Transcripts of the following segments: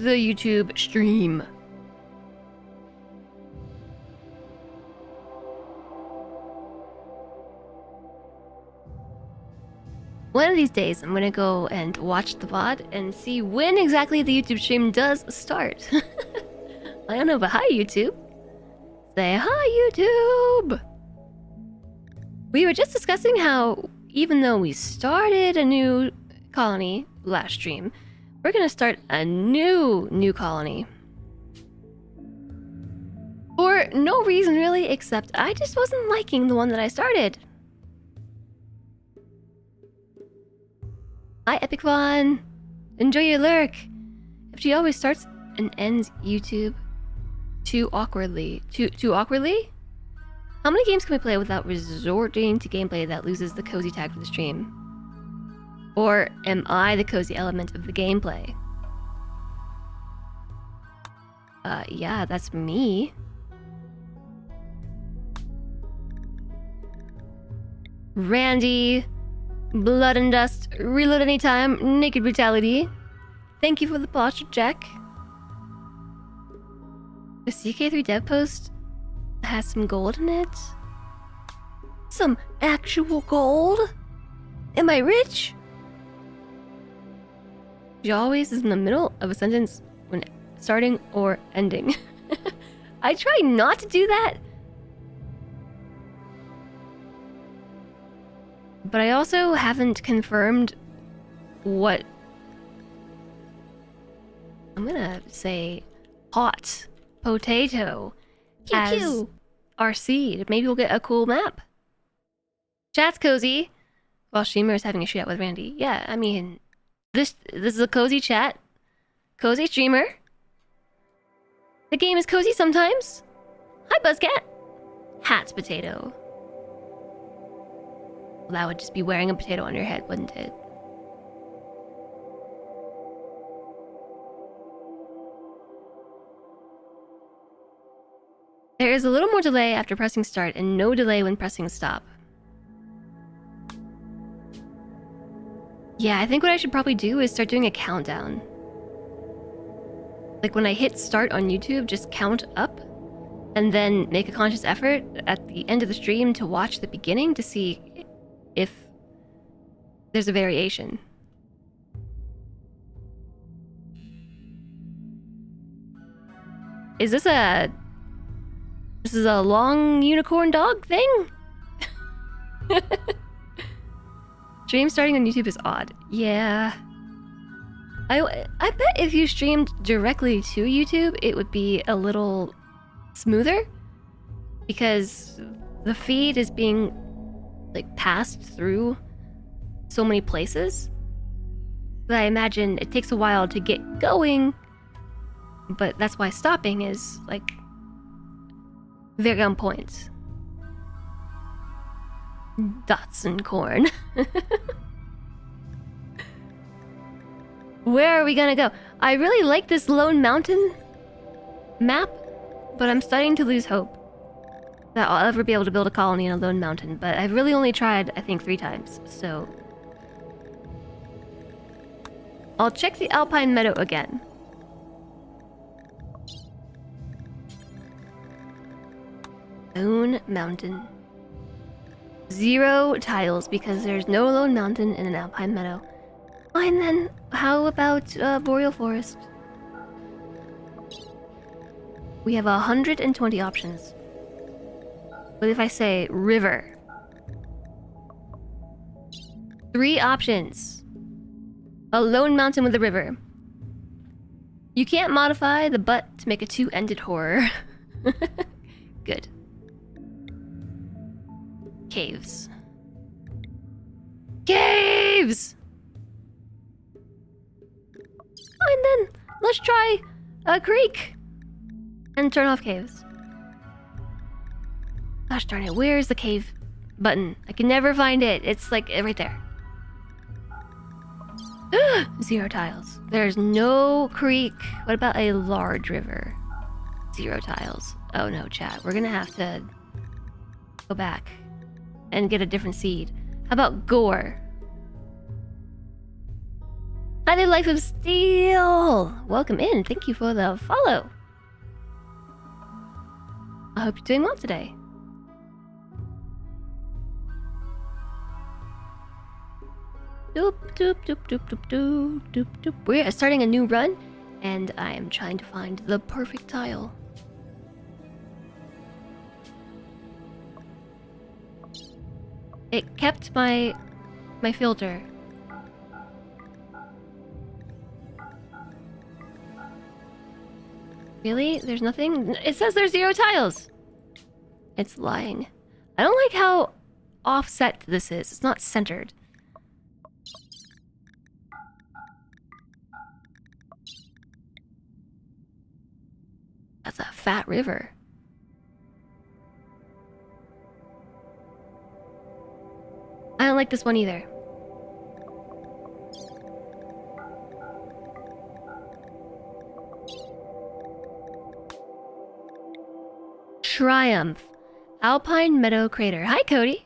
the YouTube stream. One of these days, I'm gonna go and watch the VOD and see when exactly the YouTube stream does start. I don't know, but hi, YouTube. Say hi, YouTube! We were just discussing how, even though we started a new colony last stream, we're gonna start a new colony. For no reason really, except I just wasn't liking the one that I started. Hi, Epicvon! Enjoy your lurk! If she always starts and ends YouTube too awkwardly. Too awkwardly? How many games can we play without resorting to gameplay that loses the cozy tag for the stream? Or am I the cozy element of the gameplay? Yeah, that's me. Randy, Blood and Dust, Reload Anytime, Naked Brutality. Thank you for the posture check. The CK3 dev post has some gold in it. Some actual gold? Am I rich? She always is in the middle of a sentence when starting or ending. I try not to do that. But I also haven't confirmed what... I'm gonna say hot potato as our seed. Maybe we'll get a cool map. Chat's cozy. While streamer is having a shootout with Randy. Yeah, I mean, this is a cozy chat. Cozy streamer. The game is cozy sometimes. Hi, Buzzcat. Hat's potato. Well, that would just be wearing a potato on your head, wouldn't it? There is a little more delay after pressing start and no delay when pressing stop. Yeah, I think what I should probably do is start doing a countdown. Like when I hit start on YouTube, just count up and then make a conscious effort at the end of the stream to watch the beginning to see if there's a variation. Is this a... This is a long unicorn dog thing? Stream starting on YouTube is odd. Yeah. I bet if you streamed directly to YouTube, it would be a little smoother. Because the feed is being like passed through so many places that I imagine it takes a while to get going. But that's why stopping is like very on point. Dots and corn. Where are we gonna go? I really like this Lone Mountain map, but I'm starting to lose hope that I'll ever be able to build a colony in a Lone Mountain. But I've really only tried, I think, 3 times, so... I'll check the Alpine Meadow again. Lone Mountain. 0 tiles because there's no Lone Mountain in an Alpine Meadow. Fine then, how about Boreal Forest? We have 120 options. What if I say river? 3 options. A Lone Mountain with a river. You can't modify the butt to make a 2-ended horror. Good. Caves. Caves! And then, let's try a creek. And turn off caves. Gosh darn it, where's the cave button? I can never find it. It's like right there. 0 tiles. There's no creek. What about a large river? 0 tiles. Oh no, chat. We're gonna have to go back and get a different seed. How about gore? Hi there, Life of Steel! Welcome in. Thank you for the follow. I hope you're doing well today. Doop, doop, doop, doop, doop, doop, doop, doop. We're starting a new run, and I am trying to find the perfect tile. It kept my filter. Really? There's nothing? It says there's 0 tiles! It's lying. I don't like how offset this is. It's not centered. That's a fat river. I don't like this one either. Triumph. Alpine Meadow Crater. Hi, Cody.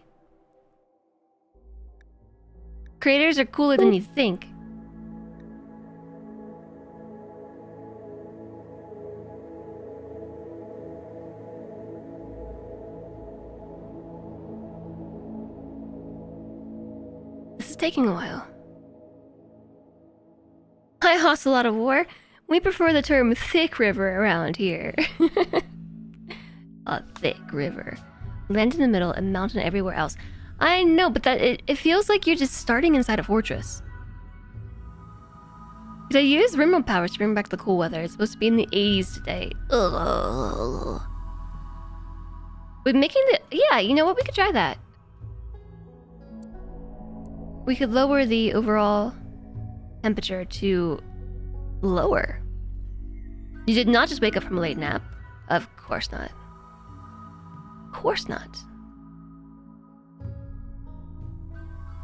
Craters are cooler than you think. This is taking a while. Hi, Hostile Lot of War. We prefer the term thick river around here. A thick river. Land in the middle and mountain everywhere else. I know, but that it feels like you're just starting inside a fortress. Did I use RimWorld powers to bring back the cool weather? It's supposed to be in the 80s today. Ugh. With making the... Yeah, you know what? We could try that. We could lower the overall temperature to lower. You did not just wake up from a late nap. Of course not. Of course not.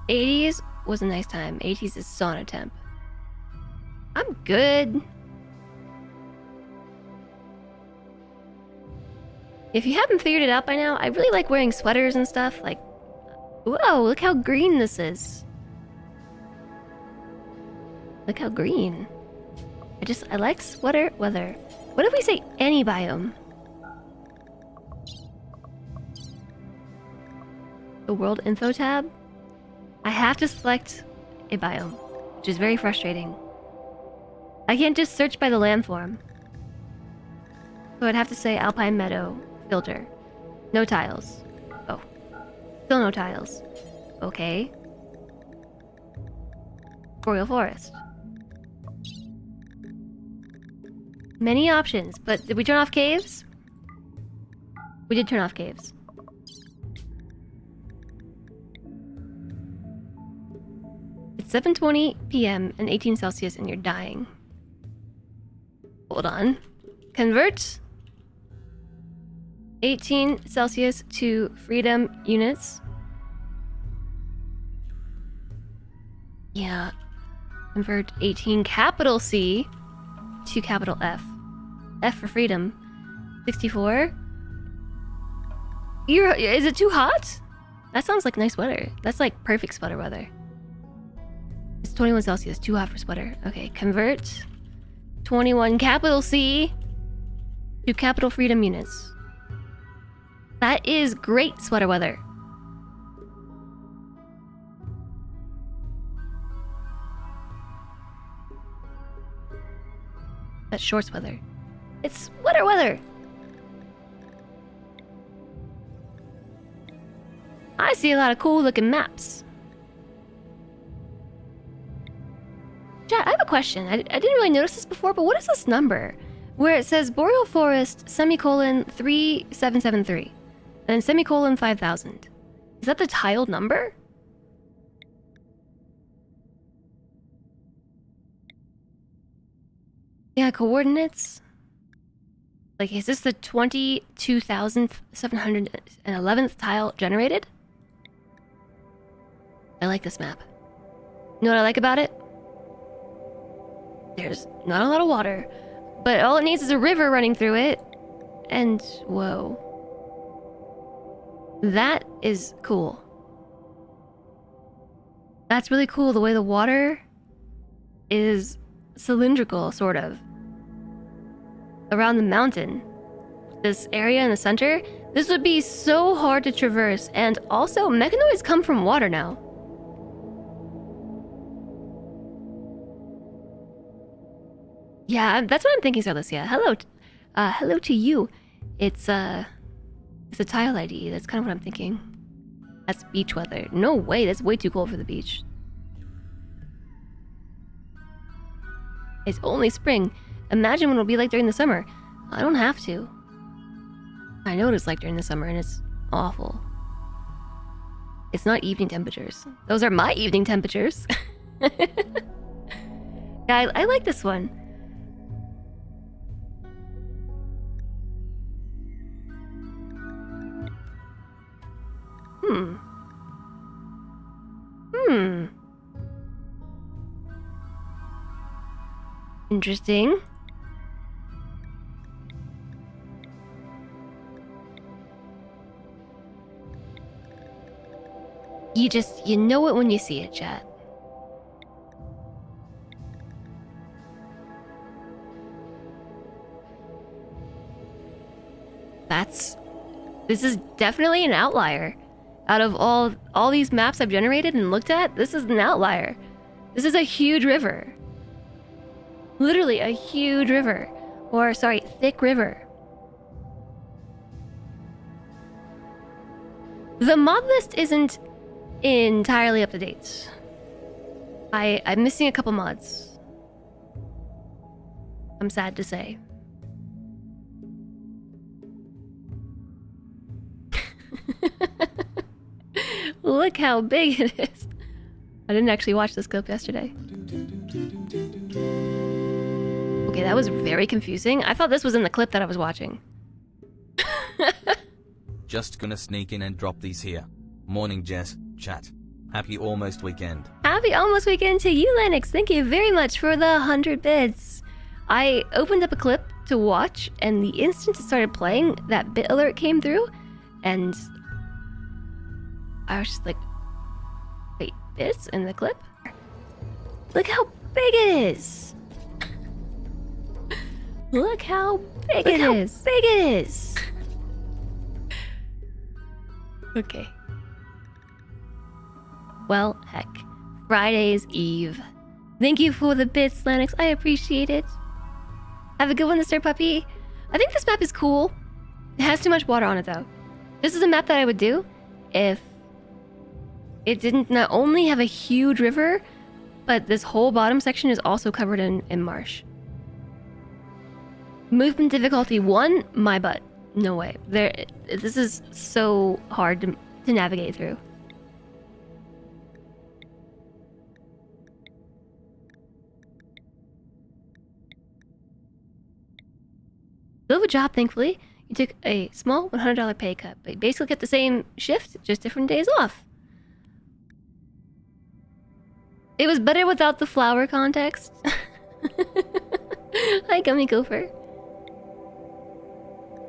80s was a nice time. 80s is sauna temp. I'm good. If you haven't figured it out by now, I really like wearing sweaters and stuff. Like, whoa, look how green this is. Look how green. I like sweater weather. What if we say any biome? The world info tab? I have to select a biome, which is very frustrating. I can't just search by the landform. So I'd have to say Alpine Meadow filter. No tiles. Oh. Still no tiles. Okay. Boreal Forest. Many options, but did we turn off caves? We did turn off caves. It's 7:20 p.m. and 18 Celsius and you're dying. Hold on. Convert 18 Celsius to freedom units. Yeah. Convert 18 capital C to capital F. F for freedom. 64. Is it too hot? That sounds like nice weather. That's like perfect sweater weather. It's 21 Celsius. Too hot for sweater. Okay, convert 21 capital C to capital freedom units. That is great sweater weather. That's shorts weather. It's sweater weather. I see a lot of cool looking maps. Chat, I have a question. I didn't really notice this before, but what is this number? Where it says Boreal Forest, semicolon 3773, and then semicolon 5000. Is that the tiled number? Yeah, coordinates. Like, is this the 22,711th tile generated? I like this map. You know what I like about it? There's not a lot of water, but all it needs is a river running through it. And, whoa. That is cool. That's really cool, the way the water is cylindrical, sort of. Around the mountain. This area in the center, this would be so hard to traverse, and also mechanoids come from water now. Yeah, that's what I'm thinking, Sarlicia. Hello, hello to you. It's a tile ID. That's kind of what I'm thinking. That's beach weather. No way, that's way too cold for the beach. It's only spring. Imagine what it'll be like during the summer. I don't have to. I know what it's like during the summer, and it's awful. It's not evening temperatures. Those are my evening temperatures. Yeah, I like this one. Interesting. You know it when you see it, chat. This is definitely an outlier. Out of all these maps I've generated and looked at, this is an outlier. This is a huge river. Literally a huge river. Or, sorry, thick river. The mod list isn't entirely up to date. I'm missing a couple mods. I'm sad to say. Look how big it is. I didn't actually watch this clip yesterday. Okay, that was very confusing. I thought this was in the clip that I was watching. Just gonna sneak in and drop these here. Morning, Jess. Chat. Happy almost weekend. Happy almost weekend to you, Lennox. Thank you very much for the 100 bits. I opened up a clip to watch, and the instant it started playing, that bit alert came through, and I was just like, wait, bits in the clip? Look how big it is! Look how big it is! Okay. Well, heck. Friday's Eve. Thank you for the bits, Lennox. I appreciate it. Have a good one, Mr. Puppy. I think this map is cool. It has too much water on it, though. This is a map that I would do if it didn't not only have a huge river, but this whole bottom section is also covered in marsh. Movement difficulty 1, my butt. No way. This is so hard to navigate through. Still have a job, thankfully. You took a small $100 pay cut, but you basically kept the same shift, just different days off. It was better without the flower context. Hi, Gummy Gopher.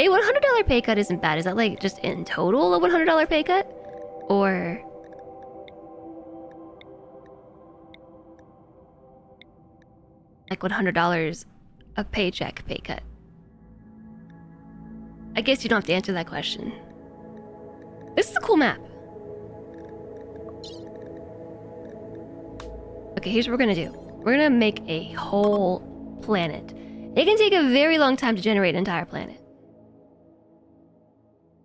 A $100 pay cut isn't bad. Is that like just in total a $100 pay cut? Or... like $100 a paycheck pay cut? I guess you don't have to answer that question. This is a cool map. Okay, here's what we're gonna do. We're gonna make a whole planet. It can take a very long time to generate an entire planet.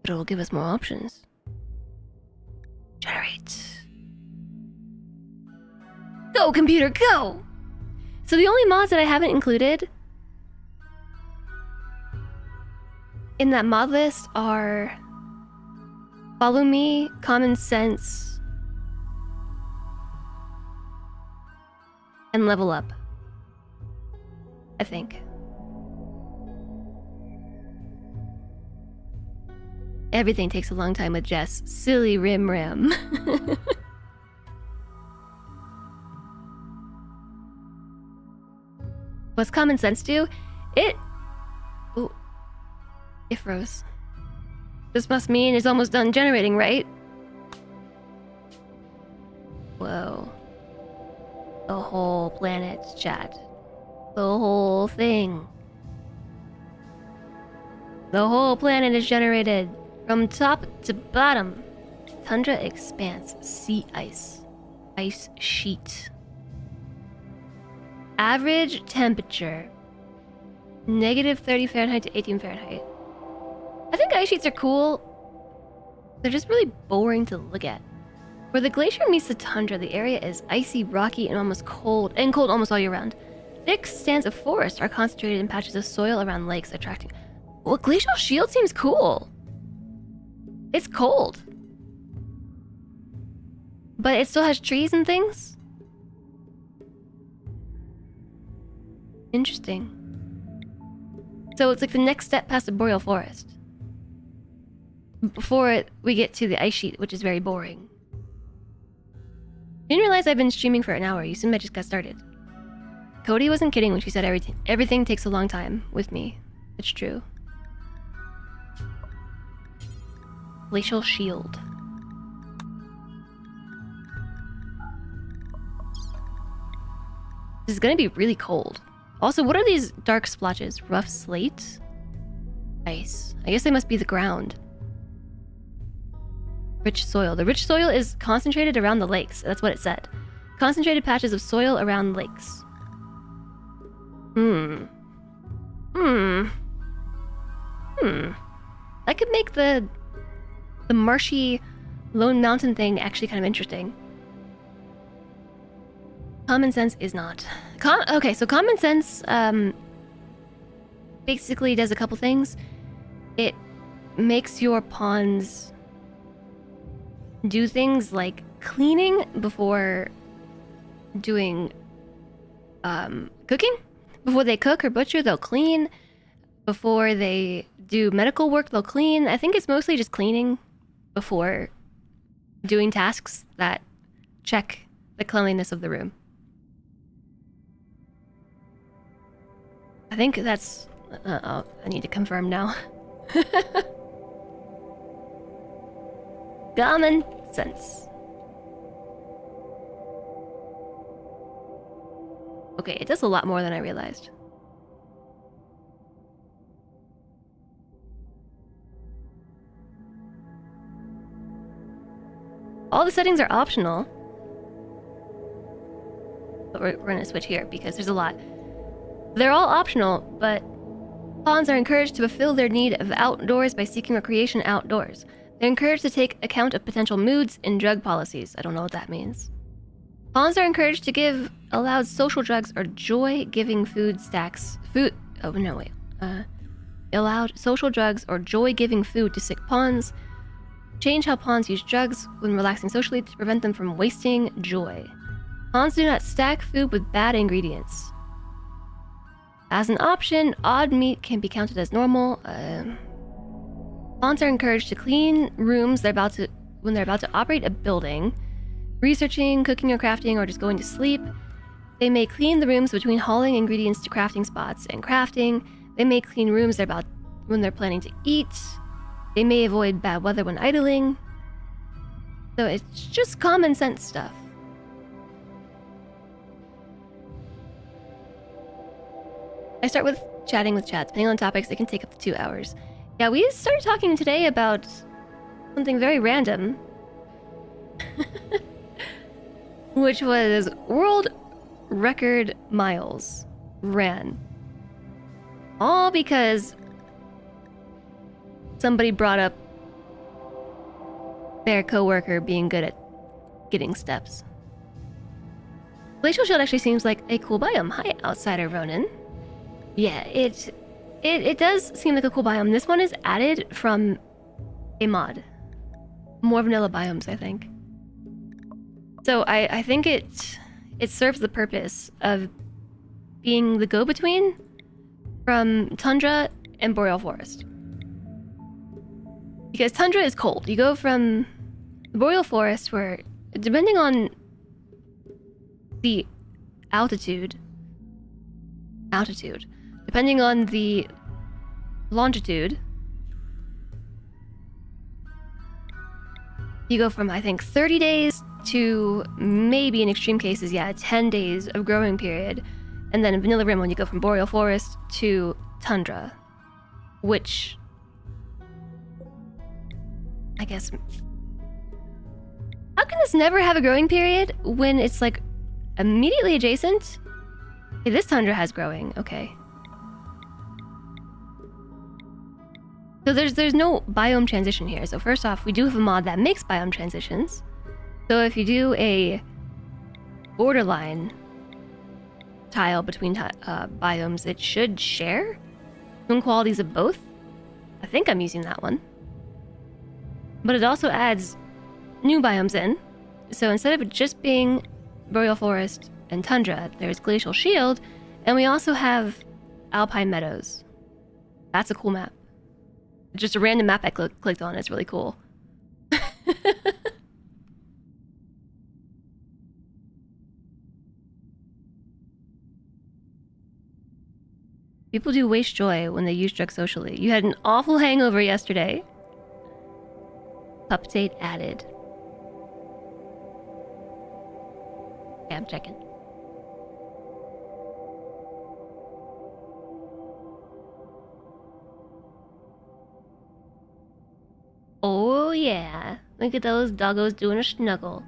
But it'll give us more options. Generate. Go, computer, go! So the only mods that I haven't included in that mod list are Follow Me, Common Sense, and Level Up, I think. Everything takes a long time with Jess. Silly Rim. What's Common Sense do? Ooh. It froze. This must mean it's almost done generating, right? Whoa. The whole planet, chat. The whole thing. The whole planet is generated from top to bottom. Tundra expanse, sea ice, ice sheet. Average temperature, -30 Fahrenheit to 18 Fahrenheit. I think ice sheets are cool. They're just really boring to look at. Where the glacier meets the tundra, the area is icy, rocky, and almost cold, almost all year round. Thick stands of forest are concentrated in patches of soil around lakes, attracting... Well, Glacial Shield seems cool. It's cold. But it still has trees and things? Interesting. So it's like the next step past the boreal forest. Before we get to the ice sheet, which is very boring. Didn't realize I've been streaming for an hour. You assume I just got started. Cody wasn't kidding when she said everything takes a long time with me. It's true. Glacial Shield. This is gonna be really cold. Also, what are these dark splotches? Rough slate? Ice. I guess they must be the ground. Rich soil. The rich soil is concentrated around the lakes. That's what it said. Concentrated patches of soil around lakes. That could make the marshy Lone Mountain thing actually kind of interesting. Common sense is not. Okay, so common sense basically does a couple things. It makes your ponds do things like cleaning before doing cooking. Before they cook or butcher, they'll clean. Before they do medical work, they'll clean. I think it's mostly just cleaning before doing tasks that check the cleanliness of the room. I think that's... I need to confirm now. Common sense. Okay, it does a lot more than I realized. All the settings are optional. But we're gonna switch here because there's a lot. They're all optional, but pawns are encouraged to fulfill their need of outdoors by seeking recreation outdoors. They're encouraged to take account of potential moods and drug policies. I don't know what that means. Pawns are encouraged to give allowed social drugs or joy-giving food stacks. Allowed social drugs or joy-giving food to sick pawns. Change how pawns use drugs when relaxing socially to prevent them from wasting joy. Pawns do not stack food with bad ingredients. As an option, odd meat can be counted as normal. Pawns are encouraged to clean rooms when they're about to operate a building, researching, cooking or crafting, or just going to sleep. They may clean the rooms between hauling ingredients to crafting spots and crafting. They may clean rooms when they're planning to eat. They may avoid bad weather when idling. So it's just common sense stuff. I start with chatting with chat. Depending on topics, it can take up to 2 hours. Yeah, we started talking today about something very random. Which was world record miles ran. All because somebody brought up their coworker being good at getting steps. Glacial Shield actually seems like a cool biome. Hi, Outsider Ronin. Yeah, it does seem like a cool biome. This one is added from a mod. More vanilla biomes, I think. So I think it serves the purpose of being the go-between from tundra and boreal forest. Because tundra is cold. You go from the boreal forest where, depending on the altitude, depending on the longitude, you go from, I think, 30 days to maybe in extreme cases, yeah, 10 days of growing period. And then in Vanilla RimWorld, you go from boreal forest to tundra, which I guess. How can this never have a growing period when it's like immediately adjacent? Okay, this tundra has growing. Okay. So there's no biome transition here. So first off, we do have a mod that makes biome transitions. So if you do a borderline tile between biomes, it should share some qualities of both. I think I'm using that one. But it also adds new biomes in. So instead of it just being boreal forest and tundra, there's glacial shield, and we also have alpine meadows. That's a cool map. Just a random map I clicked on. It's really cool. People do waste joy when they use drugs socially. You had an awful hangover yesterday. Update added. Okay, I'm checking. Oh yeah. Look at those doggos doing a snuggle.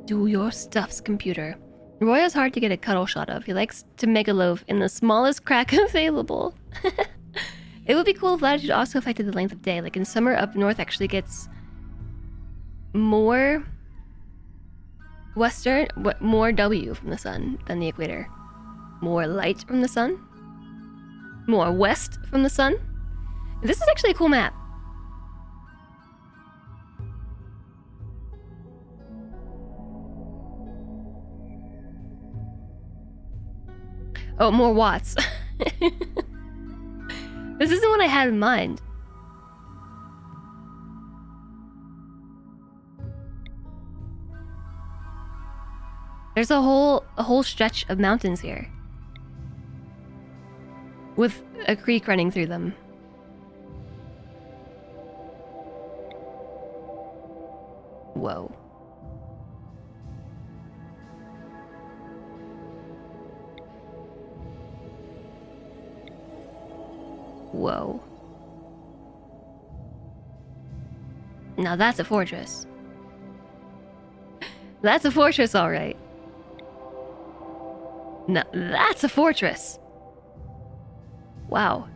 Do your stuffs, computer. Roy is hard to get a cuddle shot of. He likes to megaloaf in the smallest crack available. It would be cool if latitude also affected the length of day. Like in summer, up north actually gets more western, more W from the sun than the equator. More light from the sun. More west from the sun. This is actually a cool map. Oh, more watts. This isn't what I had in mind. There's a whole stretch of mountains here, with a creek running through them. Whoa. Whoa. Now that's a fortress. That's a fortress, all right. Now that's a fortress. Wow.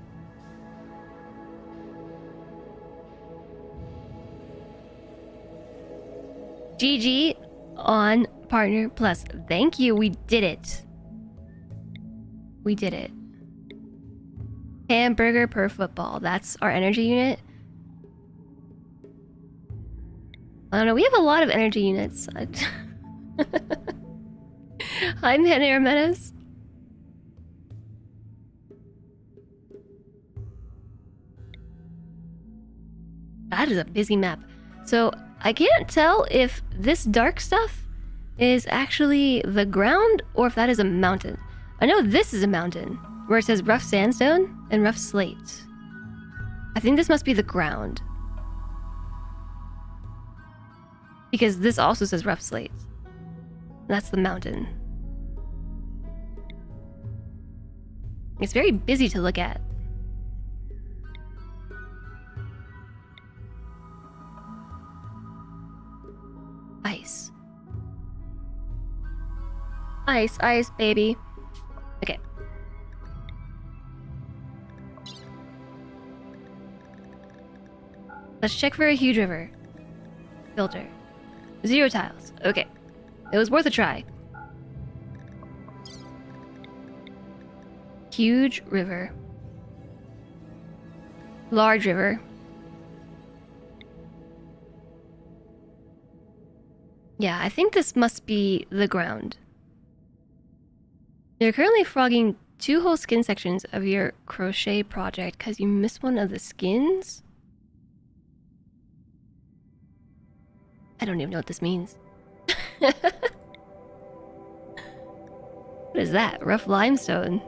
GG on Partner Plus. Thank you. We did it. We did it. Hamburger per football. That's our energy unit. I don't know. We have a lot of energy units. Hi, Man Air Menace. That is a busy map. So I can't tell if this dark stuff is actually the ground or if that is a mountain. I know this is a mountain where it says rough sandstone and rough slate. I think this must be the ground, because this also says rough slate. That's the mountain. It's very busy to look at. Ice. Ice, ice, baby. Okay. Let's check for a huge river. Filter. 0 tiles. Okay. It was worth a try. Huge river. Large river. Yeah, I think this must be the ground. You're currently frogging 2 whole skin sections of your crochet project because you missed one of the skins? I don't even know what this means. What is that? Rough limestone.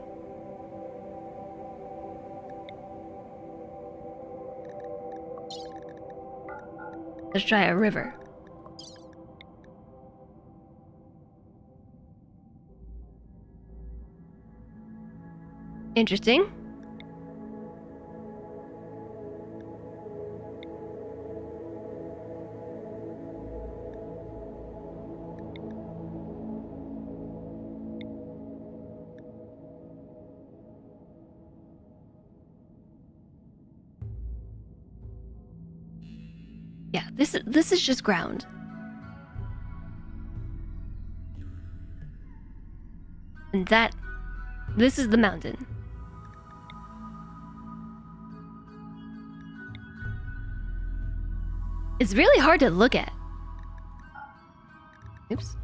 Let's try a river. Interesting. Yeah, this is just ground. And this is the mountain. It's really hard to look at. Oops.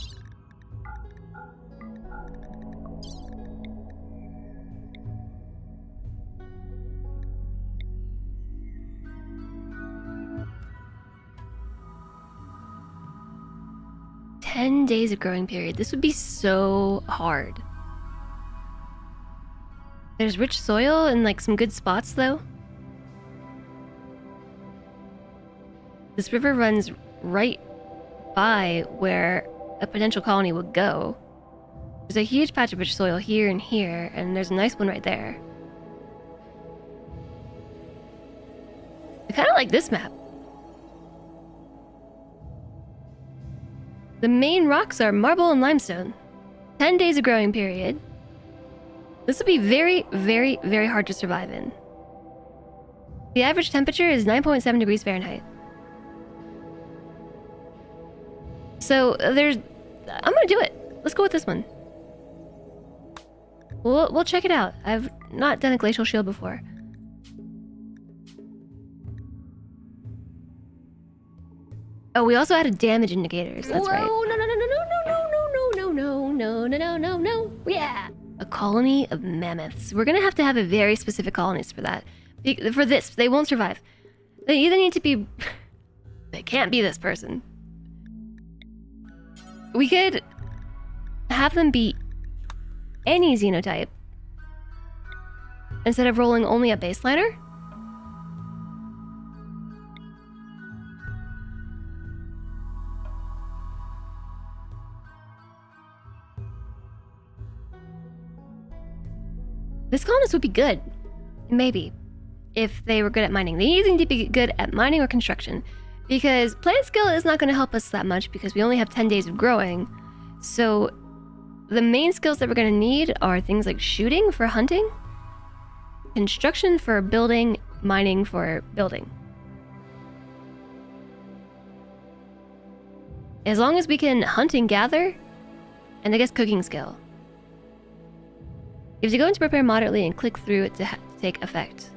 "10 days of growing period." This would be so hard. There's rich soil and like some good spots though. This river runs right by where a potential colony would go. There's a huge patch of rich soil here and here, and there's a nice one right there. I kind of like this map. The main rocks are marble and limestone. 10 days of growing period. This would be very, very, very hard to survive in. The average temperature is 9.7 degrees Fahrenheit. So I'm gonna do it. Let's go with this one. We'll check it out. I've not done a glacial shield before. Oh, we also added damage indicators. That's right. No. Yeah. A colony of mammoths. We're gonna have to have a very specific colonies for that. For this, they won't survive. They either need to be... They can't be this person. We could have them be any xenotype instead of rolling only a baseliner. This colonist would be good, maybe, if they were good at mining. They either need to be good at mining or construction, because plant skill is not going to help us that much because we only have 10 days of growing. So the main skills that we're going to need are things like shooting for hunting, construction for building, mining for building. As long as we can hunt and gather, and I guess cooking skill. You have to go into prepare moderately and click through it to take effect.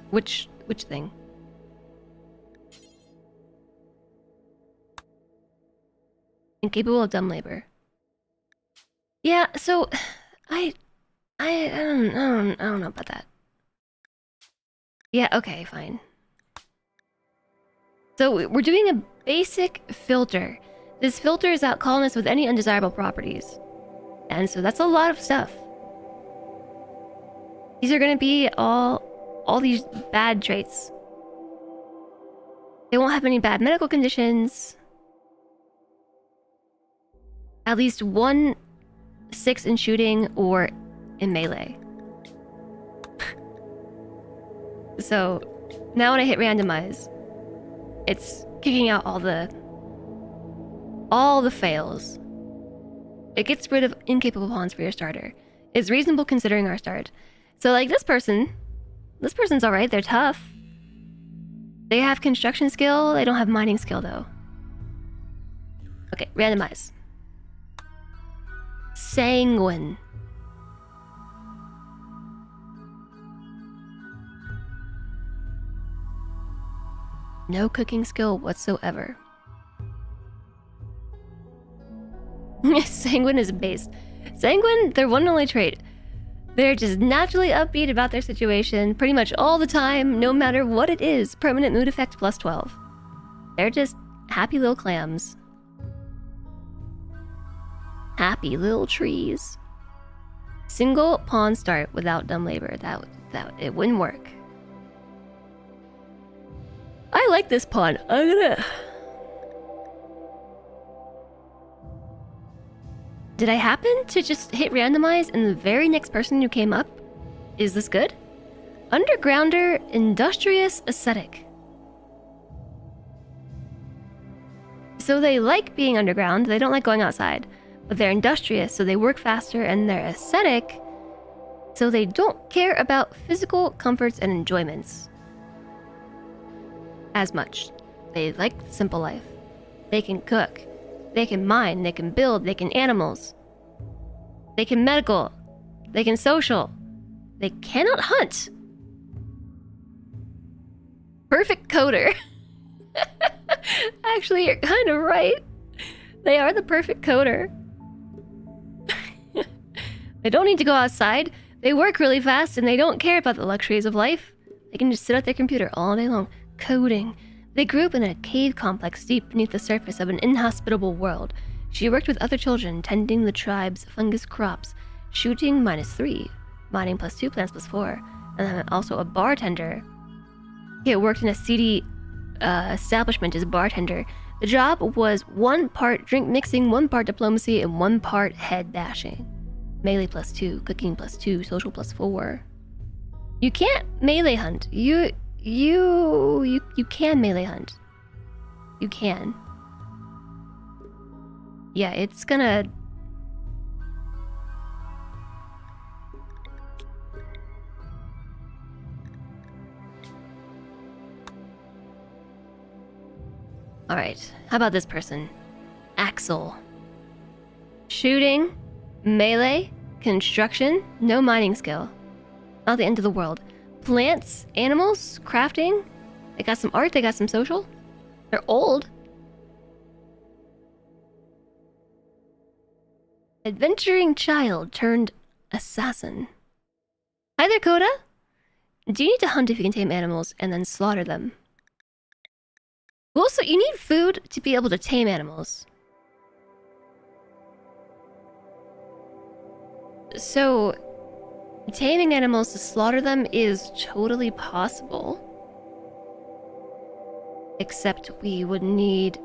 Which thing? Incapable of dumb labor. Yeah, so I don't know about that. Yeah, okay, fine. So we're doing a basic filter. This filters out colonists with any undesirable properties. And so that's a lot of stuff. These are going to be all these bad traits. They won't have any bad medical conditions. At least 1 6 in shooting or in melee. So now when I hit randomize, it's kicking out all the fails. It gets rid of incapable pawns for your starter. It's reasonable considering our start. So like this person's alright, they're tough. They have construction skill, they don't have mining skill though. Okay, randomize. Sanguine. No cooking skill whatsoever. Sanguine is based. Sanguine, their one and only trait. They're just naturally upbeat about their situation pretty much all the time, no matter what it is. Permanent mood effect plus 12. They're just Happy little clams. Happy little trees. Single pawn start without dumb labor. That it wouldn't work. I like this pawn. I'm gonna... Did I happen to just hit randomize and the very next person who came up? Is this good? Undergrounder, industrious, ascetic. So they like being underground, they don't like going outside. But they're industrious, so they work faster, and they're ascetic, so they don't care about physical comforts and enjoyments as much. They like the simple life. They can cook, they can mine, they can build, they can animals. They can medical, they can social. They cannot hunt. Perfect coder. Actually, you're kind of right. They are the perfect coder. They don't need to go outside. They work really fast and they don't care about the luxuries of life. They can just sit at their computer all day long, coding. They grew up in a cave complex deep beneath the surface of an inhospitable world. She worked with other children, tending the tribe's fungus crops, shooting -3, mining +2, plants +4, and then also a bartender. He worked in a seedy establishment as a bartender. The job was 1 part drink mixing, 1 part diplomacy, and 1 part head bashing. Melee +2, cooking +2, social +4. You can't melee hunt. You can melee hunt. You can. Yeah, it's gonna... Alright, how about this person? Axel. Shooting, melee, construction, no mining skill. Not the end of the world. Plants, animals, crafting. They got some art, they got some social. They're old. Adventuring child turned assassin. Hi there, Coda. Do you need to hunt if you can tame animals and then slaughter them? Also, you need food to be able to tame animals. So, taming animals to slaughter them is totally possible. Except we would need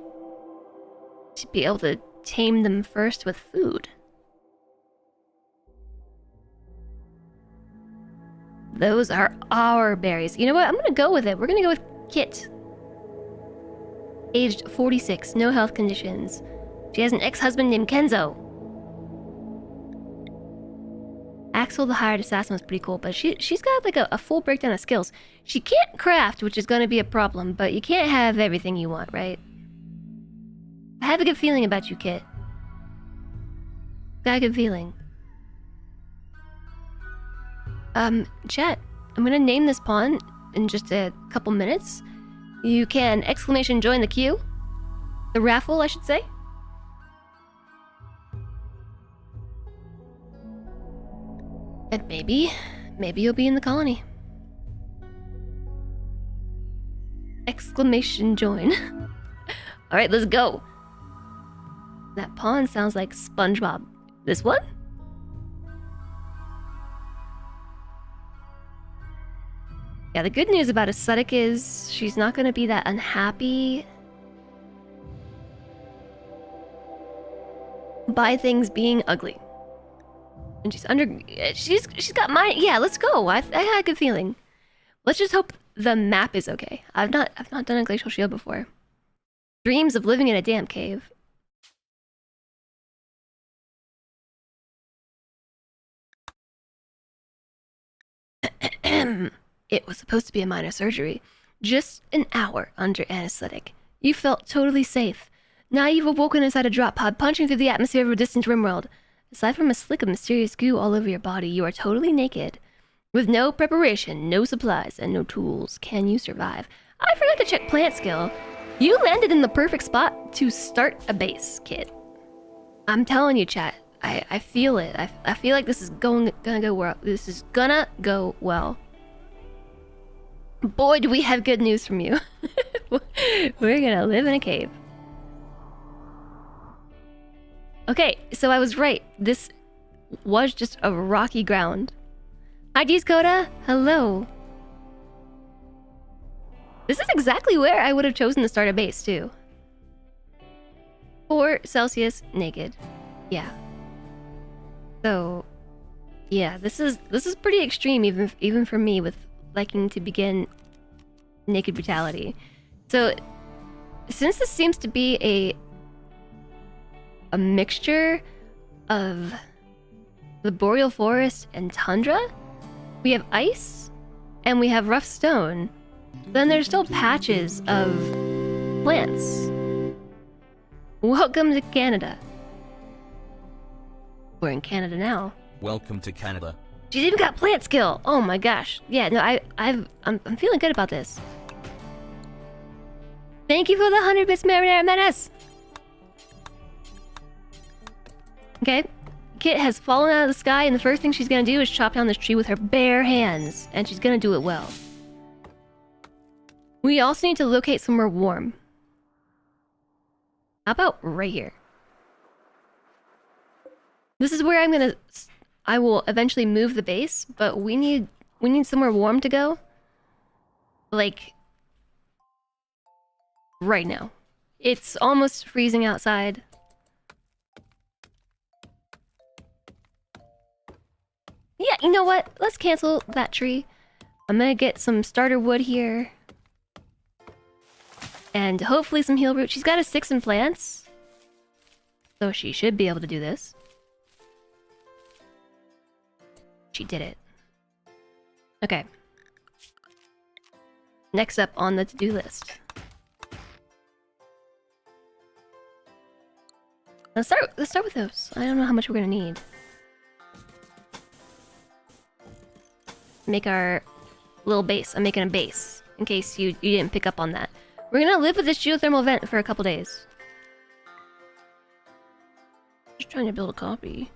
to be able to tame them first with food. Those are our berries. You know what? I'm gonna go with it. We're gonna go with Kit. Aged 46, no health conditions. She has an ex-husband named Kenzo. Axel the hired assassin was pretty cool, but she's got like a full breakdown of skills. She can't craft, which is gonna be a problem, but you can't have everything you want, right? I have a good feeling about you, Kit. Got a good feeling. Chat, I'm gonna name this pawn in just a couple minutes. You can exclamation join the queue. The raffle, I should say. And maybe you'll be in the colony. Exclamation join. Alright, let's go. That pawn sounds like SpongeBob. This one? Yeah, the good news about Ascetic is she's not going to be that unhappy by things being ugly. And she's got my... Yeah, let's go. I had a good feeling. Let's just hope the map is okay. I've not done a Glacial Shield before. Dreams of living in a damn cave. It was supposed to be a minor surgery. Just an hour under anesthetic. You felt totally safe. Now you've awoken inside a drop pod, punching through the atmosphere of a distant RimWorld. Aside from a slick of mysterious goo all over your body, you are totally naked. With no preparation, no supplies, and no tools, can you survive? I forgot to check plant skill. You landed in the perfect spot to start a base, kid. I'm telling you, chat. I feel it. I feel like this is gonna go well. This is gonna go well. Boy, do we have good news from you. We're gonna live in a cave. Okay, so I was right. This was just a rocky ground. Hi, Coda. Hello. This is exactly where I would have chosen to start a base, too. 4 Celsius naked. Yeah. So, yeah, this is pretty extreme, even for me, with liking to begin naked brutality. So, since this seems to be a mixture of the boreal forest and tundra, we have ice and we have rough stone. Then there's still patches of plants. Welcome to Canada. We're in Canada now. Welcome to Canada. She's even got plant skill. Oh my gosh. Yeah, no, I'm feeling good about this. Thank you for the 100 bits, Marinara Menace. Okay. Kit has fallen out of the sky, and the first thing she's gonna do is chop down this tree with her bare hands, and she's gonna do it well. We also need to locate somewhere warm. How about right here? This is where I will eventually move the base, but we need somewhere warm to go. Like right now. It's almost freezing outside. Yeah, you know what? Let's cancel that tree. I'm gonna get some starter wood here. And hopefully some heal root. She's got a 6 in plants. So she should be able to do this. She did it. Okay. Next up on the to-do list. Let's start with those. I don't know how much we're gonna need. Make our little base. I'm making a base in case you didn't pick up on that. We're gonna live with this geothermal vent for a couple days. Just trying to build a copy.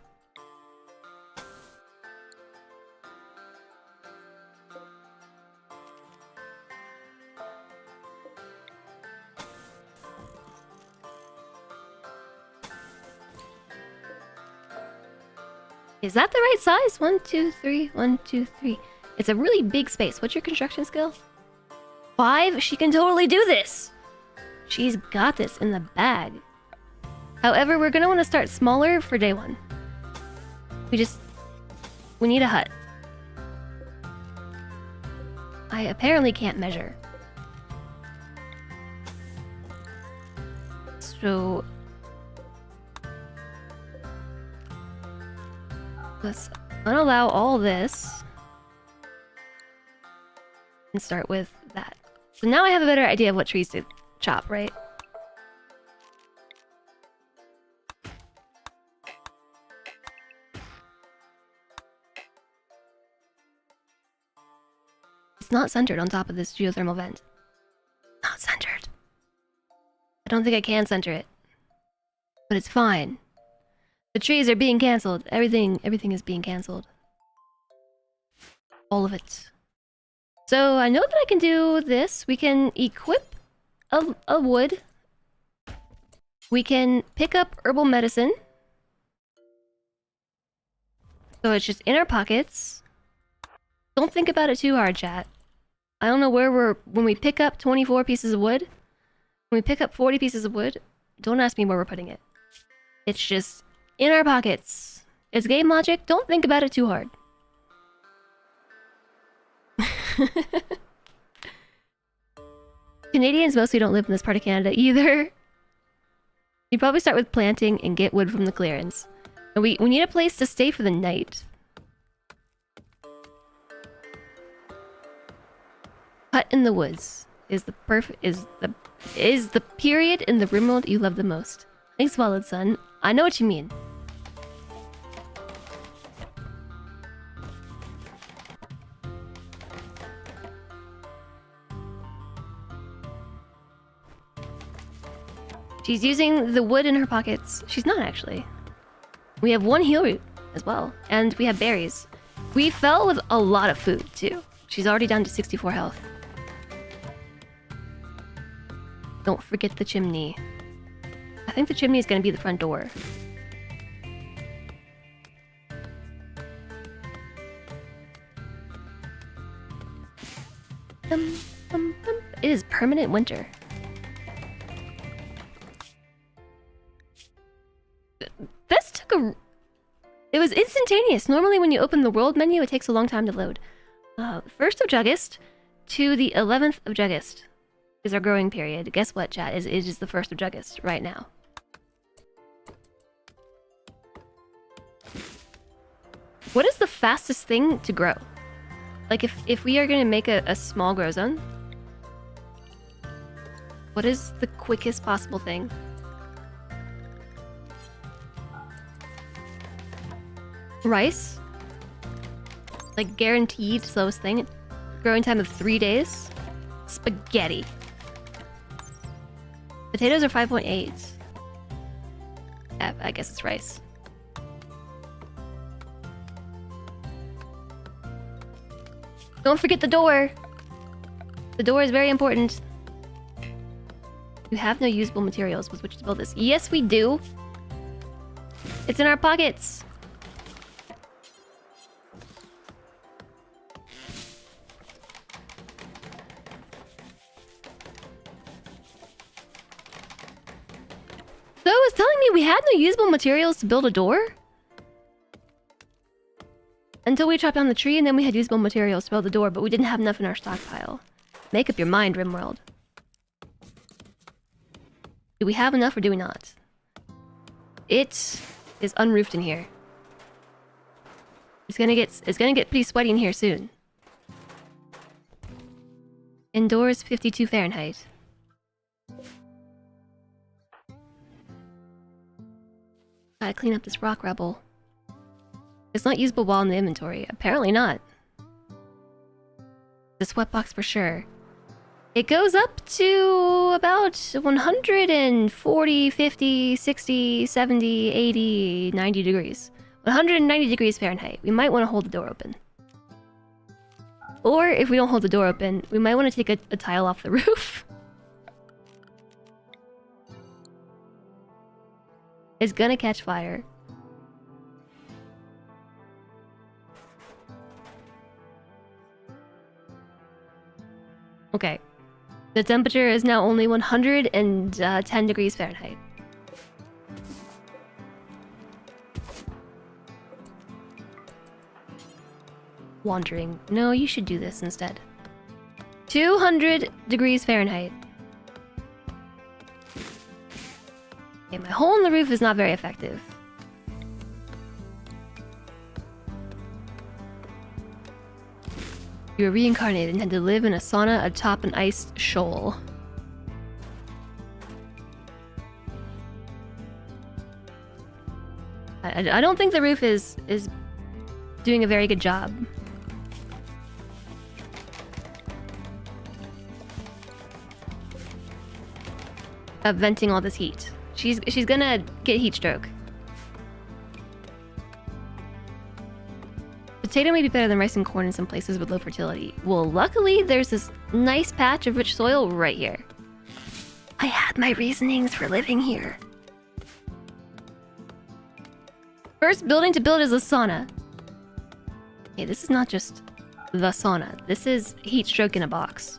Is that the right size? 1, 2, 3, 1, 2, 3. It's a really big space. What's your construction skill? 5? She can totally do this! She's got this in the bag. However, we're gonna want to start smaller for day 1. We need a hut. I apparently can't measure. So let's unallow all this and start with that. So now I have a better idea of what trees to chop, right? It's not centered on top of this geothermal vent. Not centered. I don't think I can center it. But it's fine. The trees are being cancelled. Everything is being cancelled. All of it. So I know that I can do this. We can equip a wood. We can pick up herbal medicine. So it's just in our pockets. Don't think about it too hard, chat. I don't know where when we pick up 24 pieces of wood, when we pick up 40 pieces of wood, don't ask me where we're putting it. It's just in our pockets. It's game logic. Don't think about it too hard. Canadians mostly don't live in this part of Canada either. You probably start with planting and get wood from the clearance. And we need a place to stay for the night. Hut in the woods is the period in the RimWorld you love the most. Thanks, Swallowed Sun. I know what you mean. She's using the wood in her pockets. She's not actually. We have 1 heal root as well. And we have berries. We fell with a lot of food too. She's already down to 64 health. Don't forget the chimney. I think the chimney is going to be the front door. It is permanent winter. This took a... It was instantaneous. Normally when you open the world menu, it takes a long time to load. 1st of August to the 11th of August is our growing period. Guess what, chat? It is the 1st of August right now. What is the fastest thing to grow? Like, if we are going to make a small grow zone, what is the quickest possible thing? Rice? Like, guaranteed slowest thing. Growing time of 3 days. Spaghetti. Potatoes are 5.8. Yeah, I guess it's rice. Don't forget the door! The door is very important. You have no usable materials with which to build this. Yes, we do! It's in our pockets! So it was telling me we had no usable materials to build a door? Until we chopped down the tree, and then we had usable materials to build the door, but we didn't have enough in our stockpile. Make up your mind, RimWorld. Do we have enough or do we not? It is unroofed in here. It's gonna get pretty sweaty in here soon. Indoors 52 Fahrenheit. Gotta clean up this rock rubble. It's not usable while in the inventory. Apparently not. The sweatbox for sure. It goes up to about 140, 50, 60, 70, 80, 90 degrees. 190 degrees Fahrenheit. We might want to hold the door open. Or if we don't hold the door open, we might want to take a tile off the roof. It's gonna catch fire. Okay. The temperature is now only 110 degrees Fahrenheit. Wandering. No, you should do this instead. 200 degrees Fahrenheit. Okay, my hole in the roof is not very effective. You were reincarnated and had to live in a sauna atop an iced shoal. I don't think the roof is doing a very good job. Of venting all this heat. She's gonna get heat stroke. Potato may be better than rice and corn in some places with low fertility. Well, luckily, there's this nice patch of rich soil right here. I had my reasonings for living here. First building to build is a sauna. Okay, this is not just the sauna. This is heat stroke in a box.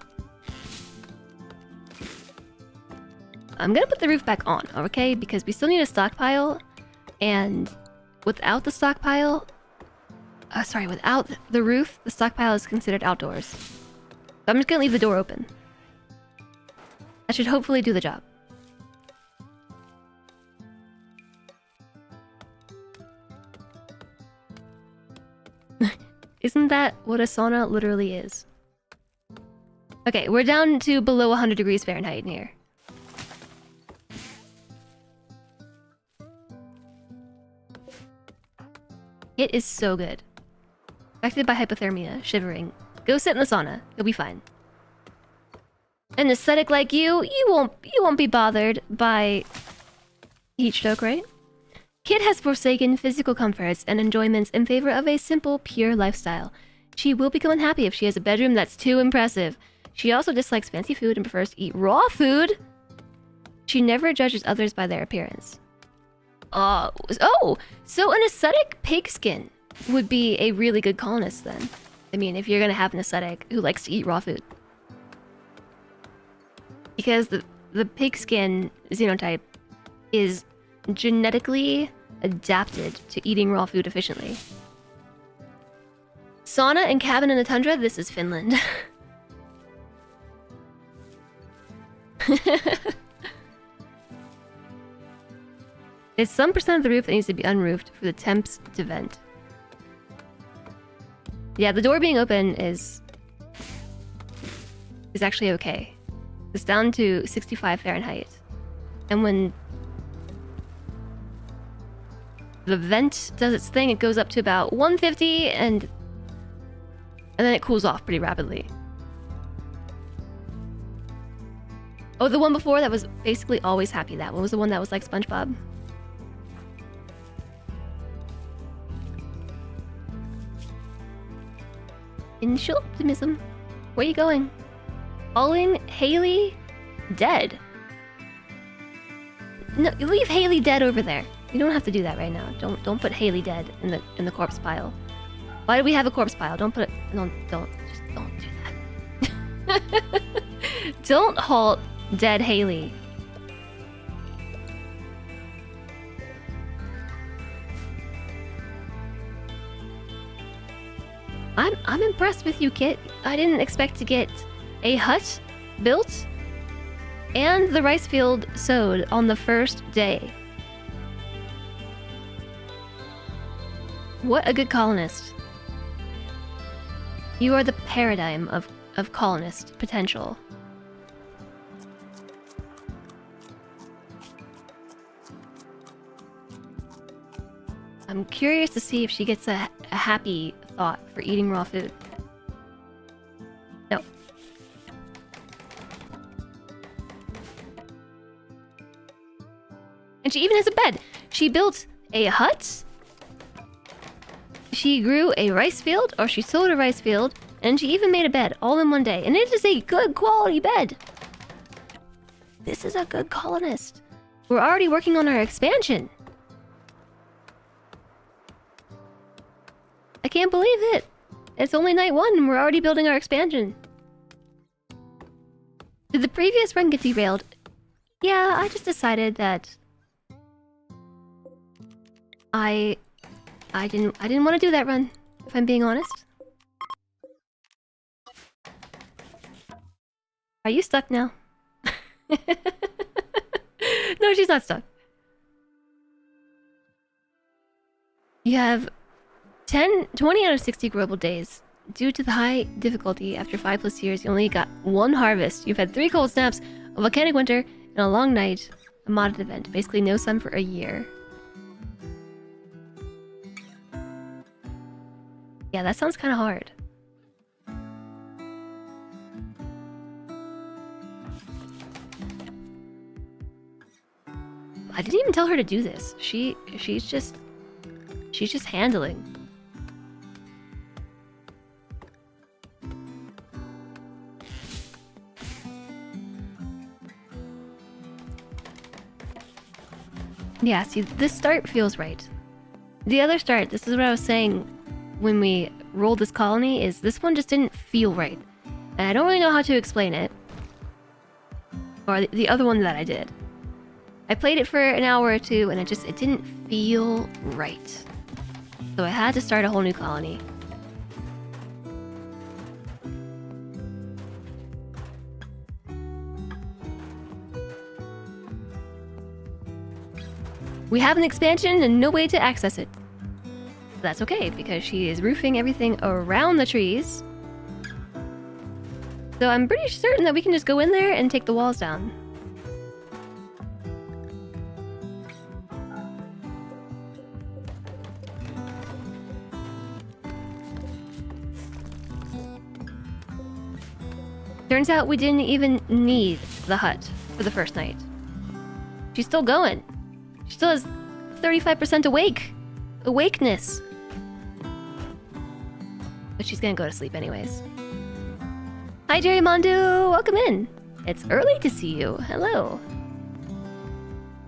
I'm gonna put the roof back on, okay? Because we still need a stockpile, and without the stockpile... without the roof, the stockpile is considered outdoors. So I'm just gonna leave the door open. That should hopefully do the job. Isn't that what a sauna literally is? Okay, we're down to below 100 degrees Fahrenheit in here. It is so good. Affected by hypothermia, shivering. Go sit in the sauna. You'll be fine. An aesthetic like you won't be bothered by heat stroke, right? Kid has forsaken physical comforts and enjoyments in favor of a simple, pure lifestyle. She will become unhappy if she has a bedroom that's too impressive. She also dislikes fancy food and prefers to eat raw food. She never judges others by their appearance. So an ascetic pigskin would be a really good colonist then. I mean, if you're gonna have an ascetic who likes to eat raw food. Because the pigskin xenotype is genetically adapted to eating raw food efficiently. Sauna and cabin in the tundra, this is Finland. There's some percent of the roof that needs to be unroofed for the temps to vent. Yeah, the door being open is actually okay. It's down to 65 Fahrenheit. And when the vent does its thing, it goes up to about 150 and then it cools off pretty rapidly. Oh, the one before that was basically always happy. That one was the one that was like SpongeBob. Initial optimism. Where are you going? Calling Haley dead. No, you leave Haley dead over there. You don't have to do that right now. Don't put Haley dead in the corpse pile. Why do we have a corpse pile? Don't put it. Don't do that. Don't halt dead Haley. I'm impressed with you, Kit. I didn't expect to get a hut built and the rice field sowed on the first day. What a good colonist. You are the paradigm of colonist potential. I'm curious to see if she gets a happy thought for eating raw food. No. And she even has a bed. She built a hut. She grew a rice field, or she sowed a rice field, and she even made a bed all in one day. And it is a good quality bed. This is a good colonist. We're already working on our expansion. I can't believe it. It's only night 1 and we're already building our expansion. Did the previous run get derailed? Yeah, I just decided that I didn't want to do that run, if I'm being honest. Are you stuck now? No, she's not stuck. You have 20 out of 60 growable days. Due to the high difficulty, after 5+ years, you only got 1 harvest. You've had 3 cold snaps, a volcanic winter, and a long night, a modded event. Basically no sun for a year. Yeah, that sounds kind of hard. I didn't even tell her to do this. She's just handling. Yeah, see, this start feels right. The other start, this is what I was saying when we rolled this colony, is this one just didn't feel right. And I don't really know how to explain it. Or the other one that I did. I played it for an hour or 2 and it didn't feel right. So I had to start a whole new colony. We have an expansion and no way to access it. That's okay, because she is roofing everything around the trees. So I'm pretty certain that we can just go in there and take the walls down. Turns out we didn't even need the hut for the first night. She's still going. She still has 35% awakeness. But she's gonna go to sleep anyways. Hi, Jerry Mondu! Welcome in! It's early to see you. Hello.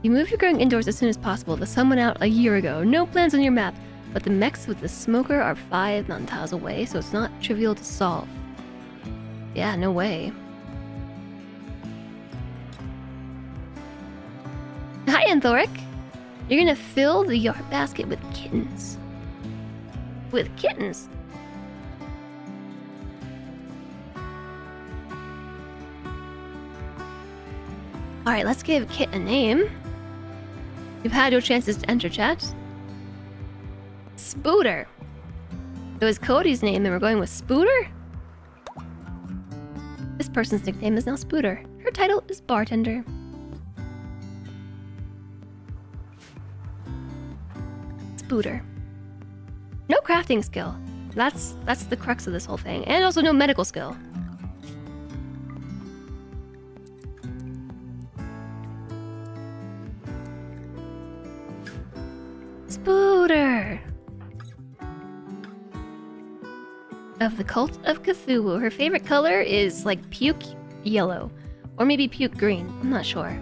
You moved your growing indoors as soon as possible. The sun went out a year ago. No plans on your map, but the mechs with the smoker are 5 mountain tiles away, so it's not trivial to solve. Yeah, no way. Thoric. You're gonna fill the yard basket with kittens. With kittens. Alright, let's give Kit a name. You've had your chances to enter, chat. Spooter. It was Cody's name and we're going with Spooter? This person's nickname is now Spooter. Her title is Bartender. Spooter. No crafting skill. That's the crux of this whole thing. And also no medical skill. Spooter! Of the Cult of Cthulhu. Her favorite color is like puke yellow. Or maybe puke green. I'm not sure.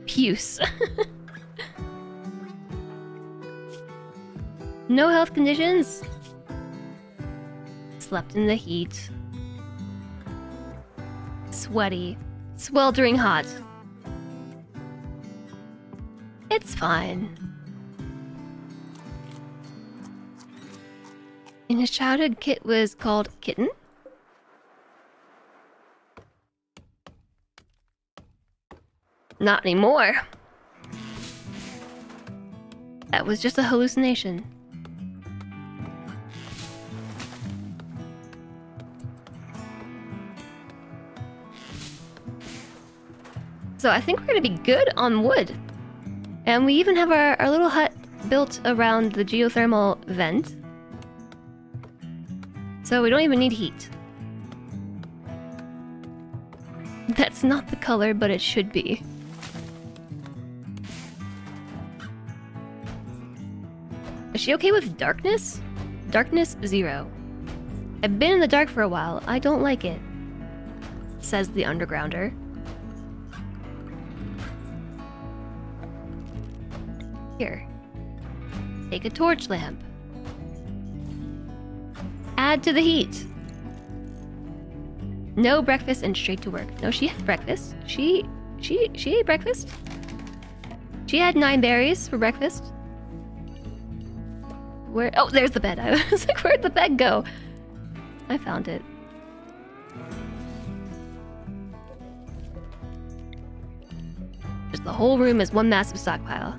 Puce. No health conditions. Slept in the heat. Sweaty. Sweltering hot. It's fine. In his childhood, Kit was called Kitten. Not anymore. That was just a hallucination. So I think we're gonna be good on wood. And we even have our little hut built around the geothermal vent. So we don't even need heat. That's not the color, but it should be. Is she okay with darkness? Darkness 0. I've been in the dark for a while. I don't like it, says the undergrounder. Here. Take a torch lamp. Add to the heat. No breakfast and straight to work. No, she had breakfast. She ate breakfast. She had 9 berries for breakfast. Where? Oh, there's the bed. I was like, where'd the bed go? I found it. Just the whole room is one massive stockpile.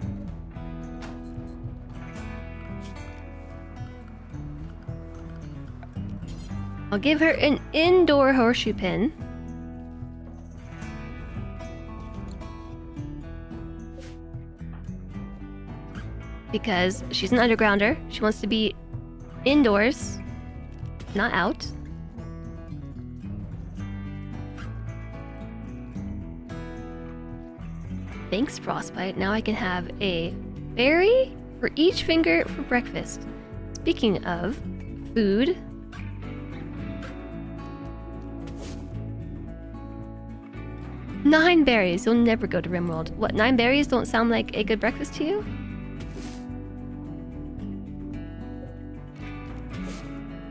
I'll give her an indoor horseshoe pin. Because she's an undergrounder. She wants to be indoors, not out. Thanks, Frostbite. Now I can have a berry for each finger for breakfast. Speaking of food... 9 berries. You'll never go to RimWorld. What, 9 berries don't sound like a good breakfast to you?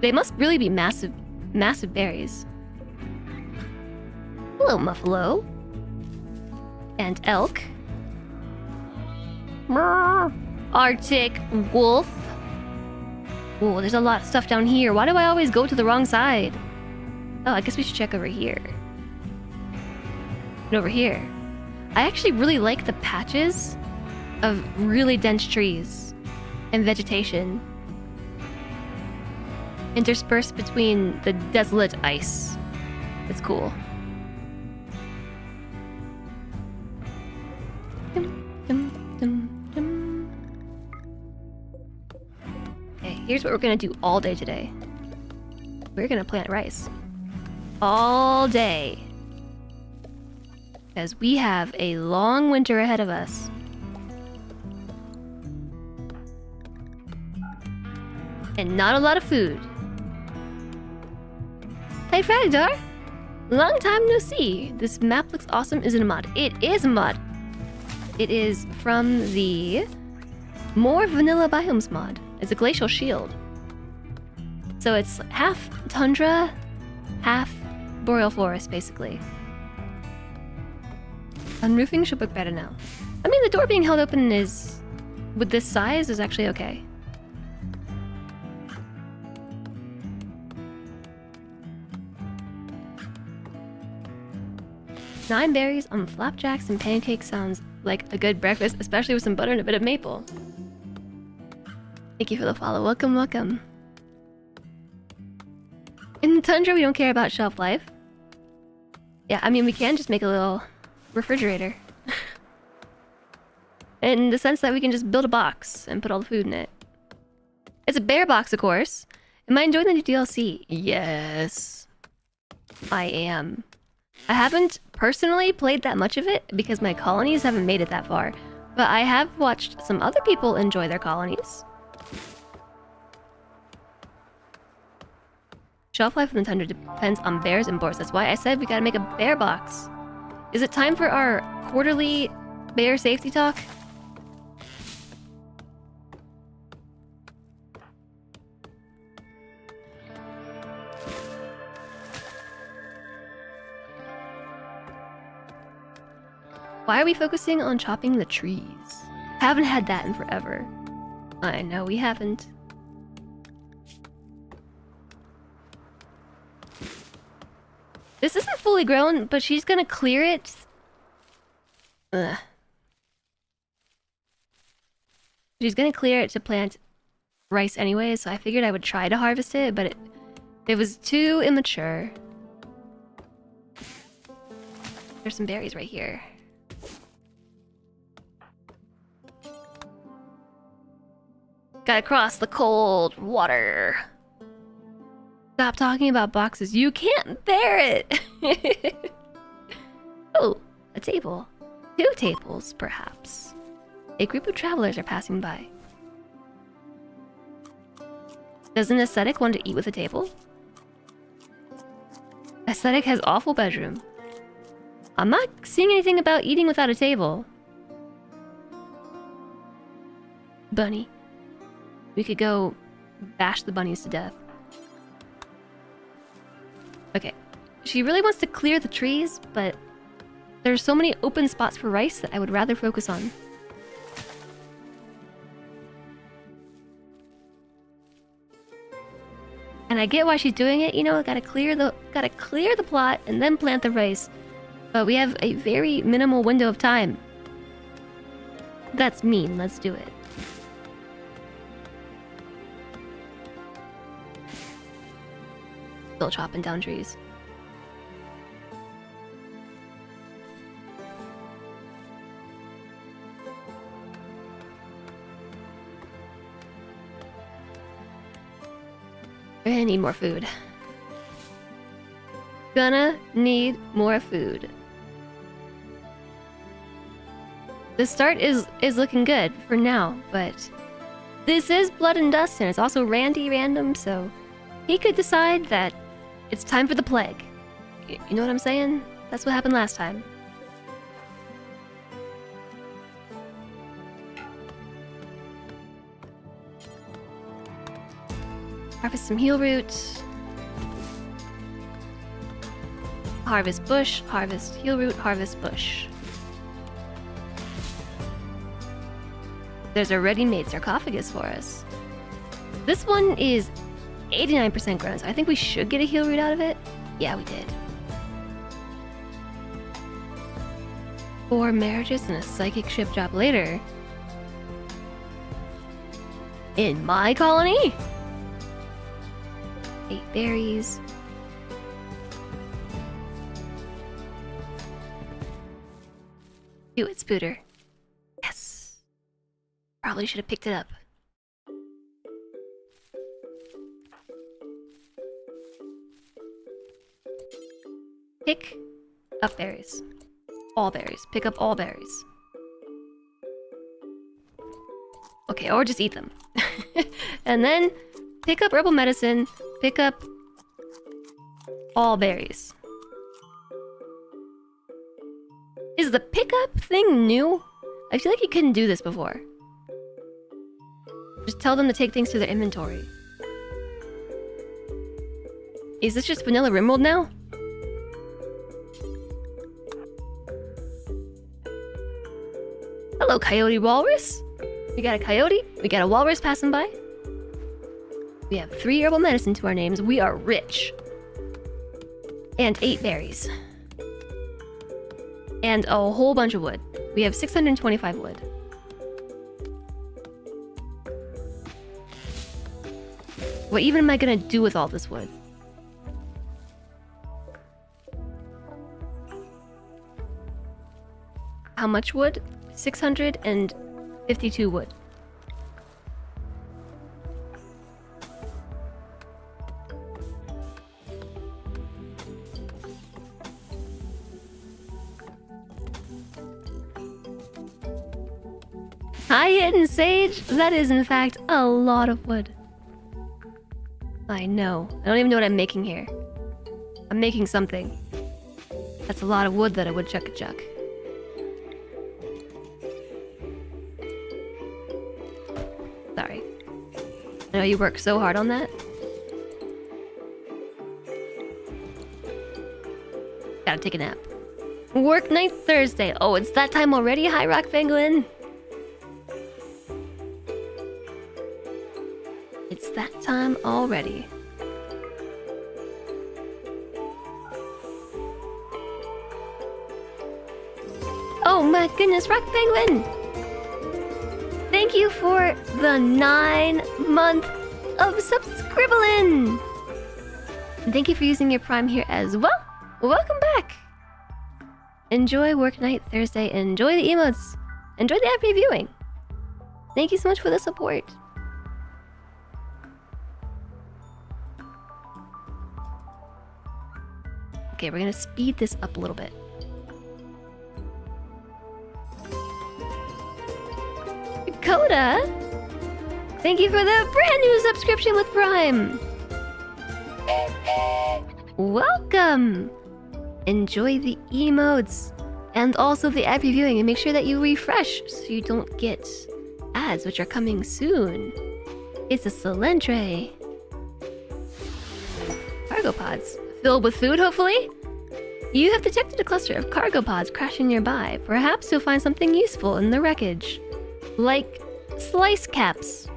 They must really be massive, massive berries. Hello, Muffalo. And elk. Brr. Arctic wolf. Oh, there's a lot of stuff down here. Why do I always go to the wrong side? Oh, I guess we should check over here. And over here. I actually really like the patches of really dense trees and vegetation interspersed between the desolate ice. It's cool. Okay, here's what we're gonna do all day today. We're gonna plant rice. All day. Because we have a long winter ahead of us. And not a lot of food. Hey Fragdar! Long time no see. This map looks awesome. Is it a mod? It is a mod. It is from the More Vanilla Biomes mod. It's a glacial shield. So it's half tundra, half boreal forest, basically. Unroofing should look better now. I mean, the door being held open is, with this size, is actually okay. Nine berries on flapjacks and pancakes sounds like a good breakfast, especially with some butter and a bit of maple. Thank you for the follow. Welcome, welcome. In the tundra, we don't care about shelf life. Yeah, I mean, we can just make a little refrigerator. In the sense that we can just build a box and put all the food in it. It's a bear box, of course. Am I enjoying the new DLC? Yes. I am. I haven't personally played that much of it because my colonies haven't made it that far. But I have watched some other people enjoy their colonies. Shelf life in the tundra depends on bears and boars. That's why I said we gotta make a bear box. Is it time for our quarterly bear safety talk? Why are we focusing on chopping the trees? Haven't had that in forever. I know we haven't. This isn't fully grown, but she's gonna clear it. Ugh. She's gonna clear it to plant rice anyway, so I figured I would try to harvest it, but it was too immature. There's some berries right here. Gotta cross the cold water. Stop talking about boxes. You can't bear it. Oh, a table. 2 tables, perhaps. A group of travelers are passing by. Does an ascetic want to eat with a table? Ascetic has awful bedroom. I'm not seeing anything about eating without a table. Bunny. We could go bash the bunnies to death. Okay. She really wants to clear the trees, but there's so many open spots for rice that I would rather focus on. And I get why she's doing it, you know, gotta clear the plot and then plant the rice. But we have a very minimal window of time. That's mean, let's do it. Still chopping down trees. I need more food. Gonna need more food. The start is looking good for now, but this is Blood and Dust, and it's also Randy random, so he could decide that it's time for the plague. You know what I'm saying? That's what happened last time. Harvest some heal root. Harvest bush, harvest heal root, harvest bush. There's a ready-made sarcophagus for us. This one is 89% grown, so I think we should get a heal root out of it. Yeah, we did. 4 marriages and a psychic ship job later. In my colony? 8 berries. Do it, Spooter. Yes. Probably should have picked it up. Pick up berries. All berries. Pick up all berries. Okay, or just eat them. And then pick up herbal medicine. Pick up all berries. Is the pickup thing new? I feel like you couldn't do this before. Just tell them to take things to their inventory. Is this just vanilla RimWorld now? Hello, Coyote Walrus. We got a coyote. We got a walrus passing by. We have 3 herbal medicine to our names. We are rich. And 8 berries. And a whole bunch of wood. We have 625 wood. What even am I gonna do with all this wood? How much wood? 652 wood. Hi, Hidden Sage! That is, in fact, a lot of wood. I know. I don't even know what I'm making here. I'm making something. That's a lot of wood that I would chuck. Sorry. I know you worked so hard on that. Gotta take a nap. Work night Thursday. Oh, it's that time already? Hi, Rock Penguin. It's that time already. Oh my goodness, Rock Penguin! Thank you for the 9-month of subscribbling! And thank you for using your Prime here as well. Welcome back! Enjoy Work Night Thursday. Enjoy the emotes. Enjoy the app reviewing. Thank you so much for the support. Okay, we're gonna speed this up a little bit. Coda! Thank you for the brand new subscription with Prime! Welcome! Enjoy the emotes and also the app reviewing, and make sure that you refresh so you don't get ads, which are coming soon. It's a Solentre. Cargo pods. Filled with food, hopefully? You have detected a cluster of cargo pods crashing nearby. Perhaps you'll find something useful in the wreckage. Like slice caps.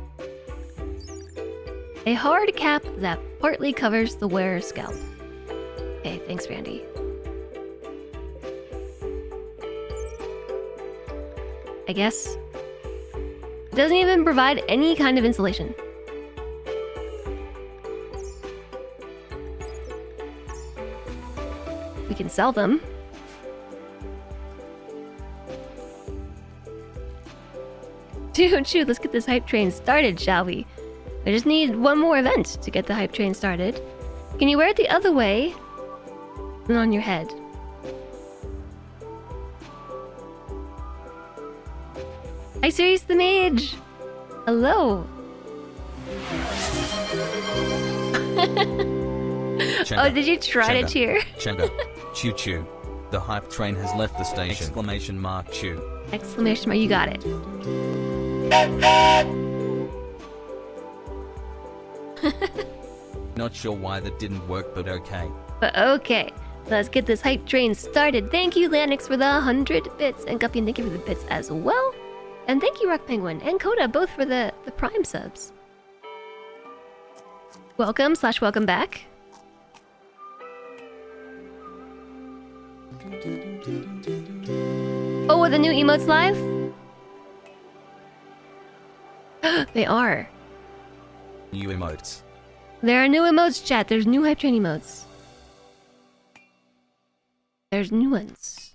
A hard cap that partly covers the wearer's scalp. Okay, thanks, Randy. I guess. It doesn't even provide any kind of insulation. We can sell them. Shoot, let's get this hype train started, shall we? I just need one more event to get the hype train started. Can you wear it the other way than on your head? Hi, Sirius the Mage! Hello! Oh, did you try to cheer? Chenga. Choo choo. The hype train has left the station. Exclamation mark choo. Exclamation mark, you got it. Not sure why that didn't work, but okay. But okay, let's get this hype train started. Thank you, Lanix, for the 100 bits. And Guppy, thank you for the bits as well. And thank you, Rock Penguin and Coda, both for the Prime subs. Welcome/welcome back. Oh, are the new emotes live? They are. New emotes. There are new emotes, chat. There's new hype train emotes. There's new ones.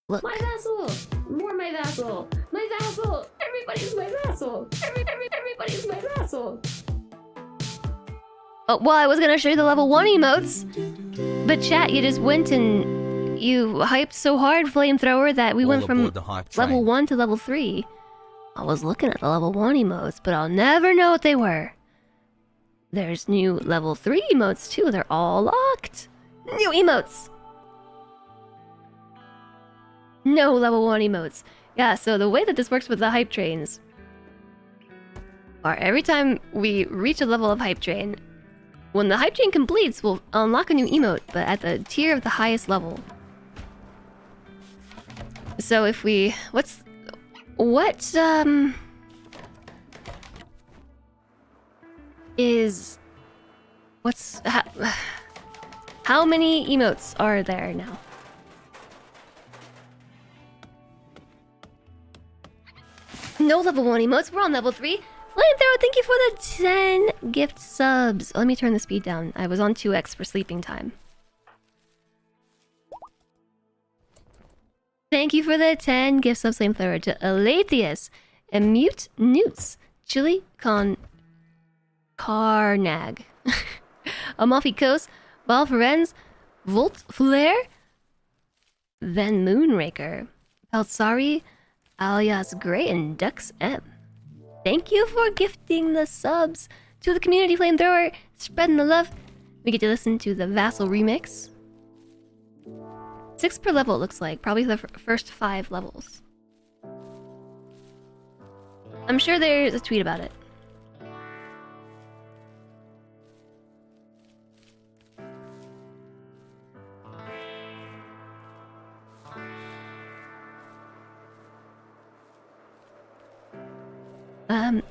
Look. My vassal! More my vassal! My vassal! Everybody's my vassal! Everybody's my vassal! Oh, well, I was gonna show you the level 1 emotes. But chat, you just went and you hyped so hard, Flamethrower, that we went from level 1 to level 3. I was looking at the level 1 emotes, but I'll never know what they were. There's new level 3 emotes too. They're all locked. New emotes! No level 1 emotes. Yeah, so the way that this works with the hype trains are every time we reach a level of hype train, when the hype train completes, we'll unlock a new emote, but at the tier of the highest level. So if we... What, is... What's... How many emotes are there now? No level 1 emotes, we're on level 3. Flamethrower, thank you for the 10 gift subs. Let me turn the speed down. I was on 2x for sleeping time. Thank you for the 10 gift subs, Flamethrower, to Aletheus, Mute Newts, Chili Con... Carnag, Amalfi Coast, Ball Ferenz, Volt Flare, Then Moonraker, Peltsari, alias Grey, and Dux M. Thank you for gifting the subs to the community, Flamethrower, spreading the love. We get to listen to the Vassal remix. 6 per level, it looks like. Probably the first 5 levels. I'm sure there's a tweet about it.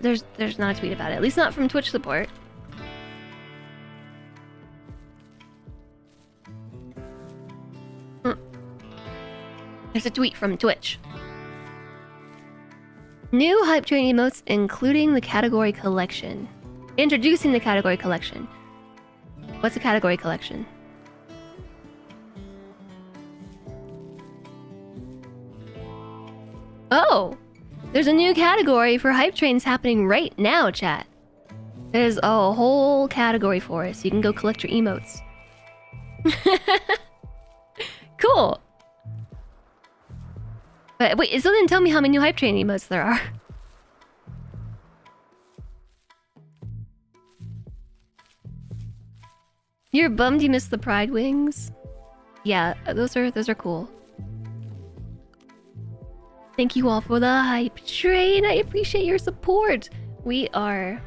There's not a tweet about it. At least not from Twitch support. There's a tweet from Twitch. New hype train emotes, including the category collection. Introducing the category collection. What's a category collection? Oh! There's a new category for hype trains happening right now, chat. There's a whole category for it, so you can go collect your emotes. Cool! But wait, it still didn't tell me how many new hype train emotes there are. You're bummed you missed the Pride Wings? Yeah, those are cool. Thank you all for the hype train. I appreciate your support. We are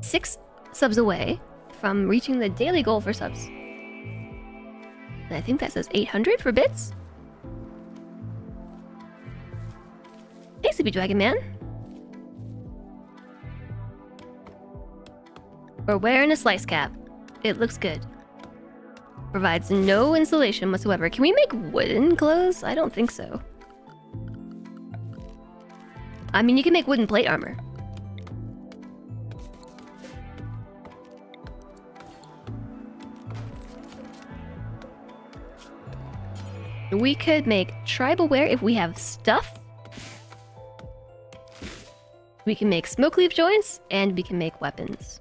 6 subs away from reaching the daily goal for subs. And I think that says 800 for bits. Hey, Sleepy Dragon Man. We're wearing a slice cap. It looks good. Provides no insulation whatsoever. Can we make wooden clothes? I don't think so. I mean, you can make wooden plate armor. We could make tribal wear if we have stuff. We can make smoke leaf joints, and we can make weapons.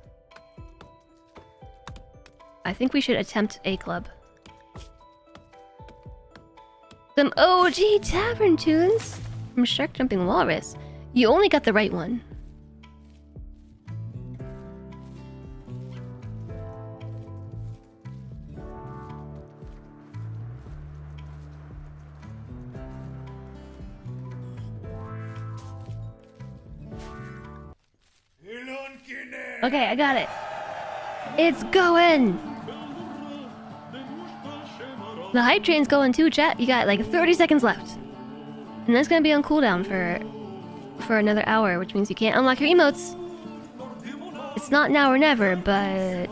I think we should attempt a club. Some OG tavern tunes from Shark Jumping Walrus. You only got the right one. Okay, I got it. It's going! The hype train's going too, chat. You got like 30 seconds left. And that's gonna be on cooldown for another hour, which means you can't unlock your emotes. It's not now or never, but...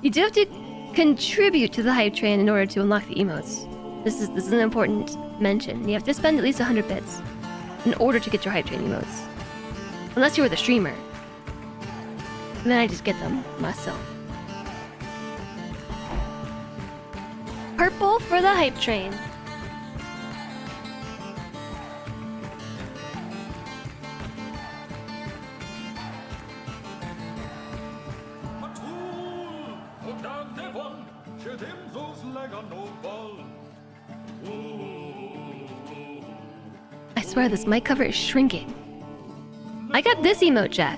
you do have to contribute to the hype train in order to unlock the emotes. This is an important mention. You have to spend at least 100 bits in order to get your hype train emotes. Unless you were the streamer. And then I just get them myself. Purple for the hype train. I swear this mic cover is shrinking. I got this emote, chat.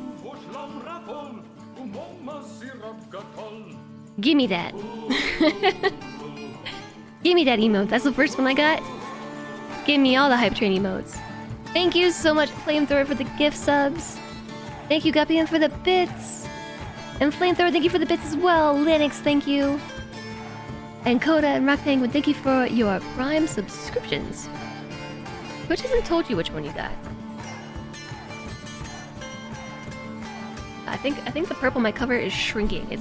Give me that. Give me that emote. That's the first one I got. Give me all the hype train emotes. Thank you so much, Flamethrower, for the gift subs. Thank you, Guppian, for the bits. And Flamethrower, thank you for the bits as well. Linux, thank you. And Coda and Rock Penguin, thank you for your Prime subscriptions. Which hasn't told you which one you got. I think the purple my cover is shrinking. It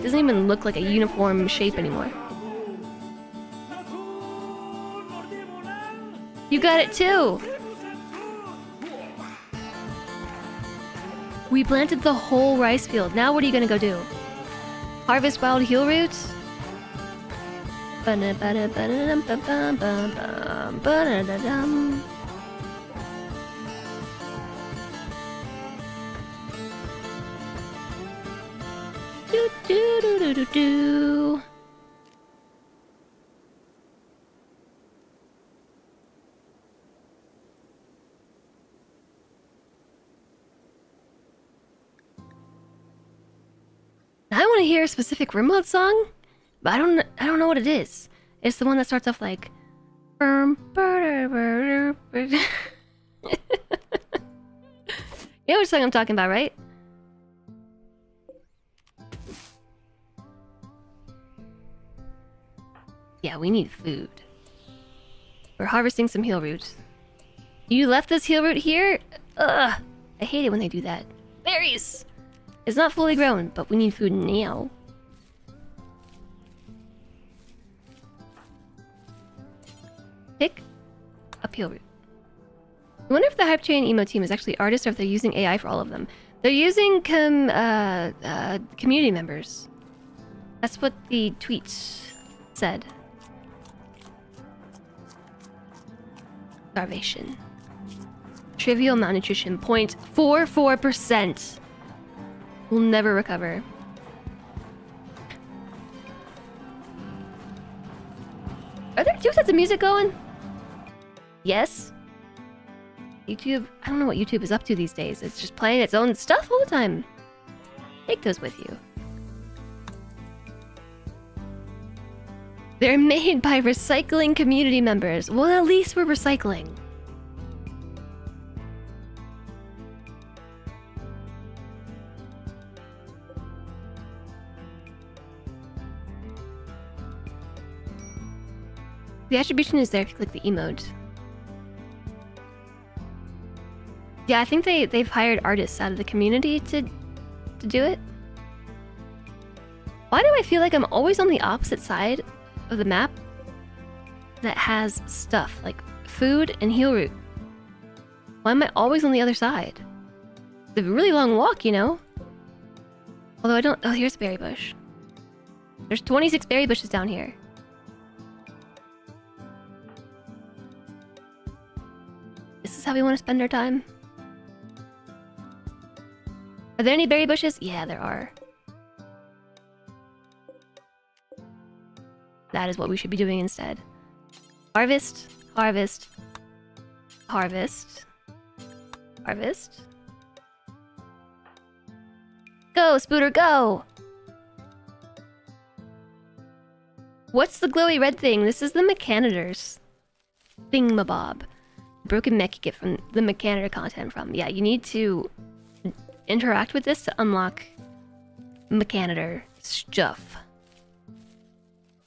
doesn't even look like a uniform shape anymore. You got it too! We planted the whole rice field. Now what are you gonna go do? Harvest wild heal roots? Do do do do do do. I want to hear a specific RimWorld song, but I don't know what it is. It's the one that starts off like you know which song I'm talking about, right? Yeah, we need food. We're harvesting some heal roots. You left this heal root here? Ugh, I hate it when they do that. Berries! It's not fully grown, but we need food now. Pick up heal root. I wonder if the Hype Train emo team is actually artists or if they're using AI for all of them. They're using community members. That's what the tweet said. Starvation. Trivial malnutrition, 0.44%. We'll never recover. Are there two sets of music going? Yes. YouTube, I don't know what YouTube is up to these days. It's just playing its own stuff all the time. Take those with you. They're made by recycling community members. Well, at least we're recycling. The attribution is there if you click the emote. Yeah, I think they've hired artists out of the community to do it. Why do I feel like I'm always on the opposite side of the map that has stuff like food and heal root? Why am I always on the other side? It's a really long walk, you know? Although I don't... Oh, here's a berry bush. There's 26 berry bushes down here. This is how we want to spend our time. Are there any berry bushes? Yeah, there are. That is what we should be doing instead. Harvest, harvest, harvest, harvest. Go, Spooter, go! What's the glowy red thing? This is the Mechanitors. Thingamabob. Broken mech you get from the Mechanitor content from. Yeah, you need to interact with this to unlock Mechanitor stuff.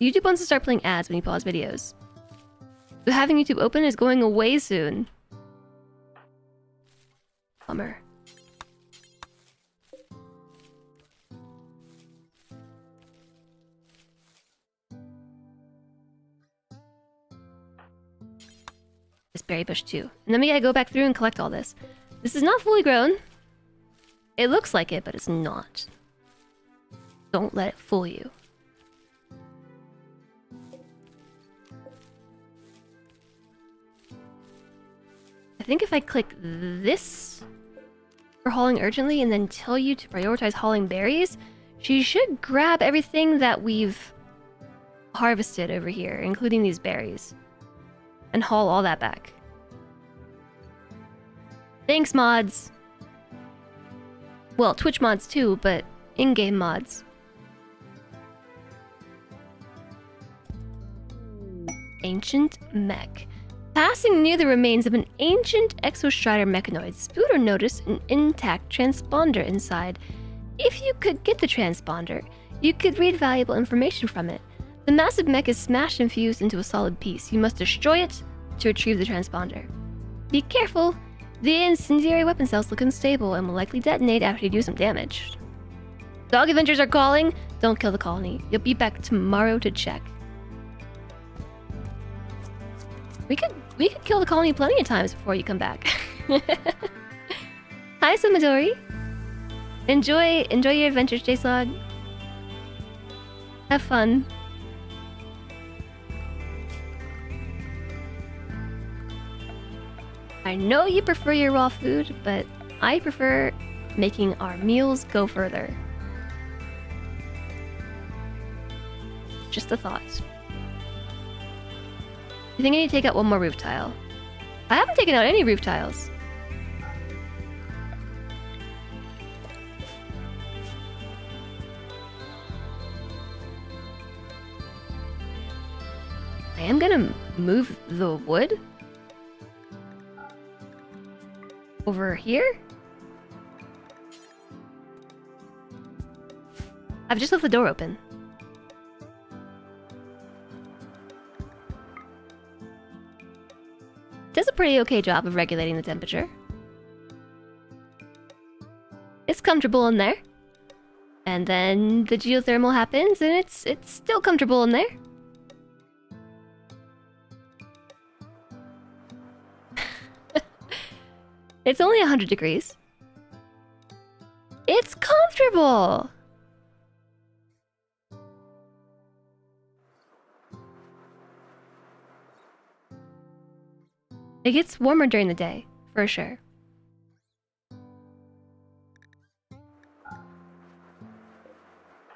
YouTube wants to start playing ads when you pause videos. So having YouTube open is going away soon. Bummer. This berry bush too. And then we gotta go back through and collect all this. This is not fully grown. It looks like it, but it's not. Don't let it fool you. I think if I click this for hauling urgently and then tell you to prioritize hauling berries, she should grab everything that we've harvested over here, including these berries, and haul all that back. Thanks, mods! Well, Twitch mods too, but in-game mods. Ancient mech. Passing near the remains of an ancient Exostrider mechanoid, Spooter noticed an intact transponder inside. If you could get the transponder, You could read valuable information from it. The massive mech is smashed and fused into a solid piece. You must destroy it to retrieve the transponder. Be careful. The incendiary weapon cells look unstable and will likely detonate after you do some damage. Dog Avengers are calling. Don't kill the colony. You'll be back tomorrow to check. We could kill the colony plenty of times before you come back. Hi, Sumadori. Enjoy your adventures, JSOG. Have fun. I know you prefer your raw food, but I prefer making our meals go further. Just a thought. I think I need to take out one more roof tile. I haven't taken out any roof tiles. I am gonna move the wood over here. I've just left the door open. Does a pretty okay job of regulating the temperature. It's comfortable in there. And then the geothermal happens and it's still comfortable in there. It's only 100 degrees. It's comfortable. It gets warmer during the day, for sure.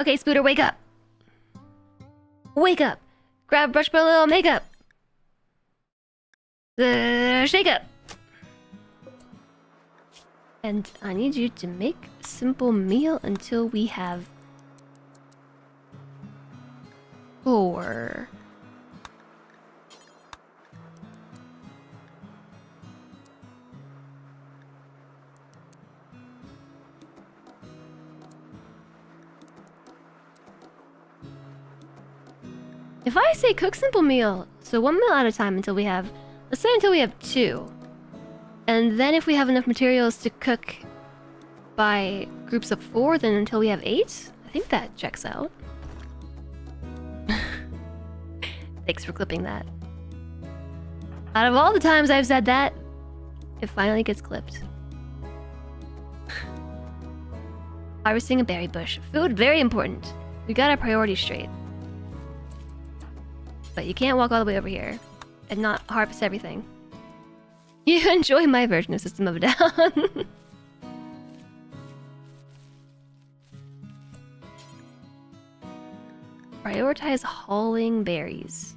Okay, Spooter, wake up. Wake up. Grab brush for a little makeup. Shake up. And I need you to make a simple meal until we have 4. If I say cook simple meal, so 1 meal at a time until we have, let's say until we have 2. And then if we have enough materials to cook by groups of 4, then until we have 8? I think that checks out. Thanks for clipping that. Out of all the times I've said that, it finally gets clipped. Harvesting a berry bush. Food, very important. We got our priorities straight. But you can't walk all the way over here and not harvest everything. You enjoy my version of System of a Down. Prioritize hauling berries.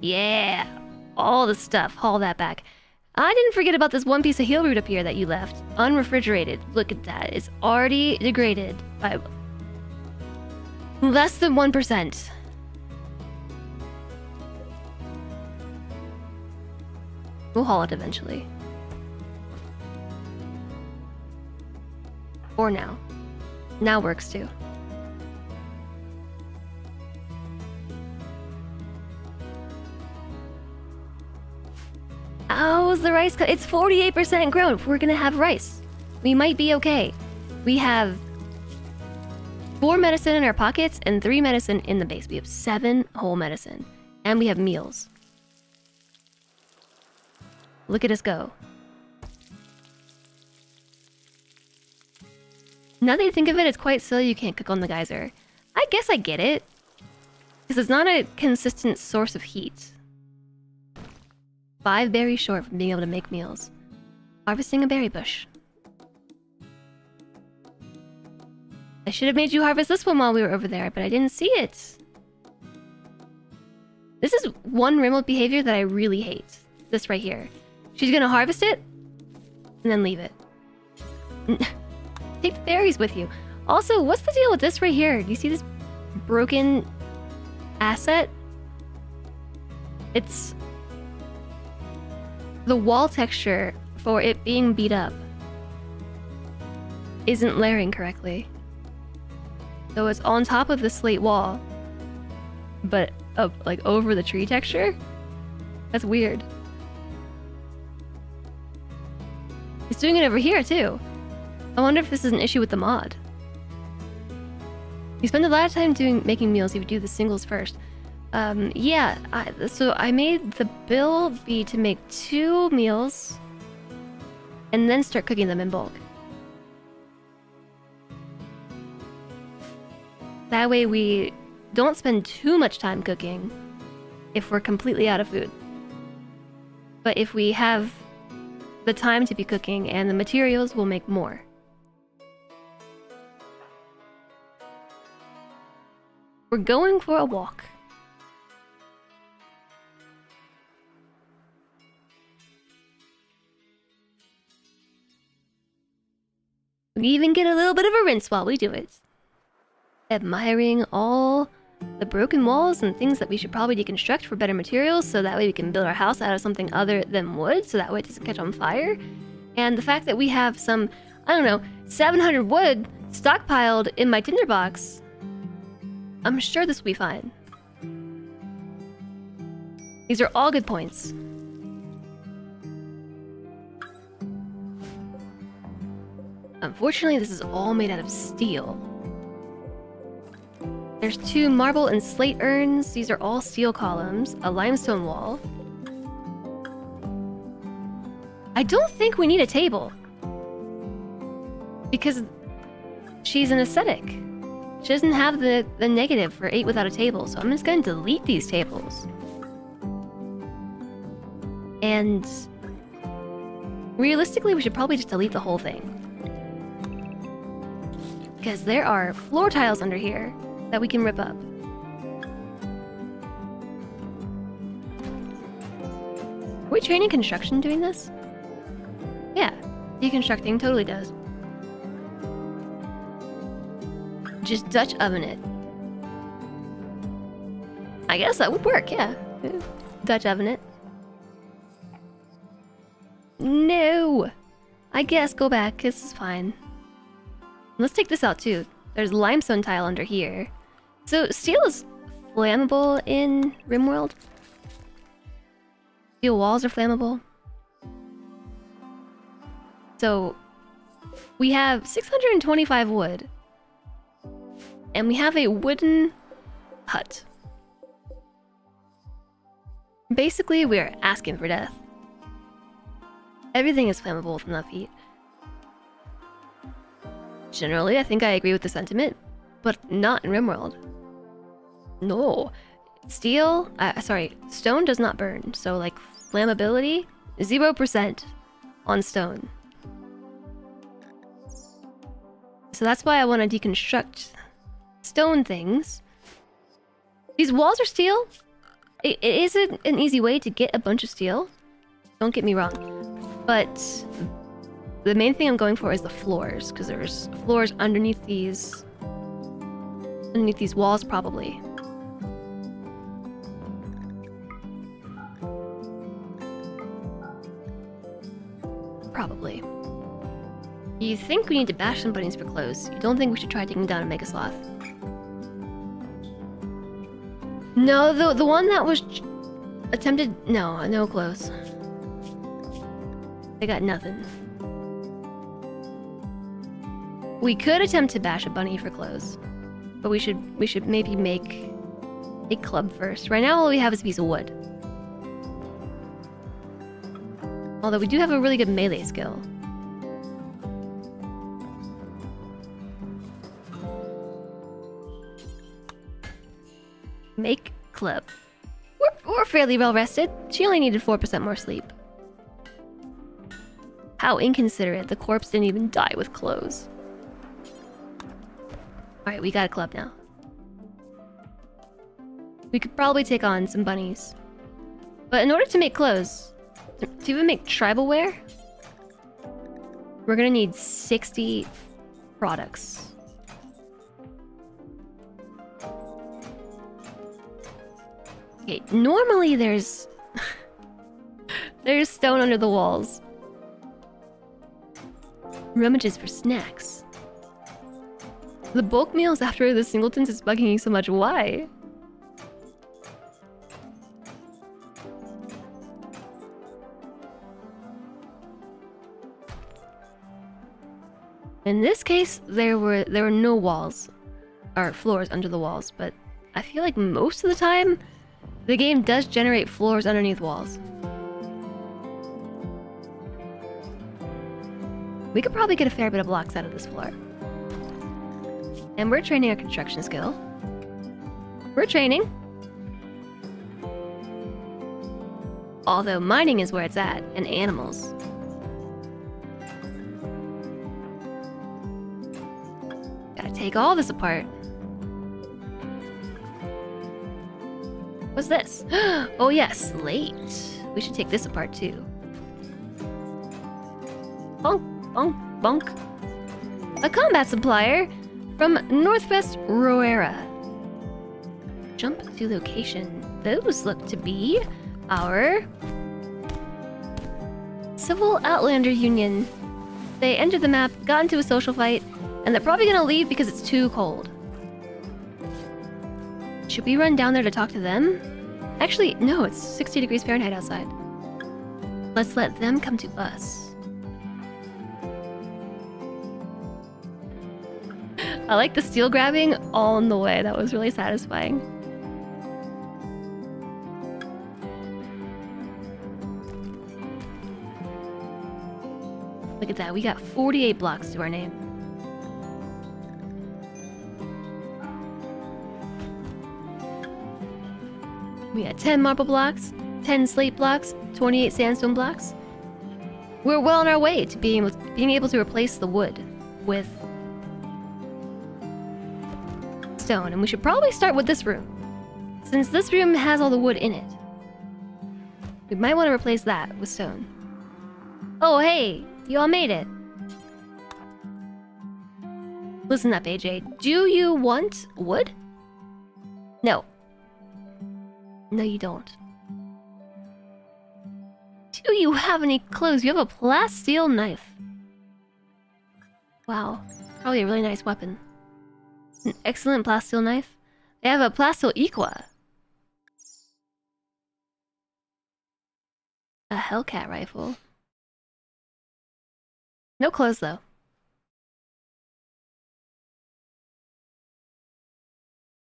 Yeah, all the stuff. Haul that back. I didn't forget about this one piece of heel root up here that you left. Unrefrigerated. Look at that. It's already degraded by less than 1%. We'll haul it eventually. Or now. Now works too. How's the rice? It's 48% grown. We're gonna have rice. We might be okay. We have 4 medicine in our pockets and 3 medicine in the base. We have 7 whole medicine. And we have meals. Look at us go. Now that you think of it, it's quite silly you can't cook on the geyser. I guess I get it. Because it's not a consistent source of heat. 5 berries short from being able to make meals. Harvesting a berry bush. I should have made you harvest this one while we were over there, but I didn't see it. This is one RimWorld behavior that I really hate. This right here. She's gonna harvest it, and then leave it. Take the berries with you. Also, what's the deal with this right here? Do you see this broken asset? It's the wall texture for it being beat up isn't layering correctly. So it's on top of the slate wall, but up like over the tree texture. That's weird. It's doing it over here too. I wonder if this is an issue with the mod. You spend a lot of time making meals if you do the singles first. Yeah, so I made the bill be to make 2 meals and then start cooking them in bulk. That way we don't spend too much time cooking if we're completely out of food. But if we have the time to be cooking and the materials, we'll make more. We're going for a walk. We even get a little bit of a rinse while we do it. Admiring all the broken walls and things that we should probably deconstruct for better materials, so that way we can build our house out of something other than wood, so that way it doesn't catch on fire. And the fact that we have some, I don't know, 700 wood stockpiled in my tinderbox, I'm sure this will be fine. These are all good points. Unfortunately, this is all made out of steel. There's 2 marble and slate urns. These are all steel columns. A limestone wall. I don't think we need a table. Because she's an ascetic. She doesn't have the negative for 8 without a table, so I'm just gonna delete these tables. And realistically, we should probably just delete the whole thing. Because there are floor tiles under here that we can rip up. Are we training construction doing this? Yeah, deconstructing totally does. Just Dutch oven it. I guess that would work, yeah. Dutch oven it. No! I guess go back, this is fine. Let's take this out too. There's limestone tile under here. So steel is flammable in RimWorld? Steel walls are flammable. So we have 625 wood. And we have a wooden hut. Basically, we're asking for death. Everything is flammable with enough heat. Generally, I think I agree with the sentiment, but not in RimWorld. No. Steel, stone does not burn, so like flammability, 0% on stone. So that's why I want to deconstruct stone things. These walls are steel. It is an easy way to get a bunch of steel. Don't get me wrong. But the main thing I'm going for is the floors, because there's floors underneath these walls probably. Probably. You think we need to bash some bunnies for clothes. You don't think we should try taking down a mega sloth. No, the one that was attempted... No clothes. They got nothing. We could attempt to bash a bunny for clothes. But we should maybe make a club first. Right now all we have is a piece of wood. Although we do have a really good melee skill. Make club. We're fairly well rested. She only needed 4% more sleep. How inconsiderate. The corpse didn't even die with clothes. Alright, we got a club now. We could probably take on some bunnies. But in order to make clothes, to even make tribal wear, we're gonna need 60 products. Okay, normally there's stone under the walls. Rummages for snacks. The bulk meals after the singletons is bugging you so much. Why? In this case, there were no walls or floors under the walls, but I feel like most of the time the game does generate floors underneath walls. We could probably get a fair bit of blocks out of this floor. And we're training our construction skill. We're training. Although mining is where it's at, and animals. Gotta take all this apart. What's this? Oh yes, slate. We should take this apart too. Bonk, bonk, bonk. A combat supplier from Northwest Roera. Jump to location. Those look to be our Civil Outlander Union. They entered the map, got into a social fight, and they're probably gonna leave because it's too cold. Should we run down there to talk to them? Actually, no, it's 60 degrees Fahrenheit outside. Let's let them come to us. I like the steel grabbing all in the way. That was really satisfying. Look at that. We got 48 blocks to our name. We got 10 marble blocks, 10 slate blocks, 28 sandstone blocks. We're well on our way to being able to replace the wood with stone, and we should probably start with this room. Since this room has all the wood in it, we might want to replace that with stone. Oh hey, you all made it. Listen up, AJ. Do you want wood? No. No, you don't. Do you have any clothes? You have a plasteel knife. Wow. Probably a really nice weapon. An excellent plasteel knife. They have a plasteel equa. A Hellcat rifle. No clothes, though.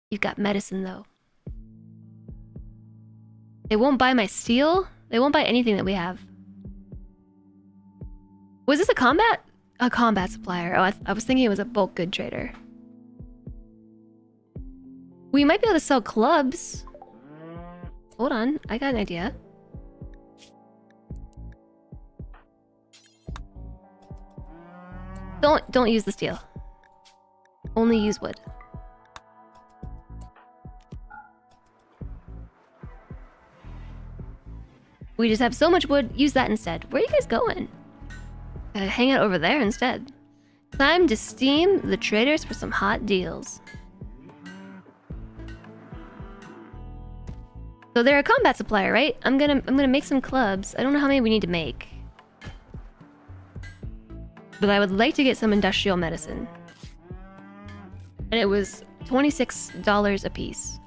You've got medicine, though. They won't buy my steel? They won't buy anything that we have. Was this a combat? A combat supplier. Oh, I was thinking it was a bulk good trader. We might be able to sell clubs. Hold on, I got an idea. Don't use the steel. Only use wood. We just have so much wood, use that instead. Where are you guys going? Hang out over there instead. Time to steam the traders for some hot deals. So they're a combat supplier, right? I'm gonna make some clubs. I don't know how many we need to make. But I would like to get some industrial medicine. And it was $26 a piece.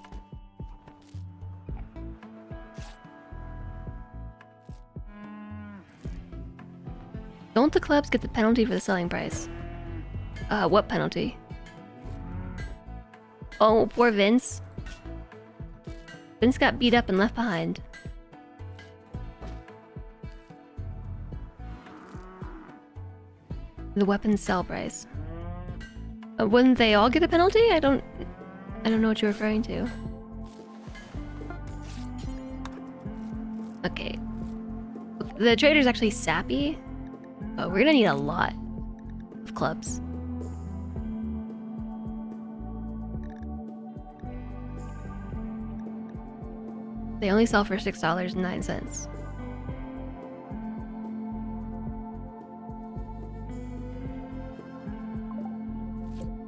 Don't the clubs get the penalty for the selling price? What penalty? Oh, poor Vince. Vince got beat up and left behind. The weapons sell price. Wouldn't they all get a penalty? I don't know what you're referring to. Okay. The trader's actually sappy. Oh, we're gonna need a lot of clubs. They only sell for $6.09.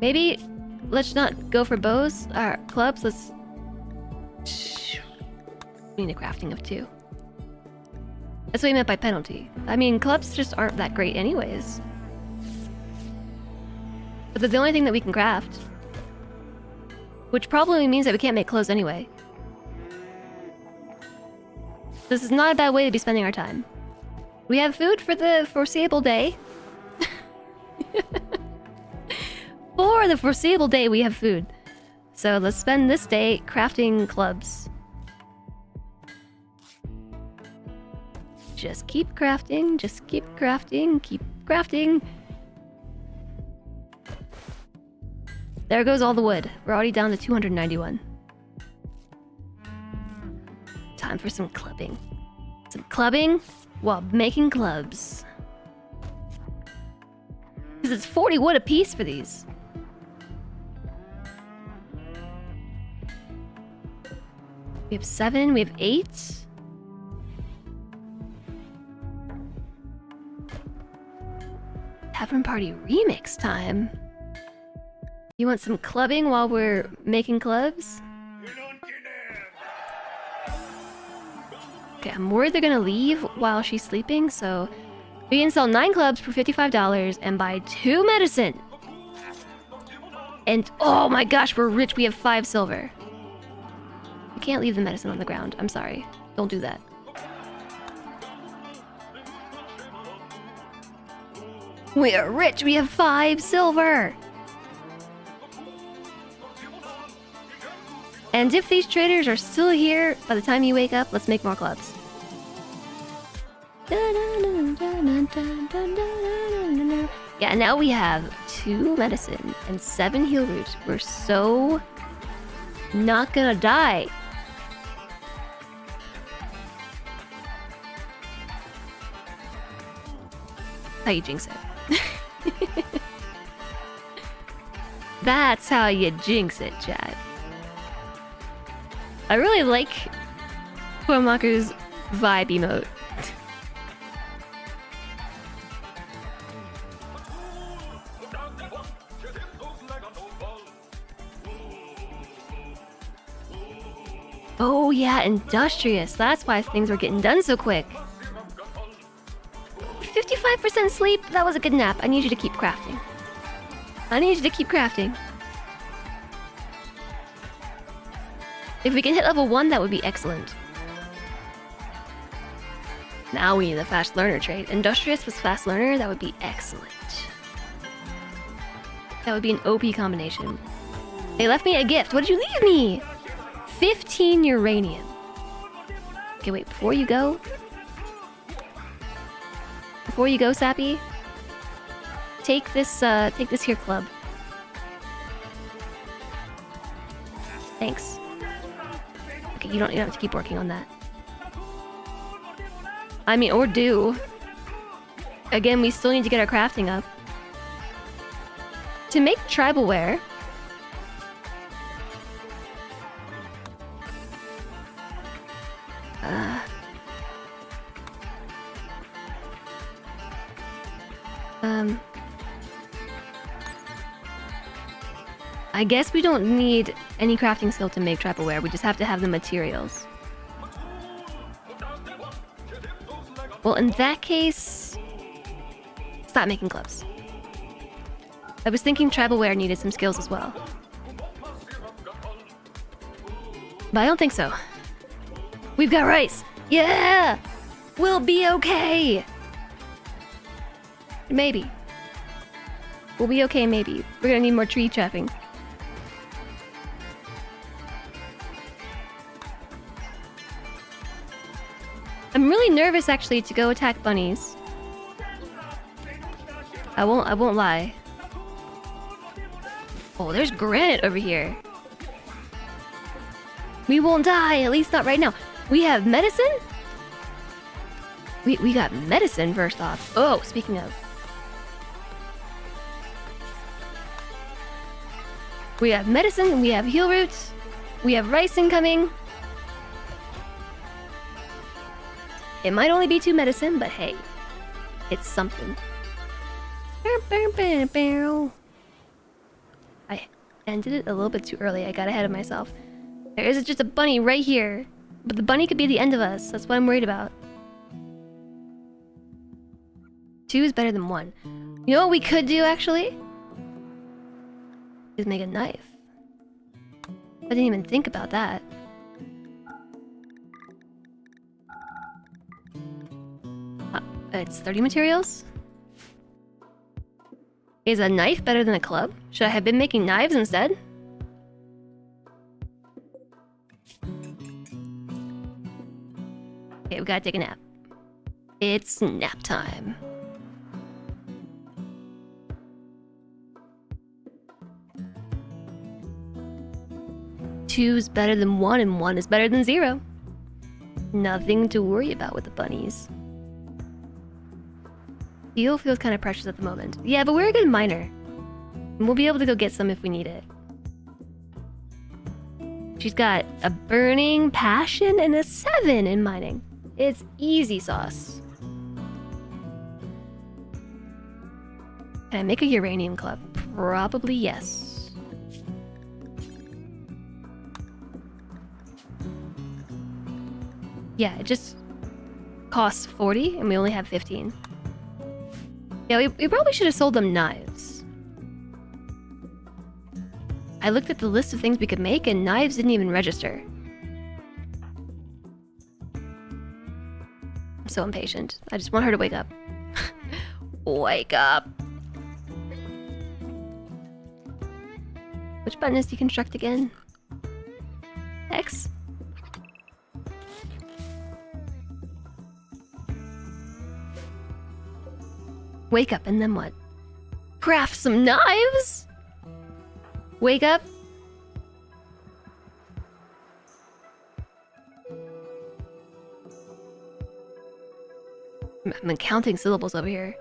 Maybe let's not go for bows or clubs. Let's need a crafting of 2. That's what he meant by penalty. I mean, clubs just aren't that great anyways. But they're the only thing that we can craft. Which probably means that we can't make clothes anyway. This is not a bad way to be spending our time. We have food for the foreseeable day. For the foreseeable day, we have food. So let's spend this day crafting clubs. Just keep crafting, just keep crafting, keep crafting. There goes all the wood. We're already down to 291. Time for some clubbing. Some clubbing while making clubs. Because it's 40 wood a piece for these. We have 7, we have 8. Tavern Party remix time. You want some clubbing while we're making clubs? Okay, I'm worried they're gonna leave while she's sleeping, so we can sell 9 clubs for $55 and buy 2 medicine. And oh my gosh, we're rich. We have 5 silver. You can't leave the medicine on the ground. I'm sorry. Don't do that. We are rich. We have 5 silver. And if these traders are still here by the time you wake up, let's make more clubs. Yeah, now we have 2 medicine and 7 heal roots. We're so not gonna die. How you jinx it. That's how you jinx it, chat. I really like Poemwalker's vibe emote. Oh yeah, industrious. That's why things were getting done so quick. 55% sleep? That was a good nap. I need you to keep crafting. I need you to keep crafting. If we can hit level 1, that would be excellent. Now we need the fast learner trait. Industrious with fast learner, that would be excellent. That would be an OP combination. They left me a gift. What did you leave me? 15 uranium. Okay, wait, before you go, Sappy, take this here club. Thanks. Okay, you don't have to keep working on that. I mean, or do. Again, we still need to get our crafting up. To make tribal wear, I guess we don't need any crafting skill to make tribal wear. We just have to have the materials. Well, in that case, stop making gloves. I was thinking tribal wear needed some skills as well. But I don't think so. We've got rice! Yeah! We'll be okay! Maybe. We'll be okay, maybe. We're gonna need more tree chopping. I'm really nervous, actually, to go attack bunnies. I won't lie. Oh, there's granite over here. We won't die, at least not right now. We have medicine? We got medicine first off. Oh, speaking of. We have medicine, we have heal roots, we have rice incoming. It might only be 2 medicine, but hey, it's something. I ended it a little bit too early. I got ahead of myself. There is just a bunny right here, but the bunny could be the end of us. That's what I'm worried about. 2 is better than 1. You know what we could do, actually? Just make a knife. I didn't even think about that. It's 30 materials? Is a knife better than a club? Should I have been making knives instead? Okay, we gotta take a nap. It's nap time. Two's better than one, and one is better than zero. Nothing to worry about with the bunnies. Steel feels kind of precious at the moment. Yeah, but we're a good miner. And we'll be able to go get some if we need it. She's got a burning passion and a 7 in mining. It's easy sauce. Can I make a uranium club? Probably yes. Yeah, it just costs 40 and we only have 15. Yeah, we probably should have sold them knives. I looked at the list of things we could make and knives didn't even register. I'm so impatient. I just want her to wake up. Wake up! Which button is deconstruct again? X? Wake up and then what? Craft some knives? Wake up. I'm counting syllables over here.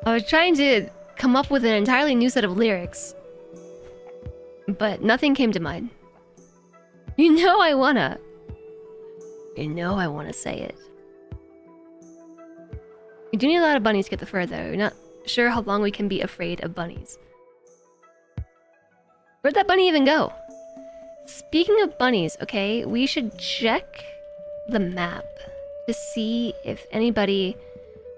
I was trying to come up with an entirely new set of lyrics, but nothing came to mind. You know I wanna say it. We do need a lot of bunnies to get the fur though. We're not sure how long we can be afraid of bunnies. Where'd that bunny even go? Speaking of bunnies, okay, we should check the map to see if anybody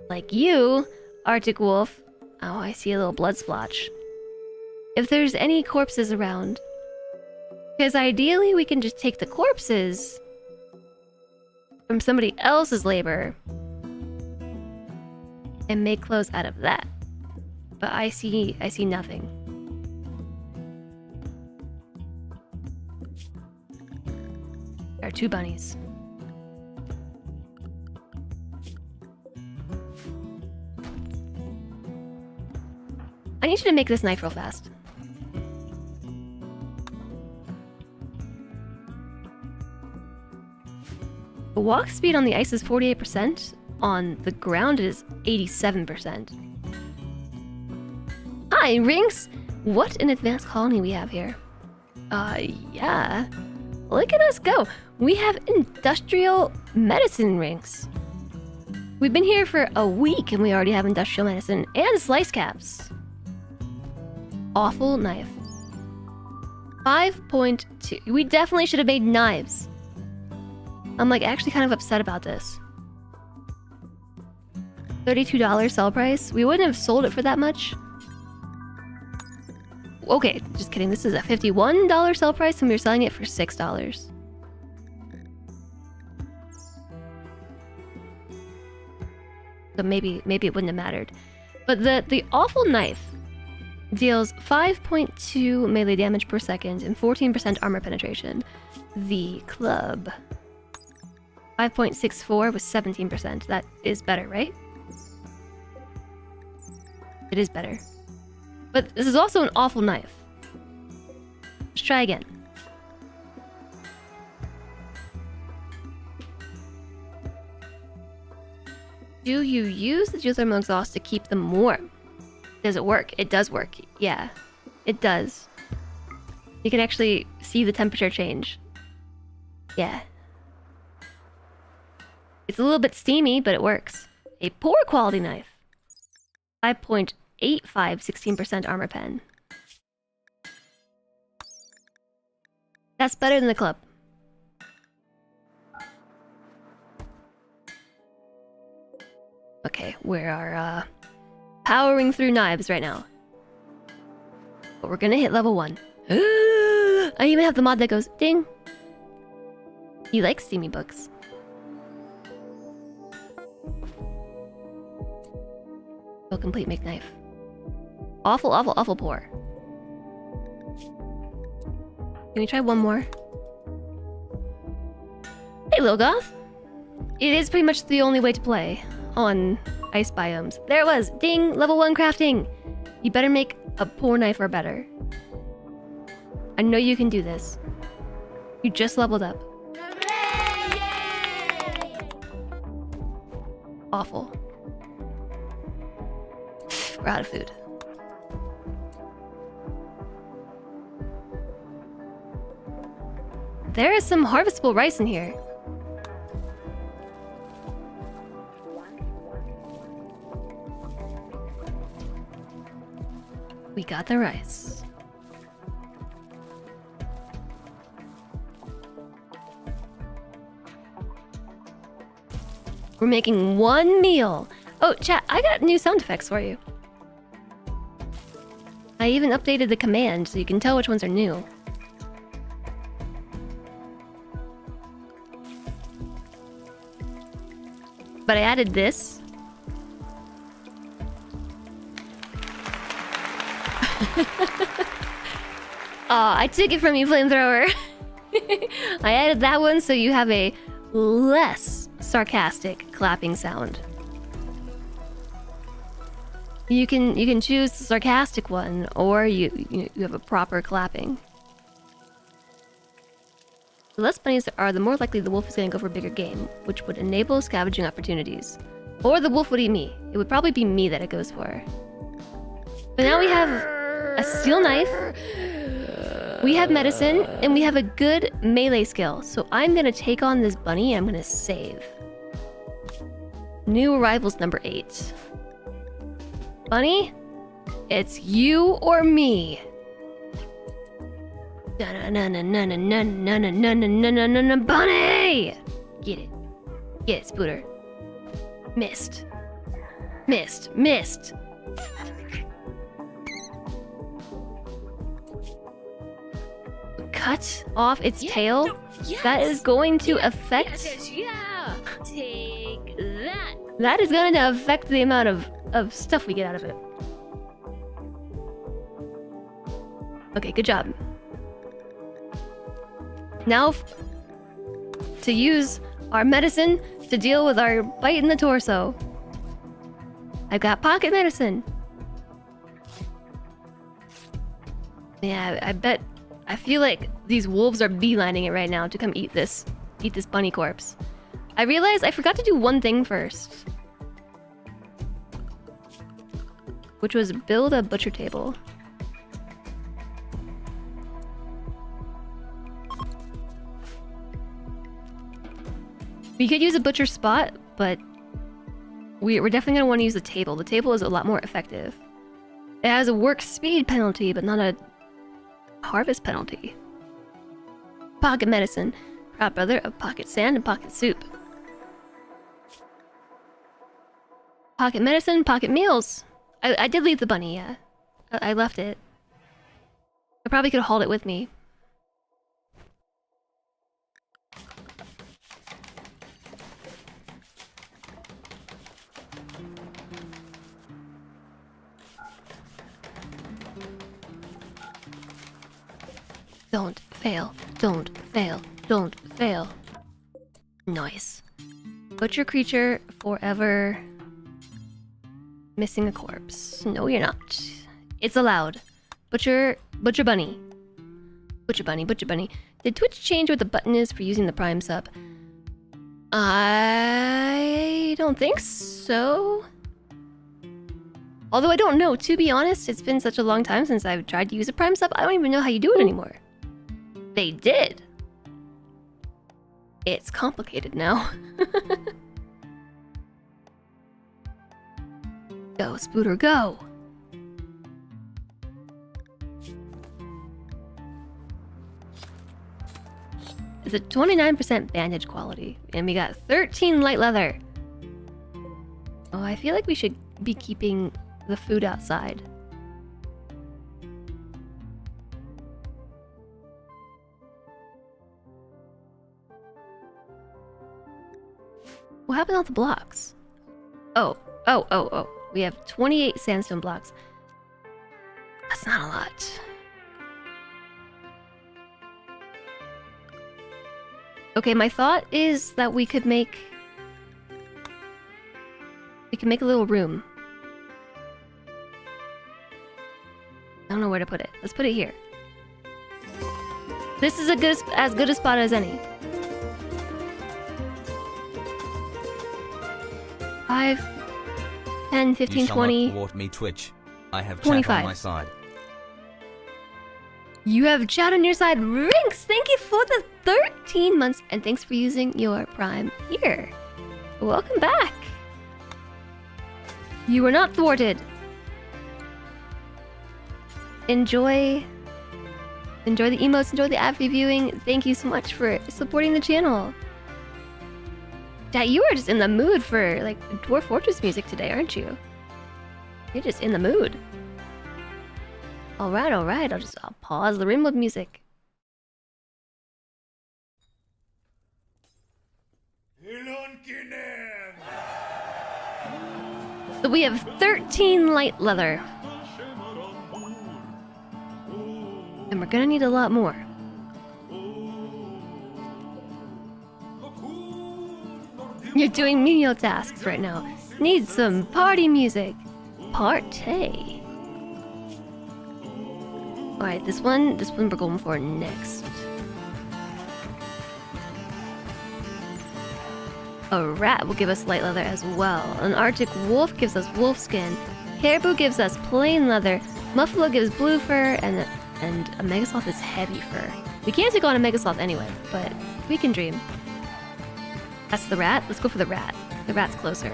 like you, Arctic Wolf. Oh, I see a little blood splotch. If there's any corpses around. Because ideally we can just take the corpses from somebody else's labor and make clothes out of that. But I see nothing. There are 2 bunnies. I need you to make this knife real fast. The walk speed on the ice is 48%. On the ground it is 87%. Hi, Rinks! What an advanced colony we have here. Yeah. Look at us go. We have industrial medicine Rinks. We've been here for a week and we already have industrial medicine and slice caps. Awful knife. 5.2. We definitely should have made knives. I'm like actually kind of upset about this. $32 sell price. We wouldn't have sold it for that much. Okay, just kidding. This is a $51 sell price and we were selling it for $6. So maybe it wouldn't have mattered. But the awful knife deals 5.2 melee damage per second and 14% armor penetration. The club 5.64 was 17%. That is better, right? It is better. But this is also an awful knife. Let's try again. Do you use the geothermal exhaust to keep them warm? Does it work? It does work. Yeah, it does. You can actually see the temperature change. Yeah. It's a little bit steamy, but it works. A poor quality knife. 5.85, 16% armor pen. That's better than the club. Okay, we are powering through knives right now. But we're gonna hit level 1. I even have the mod that goes ding. You like steamy books. Will complete make knife. Awful, awful, awful poor. Can we try one more? Hey, Lil Goth. It is pretty much the only way to play on ice biomes. There it was! Ding! Level 1 crafting! You better make a poor knife or better. I know you can do this. You just leveled up. Awful. We're out of food. There is some harvestable rice in here. We got the rice. We're making one meal. Oh, chat, I got new sound effects for you. I even updated the command so you can tell which ones are new. But I added this. I took it from you, flamethrower. I added that one so you have a less sarcastic clapping sound. You can choose the sarcastic one, or you have a proper clapping. The less bunnies there are, the more likely the wolf is going to go for bigger game, which would enable scavenging opportunities. Or the wolf would eat me. It would probably be me that it goes for. But now we have a steel knife, we have medicine, and we have a good melee skill. So I'm going to take on this bunny and I'm going to save. New arrivals number 8. Bunny, it's you or me. Bunny! Get it. Get it, Spooter. Missed. Missed. Missed. Cut off its tail? Yes. That is going to affect... Yeah. Take that. That is going to affect the amount of stuff we get out of it. Okay, good job. Now, to use our medicine to deal with our bite in the torso. I've got pocket medicine. Yeah, I feel like these wolves are beelining it right now to come eat this bunny corpse. I realized I forgot to do one thing first, which was build a butcher table. We could use a butcher spot, but we're definitely going to want to use the table. The table is a lot more effective. It has a work speed penalty, but not a harvest penalty. Pocket medicine. Proud brother of pocket sand and pocket soup. Pocket medicine, pocket meals. I did leave the bunny, yeah. I left it. I probably could have hauled it with me. Don't fail. Don't fail. Don't fail. Nice. Butcher creature forever missing a corpse. No, you're not. It's allowed. Butcher bunny. Butcher bunny, butcher bunny. Did Twitch change what the button is for using the Prime sub? I don't think so. Although I don't know, to be honest, it's been such a long time since I've tried to use a Prime sub, I don't even know how you do it anymore. They did. It's complicated now. Go, Spooter, go! It's a 29% bandage quality, and we got 13 light leather. Oh, I feel like we should be keeping the food outside. What happened to all the blocks? Oh. We have 28 sandstone blocks. That's not a lot. Okay, my thought is that we could make a little room. I don't know where to put it. Let's put it here. This is as good a spot as any. 5, 10, 15, You shall 20. not thwart me, Twitch. I have chat 25. on my side. You have chat on your side. Rinks, thank you for the 13 months and thanks for using your Prime here. Welcome back. You were not thwarted. Enjoy the emotes, enjoy the ad reviewing. Thank you so much for supporting the channel. That you are just in the mood for like Dwarf Fortress music today, aren't you? You're just in the mood. Alright. I'll pause the RimWorld music. So we have 13 light leather. And we're gonna need a lot more. You're doing menial tasks right now. Need some party music. Partay. Alright, this one we're going for next. A rat will give us light leather as well. An Arctic wolf gives us wolf skin. Caribou gives us plain leather. Muffalo gives blue fur, and a Megasloth is heavy fur. We can't take on a Megasloth anyway, but we can dream. That's the rat? Let's go for the rat. The rat's closer.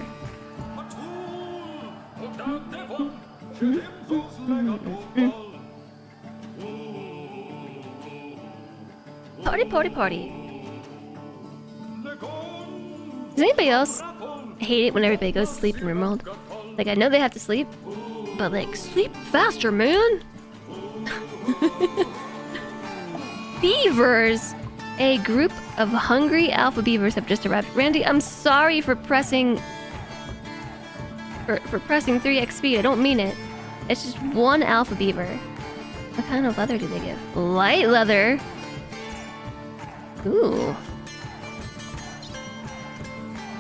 Party. Does anybody else hate it when everybody goes to sleep in RimWorld? Like, I know they have to sleep, but like, sleep faster, man! Beavers! A group of hungry alpha beavers have just arrived. Randy, I'm sorry for pressing... For pressing 3x speed, I don't mean it. It's just one alpha beaver. What kind of leather do they give? Light leather? Ooh.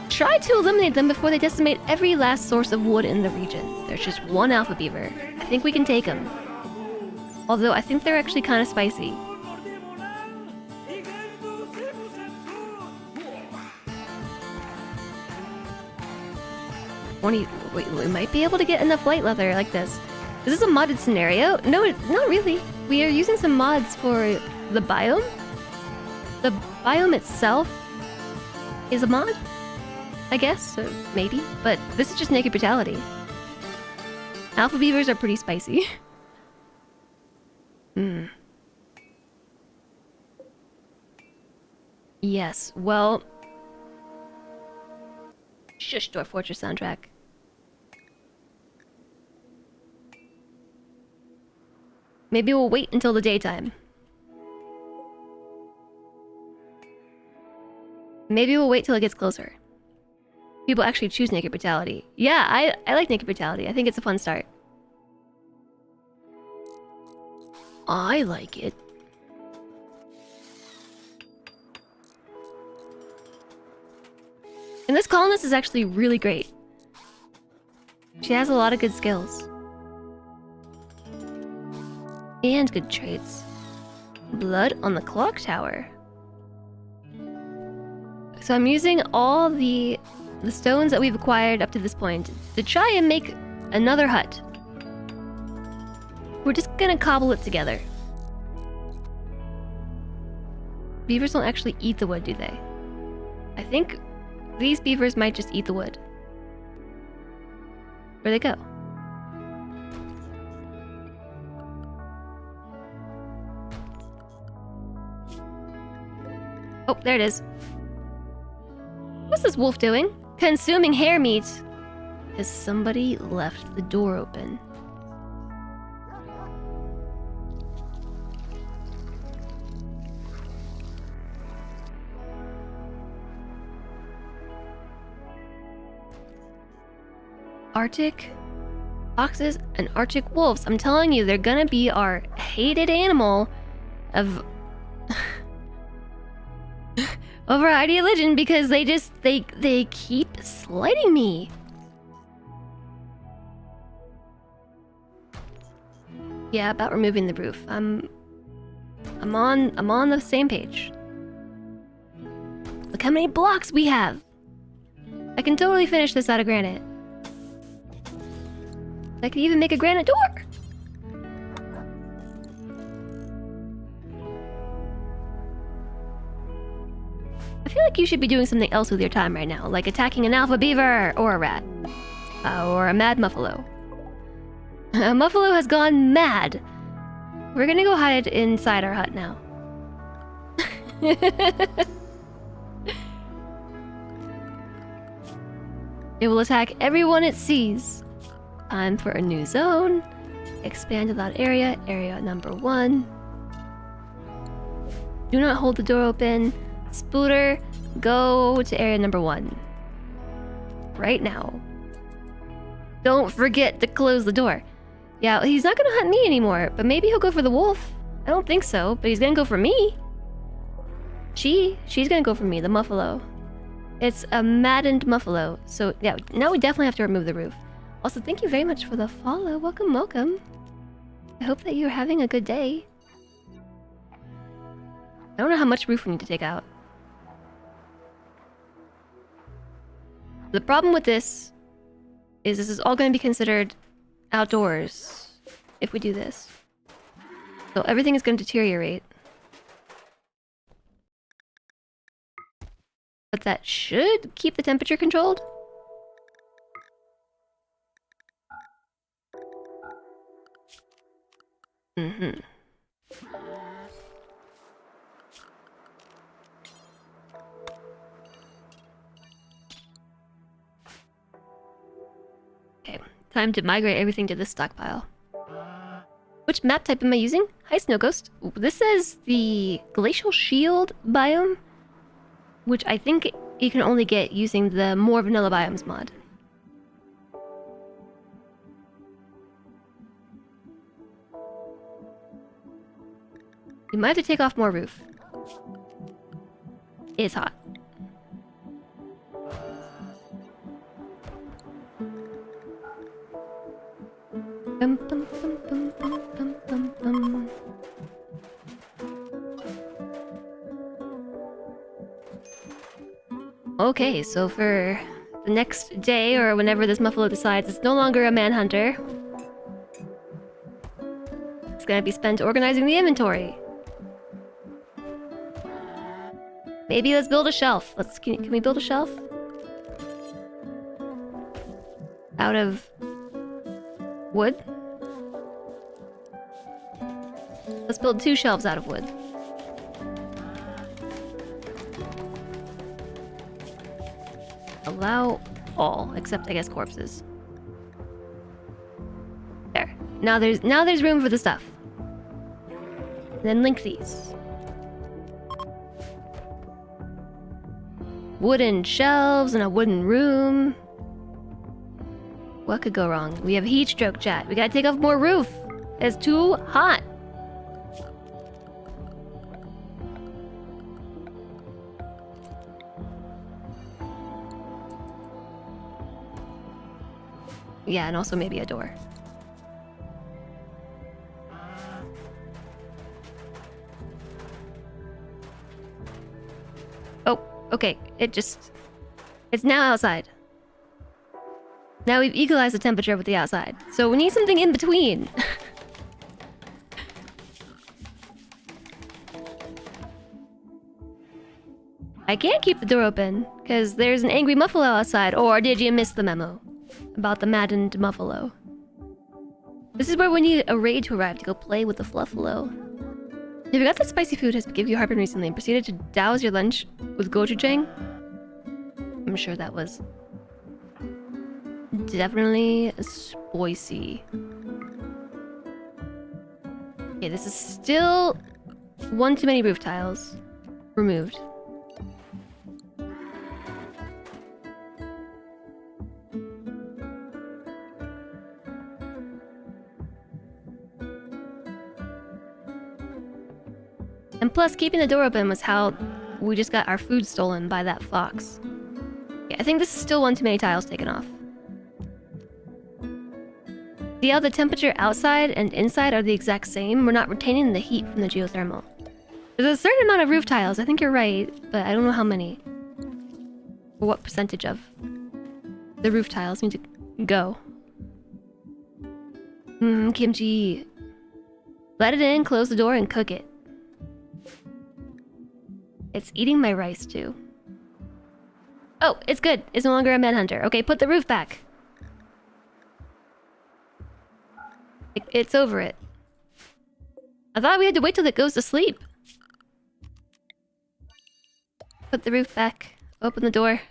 Try to eliminate them before they decimate every last source of wood in the region. There's just one alpha beaver. I think we can take them. Although I think they're actually kind of spicy. Wait, we might be able to get enough light leather like this. Is this a modded scenario? No, not really. We are using some mods for the biome. The biome itself is a mod, I guess, or maybe. But this is just naked brutality. Alpha beavers are pretty spicy. Yes, well... Shush, Dwarf Fortress soundtrack. Maybe we'll wait until the daytime. Maybe we'll wait till it gets closer. People actually choose naked brutality. Yeah, I like naked brutality. I think it's a fun start. I like it. And this colonist is actually really great. She has a lot of good skills. And good traits. Blood on the clock tower. So I'm using all the stones that we've acquired up to this point to try and make another hut. We're just gonna cobble it together. Beavers don't actually eat the wood, do they? I think these beavers might just eat the wood. Where'd they go? Oh, there it is. What's this wolf doing? Consuming hare meat. Because somebody left the door open. Arctic foxes and Arctic wolves. I'm telling you, they're gonna be our hated animal of of our ideology because they keep slighting me. Yeah, about removing the roof. I'm on the same page. Look how many blocks we have. I can totally finish this out of granite. I can even make a granite door. I feel like you should be doing something else with your time right now, like attacking an alpha beaver or a rat, or a mad muffalo. A muffalo has gone mad. We're gonna go hide inside our hut now. It will attack everyone it sees. Time for a new zone. Expand without area. Area number 1. Do not hold the door open. Spooter, go to area number 1. Right now. Don't forget to close the door. Yeah, he's not gonna hunt me anymore, but maybe he'll go for the wolf. I don't think so, but he's gonna go for me. She's gonna go for me, the muffalo. It's a maddened muffalo. So yeah, now we definitely have to remove the roof. Also, thank you very much for the follow. Welcome, welcome. I hope that you're having a good day. I don't know how much roof we need to take out. The problem with this is all going to be considered outdoors if we do this. So everything is going to deteriorate. But that should keep the temperature controlled. Mm-hmm. Okay, time to migrate everything to this stockpile. Which map type am I using? Hi, Snow Ghost. This is the Glacial Shield biome, which I think you can only get using the More Vanilla Biomes mod. You might have to take off more roof. It's hot. Bum, bum, bum, bum, bum, bum, bum, bum. Okay, so for the next day or whenever this muffalo decides it's no longer a manhunter, it's gonna be spent organizing the inventory. Maybe let's build a shelf. Can we build a shelf? Out of wood? Let's build 2 shelves out of wood. Allow all, except I guess corpses. There. Now there's room for the stuff. And then link these. Wooden shelves and a wooden room. What could go wrong? We have heat stroke, chat. We gotta take off more roof. It's too hot. Yeah, and also maybe a door. Oh, okay. It's now outside. Now we've equalized the temperature with the outside. So we need something in between. I can't keep the door open, because there's an angry muffalo outside. Or did you miss the memo about the maddened muffalo? This is where we need a raid to arrive to go play with the fluffalo. If you got that spicy food has given you heartburn recently and proceeded to douse your lunch with gochujang, I'm sure that was definitely spicy. Okay, this is still one too many roof tiles removed. And plus, keeping the door open was how we just got our food stolen by that fox. Yeah, I think this is still one too many tiles taken off. See how the temperature outside and inside are the exact same? We're not retaining the heat from the geothermal. There's a certain amount of roof tiles, I think you're right, but I don't know how many. Or what percentage of the roof tiles need to go. Kimchi. Let it in, close the door, and cook it. It's eating my rice, too. Oh, it's good. It's no longer a manhunter. Okay, put the roof back. It's over it. I thought we had to wait till it goes to sleep. Put the roof back. Open the door.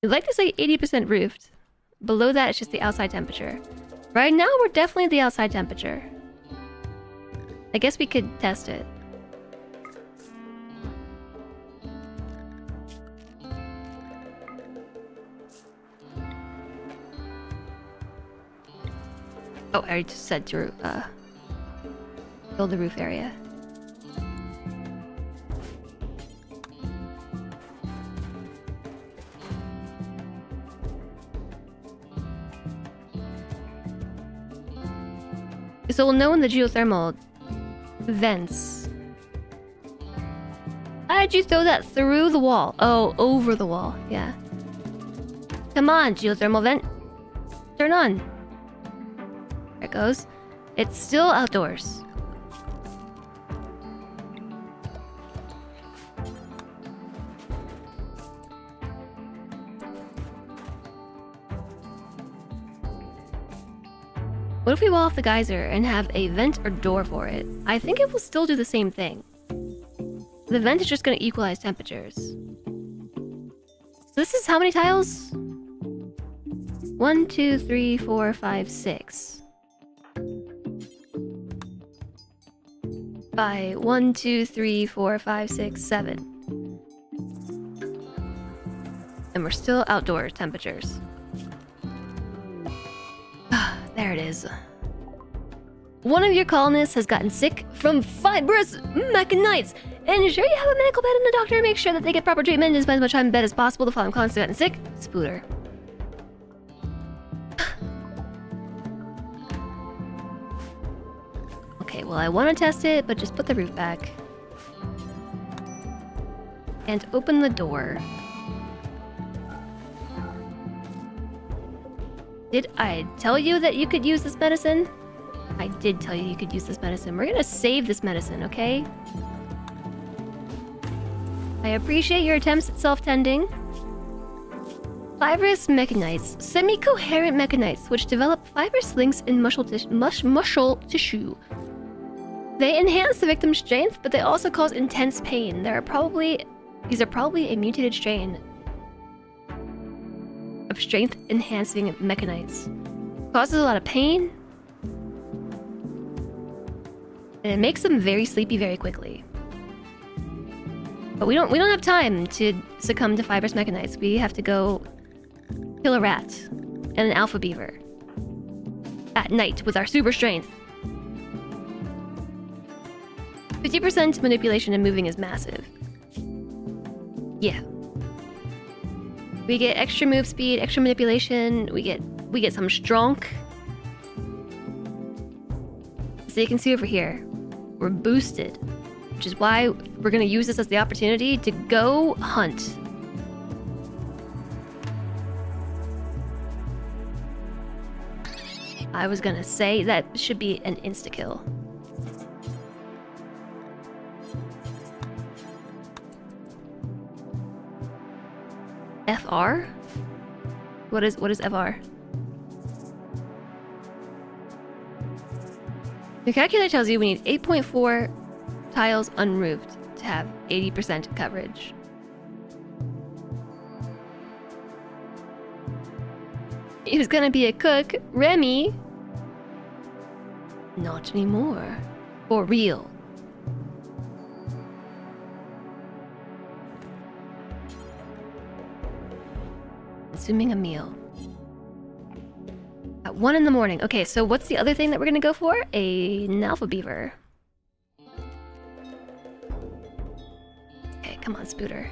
We'd like to say 80% roofed. Below that, it's just the outside temperature. Right now, we're definitely at the outside temperature. I guess we could test it. Oh, I already just said to build the roof area. So we'll know when the geothermal vents. How did you throw that through the wall? Oh, over the wall. Yeah. Come on, geothermal vent. Turn on. There it goes. It's still outdoors. What if we wall off the geyser and have a vent or door for it? I think it will still do the same thing. The vent is just going to equalize temperatures. This is how many tiles? 1, 2, 3, 4, 5, 6. By 1, 2, 3, 4, 5, 6, 7. And we're still outdoor temperatures. There it is. One of your colonists has gotten sick from fibrous mechanites. And ensure you have a medical bed and a doctor. Make sure that they get proper treatment and spend as much time in bed as possible. The following colonists have gotten sick. Spooter. Okay, well, I want to test it, but just put the roof back. And open the door. Did I tell you that you could use this medicine? I did tell you you could use this medicine. We're gonna save this medicine, okay? I appreciate your attempts at self-tending. Fibrous mechanites. Semi-coherent mechanites, which develop fibrous links in muscle tissue. They enhance the victim's strength, but they also cause intense pain. These are probably a mutated strain of strength-enhancing mechanites. Causes a lot of pain, and it makes them very sleepy very quickly. But we don't have time to succumb to fibrous mechanites. We have to go kill a rat and an alpha beaver at night with our super strength. 50% manipulation and moving is massive. Yeah. We get extra move speed, extra manipulation. We get some strong. So you can see over here, we're boosted, which is why we're gonna use this as the opportunity to go hunt. I was gonna say that should be an insta-kill. FR? What is FR? The calculator tells you we need 8.4 tiles unroofed to have 80% coverage. He was gonna be a cook. Remy. Not anymore. For real. Consuming a meal. At 1 in the morning. Okay, so what's the other thing that we're gonna go for? An alpha beaver. Okay, come on, Spooter.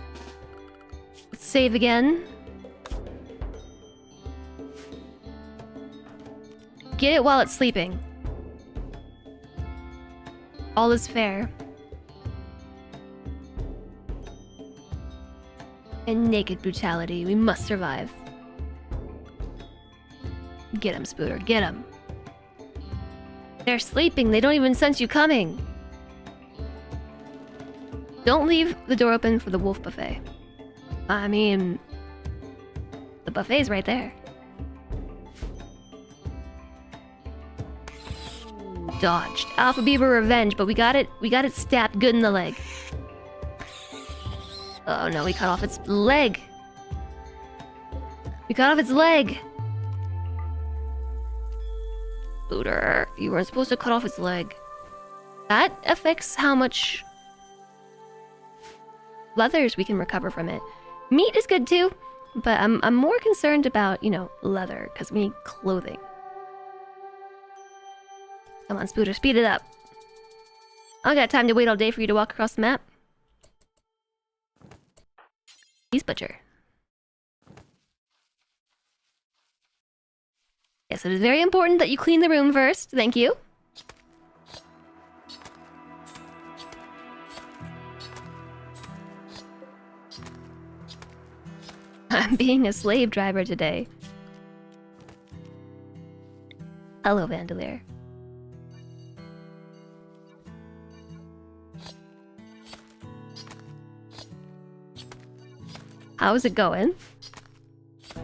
Let's save again. Get it while it's sleeping. All is fair. And naked brutality. We must survive. Get him, Spooter. Get him. They're sleeping. They don't even sense you coming. Don't leave the door open for the wolf buffet. I mean, the buffet's right there. Dodged. Alpha Beaver revenge, but we got it stabbed good in the leg. Oh no, we cut off its leg. We cut off its leg. Spooter, you weren't supposed to cut off its leg. That affects how much leathers we can recover from it. Meat is good too, but I'm more concerned about, you know, leather, because we need clothing. Come on, Spooter, speed it up. I don't got time to wait all day for you to walk across the map. He's butcher. Yes, it is very important that you clean the room first. Thank you. I'm being a slave driver today. Hello, Vandalier. How's it going? I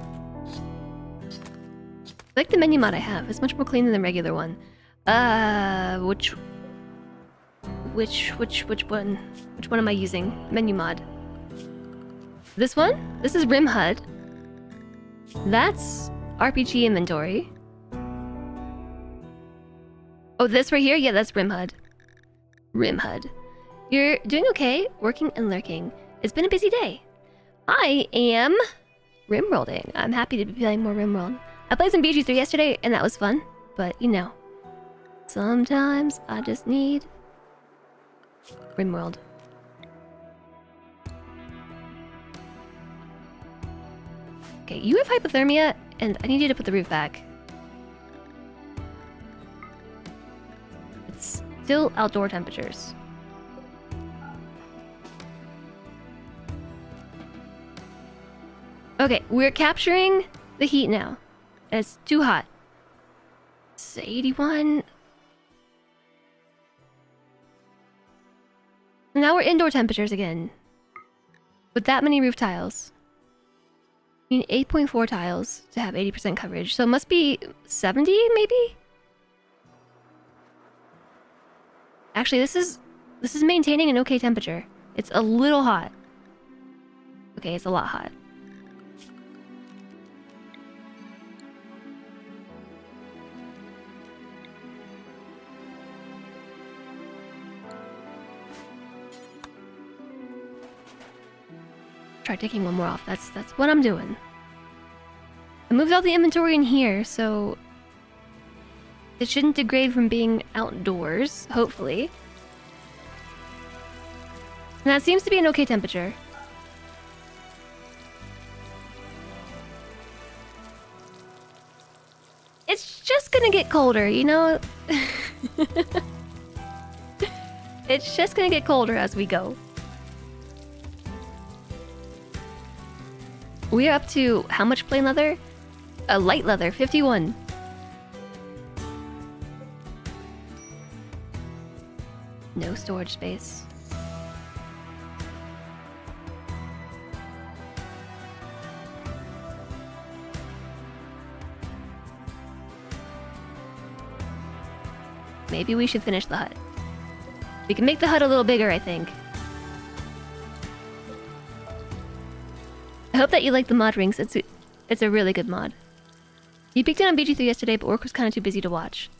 like the menu mod I have. It's much more clean than the regular one. Which one? Which one am I using? Menu mod. This one? This is RimHUD. That's RPG inventory. Oh, this right here? Yeah, that's RimHUD. RimHUD. You're doing okay, working and lurking. It's been a busy day. I am RimWorlding. I'm happy to be playing more RimWorld. I played some BG3 yesterday, and that was fun. But, you know, sometimes I just need RimWorld. Okay, you have hypothermia, and I need you to put the roof back. It's still outdoor temperatures. Okay, we're capturing the heat now. It's too hot. It's 81. Now we're indoor temperatures again. With that many roof tiles. We need 8.4 tiles to have 80% coverage. So it must be 70, maybe? Actually, this is maintaining an okay temperature. It's a little hot. Okay, it's a lot hot. Try taking one more off. That's what I'm doing. I moved all the inventory in here, so it shouldn't degrade from being outdoors, hopefully. And that seems to be an okay temperature. It's just gonna get colder, you know? It's just gonna get colder as we go. We are up to how much plain leather? Light leather, 51. No storage space. Maybe we should finish the hut. We can make the hut a little bigger, I think. I hope that you like the mod rings. It's a really good mod. He peeked in on BG3 yesterday, but work was kind of too busy to watch.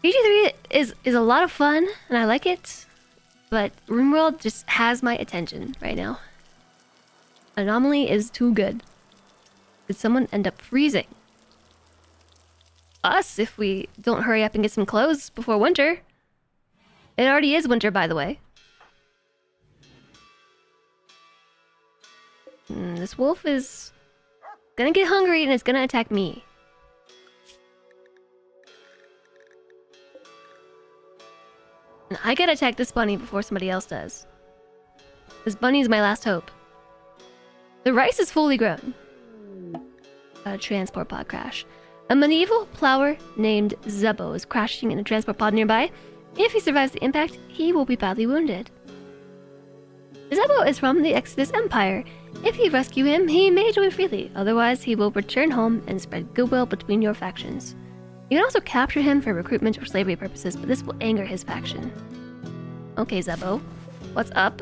BG3 is a lot of fun, and I like it, but RimWorld just has my attention right now. Anomaly is too good. Did someone end up freezing? Us, if we don't hurry up and get some clothes before winter. It already is winter, by the way. This wolf is gonna get hungry and it's gonna attack me. And I gotta attack this bunny before somebody else does. This bunny is my last hope. The rice is fully grown. A transport pod crash. A medieval plower named Zebo is crashing in a transport pod nearby. If he survives the impact, he will be badly wounded. Zebo is from the Exodus Empire. If you rescue him, he may join freely. Otherwise, he will return home and spread goodwill between your factions. You can also capture him for recruitment or slavery purposes, but this will anger his faction. Okay, Zebo. What's up?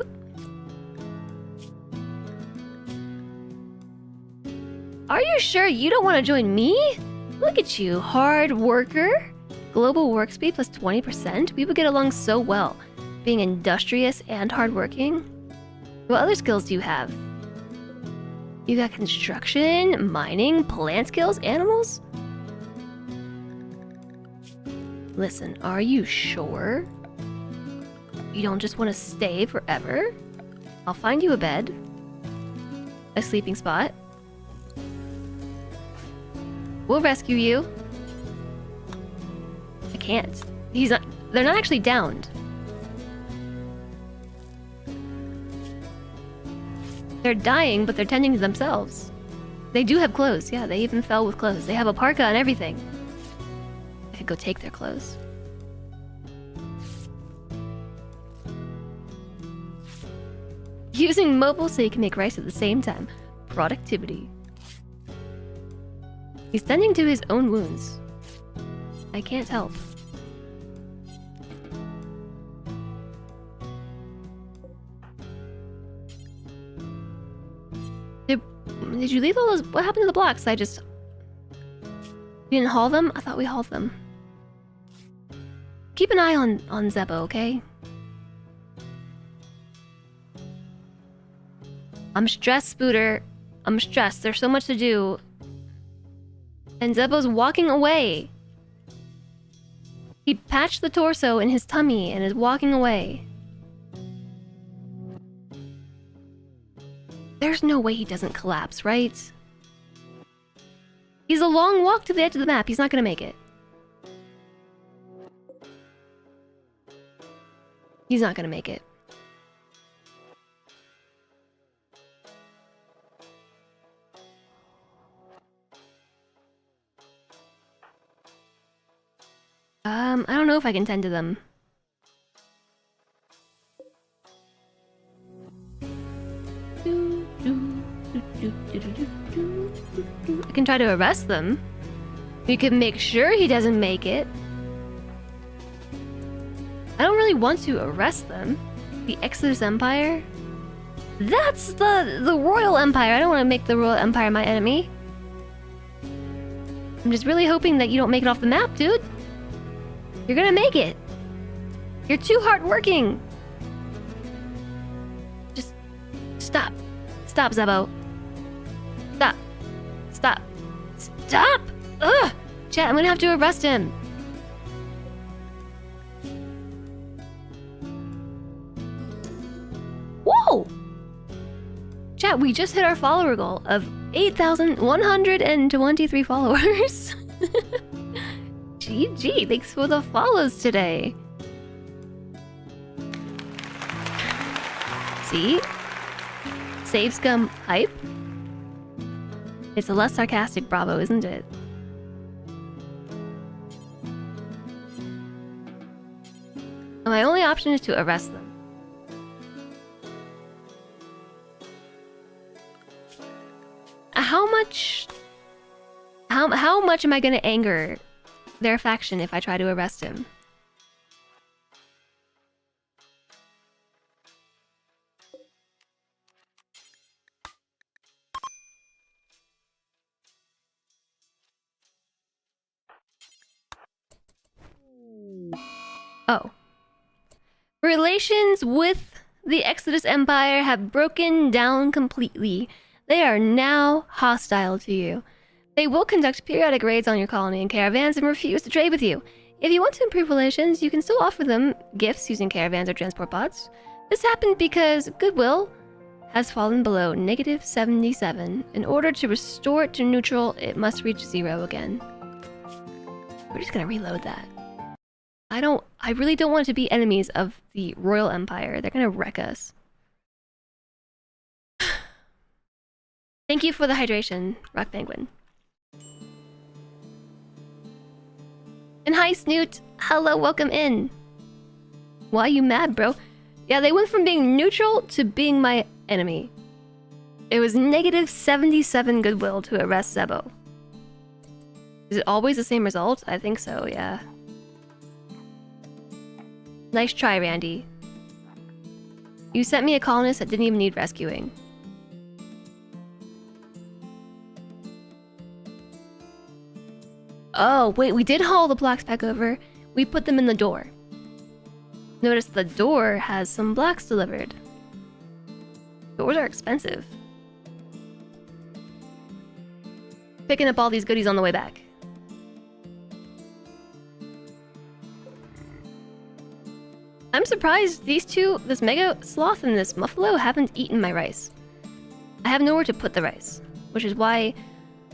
Are you sure you don't want to join me? Look at you, hard worker. Global work speed plus 20%? We would get along so well. Being industrious and hardworking. What other skills do you have? You got construction, mining, plant skills, animals? Listen, are you sure? You don't just want to stay forever? I'll find you a bed. A sleeping spot. We'll rescue you. I can't. They're not actually downed. They're dying, but they're tending to themselves. They do have clothes. Yeah, they even fell with clothes. They have a parka and everything. I could go take their clothes. Using mobile so you can make rice at the same time. Productivity. He's tending to his own wounds. I can't help. Did you leave all those? What happened to the blocks? You didn't haul them? I thought we hauled them. Keep an eye on Zebo, okay? I'm stressed, Spooter. I'm stressed. There's so much to do. And Zebo's walking away. He patched the torso in his tummy and is walking away. There's no way he doesn't collapse, right? He's a long walk to the edge of the map. He's not gonna make it. He's not gonna make it. I don't know if I can tend to them. I can try to arrest them. We can make sure he doesn't make it. I don't really want to arrest them. The Exodus Empire? That's the Royal Empire. I don't want to make the Royal Empire my enemy. I'm just really hoping that you don't make it off the map, dude. You're gonna make it. You're too hardworking. Just stop. Stop, Zebo. Stop. Stop. Stop! Ugh! Chat, I'm gonna have to arrest him. Whoa! Chat, we just hit our follower goal of 8,123 followers. GG, thanks for the follows today. See? Save scum hype? It's a less sarcastic bravo, isn't it? My only option is to arrest them. How much am I gonna anger their faction if I try to arrest him? Oh. Relations with the Exodus Empire have broken down completely. They are now hostile to you. They will conduct periodic raids on your colony and caravans and refuse to trade with you. If you want to improve relations, you can still offer them gifts using caravans or transport pods. This happened because goodwill has fallen below -77. In order to restore it to neutral, it must reach 0 again. We're just gonna reload that. I really don't want to be enemies of the Royal Empire. They're gonna wreck us. Thank you for the hydration, Rock Penguin. And hi, Snoot. Hello, welcome in. Why are you mad, bro? Yeah, they went from being neutral to being my enemy. It was -77 goodwill to arrest Zebo. Is it always the same result? I think so, yeah. Nice try, Randy. You sent me a colonist that didn't even need rescuing. Oh, wait, we did haul the blacks back over. We put them in the door. Notice the door has some blacks delivered. Doors are expensive. Picking up all these goodies on the way back. I'm surprised these two, this Mega Sloth and this Muffalo, haven't eaten my rice. I have nowhere to put the rice, which is why...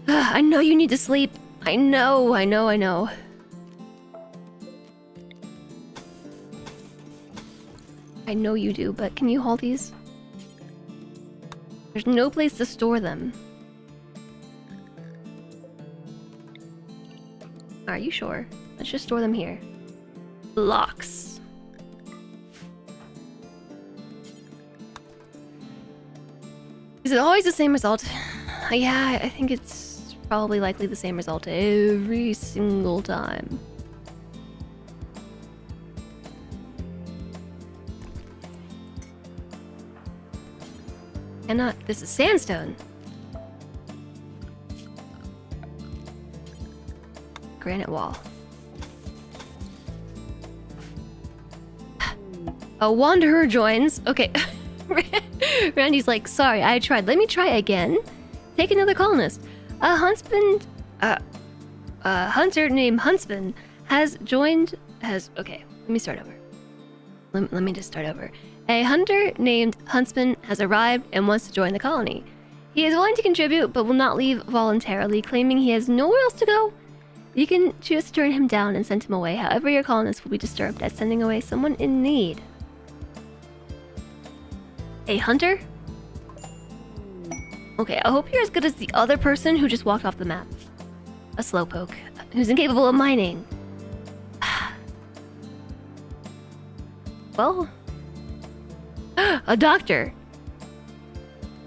I know you need to sleep. I know. I know you do, but can you haul these? There's no place to store them. Are you sure? Let's just store them here. Locks. Is it always the same result? Yeah, I think it's probably likely the same result every single time. Cannot. This is sandstone. Granite wall. A wanderer joins. Okay. Randy's like, sorry, I tried. Let me try again. Take another colonist. A hunter named Huntsman has joined. Okay, let me start over. Let me just start over. A hunter named Huntsman has arrived and wants to join the colony. He is willing to contribute, but will not leave voluntarily, claiming he has nowhere else to go. You can choose to turn him down and send him away. However, your colonists will be disturbed at sending away someone in need. A hunter? Okay, I hope you're as good as the other person who just walked off the map. A slowpoke who's incapable of mining. Well, a doctor.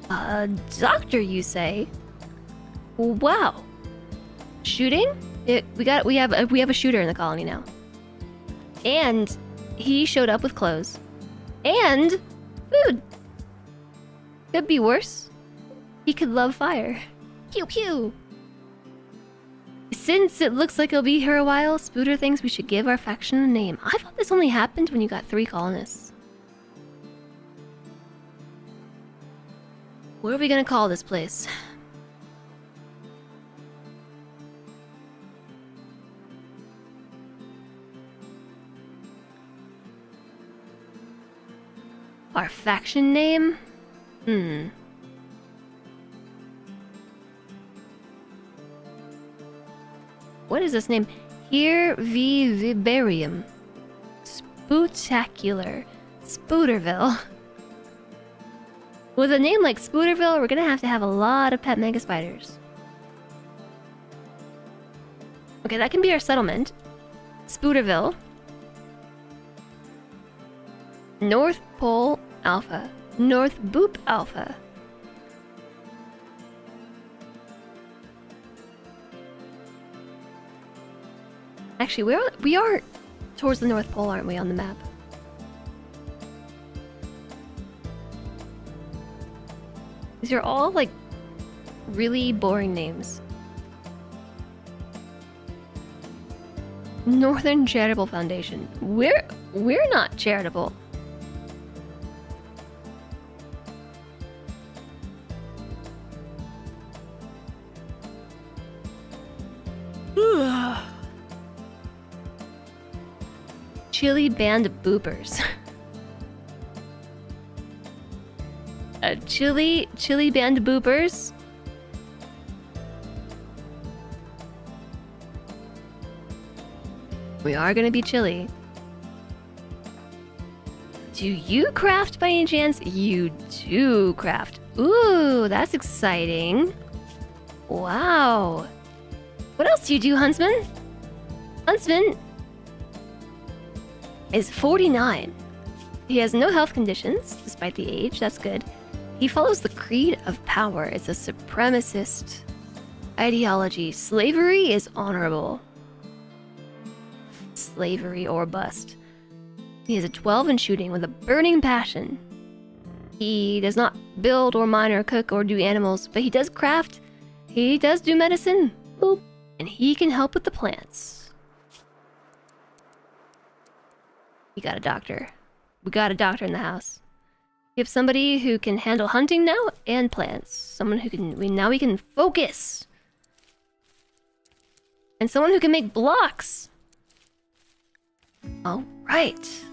A doctor, you say? Wow. Shooting? We have a shooter in the colony now. And he showed up with clothes. And food. Could be worse. He could love fire. Pew pew. Since it looks like he'll be here a while, Spooter thinks we should give our faction a name. I thought this only happened when you got 3 colonists. What are we gonna call this place? Our faction name? What is this name? Here V Vibarium. Spootacular. Spooterville. With a name like Spooterville, we're gonna have to have a lot of pet mega spiders. Okay, that can be our settlement. Spooterville. North Pole Alpha. North Boop Alpha. Actually, we are towards the North Pole, aren't we, on the map? These are all, like, really boring names. Northern Charitable Foundation. We're not charitable. Chili band of boopers. A chili band of boopers. We are gonna be chilly. Do you craft by any chance? You do craft. Ooh, that's exciting. Wow. What else do you do, Huntsman? Huntsman is 49. He has no health conditions, despite the age. That's good. He follows the creed of power. It's a supremacist ideology. Slavery is honorable. Slavery or bust. He has a 12 in shooting with a burning passion. He does not build or mine or cook or do animals, but he does craft. He does do medicine. Boop. And he can help with the plants. We got a doctor. We got a doctor in the house. We have somebody who can handle hunting now and plants. Someone who can... Now we can focus. And someone who can make blocks. All right.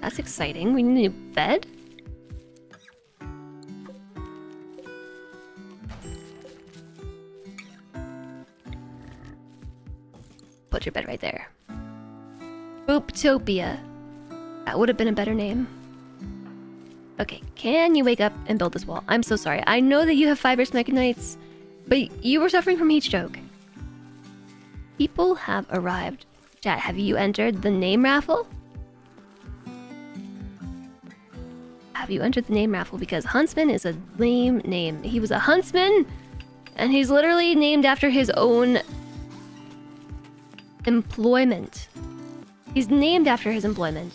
That's exciting. We need a new bed. Put your bed right there. Booptopia. That would have been a better name. Okay, can you wake up and build this wall? I'm so sorry. I know that you have fibrous mechanites, but you were suffering from heat stroke. People have arrived. Chat, have you entered the name raffle? Have you entered the name raffle? Because Huntsman is a lame name. He was a huntsman, and he's literally named after his own employment. He's named after his employment.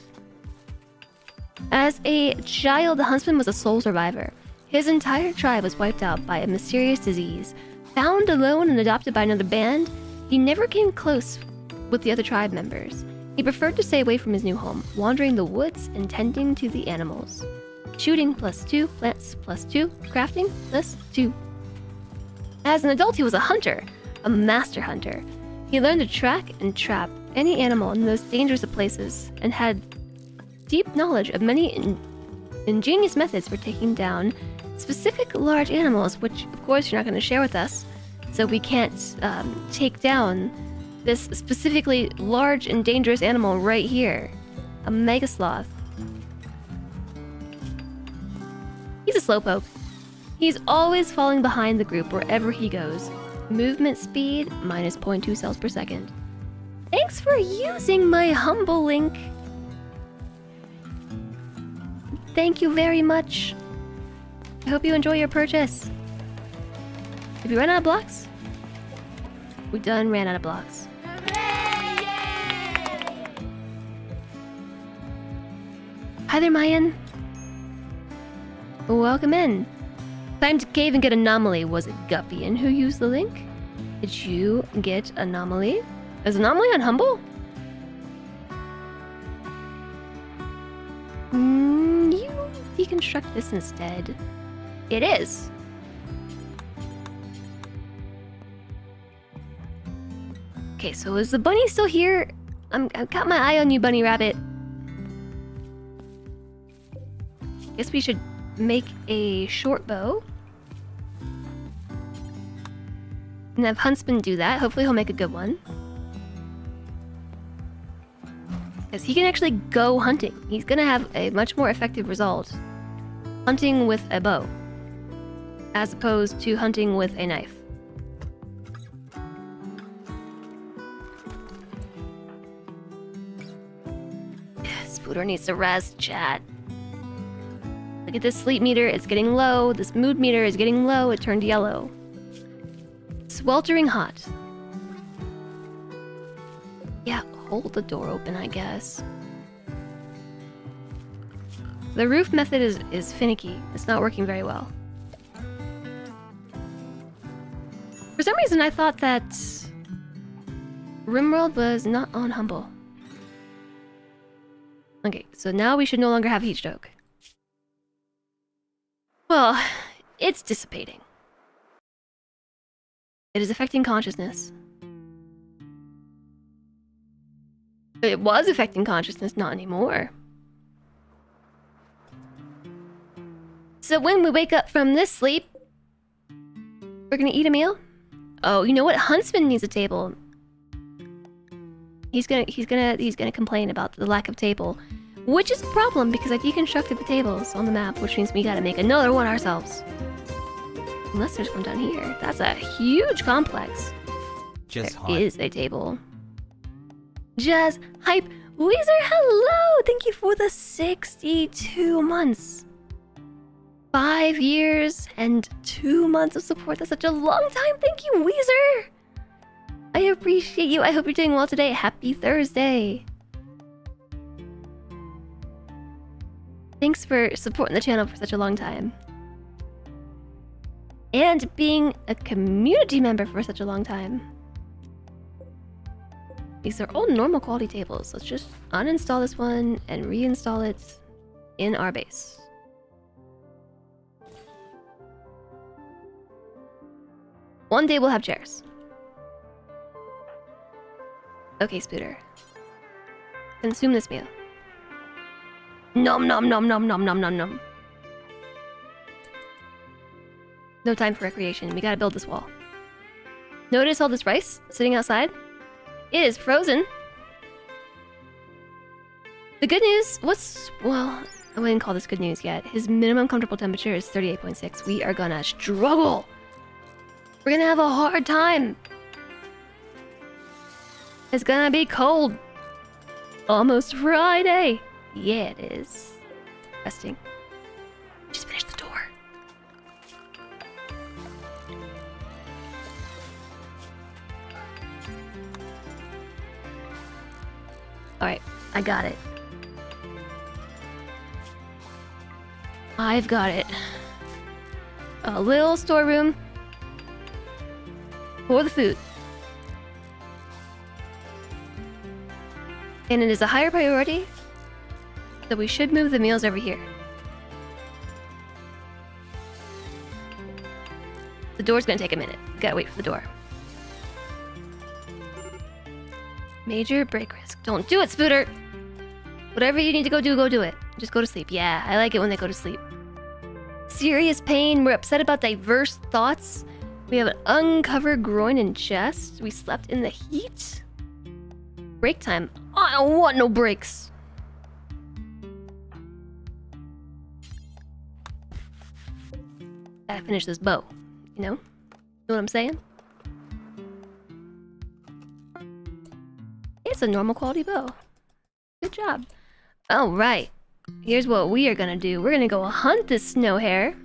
As a child, the huntsman was a sole survivor. His entire tribe was wiped out by a mysterious disease. Found alone and adopted by another band, he never came close with the other tribe members. He preferred to stay away from his new home, wandering the woods and tending to the animals. Shooting +2, plants +2, crafting +2. As an adult, he was a hunter, a master hunter. He learned to track and trap any animal in the most dangerous of places, and had deep knowledge of many ingenious methods for taking down specific large animals, which of course you're not going to share with us, so we can't take down this specifically large and dangerous animal right here. A mega sloth. He's a slowpoke. He's always falling behind the group wherever he goes. Movement speed -0.2 cells per second. Thanks for using my humble link. Thank you very much. I hope you enjoy your purchase. Did we run out of blocks? We done ran out of blocks. Hi there, Mayan. Welcome in. Time to cave and get Anomaly. Was it Guppian who used the link? Did you get Anomaly? Is Anomaly on Humble? You deconstruct this instead. It is. Okay, so is the bunny still here? I've got my eye on you, bunny rabbit. Guess we should make a short bow. And have Huntsman do that. Hopefully he'll make a good one. Because he can actually go hunting. He's gonna have a much more effective result hunting with a bow as opposed to hunting with a knife. Spooter needs to rest, chat. Look at this sleep meter, it's getting low. This mood meter is getting low, it turned yellow. Sweltering hot. Yeah, hold the door open, I guess. The roof method is finicky. It's not working very well. For some reason, I thought that RimWorld was not on Humble. Okay, so now we should no longer have heat stroke. Well, it's dissipating. It is affecting consciousness. It was affecting consciousness, not anymore. So when we wake up from this sleep, we're gonna eat a meal? Oh, you know what? Huntsman needs a table. He's gonna complain about the lack of table, which is a problem because I deconstructed the tables on the map, which means we gotta make another one ourselves. Unless there's one down here. That's a huge complex. Just There hype. is a table. Just hype. Weezer, hello! Thank you for the 62 months. 5 years and 2 months of support. That's such a long time. Thank you, Weezer. I appreciate you. I hope you're doing well today. Happy Thursday. Thanks for supporting the channel for such a long time. And being a community member for such a long time. These are all normal quality tables. Let's just uninstall this one and reinstall it in our base. One day we'll have chairs. Okay, Spooter. Consume this meal. Nom nom nom nom nom nom nom nom. No time for recreation. We gotta build this wall. Notice all this rice sitting outside? It is frozen. The good news, well, I wouldn't call this good news yet. His minimum comfortable temperature is 38.6. We are gonna struggle. We're gonna have a hard time. It's gonna be cold. Almost Friday. Yeah, it is. Resting. Just finished the door. Alright, I got it. I've got it. A little storeroom for the food. And it is a higher priority, so we should move the meals over here. The door's gonna take a minute. Gotta wait for the door. Major break risk. Don't do it, Spooter! Whatever you need to go do it. Just go to sleep. Yeah, I like it when they go to sleep. Serious pain. We're upset about diverse thoughts. We have an uncovered groin and chest. We slept in the heat. Break time. I don't want no breaks. Gotta finish this bow. You know? Know what I'm saying? It's a normal quality bow. Good job. Alright. Here's what we are gonna do. We're gonna go hunt this snow hare.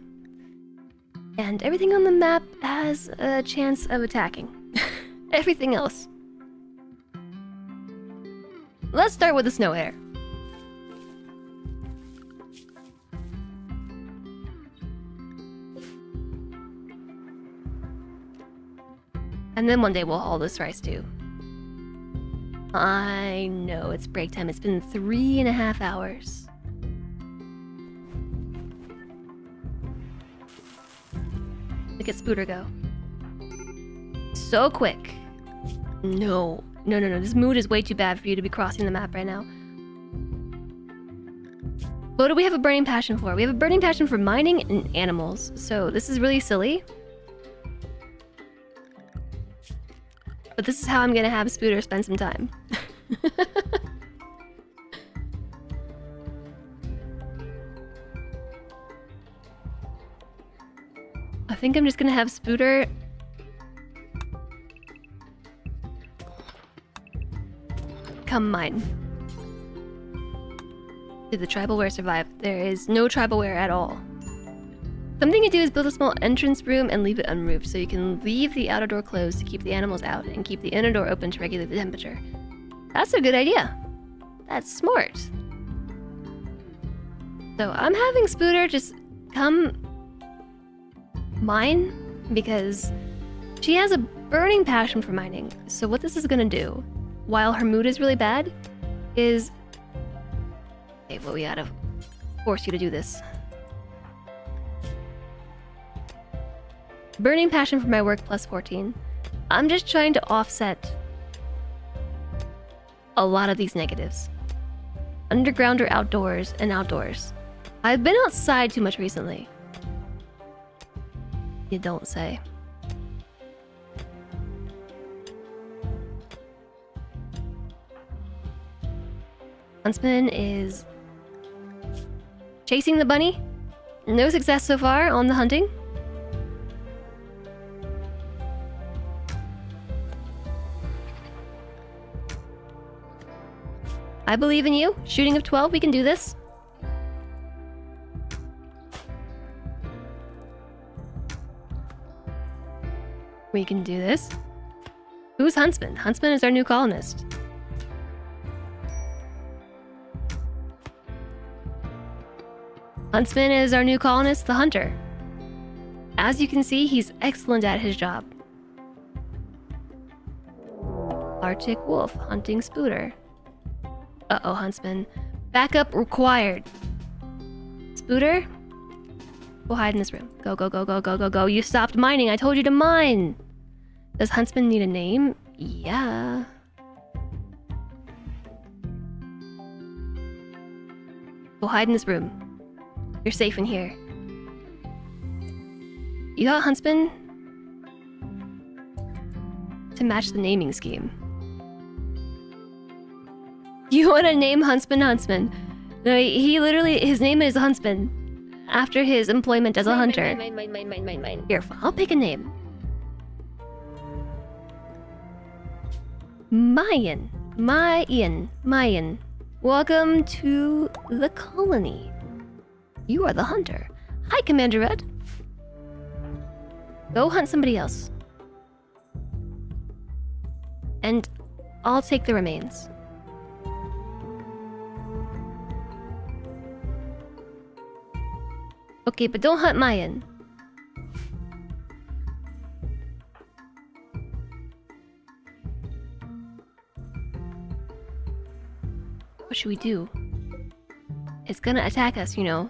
And everything on the map has a chance of attacking. Everything else. Let's start with the snow hare. And then one day we'll haul this rice too. I know, it's break time. It's been 3.5 hours. Look at Spooter go. So quick. No. This mood is way too bad for you to be crossing the map right now. What do we have a burning passion for? We have a burning passion for mining and animals. So this is really silly. But this is how I'm gonna have Spooter spend some time. I think I'm just gonna have Spooter come mine. Did the tribalware survive? There is no tribalware at all. Something to do is build a small entrance room and leave it unroofed, so you can leave the outer door closed to keep the animals out and keep the inner door open to regulate the temperature. That's a good idea. That's smart. So I'm having Spooter just come mine because she has a burning passion for mining. So what this is gonna do while her mood is really bad, is... Okay, well, we gotta force you to do this. Burning passion for my work plus 14. I'm just trying to offset a lot of these negatives. Underground or outdoors, and outdoors. I've been outside too much recently. You don't say. Huntsman is chasing the bunny. No success so far on the hunting. I believe in you. Shooting of 12, we can do this. We can do this. Who's Huntsman? Huntsman is our new colonist. Huntsman is our new colonist, the hunter. As you can see, he's excellent at his job. Arctic wolf hunting Spooter. Uh-oh, Huntsman. Backup required. Spooter? Go hide in this room. Go, go, go, go, go, go, go. You stopped mining. I told you to mine. Does Huntsman need a name? Yeah. Go hide in this room. You're safe in here. You got Huntsman to match the naming scheme. You want to name Huntsman Huntsman? No, he literally, his name is Huntsman after his employment as a hunter. Mine. Here, I'll pick a name. Mayan. Welcome to the colony. You are the hunter. Hi, Commander Red. Go hunt somebody else. And I'll take the remains. Okay, but don't hunt Mayan. What should we do? It's gonna attack us, you know.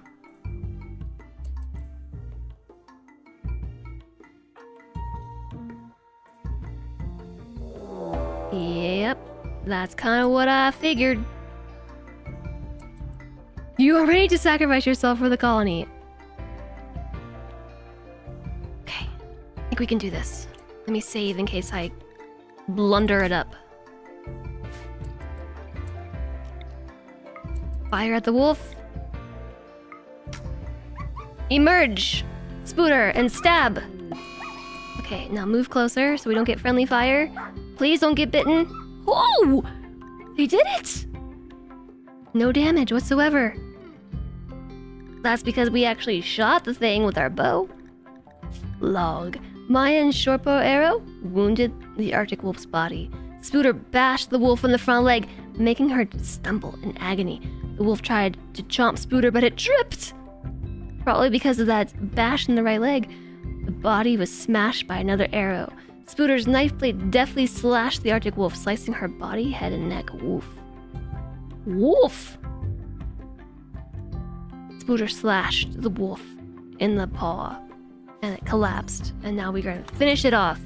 Yep, that's kind of what I figured. You are ready to sacrifice yourself for the colony. Okay, I think we can do this. Let me save in case I blunder it up. Fire at the wolf. Emerge! Spooter and stab! Okay, now move closer so we don't get friendly fire. Please don't get bitten. Whoa! They did it! No damage whatsoever. That's because we actually shot the thing with our bow. Log. Mayan's shortbow arrow wounded the Arctic wolf's body. Spooter bashed the wolf in the front leg, making her stumble in agony. The wolf tried to chomp Spooter, but it tripped. Probably because of that bash in the right leg. The body was smashed by another arrow. Spooter's knife blade deftly slashed the Arctic wolf, slicing her body, head, and neck. Woof. Wolf! Spooter slashed the wolf in the paw, and it collapsed. And now we're gonna finish it off.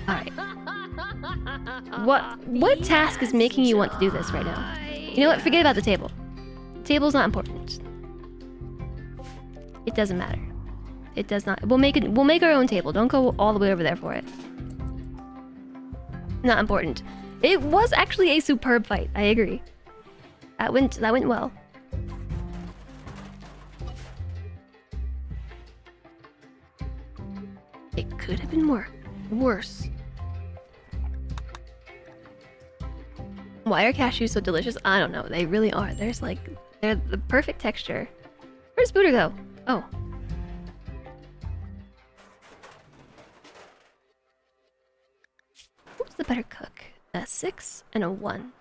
Alright. What task is making you want to do this right now? You know what? Forget about the table. The table's not important. It doesn't matter. It does not. We'll make our own table. Don't go all the way over there for it. Not important. It was actually a superb fight. I agree. That went well. It could have been worse. Why are cashews so delicious? I don't know. They really are. They're the perfect texture. Where's Spooter go? Oh. Who's the better cook? A 6 and a 1.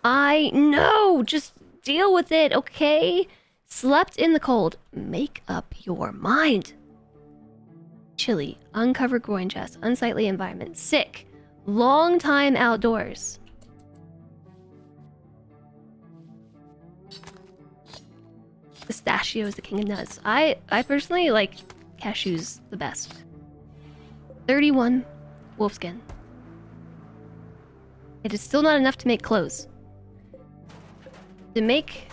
I know! Just deal with it, okay? Slept in the cold. Make up your mind. Chilly. Uncovered groin chest. Unsightly environment. Sick. Long time outdoors. Pistachio is the king of nuts. I personally like cashews the best. 31 wolfskin. It is still not enough to make clothes. To make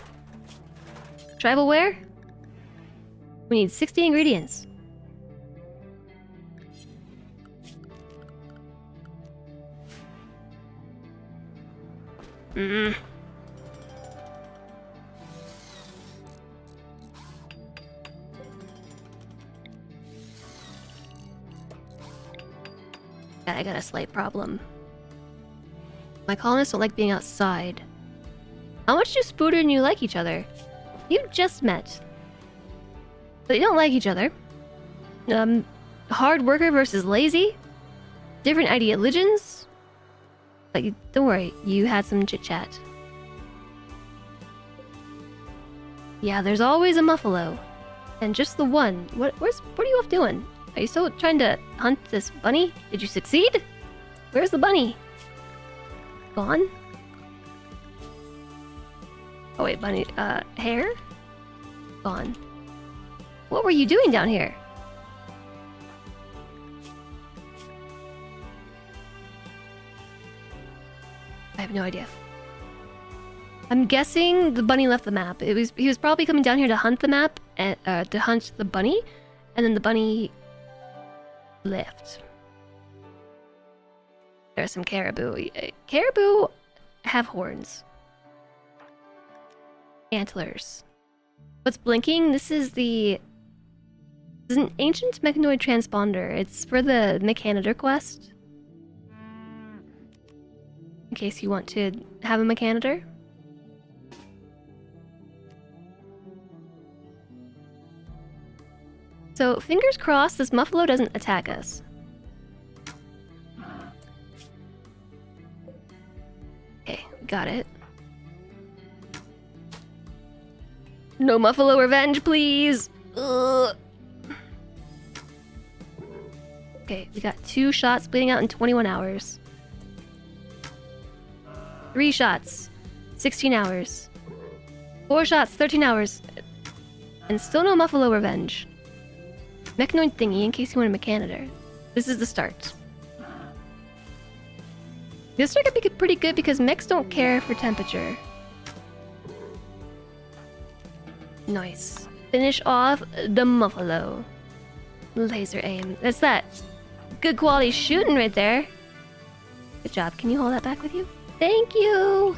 tribal wear, we need 60 ingredients. God, I got a slight problem. My colonists don't like being outside. How much do Spooter and you like each other? You just met. But you don't like each other. Hard worker versus lazy? Different ideologies? But don't worry, you had some chit-chat. Yeah, there's always a Muffalo. And just the one. What are you off doing? Are you still trying to hunt this bunny? Did you succeed? Where's the bunny? Gone? Oh wait, bunny, hair? Gone. What were you doing down here? I have no idea. I'm guessing the bunny left the map. He was probably coming down here to hunt the map and to hunt the bunny, and then the bunny left. There's some caribou. Caribou have horns. Antlers. What's blinking? This is an ancient mechanoid transponder. It's for the Mechanitor quest. In case you want to have a Mechanitor. So, fingers crossed this Muffalo doesn't attack us. Okay, we got it. No Muffalo revenge, please! Ugh. Okay, we got 2 shots bleeding out in 21 hours. 3 shots, 16 hours. 4 shots, 13 hours. And still no Muffalo revenge. Mechanoid thingy in case you want a Mechanitor. This is the start. This start could be pretty good because mechs don't care for temperature. Nice. Finish off the Muffalo. Laser aim. That's that good quality shooting right there. Good job. Can you hold that back with you? Thank you!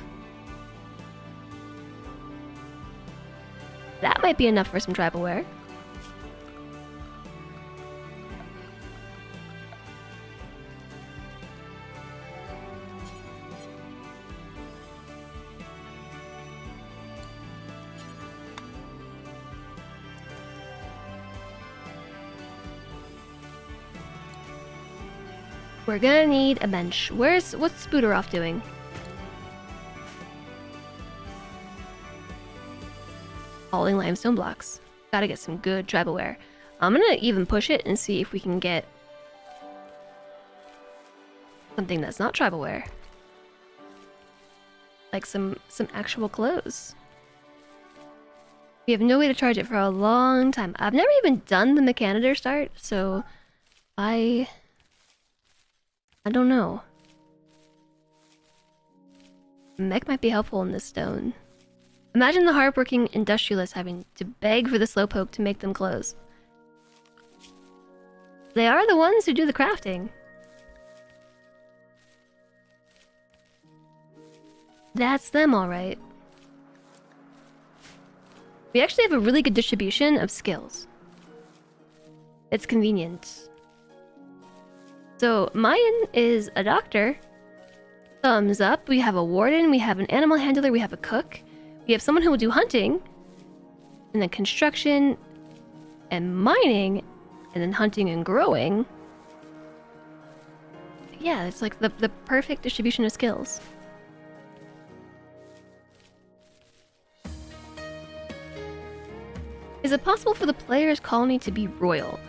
That might be enough for some tribal wear. We're gonna need a bench. What's Spooter off doing? Hauling limestone blocks. Gotta get some good tribal wear. I'm gonna even push it and see if we can get something that's not tribal wear. Like some actual clothes. We have no way to charge it for a long time. I've never even done the Mechanitor start, so I don't know. Mech might be helpful in this stone. Imagine the hardworking industrialists having to beg for the slowpoke to make them clothes. They are the ones who do the crafting. That's them, alright. We actually have a really good distribution of skills. It's convenient. So, Mayan is a doctor. Thumbs up. We have a warden, we have an animal handler, we have a cook. We have someone who will do hunting, and then construction, and mining, and then hunting and growing. Yeah, it's like the perfect distribution of skills. Is it possible for the player's colony to be royal?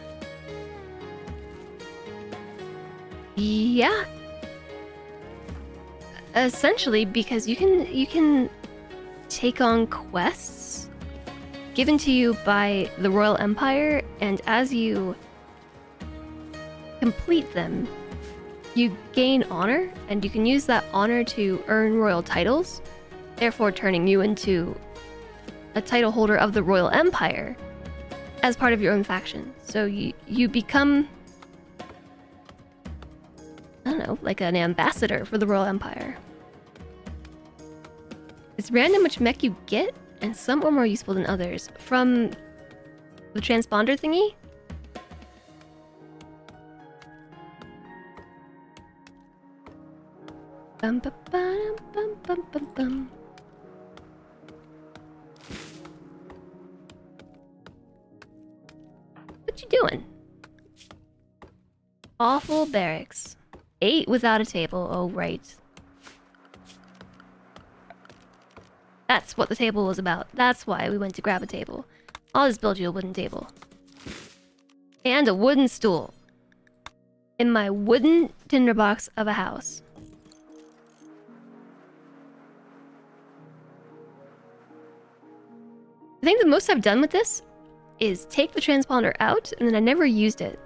Yeah. Essentially, because you can take on quests given to you by the Royal Empire, and as you complete them, you gain honor, and you can use that honor to earn royal titles, therefore turning you into a title holder of the Royal Empire as part of your own faction. So you become, I don't know, like an ambassador for the Royal Empire. It's random which mech you get, and some are more useful than others. From the transponder thingy? Bum, ba, ba, bum, bum, bum, bum. What you doing? Awful barracks. 8 without a table. Oh, right. That's what the table was about. That's why we went to grab a table. I'll just build you a wooden table. And a wooden stool. In my wooden tinderbox of a house. I think the most I've done with this is take the transponder out, and then I never used it.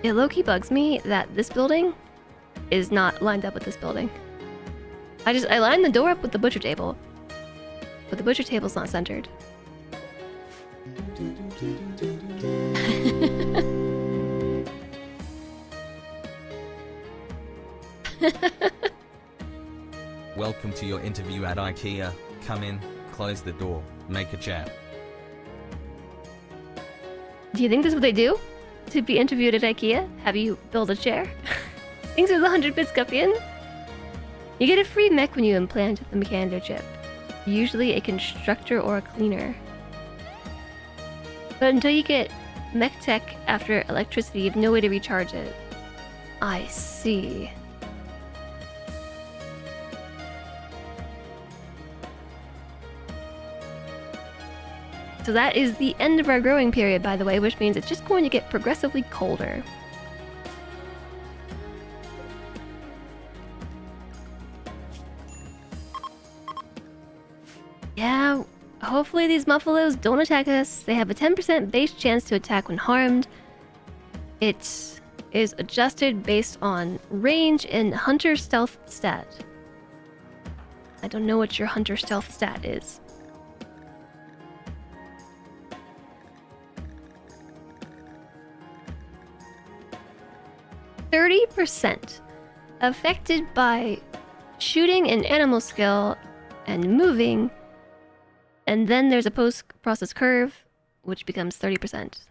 It low-key bugs me that this building is not lined up with this building. I lined the door up with the butcher table, but the butcher table's not centered. Welcome to your interview at IKEA. Come in, close the door, make a chair. Do you think this is what they do? To be interviewed at IKEA? Have you built a chair? Thanks for the 100 bits, Guppian. You get a free mech when you implant the mechanical chip. Usually a constructor or a cleaner. But until you get mech tech after electricity, you have no way to recharge it. I see. So that is the end of our growing period, by the way, which means it's just going to get progressively colder. Yeah, hopefully these Muffalos don't attack us. They have a 10% base chance to attack when harmed. It is adjusted based on range and hunter stealth stat. I don't know what your hunter stealth stat is. 30% affected by shooting and animal skill and moving, and then there's a post-process curve, which becomes 30%.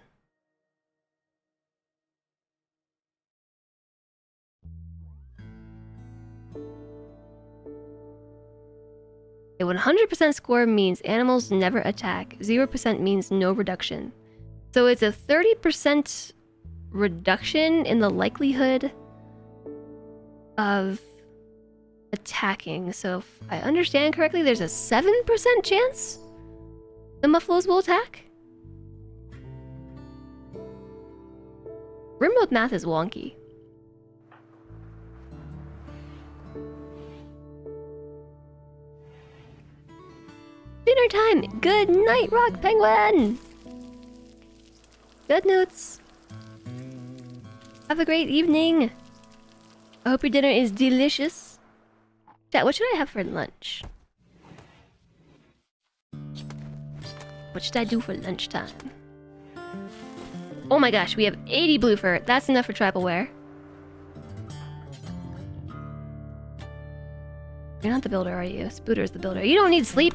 A 100% score means animals never attack. 0% means no reduction. So it's a 30% reduction in the likelihood of attacking. So if I understand correctly, there's a 7% chance the Muffalos will attack? RimWorld math is wonky. Dinner time! Good night, Rock Penguin! Good notes. Have a great evening. I hope your dinner is delicious. Chat, what should I have for lunch? What should I do for lunchtime? Oh my gosh, we have 80 blue fur. That's enough for tribal wear. You're not the builder, are you? Spooter's the builder. You don't need sleep.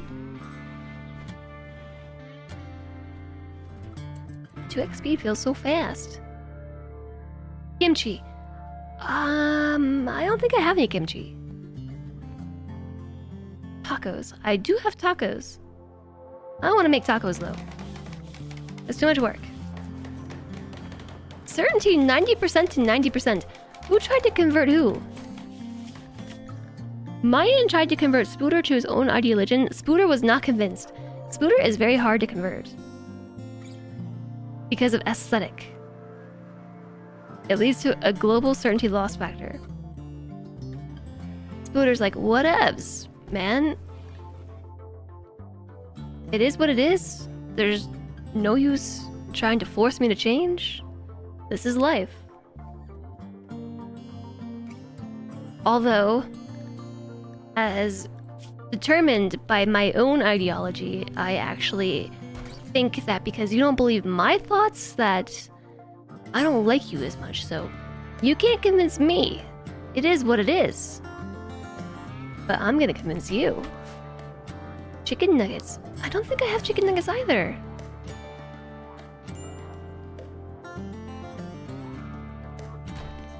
2x speed feels so fast. Kimchi. I don't think I have any kimchi. Tacos. I do have tacos. I don't want to make tacos though. It's too much work. Certainty 90% to 90%. Who tried to convert who? Mayan tried to convert Spooter to his own ideology. Spooter was not convinced. Spooter is very hard to convert. Because of aesthetic. It leads to a global certainty loss factor. Spooter's like, whatevs, man. It is what it is. There's no use trying to force me to change. This is life. Although, as determined by my own ideology, I actually think that because you don't believe my thoughts, that I don't like you as much, so you can't convince me. It is what it is. But I'm gonna convince you. Chicken nuggets. I don't think I have chicken nuggets either.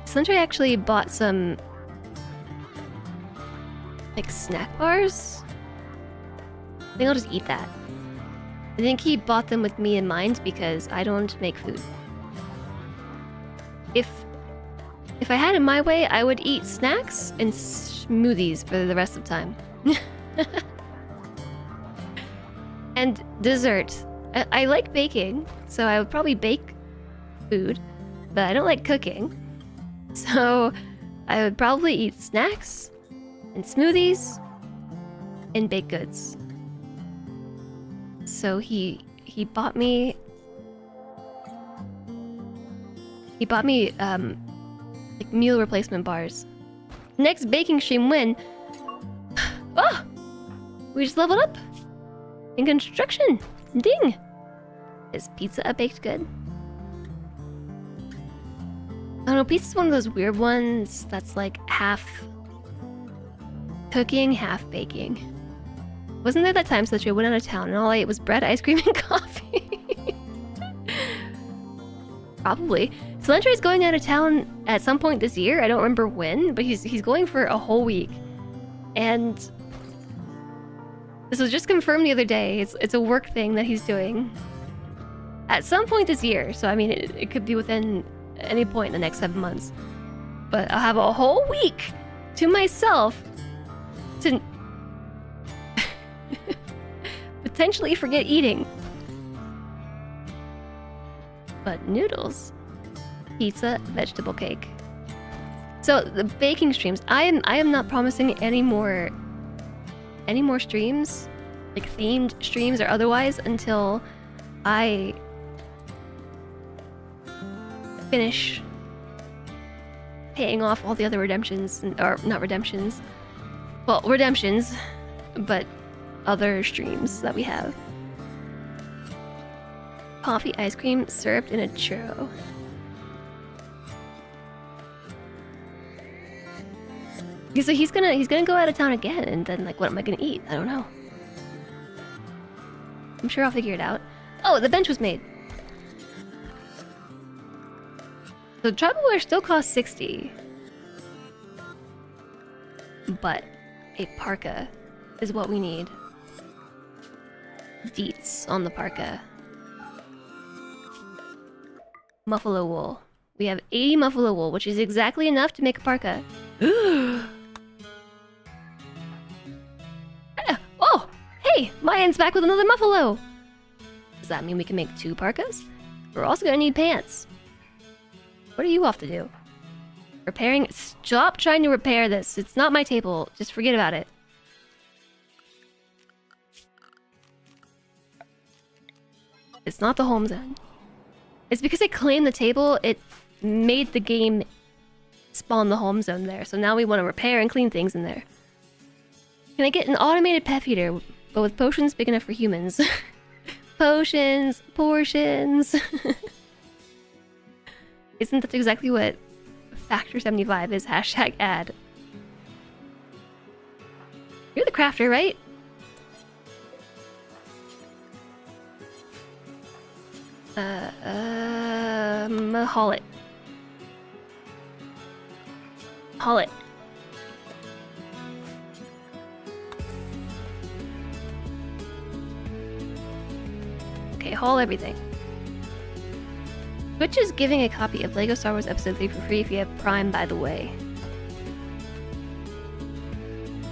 Sundry actually bought some like snack bars. I think I'll just eat that. I think he bought them with me in mind because I don't make food. If I had it my way, I would eat snacks and smoothies for the rest of the time. And dessert. I like baking, so I would probably bake food, but I don't like cooking. So I would probably eat snacks and smoothies and baked goods. So he bought me like meal replacement bars. Next baking stream win. Oh, we just leveled up in construction. Ding. Is pizza a baked good? I don't know, pizza's one of those weird ones that's like half cooking, half baking. Wasn't there that time such I went out of town and all I ate was bread, ice cream, and coffee? Probably. Cilantro is going out of town at some point this year. I don't remember when, but he's going for a whole week. And this was just confirmed the other day. It's a work thing that he's doing at some point this year. So I mean, it could be within any point in the next 7 months. But I'll have a whole week to myself to potentially forget eating. But noodles, pizza, vegetable cake. So the baking streams, I am not promising any more streams, like themed streams or otherwise, until I finish paying off all the other redemptions, or not redemptions, well, redemptions, but other streams that we have. Coffee, ice cream, syrup in a churro. So he's gonna go out of town again, and then like, what am I gonna eat? I don't know. I'm sure I'll figure it out. Oh, the bench was made. So Traveler still costs 60. But a parka is what we need. Deets on the parka. Muffalo wool. We have 80 muffalo wool, which is exactly enough to make a parka. Oh! Hey! Mayan's back with another muffalo! Does that mean we can make 2 parkas? We're also gonna need pants. What are you off to do? Repairing? Stop trying to repair this. It's not my table. Just forget about it. It's not the home zone. It's because I claimed the table, it made the game spawn the home zone there. So now we want to repair and clean things in there. Can I get an automated pet feeder, but with potions big enough for humans? Potions, portions. Isn't that exactly what Factor 75 is? Hashtag ad. You're the crafter, right? Haul it. Haul it. Okay, haul everything. Twitch is giving a copy of LEGO Star Wars Episode 3 for free if you have Prime, by the way.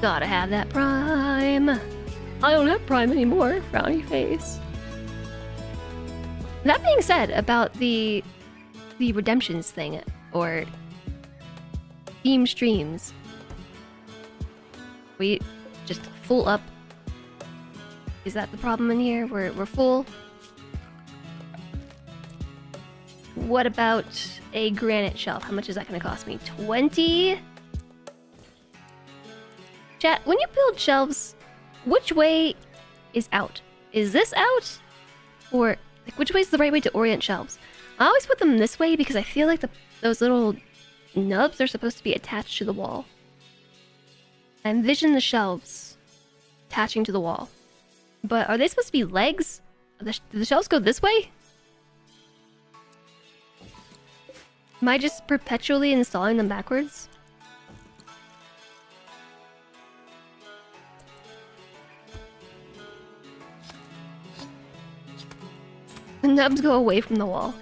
Gotta have that prime. I don't have prime anymore. Frowny face. That being said, about the redemptions thing, or theme streams, we just full up. Is that the problem in here? We're full. What about a granite shelf? How much is that going to cost me? 20? Chat, when you build shelves, which way is out? Is this out? Or like, which way is the right way to orient shelves? I always put them this way because I feel like those little nubs are supposed to be attached to the wall. I envision the shelves attaching to the wall. But are they supposed to be legs? Do the shelves go this way? Am I just perpetually installing them backwards? The nubs go away from the wall.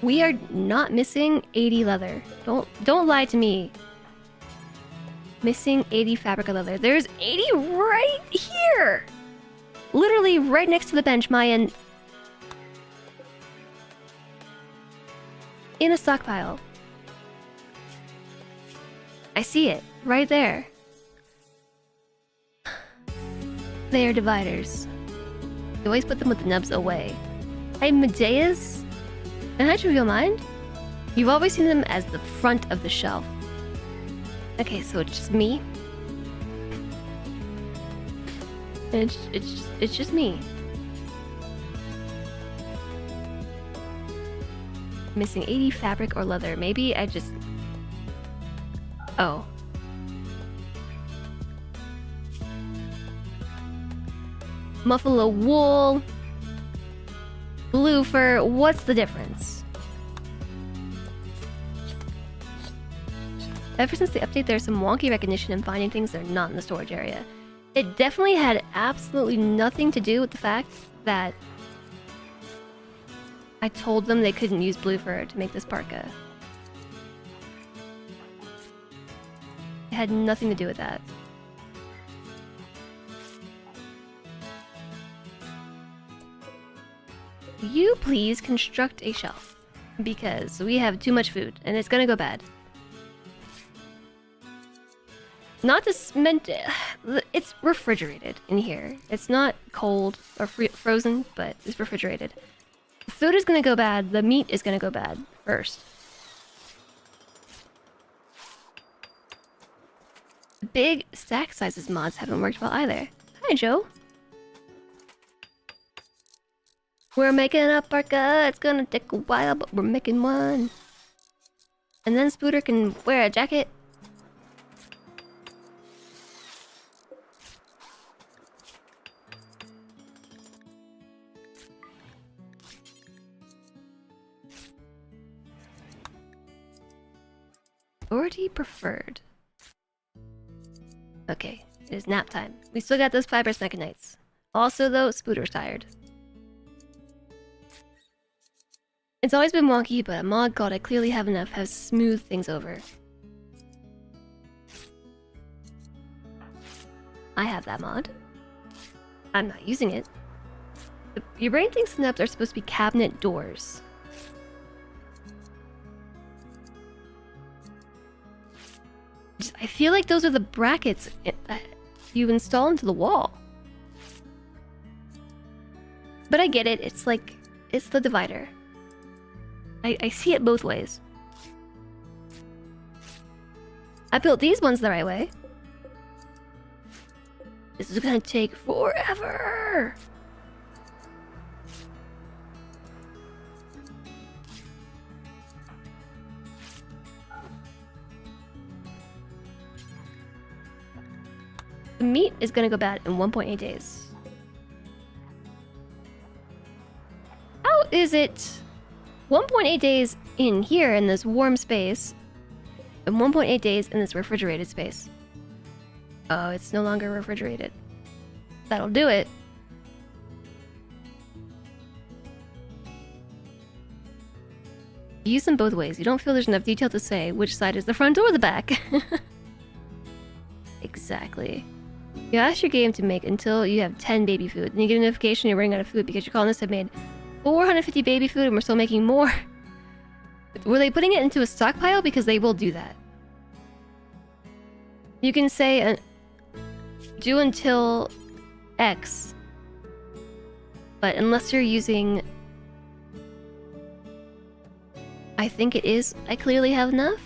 We are not missing 80 leather. Don't lie to me. Missing 80 fabric of leather. There's 80 right here! Literally right next to the bench, Mayan. In a stockpile. I see it. Right there. They are dividers. You always put them with the nubs away. Hey, Medea's? And hi, Trivial Mind. You've always seen them as the front of the shelf. Okay, so it's just me. It's just me. Missing 80 fabric or leather. Maybe I just... Oh. Buffalo wool. Blue fur. What's the difference? Ever since the update, there's some wonky recognition in finding things that are not in the storage area. It definitely had absolutely nothing to do with the fact that I told them they couldn't use blue fur to make this parka. It had nothing to do with that. Will you please construct a shelf? Because we have too much food and it's gonna go bad. Not just meant... It's refrigerated in here. It's not cold or frozen, but it's refrigerated. The food is gonna go bad. The meat is gonna go bad first. The big stack sizes mods haven't worked well either. Hi, Joe. We're making a parka. It's gonna take a while, but we're making one. And then Spooter can wear a jacket. Authority preferred. Okay, it is nap time. We still got those fibrous mechanites. Also, though, Spooter's tired. It's always been wonky, but a mod called I Clearly Have Enough has smoothed things over. I have that mod. I'm not using it. Your brain thinks the nubs are supposed to be cabinet doors. I feel like those are the brackets that you install into the wall. But I get it. It's like, it's the divider. I see it both ways. I built these ones the right way. This is gonna take forever. The meat is gonna go bad in 1.8 days. How is it 1.8 days in here in this warm space and 1.8 days in this refrigerated space? Oh, it's no longer refrigerated. That'll do it. Use them both ways. You don't feel there's enough detail to say which side is the front or the back. Exactly. You ask your game to make until you have 10 baby food. Then you get a notification you're running out of food because your colonists have made 450 baby food and we're still making more. Were they putting it into a stockpile? Because they will do that. You can say do until X. But unless you're using... I think it is... I clearly have enough?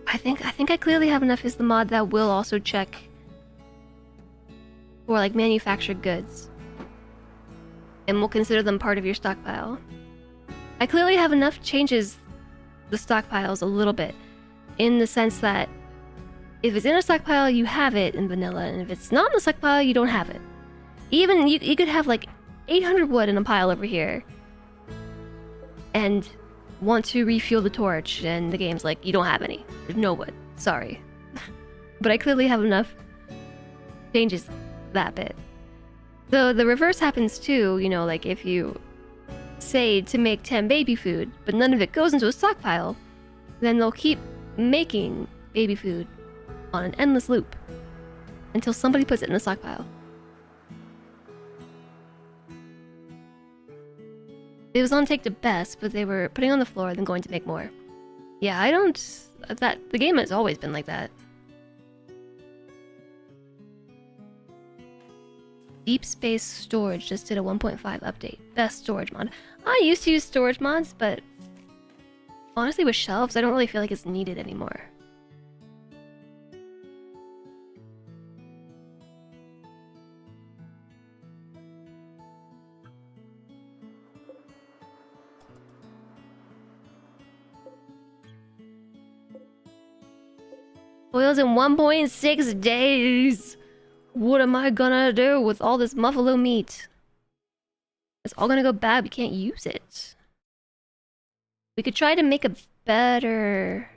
I think I clearly have enough is the mod that will also check for like manufactured goods. And will consider them part of your stockpile. I clearly have enough changes the stockpiles a little bit. In the sense that if it's in a stockpile, you have it in vanilla. And if it's not in the stockpile, you don't have it. Even you could have like 800 wood in a pile over here. And want to refuel the torch, and the game's like, you don't have any. There's no wood. Sorry. But I clearly have enough. Changes that bit. So the reverse happens too, you know, like if you say to make 10 baby food, but none of it goes into a stockpile, then they'll keep making baby food on an endless loop until somebody puts it in a stockpile. It was on take to best, but they were putting on the floor, then going to make more. Yeah, I don't... the game has always been like that. Deep Space Storage just did a 1.5 update. Best storage mod. I used to use storage mods, but... honestly, with shelves, I don't really feel like it's needed anymore. Boils in 1.6 days! What am I gonna do with all this buffalo meat? It's all gonna go bad, we can't use it. We could try to make a better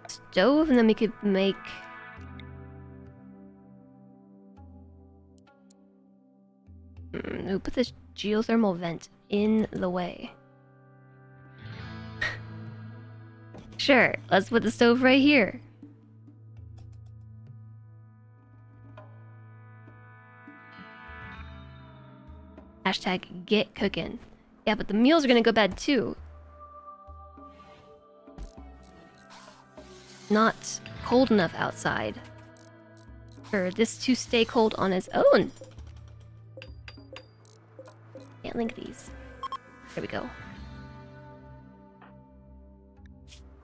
stove, and then we could make... we'll put this geothermal vent in the way. Sure, let's put the stove right here. Hashtag get cooking. Yeah, but the meals are gonna go bad too. Not cold enough outside for this to stay cold on its own. Can't link these. There we go.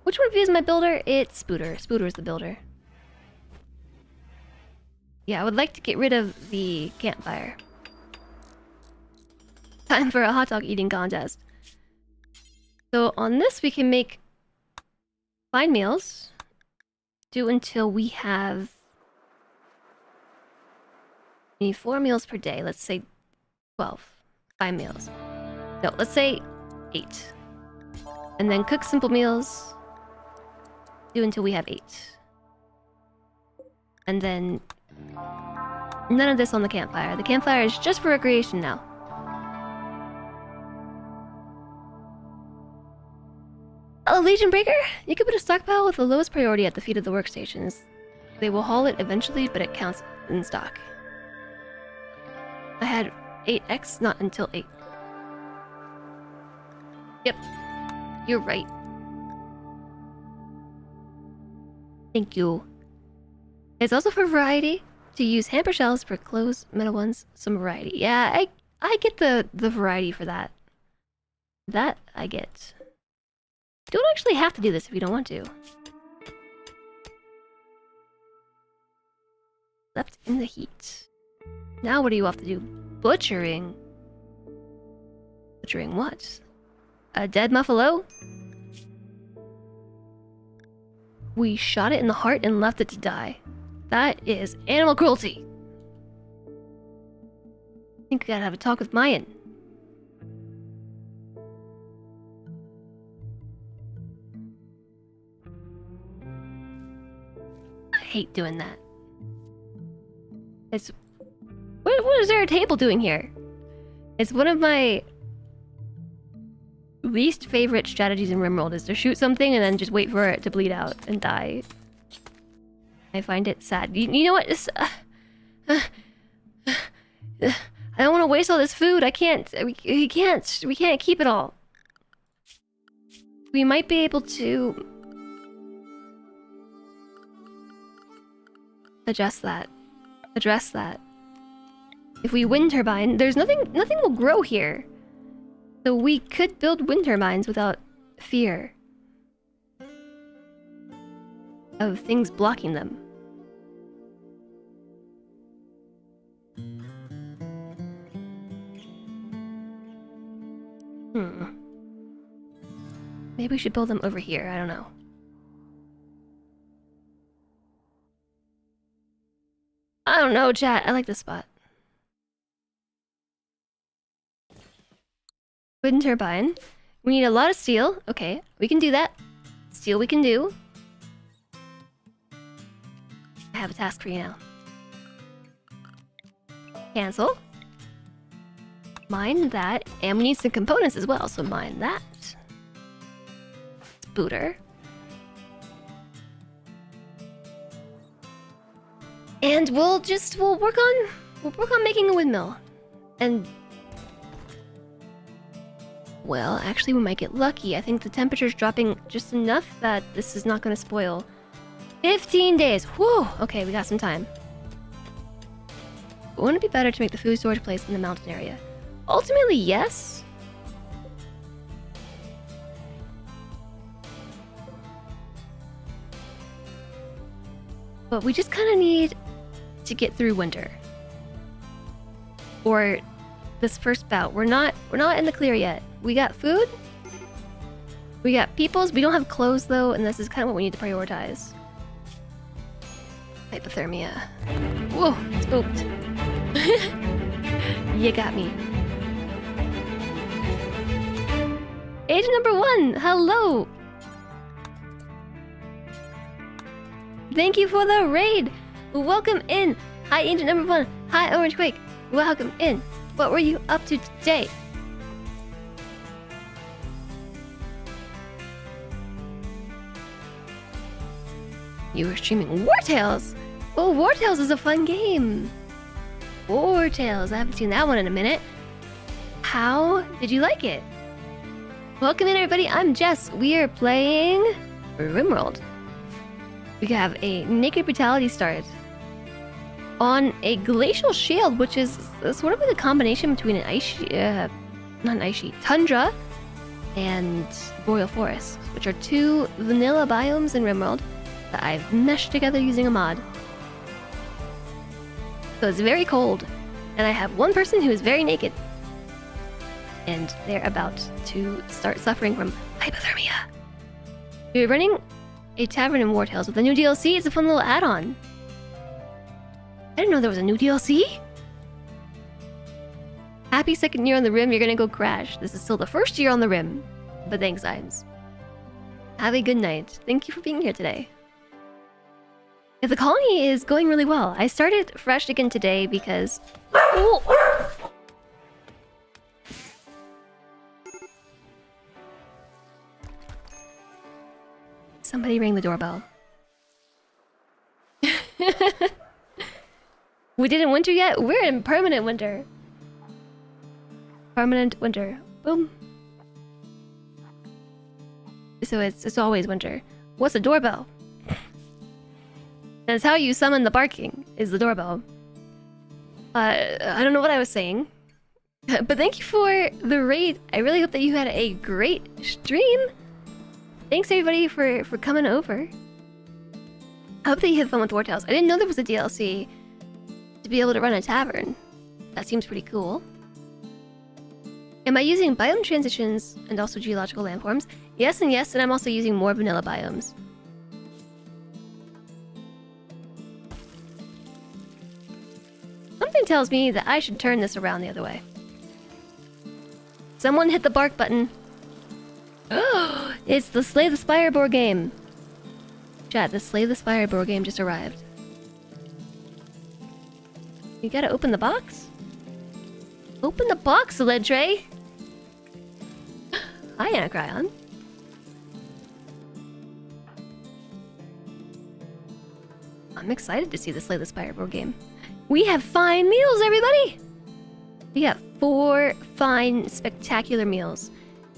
Which one of you is my builder? It's Spooter. Spooter is the builder. Yeah, I would like to get rid of the campfire. Time for a hot dog eating contest. So on this we can make fine meals. Do until we have... we need 4 meals per day. Let's say 12. 5 meals. No, let's say 8. And then cook simple meals. Do until we have 8. And then none of this on the campfire. The campfire is just for recreation now. Oh, Legion Breaker? You could put a stockpile with the lowest priority at the feet of the workstations. They will haul it eventually, but it counts in stock. I had 8x, not until 8. Yep. You're right. Thank you. It's also for variety. To use hamper shells for closed metal ones, some variety. Yeah, I get the variety for that. That I get. You don't actually have to do this if you don't want to. Left in the heat. Now what do you have to do? Butchering? Butchering what? A dead buffalo? We shot it in the heart and left it to die. That is animal cruelty. I think we gotta have a talk with Mayan. I hate doing that. It's... what is there a table doing here? It's one of my least favorite strategies in RimWorld is to shoot something and then just wait for it to bleed out and die. I find it sad. You know what? I don't want to waste all this food. I can't. We can't keep it all. We might be able to address that. If we wind turbine, there's nothing will grow here. So we could build wind turbines without fear of things blocking them. Maybe we should build them over here. I don't know. I don't know, chat. I like this spot. Wind turbine. We need a lot of steel. Okay, we can do that. Steel we can do. I have a task for you now. Cancel. Mine that. And we need some components as well, so mine that. Booter. And we'll work on making a windmill. And well, actually we might get lucky. I think the temperature's dropping just enough that this is not gonna spoil. 15 days. Whew! Okay, we got some time. Wouldn't it be better to make the food storage place in the mountain area? Ultimately, yes. But we just kind of need to get through winter. Or this first bout. We're not in the clear yet. We got food. We got peoples. We don't have clothes though, and this is kind of what we need to prioritize. Hypothermia. Whoa, spooked. You got me. Agent number 1, hello! Thank you for the raid! Welcome in! Hi, Agent number 1. Hi, Orange Quake. Welcome in. What were you up to today? You were streaming War Tales! Oh, War Tales is a fun game! War Tales, I haven't seen that one in a minute. How did you like it? Welcome in, everybody. I'm Jess. We are playing RimWorld. We have a Naked Brutality start on a Glacial Shield, which is sort of like a combination between an ice sheet, not an ice sheet, tundra and boreal forest, which are two vanilla biomes in RimWorld that I've meshed together using a mod. So it's very cold, and I have one person who is very naked. And they're about to start suffering from hypothermia. We're running a tavern in War Tales with a new DLC. It's a fun little add-on. I didn't know there was a new DLC. Happy second year on the Rim. You're gonna go crash. This is still the first year on the Rim. But thanks, Imes. Have a good night. Thank you for being here today. Yeah, the colony is going really well. I started fresh again today because... Ooh. Somebody rang the doorbell. We didn't winter yet? We're in permanent winter. Permanent winter. Boom. So it's always winter. What's a doorbell? That's how you summon the barking, is the doorbell. I don't know what I was saying. But thank you for the raid. I really hope that you had a great stream. Thanks everybody for coming over. I hope that you had fun with War Tales. I didn't know there was a DLC to be able to run a tavern. That seems pretty cool. Am I using biome transitions and also geological landforms? Yes and yes, and I'm also using more vanilla biomes. Something tells me that I should turn this around the other way. Someone hit the bark button. Oh, it's the Slay the Spire board game. Chat, the Slay the Spire board game just arrived. You gotta open the box? Open the box, Ledre! Hi, Anacryon. I'm excited to see the Slay the Spire game. We have fine meals, everybody! We got 4 fine, spectacular meals.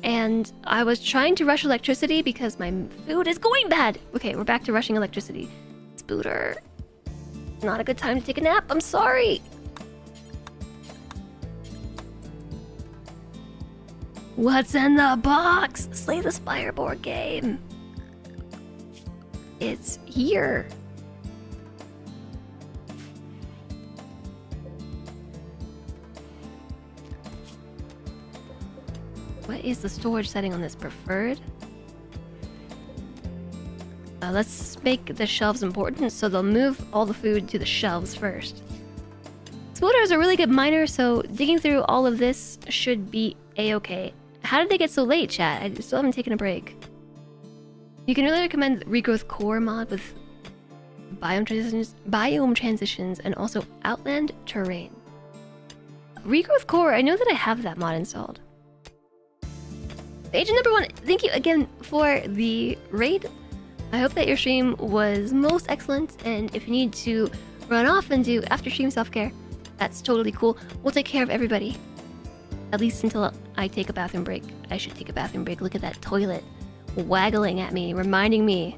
And I was trying to rush electricity because my food is going bad. Okay, we're back to rushing electricity. Spooter. Not a good time to take a nap. I'm sorry. What's in the box? Slay the Spire board game. It's here. What is the storage setting on this? Preferred? Let's make the shelves important, so they'll move all the food to the shelves first. Spooter is a really good miner, so digging through all of this should be a-okay. How did they get so late, chat? I still haven't taken a break. You can really recommend Regrowth Core mod with biome transitions, and also Outland Terrain. Regrowth Core, I know that I have that mod installed. Agent number 1, thank you again for the raid. I hope that your stream was most excellent, and if you need to run off and do after stream self-care, that's totally cool. We'll take care of everybody. At least until I take a bathroom break. I should take a bathroom break. Look at that toilet waggling at me, reminding me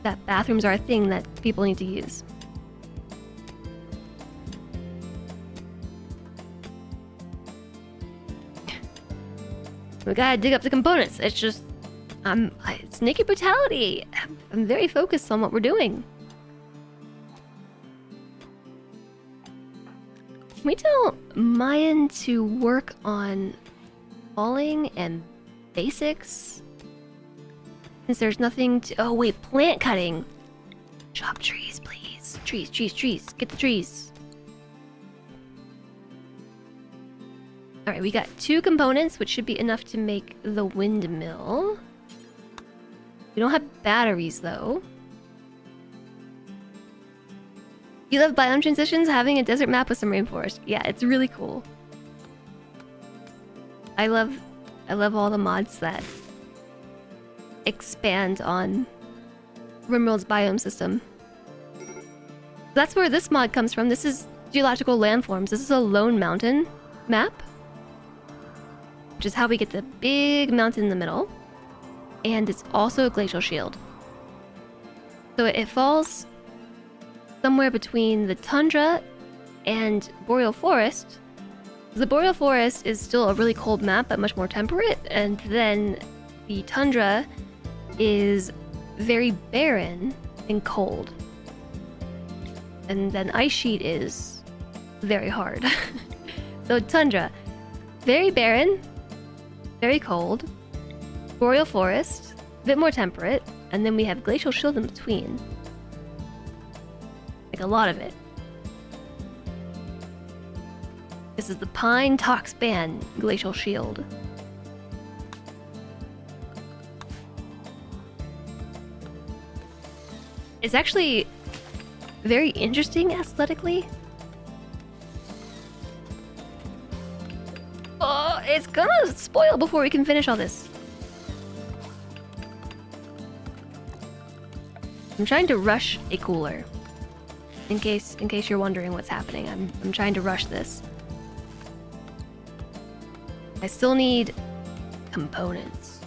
that bathrooms are a thing that people need to use. We gotta dig up the components. It's just, it's naked brutality. I'm very focused on what we're doing. Can we tell Mayan to work on falling and basics? Since there's nothing to... Oh wait, plant cutting. Chop trees, please. Trees, trees, trees. Get the trees. Alright, we got 2 components, which should be enough to make the windmill. We don't have batteries, though. You love biome transitions? Having a desert map with some rainforest. Yeah, it's really cool. I love all the mods that expand on RimWorld's biome system. That's where this mod comes from. This is geological landforms. This is a lone mountain map, which is how we get the big mountain in the middle. And it's also a glacial shield. So it falls somewhere between the tundra and boreal forest. The boreal forest is still a really cold map, but much more temperate. And then the tundra is very barren and cold. And then ice sheet is very hard. So tundra, very barren, very cold, boreal forest, a bit more temperate, and then we have glacial shield in between. Like a lot of it. This is the Pine Tox Band Glacial Shield. It's actually very interesting aesthetically. Oh, it's gonna spoil before we can finish all this. I'm trying to rush a cooler. In case you're wondering what's happening, I'm trying to rush this. I still need components.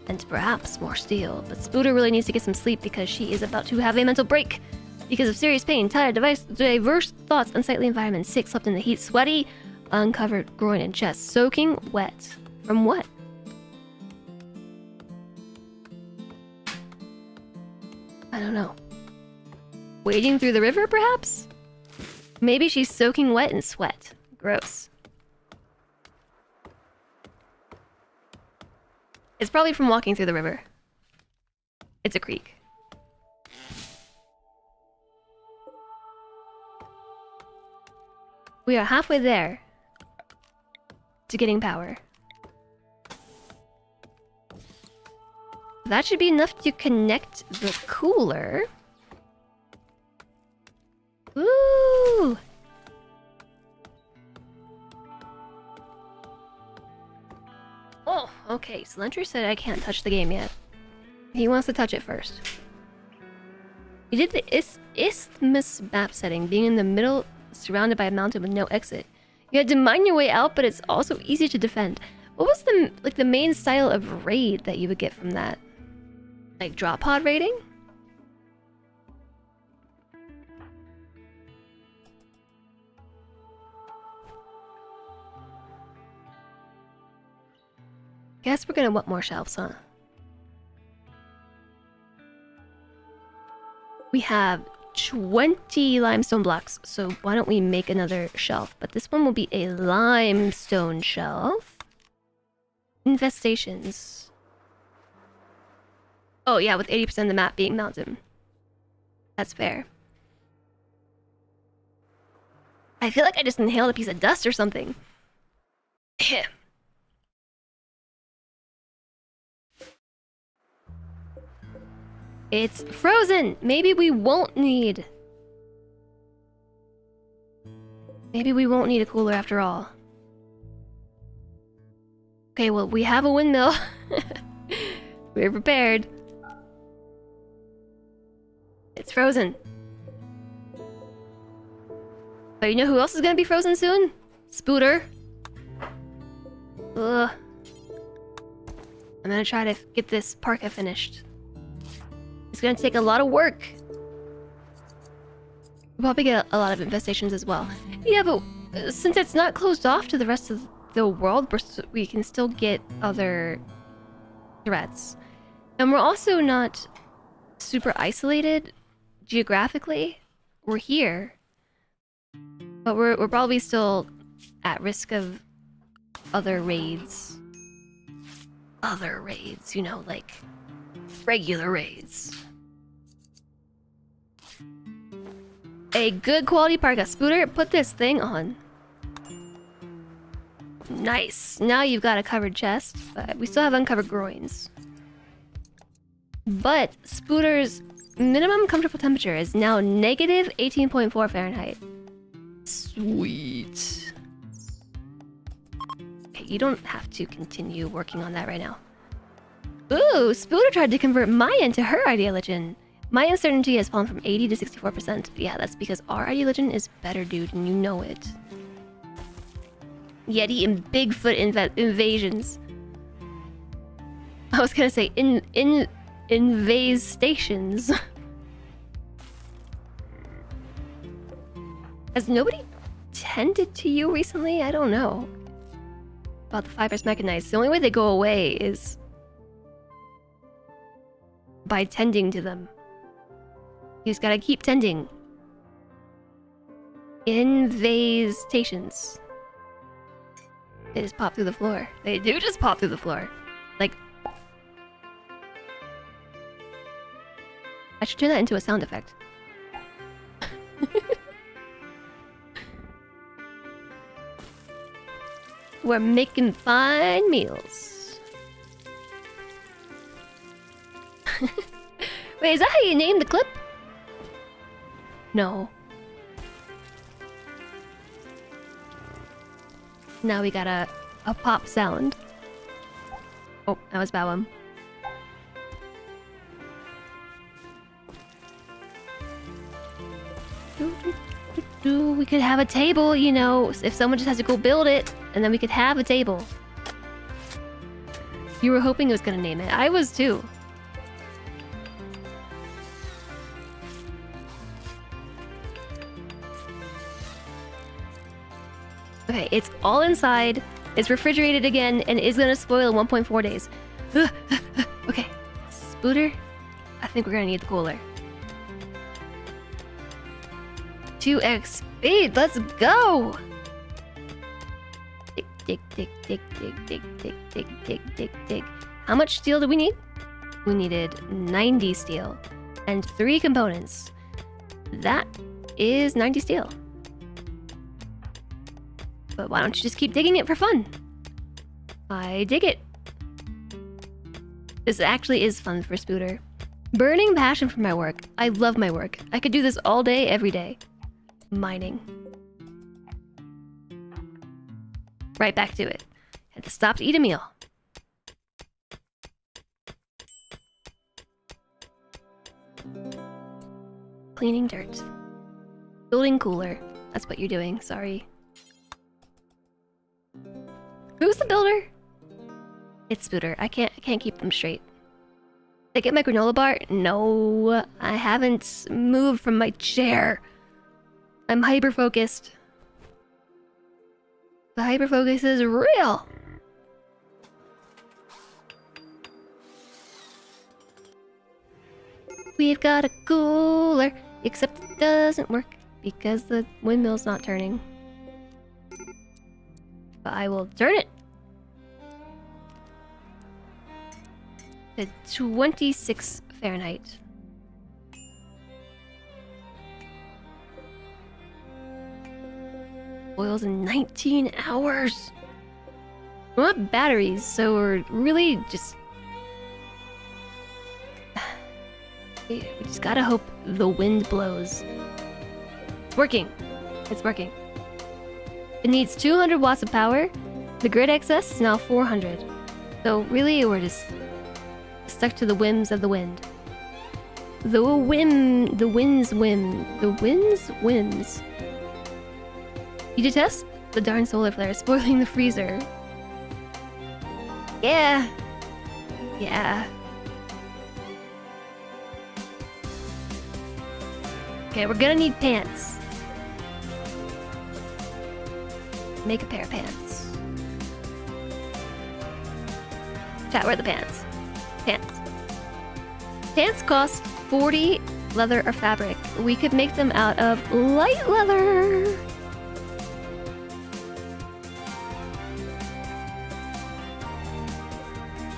And perhaps more steel, but Spooter really needs to get some sleep because she is about to have a mental break. Because of serious pain, tired, diverse thoughts, unsightly environment, sick, slept in the heat, sweaty, uncovered groin and chest, soaking wet. From what? I don't know. Wading through the river, perhaps? Maybe she's soaking wet in sweat. Gross. It's probably from walking through the river. It's a creek. We are halfway there to getting power. That should be enough to connect the cooler. Ooh! Okay, Slender said I can't touch the game yet. He wants to touch it first. He did the Isthmus map setting, being in the middle, surrounded by a mountain with no exit. You had to mine your way out, but it's also easy to defend. What was the main style of raid that you would get from that? Like drop pod raiding? Guess we're gonna want more shelves, huh? We have 20 limestone blocks, so why don't we make another shelf? But this one will be a limestone shelf. Infestations. Oh yeah, with 80% of the map being mountain. That's fair. I feel like I just inhaled a piece of dust or something. It's frozen! Maybe we won't need... Maybe we won't need a cooler after all. Okay, well, we have a windmill. We're prepared. It's frozen. But you know who else is gonna be frozen soon? Spooter. Ugh. I'm gonna try to get this parka finished. It's gonna take a lot of work. We'll probably get a lot of infestations as well. Yeah, but since it's not closed off to the rest of the world, we can still get other threats. And we're also not super isolated geographically. We're here. But we're probably still at risk of other raids. Other raids, you know, like regular raids. A good quality parka. Spooter, put this thing on. Nice. Now you've got a covered chest, but we still have uncovered groins. But Spooter's minimum comfortable temperature is now negative 18.4 Fahrenheit. Sweet. Okay, you don't have to continue working on that right now. Ooh, Spooter tried to convert Maya into her ideology. My uncertainty has fallen from 80 to 64%. Yeah, that's because our ideology is better, dude, and you know it. Yeti and Bigfoot invasions. I was gonna say invade stations. Has nobody tended to you recently? I don't know. About the fibers mechanized. The only way they go away is by tending to them. You just gotta keep tending. Invastations. They just pop through the floor. They do just pop through the floor. Like... I should turn that into a sound effect. We're making fine meals. Wait, is that how you name the clip? No. Now we got a pop sound. Oh, that was Bawum. We could have a table, you know, if someone just has to go build it, and then we could have a table. You were hoping it was gonna name it. I was too. Okay, it's all inside, it's refrigerated again, and is gonna spoil in 1.4 days. Okay, Spooter, I think we're gonna need the cooler. 2x speed, let's go! Tick, tick, tick, tick, tick, tick, tick, tick, tick, tick, tick. How much steel do we need? We needed 90 steel and 3 components. That is 90 steel. But why don't you just keep digging it for fun? I dig it. This actually is fun for Spooter. Burning passion for my work. I love my work. I could do this all day, every day. Mining. Right back to it. Had to stop to eat a meal. Cleaning dirt. Building cooler. That's what you're doing, sorry. Who's the builder? It's Spooter. I can't keep them straight. Did I get my granola bar? No, I haven't moved from my chair. I'm hyper-focused. The hyper-focus is real. We've got a cooler, except it doesn't work because the windmill's not turning. But I will turn it to 26 Fahrenheit. Boils in 19 hours. We want batteries, so we're really just... We just gotta hope the wind blows. It's working. It's working. It needs 200 watts of power. The grid excess is now 400. So really, we're just stuck to the whims of the wind. The wind's whims. You detest the darn solar flare spoiling the freezer. Yeah. Yeah. Okay, we're gonna need pants. Make a pair of pants. Chat, where are the pants? Pants. Pants cost 40 leather or fabric. We could make them out of light leather.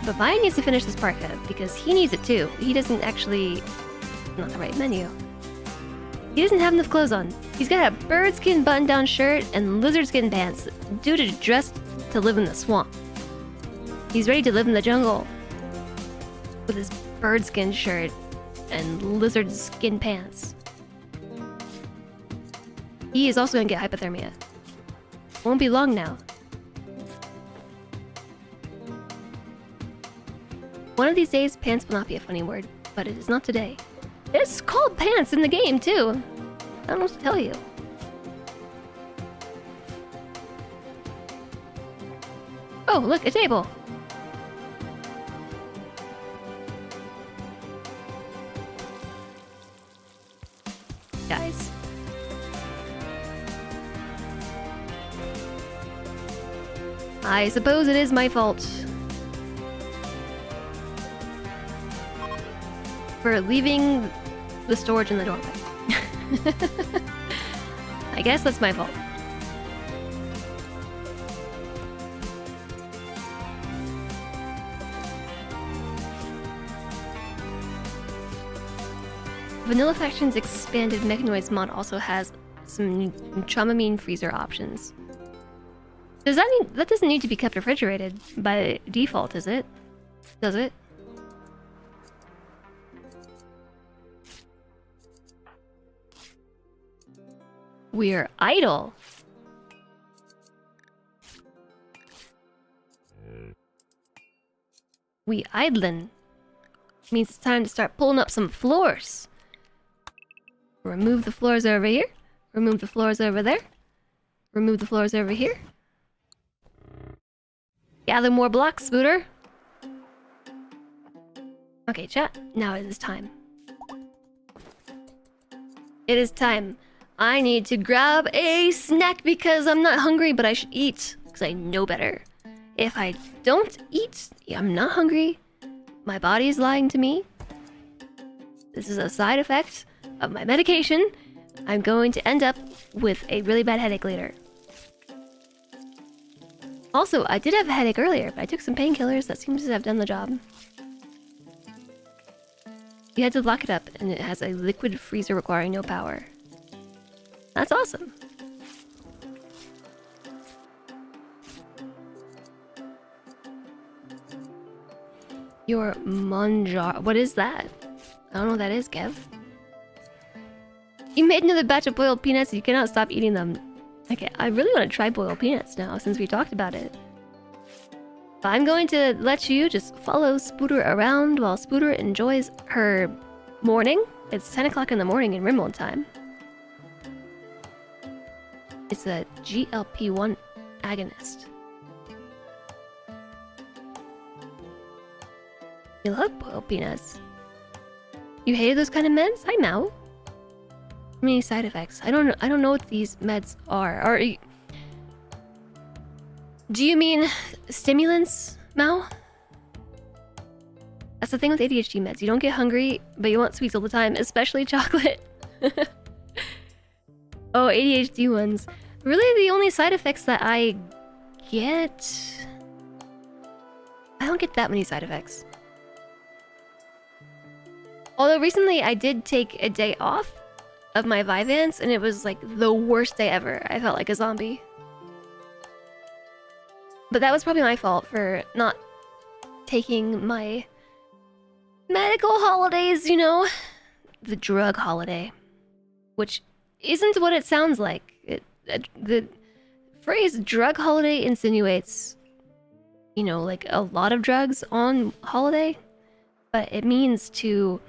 But Vine needs to finish this parka because he needs it too. He doesn't actually... Not the right menu. He doesn't have enough clothes on. He's got a bird skin button-down shirt and lizard skin pants. Dude is dressed to live in the swamp. He's ready to live in the jungle. With his bird skin shirt and lizard skin pants. He is also gonna get hypothermia. Won't be long now. One of these days, pants will not be a funny word, but it is not today. It's called pants in the game, too. I don't know what to tell you. Oh, look, a table. Guys. I suppose it is my fault. For leaving the storage in the doorway. I guess that's my fault. Vanilla Faction's expanded Mechanoids mod also has some Traumamine freezer options. Does that mean that doesn't need to be kept refrigerated by default, is it? Does it? We're idle. We idlin. Means it's time to start pulling up some floors. Remove the floors over here. Remove the floors over there. Remove the floors over here. Gather more blocks, Spooter. Okay, chat. Now it is time. It is time. I need to grab a snack because I'm not hungry, but I should eat because I know better. If I don't eat, I'm not hungry. My body is lying to me. This is a side effect of my medication. I'm going to end up with a really bad headache later. Also, I did have a headache earlier, but I took some painkillers that seems to have done the job. You had to lock it up, and it has a liquid freezer requiring no power. That's awesome. Your manjar. What is that? I don't know what that is, Kev. You made another batch of boiled peanuts. You cannot stop eating them. Okay, I really want to try boiled peanuts now since we talked about it. But I'm going to let you just follow Spooter around while Spooter enjoys her morning. It's 10 o'clock in the morning in RimWorld time. It's a GLP-1 agonist. You love boiled peanuts. You hated those kind of meds? I know. How many side effects? I don't know what these meds are. Do you mean stimulants, Mao? That's the thing with ADHD meds. You don't get hungry, but you want sweets all the time, especially chocolate. Oh, ADHD ones. Really, the only side effects that I get... I don't get that many side effects. Although recently I did take a day off of my Vyvanse, and it was like the worst day ever. I felt like a zombie. But that was probably my fault for not taking my medical holidays, you know? The drug holiday. Which isn't what it sounds like. The phrase drug holiday insinuates, you know, like a lot of drugs on holiday. But it means to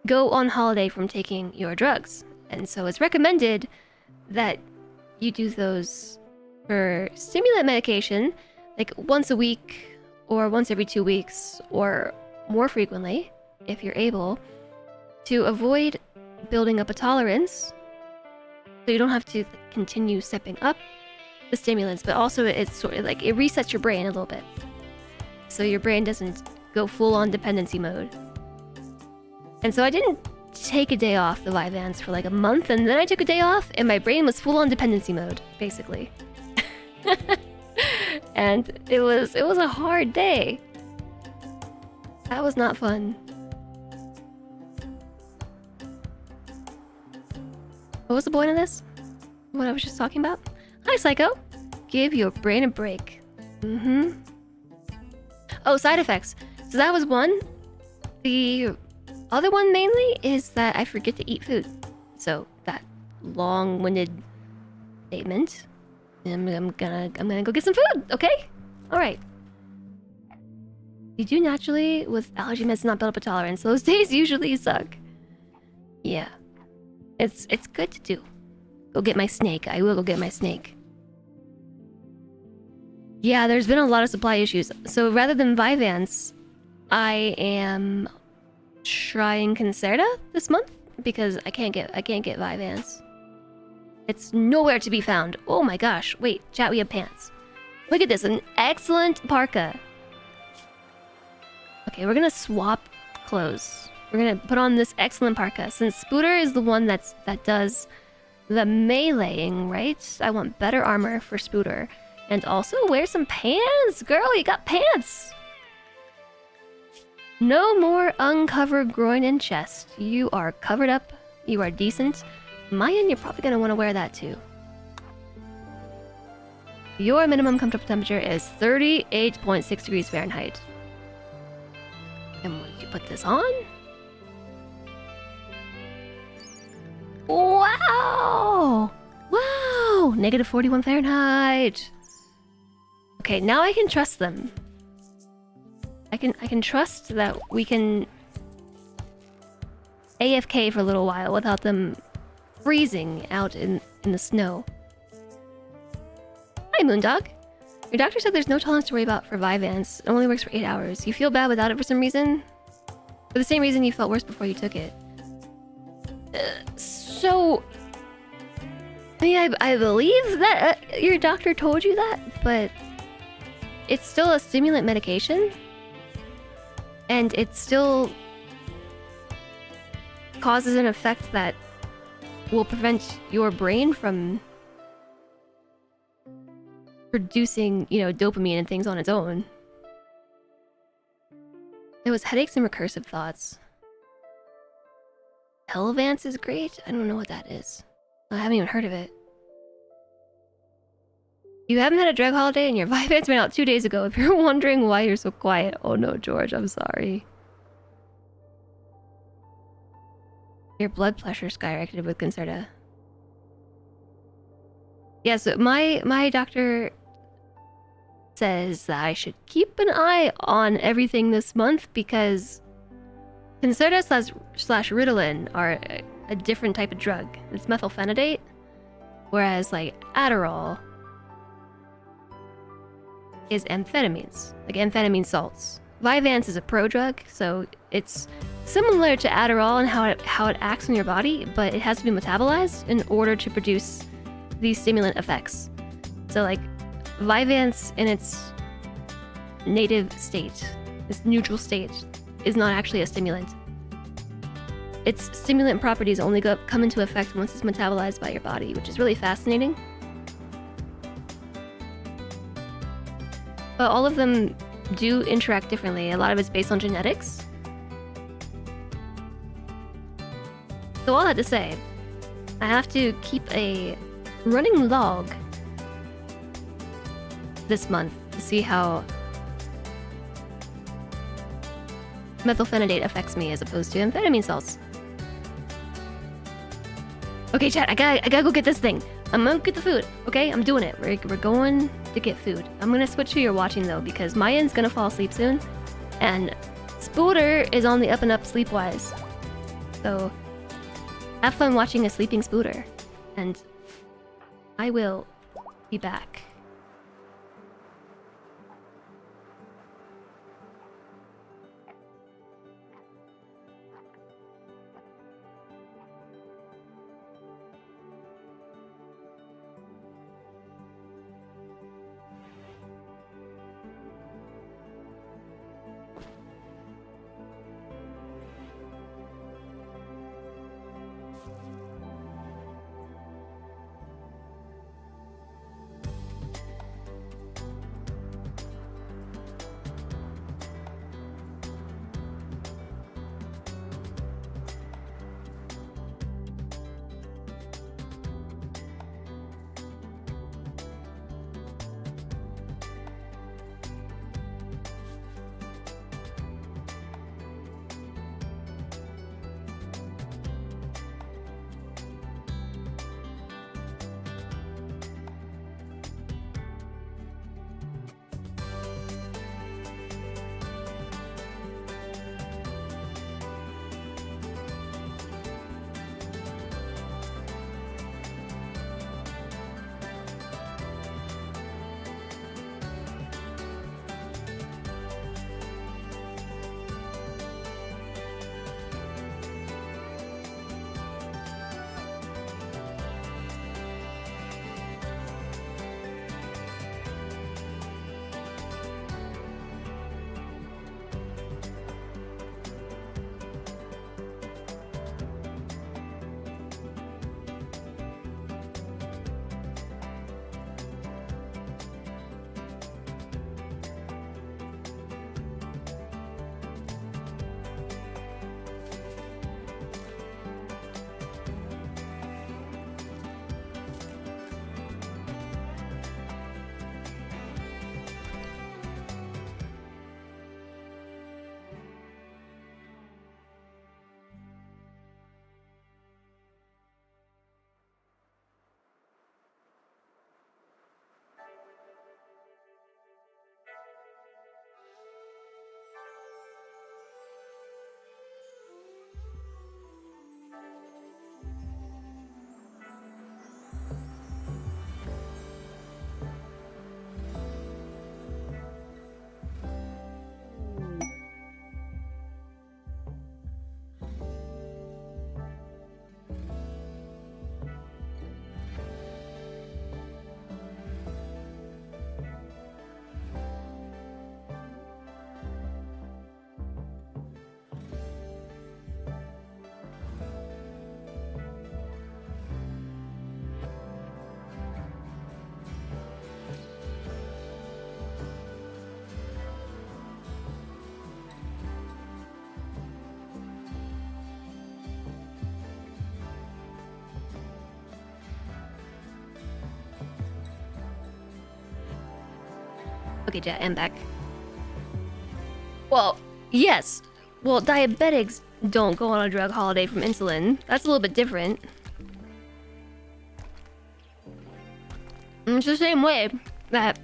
go on holiday from taking your drugs. And so it's recommended that you do those for stimulant medication, like once a week or once every 2 weeks or more frequently, if you're able, to avoid building up a tolerance so you don't have to continue stepping up the stimulants, but also it's sort of like it resets your brain a little bit. So your brain doesn't go full-on dependency mode. And so I didn't take a day off the Vyvanse for like a month, and then I took a day off, and my brain was full-on dependency mode, basically. And it was a hard day. That was not fun. What was the point of this? What I was just talking about? Hi, Psycho. Give your brain a break. Oh, side effects. So that was one. The other one mainly is that I forget to eat food. So that long-winded statement. I'm gonna go get some food, okay? Alright. You do naturally with allergy meds not build up a tolerance. Those days usually suck. Yeah. It's good to do. Go get my snake. I will go get my snake. Yeah, there's been a lot of supply issues. So rather than Vyvanse, I am trying Concerta this month because I can't get Vyvanse. It's nowhere to be found. Oh my gosh. Wait, chat, we have pants. Look at this, an excellent parka. Okay, we're gonna swap clothes. We're gonna put on this excellent parka. Since Spooter is the one that does the meleeing, right? I want better armor for Spooter. And also wear some pants! Girl, you got pants! No more uncovered groin and chest. You are covered up. You are decent. Mayan, you're probably gonna want to wear that too. Your minimum comfortable temperature is 38.6 degrees Fahrenheit. And once you put this on... Wow! Wow! Negative 41 Fahrenheit! Okay, now I can trust them. I can trust that we can AFK for a little while without them freezing out in the snow. Hi, Moondog. Your doctor said there's no tolerance to worry about for Vyvanse. It only works for 8 hours. You feel bad without it for some reason? For the same reason you felt worse before you took it. So... I mean, I believe that your doctor told you that, but... It's still a stimulant medication. And it still... causes an effect that will prevent your brain from... producing, you know, dopamine and things on its own. It was headaches and recursive thoughts. Telvance is great? I don't know what that is. I haven't even heard of it. You haven't had a drug holiday and your Vyvanse went out 2 days ago. If you're wondering why you're so quiet. Oh no, George, I'm sorry. Your blood pressure skyrocketed with Concerta. Yeah, so my doctor says that I should keep an eye on everything this month because Concerta slash Ritalin are a different type of drug. It's methylphenidate, whereas like Adderall is amphetamines, like amphetamine salts. Vyvanse is a prodrug, so it's similar to Adderall and how it acts in your body, but it has to be metabolized in order to produce these stimulant effects. So like Vyvanse in its native state, this neutral state, is not actually a stimulant. Its stimulant properties only come into effect once it's metabolized by your body, which is really fascinating. But all of them do interact differently. A lot of it's based on genetics. So all that to say, I have to keep a running log this month to see how methylphenidate affects me as opposed to amphetamine salts. Okay, chat, I gotta go get this thing. I'm gonna get the food, okay? I'm doing it. We're going to get food. I'm gonna switch who you're watching though, because Mayan's gonna fall asleep soon, and Spooter is on the up and up sleep-wise. So have fun watching a sleeping Spooter, and I will be back. Okay, Jet, I'm back. Well, yes. Well, diabetics don't go on a drug holiday from insulin. That's a little bit different. It's the same way that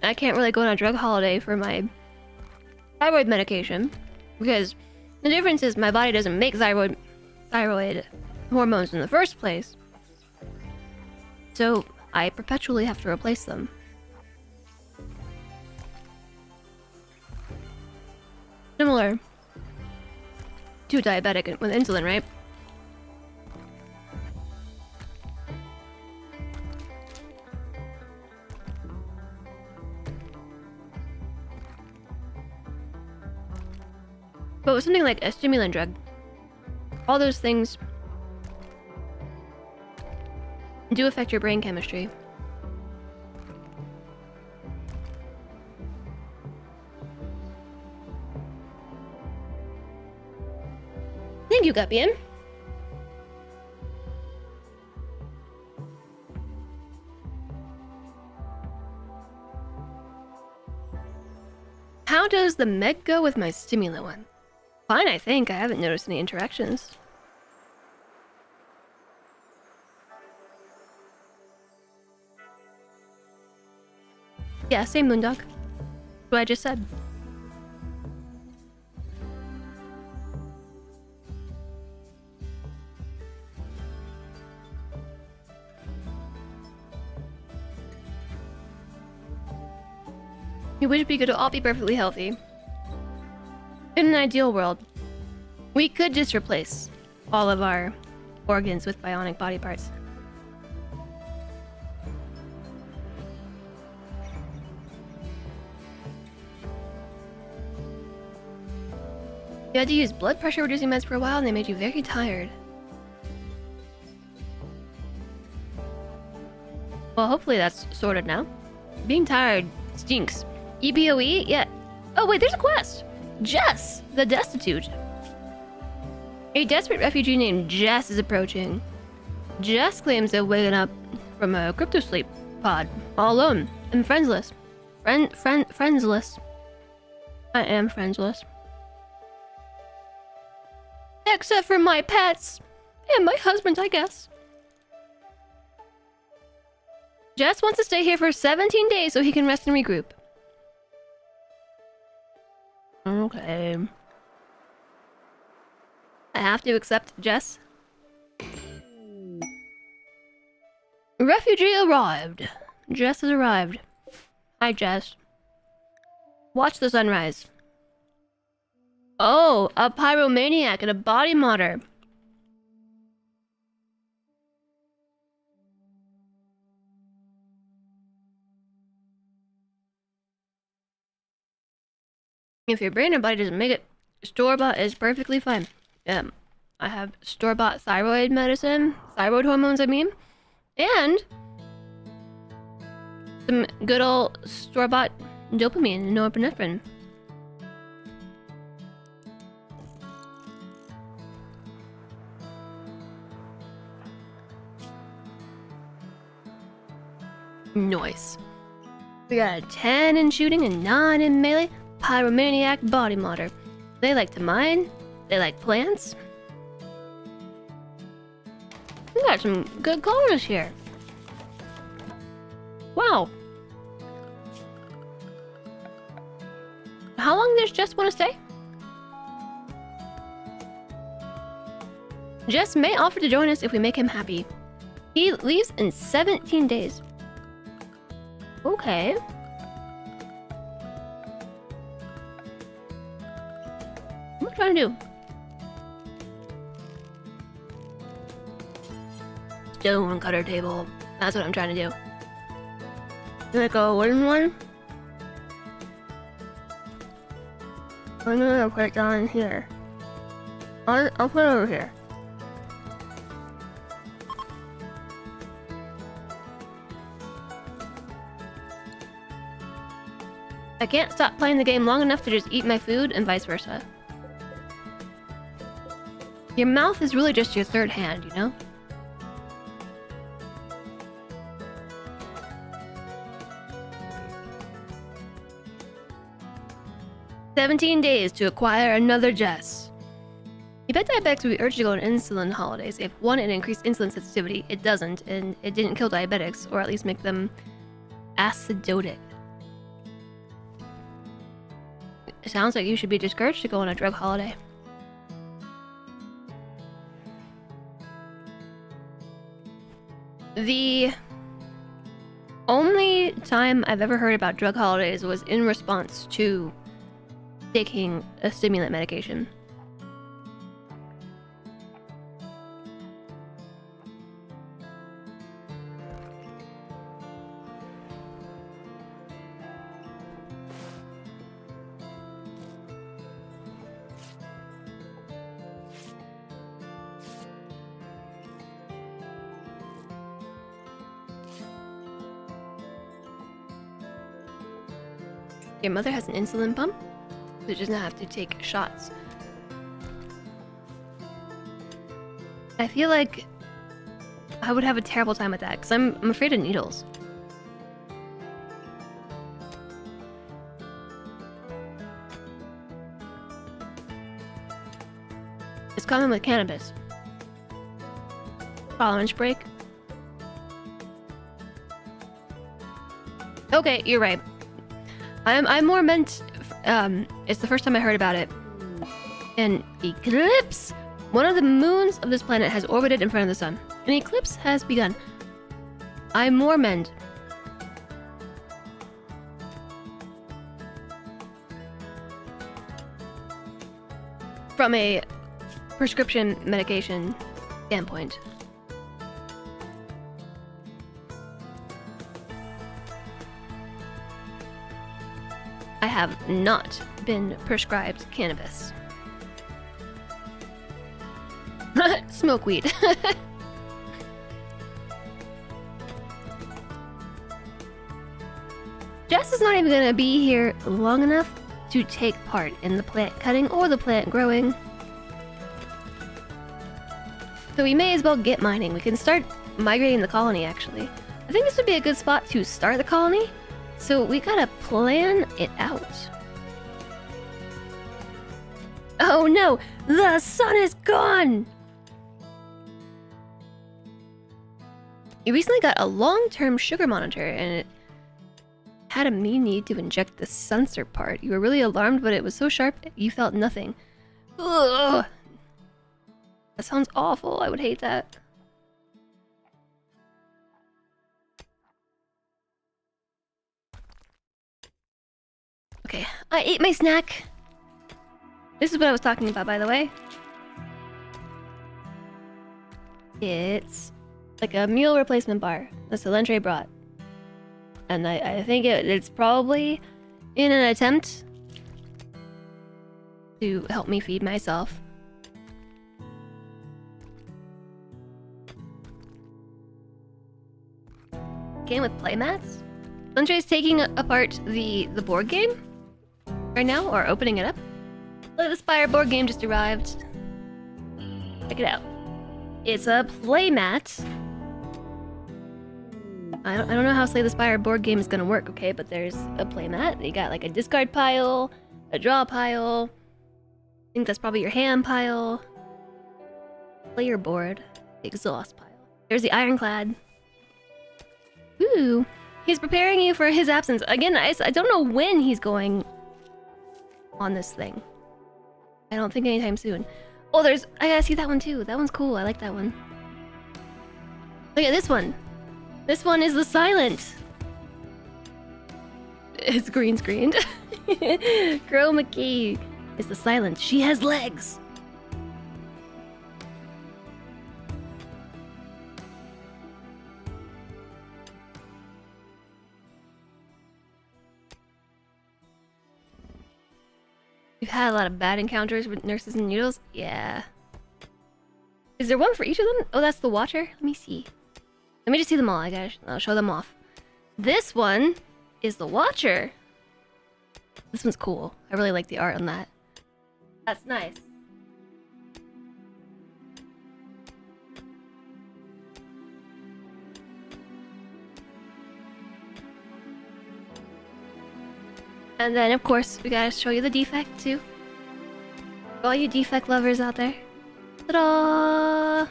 I can't really go on a drug holiday for my thyroid medication, because The difference is my body doesn't make thyroid hormones in the first place. So I perpetually have to replace them. Similar to diabetic with insulin, right? But with something like a stimulant drug, all those things do affect your brain chemistry. Thank you, Gupian. How does the Meg go with my stimulant one? Fine, I think. I haven't noticed any interactions. Yeah, same Moondog. What I just said. You wish we could all be perfectly healthy. In an ideal world, we could just replace all of our organs with bionic body parts. You had to use blood pressure reducing meds for a while and they made you very tired. Well, hopefully that's sorted now. Being tired stinks. EBOE? Yeah. Oh wait, there's a quest! Jess, the Destitute. A desperate refugee named Jess is approaching. Jess claims to have waken up from a crypto sleep pod, all alone and friendless. Friendless. I am friendless. Except for my pets. And my husband, I guess. Jess wants to stay here for 17 days so he can rest and regroup. Okay. I have to accept Jess. Refugee arrived. Jess has arrived. Hi, Jess. Watch the sunrise. Oh, a pyromaniac and a body modder. If your brain or body doesn't make it, store-bought is perfectly fine. I have store-bought thyroid medicine, thyroid hormones I mean, and some good old store-bought dopamine and norepinephrine. Nice. We got a 10 in shooting and 9 in melee. Pyromaniac body modder. They like to mine. They like plants. We got some good colors here. Wow. How long does Jess want to stay? Jess may offer to join us if we make him happy. He leaves in 17 days. Okay. What am I trying to do? Stone cutter table. That's what I'm trying to do. Like a wooden one? I'm gonna put it down here. I'll put it over here. I can't stop playing the game long enough to just eat my food and vice versa. Your mouth is really just your third hand, you know? "17 days to acquire another Jess." You bet diabetics would be urged to go on insulin holidays if one, it increased insulin sensitivity, it doesn't, and it didn't kill diabetics, or at least make them acidotic. It sounds like you should be discouraged to go on a drug holiday. The only time I've ever heard about drug holidays was in response to taking a stimulant medication. Your mother has an insulin pump, so she doesn't have to take shots. I feel like I would have a terrible time with that, because I'm afraid of needles. It's common with cannabis. Tolerance break. Okay, you're right. I'm more meant. It's the first time I heard about it. An eclipse. One of the moons of this planet has orbited in front of the sun. An eclipse has begun. I'm more meant. From a prescription medication standpoint. I have not been prescribed cannabis. Smoke weed. Jess is not even gonna be here long enough to take part in the plant cutting or the plant growing. So we may as well get mining. We can start migrating the colony, actually. I think this would be a good spot to start the colony. So we gotta plan it out. Oh no! The sun is gone! You recently got a long-term sugar monitor and it had a me need to inject the sensor part. You were really alarmed, but it was so sharp you felt nothing. Ugh! That sounds awful. I would hate that. Okay, I ate my snack. This is what I was talking about, by the way. It's like a meal replacement bar that Solentre brought. And I think it's probably in an attempt to help me feed myself. Game with playmats? Solentre's taking apart the board game right now, or opening it up. Look, the Spire board game just arrived. Check it out. It's a playmat. I don't know how Slay the Spire board game is gonna work, okay? But there's a playmat. You got like a discard pile, a draw pile. I think that's probably your hand pile. Player board, exhaust pile. There's the ironclad. Ooh, he's preparing you for his absence. Again, I don't know when he's going on this thing. I don't think anytime soon. Oh, I gotta see that one too. That one's cool. I like that one. Look at this one. This one is the silent. It's green screened. Girl McKee is the silent. She has legs. You've had a lot of bad encounters with nurses and needles? Yeah. Is there one for each of them? Oh, that's the Watcher? Let me see. Let me just see them all. I'll show them off. This one is the Watcher. This one's cool. I really like the art on that. That's nice. And then, of course, we gotta show you the defect, too. For all you defect lovers out there. Ta-da!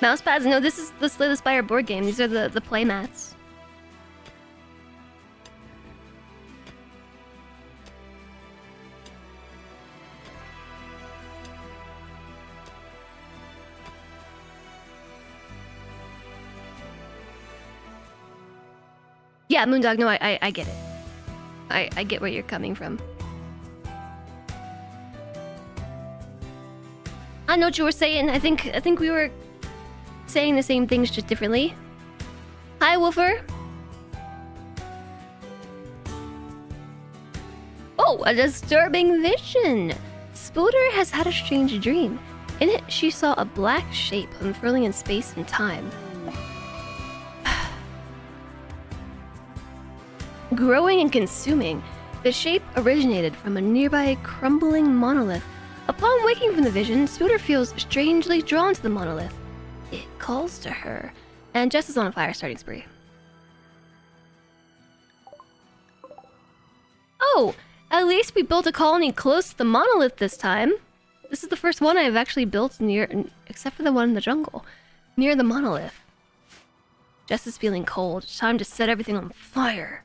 Mouse pads? No, this is the Slay the Spire board game. These are the play mats. Yeah, Moondog, no, I get it. I get where you're coming from. I know what you were saying. I think we were saying the same things just differently. Hi, Woofer. Oh, a disturbing vision. Spooder has had a strange dream. In it, she saw a black shape unfurling in space and time. Growing and consuming, the shape originated from a nearby crumbling monolith. Upon waking from the vision, Spooder feels strangely drawn to the monolith. It calls to her, and Jess is on a fire starting spree. Oh, at least we built a colony close to the monolith this time. This is the first one I've actually built near, except for the one in the jungle, near the monolith. Jess is feeling cold. It's time to set everything on fire.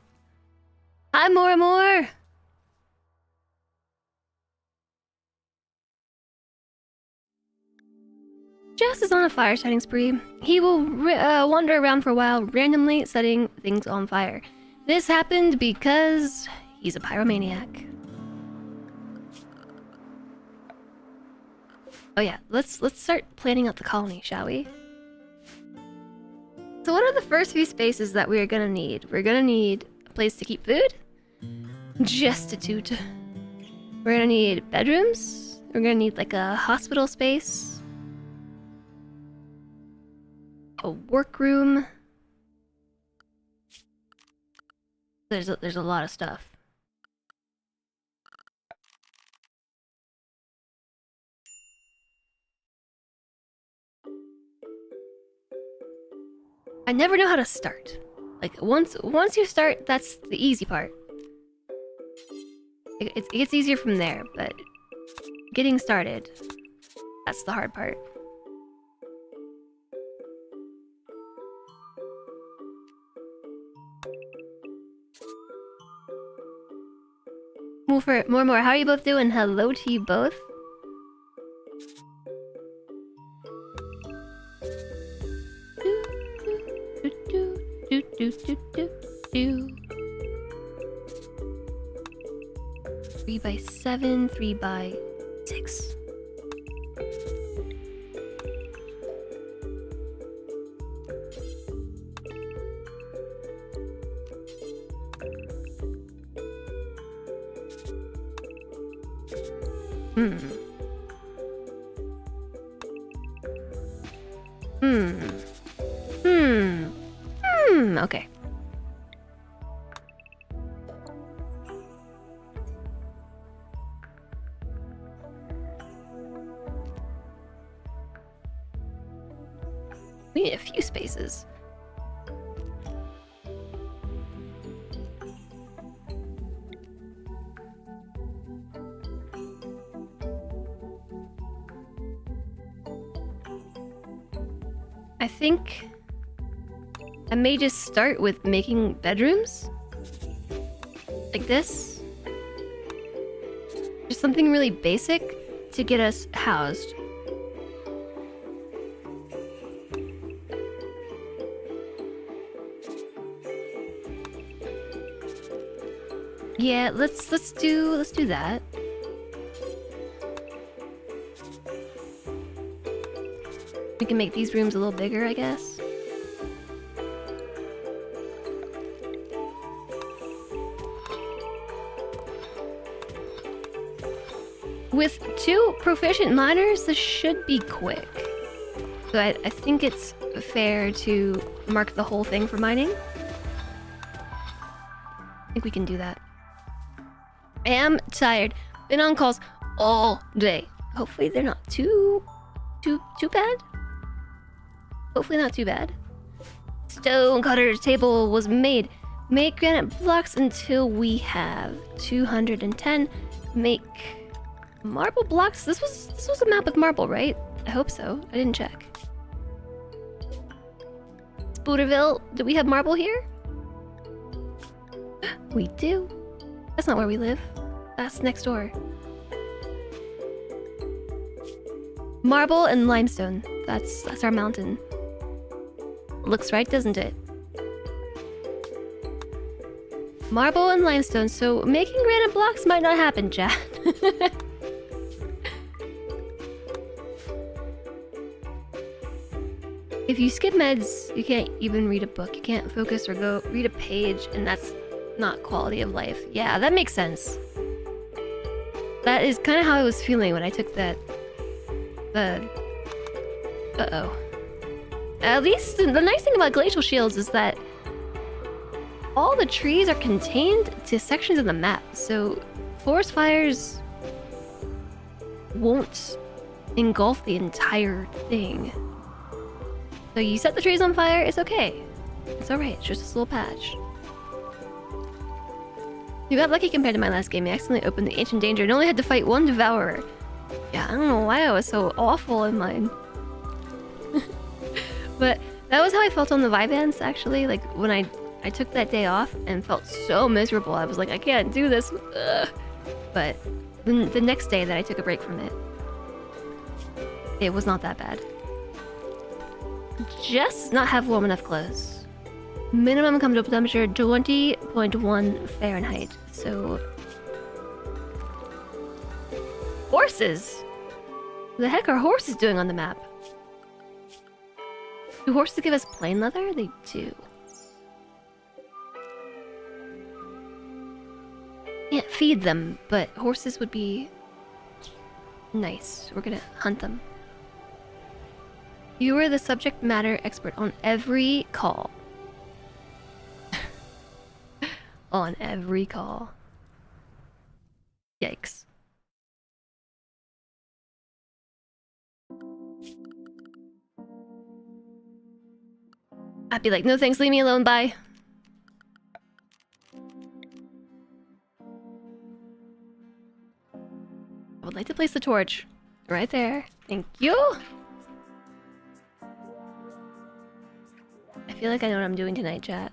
Hi, More. Jess is on a fire setting spree. He will wander around for a while, randomly setting things on fire. This happened because he's a pyromaniac. Oh yeah, let's start planning out the colony, shall we? So what are the first few spaces that we are gonna need? We're gonna need a place to keep food. Destitute. We're gonna need bedrooms. We're gonna need like a hospital space. A workroom. There's a lot of stuff. I never know how to start. Like once you start, that's the easy part. It gets easier from there, but getting started, that's the hard part. More. How are you both doing? Hello to you both. Do. 3x7, 3x6. Okay. We need a few spaces. I think I may just start with making bedrooms. Like this. Just something really basic to get us housed. Yeah, let's do that. We can make these rooms a little bigger, I guess. With 2 proficient miners, this should be quick. So I think it's fair to mark the whole thing for mining. I think we can do that. I am tired. Been on calls all day. Hopefully they're not too bad. Hopefully not too bad. Stone cutter table was made. Make granite blocks until we have 210. Make marble blocks. This was a map with marble, right? I hope so. I didn't check. Spooderville, do we have marble here? We do. That's not where we live. That's next door. Marble and limestone. That's our mountain. Looks right, doesn't it? Marble and limestone, so making granite blocks might not happen, chat. If you skip meds, you can't even read a book. You can't focus or go read a page, and that's not quality of life. Yeah, that makes sense. That is kind of how I was feeling when I took that... Uh-oh. At least, the nice thing about Glacial Shields is that all the trees are contained to sections of the map, so forest fires won't engulf the entire thing. So you set the trees on fire, it's okay. It's alright, it's just this little patch. You got lucky compared to my last game. I accidentally opened the Ancient Danger and only had to fight one Devourer. Yeah, I don't know why I was so awful in mine. But that was how I felt on the Vivans, actually. Like, when I took that day off and felt so miserable. I was like, I can't do this. Ugh. But the next day that I took a break from it, it was not that bad. Just not have warm enough clothes. Minimum comfortable temperature 20.1 Fahrenheit. So horses. What the heck are horses doing on the map? Do horses give us plain leather? They do. Can't feed them, but horses would be nice. We're gonna hunt them. You are the subject matter expert on every call. On every call. Yikes. I'd be like, no thanks, leave me alone, bye. I would like to place the torch right there. Thank you. I feel like I know what I'm doing tonight, chat.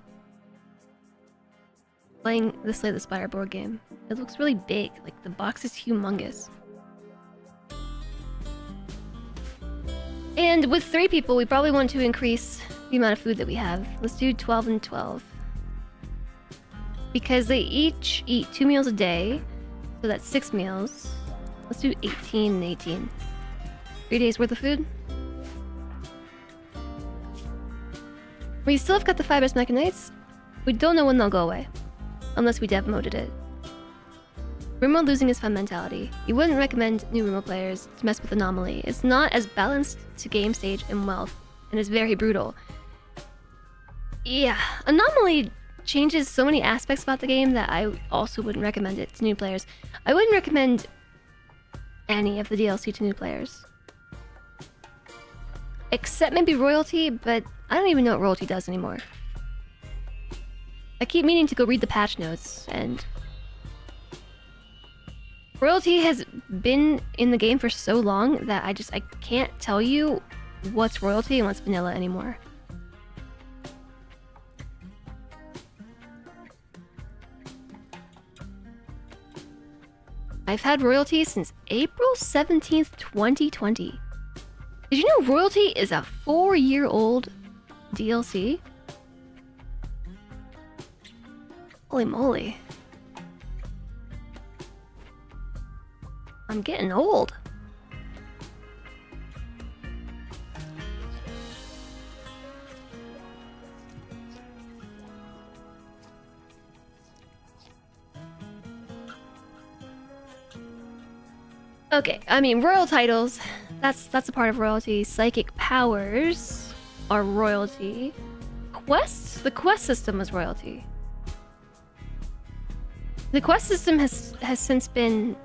Playing the Slay the Spire board game. It looks really big, like the box is humongous. And with 3 people, we probably want to increase the amount of food that we have. Let's do 12 and 12. Because they each eat 2 meals a day, so that's 6 meals. Let's do 18 and 18. 3 days worth of food. We still have got the fibrous mechanites. We don't know when they'll go away. Unless we dev moded it. RimWorld losing his fun mentality. You wouldn't recommend new RimWorld players to mess with Anomaly. It's not as balanced to game stage and wealth, and is very brutal. Yeah, Anomaly changes so many aspects about the game that I also wouldn't recommend it to new players. I wouldn't recommend any of the DLC to new players. Except maybe Royalty, but I don't even know what Royalty does anymore. I keep meaning to go read the patch notes, and Royalty has been in the game for so long that I can't tell you what's Royalty and what's vanilla anymore. I've had Royalty since April 17th, 2020. Did you know Royalty is a 4-year-old DLC? Holy moly. I'm getting old. Okay, I mean, royal titles, that's a part of royalty. Psychic powers are royalty. Quests? The quest system was royalty. The quest system has since been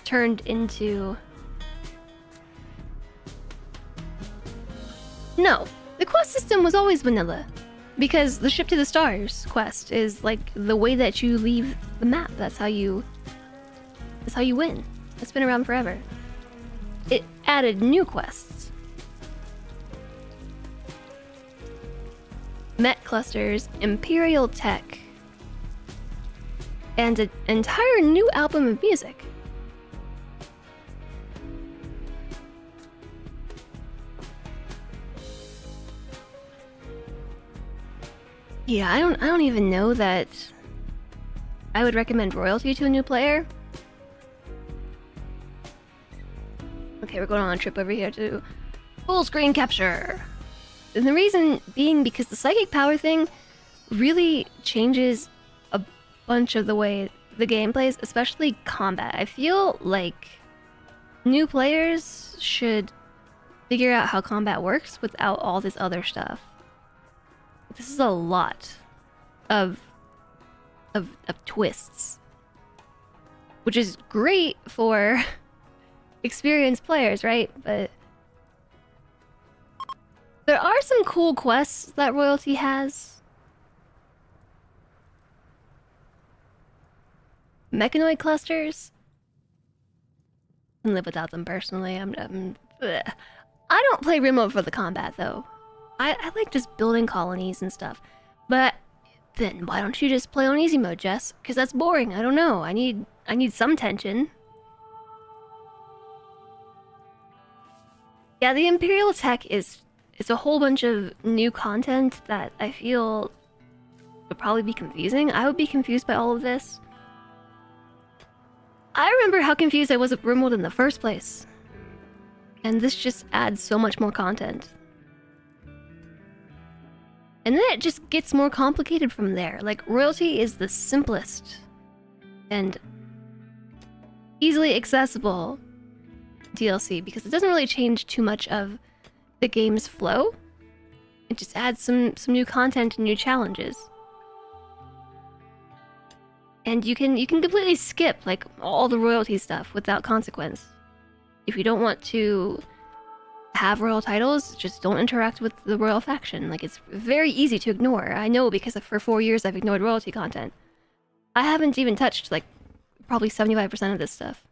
turned into... No, the quest system was always vanilla. Because the Ship to the Stars quest is like the way that you leave the map. That's how you win. It's been around forever. It added new quests. Met clusters, Imperial tech, and an entire new album of music. Yeah, I don't even know that I would recommend royalty to a new player. Okay, we're going on a trip over here to full screen capture. And the reason being because the psychic power thing really changes a bunch of the way the game plays, especially combat. I feel like new players should figure out how combat works without all this other stuff. This is a lot of twists, which is great for experienced players, right? But there are some cool quests that royalty has. Mechanoid clusters. I can live without them personally. Ugh. I don't play RimWorld for the combat though. I like just building colonies and stuff. But then why don't you just play on easy mode, Jess? Because that's boring. I don't know. I need some tension. Yeah, the Imperial tech is a whole bunch of new content that I feel would probably be confusing. I would be confused by all of this. I remember how confused I was with RimWorld in the first place. And this just adds so much more content. And then it just gets more complicated from there. Like, royalty is the simplest and easily accessible DLC because it doesn't really change too much of the game's flow. It just adds some new content and new challenges. And you can completely skip like all the royalty stuff without consequence. If you don't want to have royal titles, just don't interact with the royal faction. Like, it's very easy to ignore. I know because for 4 years I've ignored royalty content. I haven't even touched like probably 75% of this stuff.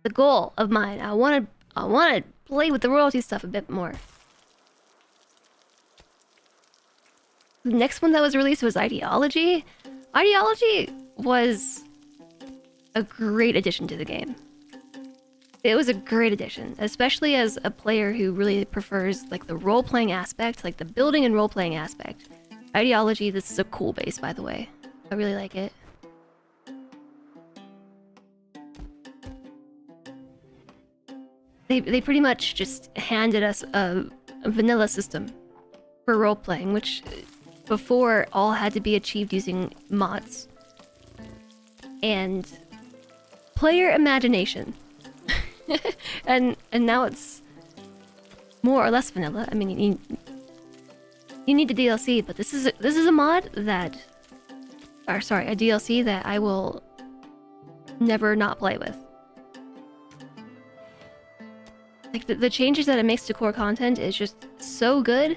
The goal of mine, I want to play with the royalty stuff a bit more. The next one that was released was Ideology. Ideology was a great addition to the game. It was a great addition, especially as a player who really prefers like the role-playing aspect, like the building and role-playing aspect. Ideology, this is a cool base, by the way. I really like it. They pretty much just handed us a vanilla system for role-playing, which before all had to be achieved using mods and player imagination. and now it's more or less vanilla. I mean, you need the DLC, but this is a mod that, or sorry, a DLC that I will never not play with. Like the changes that it makes to core content is just so good.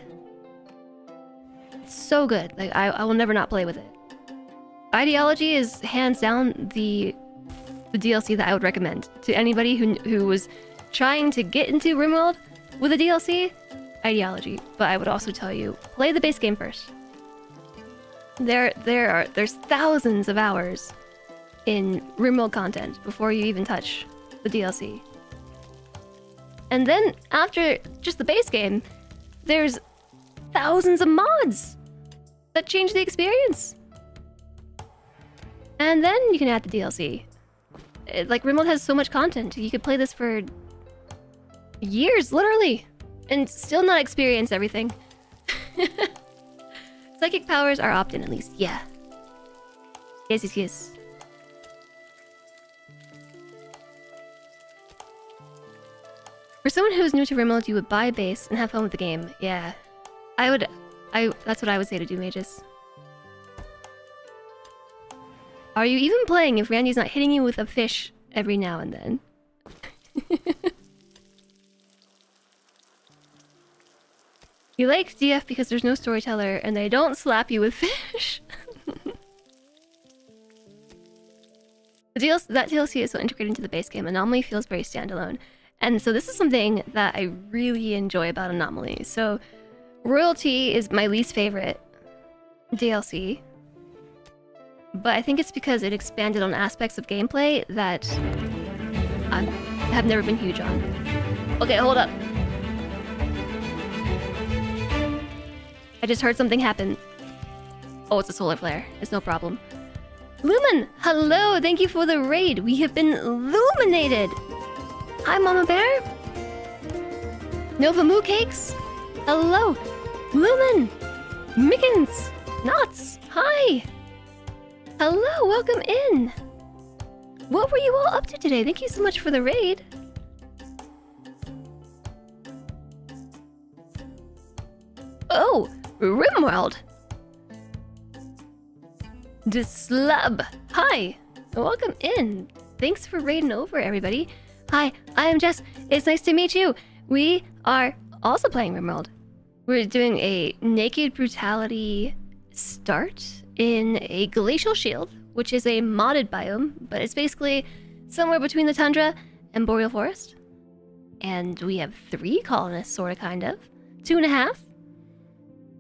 It's so good. Like I will never not play with it. Ideology is hands down the DLC that I would recommend to anybody who was trying to get into RimWorld with a DLC. Ideology, but I would also tell you, play the base game first. There's thousands of hours in RimWorld content before you even touch the DLC. And then after just the base game, there's thousands of mods that change the experience. And then you can add the DLC. Like, RimWorld has so much content. You could play this for years, literally, and still not experience everything. Psychic powers are opt-in, at least. Yeah. Yes. For someone who's new to RimWorld, you would buy a base and have fun with the game. Yeah. That's what I would say to do, mages. Are you even playing if Randy's not hitting you with a fish every now and then? You like DF because there's no storyteller and they don't slap you with fish. That DLC is so integrated into the base game. Anomaly feels very standalone. And so this is something that I really enjoy about Anomaly. So Royalty is my least favorite DLC. But I think it's because it expanded on aspects of gameplay that I have never been huge on. Okay, hold up. I just heard something happen. Oh, it's a solar flare. It's no problem. Lumen, hello. Thank you for the raid. We have been illuminated. Hi, Mama Bear. Nova Moo Cakes. Hello. Lumen. Mickens. Knots. Hi. Hello. Welcome in. What were you all up to today? Thank you so much for the raid. Oh, RimWorld. The slub. Hi. Welcome in. Thanks for raiding over, everybody. Hi, I am Jess. It's nice to meet you. We are also playing RimWorld. We're doing a naked brutality start in a glacial shield, which is a modded biome, but it's basically somewhere between the tundra and boreal forest. And we have 3 colonists, sorta, kind of. 2.5.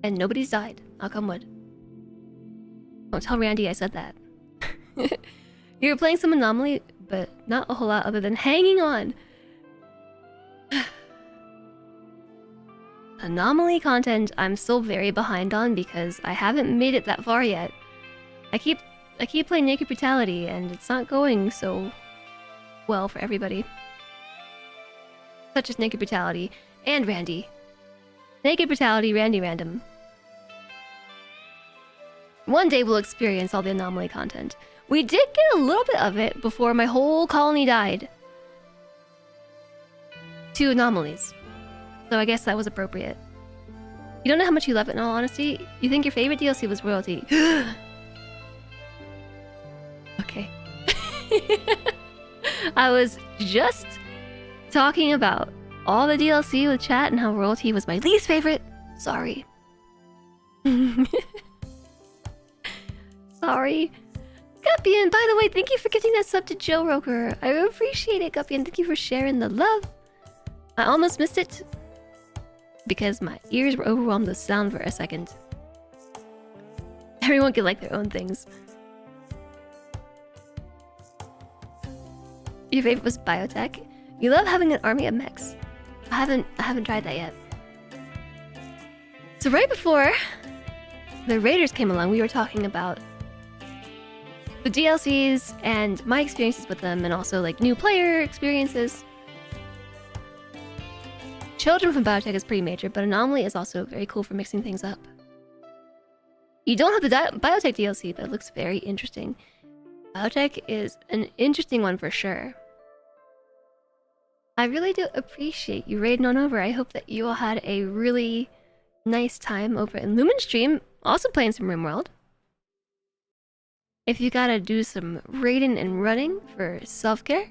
And nobody's died. Knock on wood. Don't tell Randy I said that. You were playing some Anomaly, but not a whole lot other than hanging on. Anomaly content I'm still very behind on because I haven't made it that far yet. I keep playing Naked Brutality and it's not going so well for everybody. Such as Naked Brutality and Randy. Naked Brutality, Randy Random. One day we'll experience all the Anomaly content. We did get a little bit of it before my whole colony died. 2 anomalies. So I guess that was appropriate. You don't know how much you love it in all honesty? You think your favorite DLC was Royalty. Okay. I was just talking about all the DLC with chat and how Royalty was my least favorite. Sorry. Sorry. Guppian, by the way, thank you for giving that sub to Joe Roker. I appreciate it, Guppian. Thank you for sharing the love. I almost missed it because my ears were overwhelmed with sound for a second. Everyone can like their own things. Your favorite was biotech. You love having an army of mechs. I haven't tried that yet. So right before the Raiders came along, we were talking about the DLCs and my experiences with them, and also like new player experiences. Children from Biotech is pretty major, but Anomaly is also very cool for mixing things up. You don't have the Biotech DLC, but it looks very interesting. Biotech is an interesting one for sure. I really do appreciate you raiding on over. I hope that you all had a really nice time over in Lumen's stream, also playing some RimWorld. If you gotta do some raiding and running for self-care,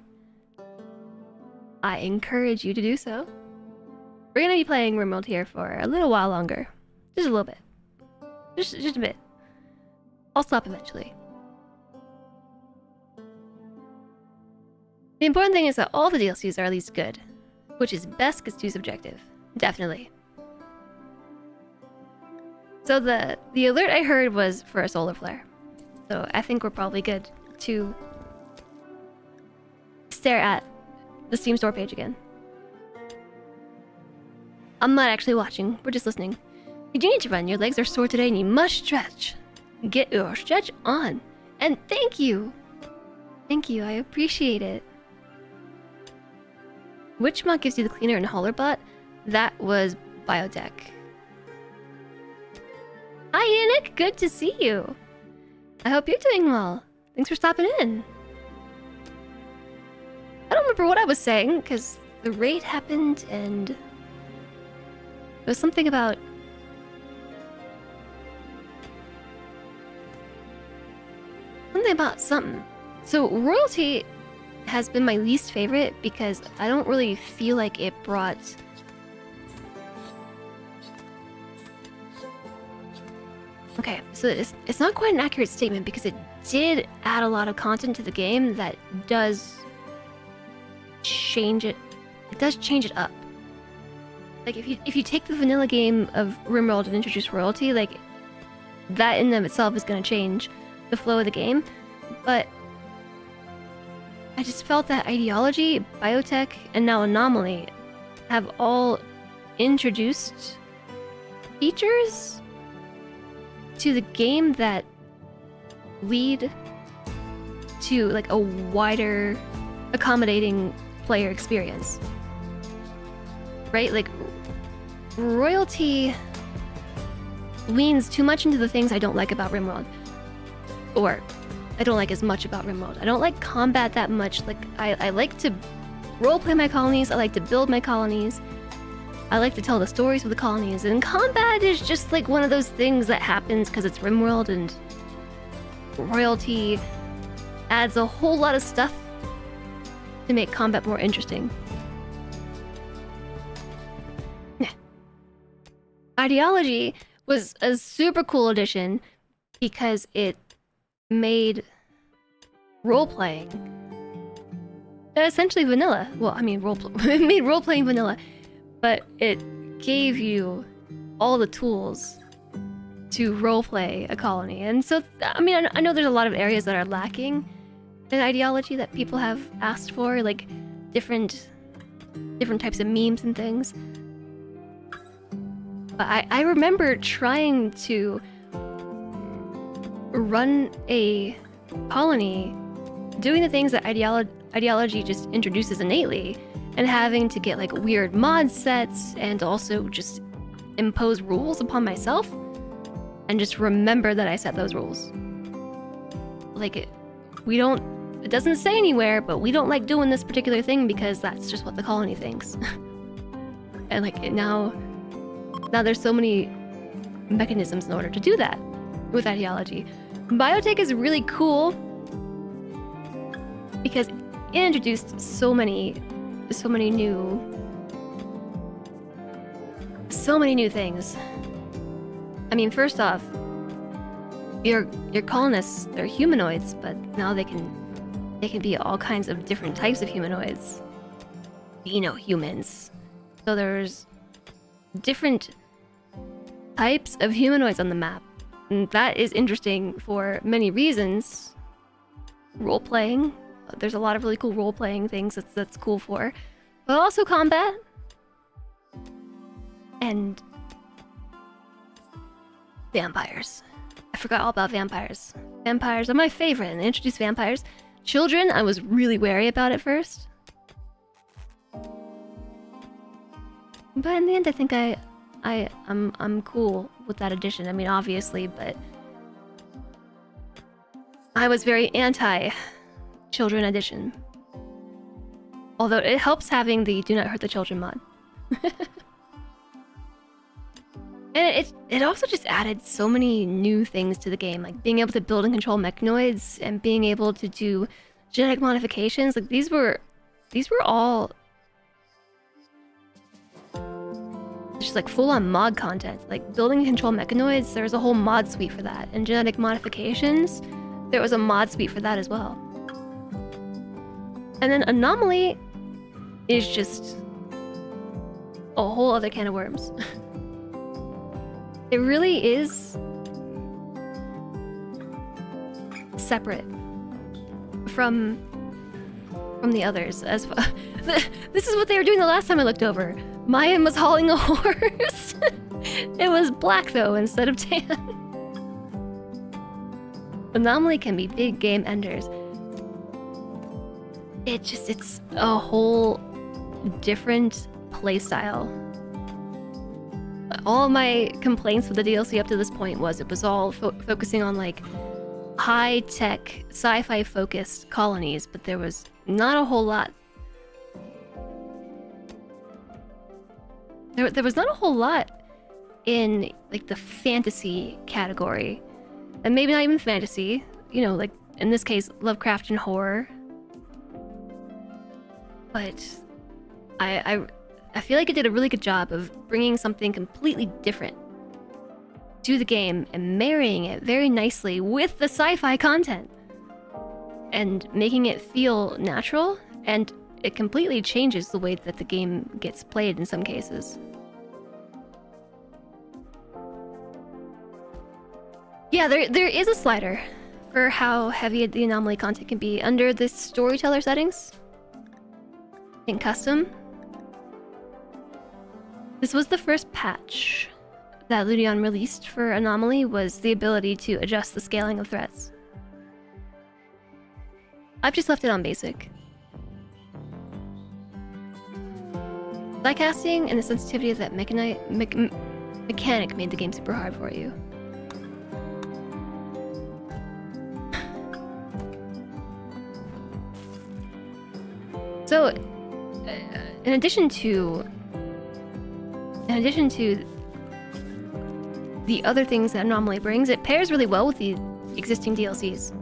I encourage you to do so. We're gonna be playing RimWorld here for a little while longer. Just a little bit. Just a bit. I'll stop eventually. The important thing is that all the DLCs are at least good, which is best gets too subjective. Definitely. So the alert I heard was for a solar flare. So I think we're probably good to stare at the Steam store page again. I'm not actually watching, we're just listening. You do need to run, your legs are sore today and you must stretch. Get your stretch on. And thank you! Thank you, I appreciate it. Which mod gives you the cleaner and hauler bot? That was Biotech. Hi Yannick, good to see you. I hope you're doing well. Thanks for stopping in. I don't remember what I was saying, because the raid happened and... there was something about... something. So, Royalty has been my least favorite because I don't really feel like it brought... Okay, so it's not quite an accurate statement because it did add a lot of content to the game that does change it. It does change it up. Like if you take the vanilla game of RimWorld and introduce Royalty, like that in and of itself is going to change the flow of the game. But I just felt that Ideology, Biotech, and now Anomaly have all introduced features to the game that lead to like a wider, accommodating player experience. Right? Like, royalty leans too much into the things I don't like about RimWorld. Or, I don't like as much about RimWorld. I don't like combat that much. Like, I like to roleplay my colonies, I like to build my colonies, I like to tell the stories of the colonies, and combat is just like one of those things that happens because it's RimWorld, and royalty adds a whole lot of stuff to make combat more interesting. Ideology was a super cool addition because it made role-playing essentially vanilla. Well, I mean, it made role-playing vanilla, but it gave you all the tools to roleplay a colony. And so, I mean, I know there's a lot of areas that are lacking in ideology that people have asked for, like different types of memes and things. But I remember trying to run a colony, doing the things that ideology just introduces innately, and having to get like weird mod sets and also just impose rules upon myself, and just remember that I set those rules. Like, it doesn't say anywhere, but we don't like doing this particular thing because that's just what the colony thinks. And like, now there's so many mechanisms in order to do that with ideology. Biotech is really cool because it introduced so many new things. I mean, first off, your colonists, they're humanoids, but now they can be all kinds of different types of humanoids. Humans. So there's different types of humanoids on the map. And that is interesting for many reasons. Role-playing. There's a lot of really cool role-playing things that's cool for. But also combat. And vampires. I forgot all about vampires. Vampires are my favorite, and they introduced vampires. Children, I was really wary about at first. But in the end, I think I'm cool with that addition. I mean, obviously, but I was very anti-children addition. Although it helps having the Do Not Hurt the Children mod. And it also just added so many new things to the game, like being able to build and control mechanoids and being able to do genetic modifications. Like, these were all just like full-on mod content. Like, building and control mechanoids, there was a whole mod suite for that. And genetic modifications, there was a mod suite for that as well. And then Anomaly is just a whole other can of worms. It really is separate from the others. As this is what they were doing the last time I looked over. Mayan was hauling a horse. It was black though instead of tan. Anomaly can be big game enders. It's a whole different playstyle. All my complaints with the DLC up to this point was it was all focusing on like high-tech, sci-fi focused colonies, but there was not a whole lot. There was not a whole lot in like the fantasy category, and maybe not even fantasy. Like in this case, Lovecraftian horror. But I feel like it did a really good job of bringing something completely different to the game and marrying it very nicely with the sci-fi content and making it feel natural, and it completely changes the way that the game gets played in some cases. Yeah, there is a slider for how heavy the Anomaly content can be under the storyteller settings in custom. This was the first patch that Ludion released for Anomaly was the ability to adjust the scaling of threats. I've just left it on basic. Diecasting and the sensitivity of that mechanic made the game super hard for you. So, in addition to the other things that Anomaly brings, it pairs really well with the existing DLCs.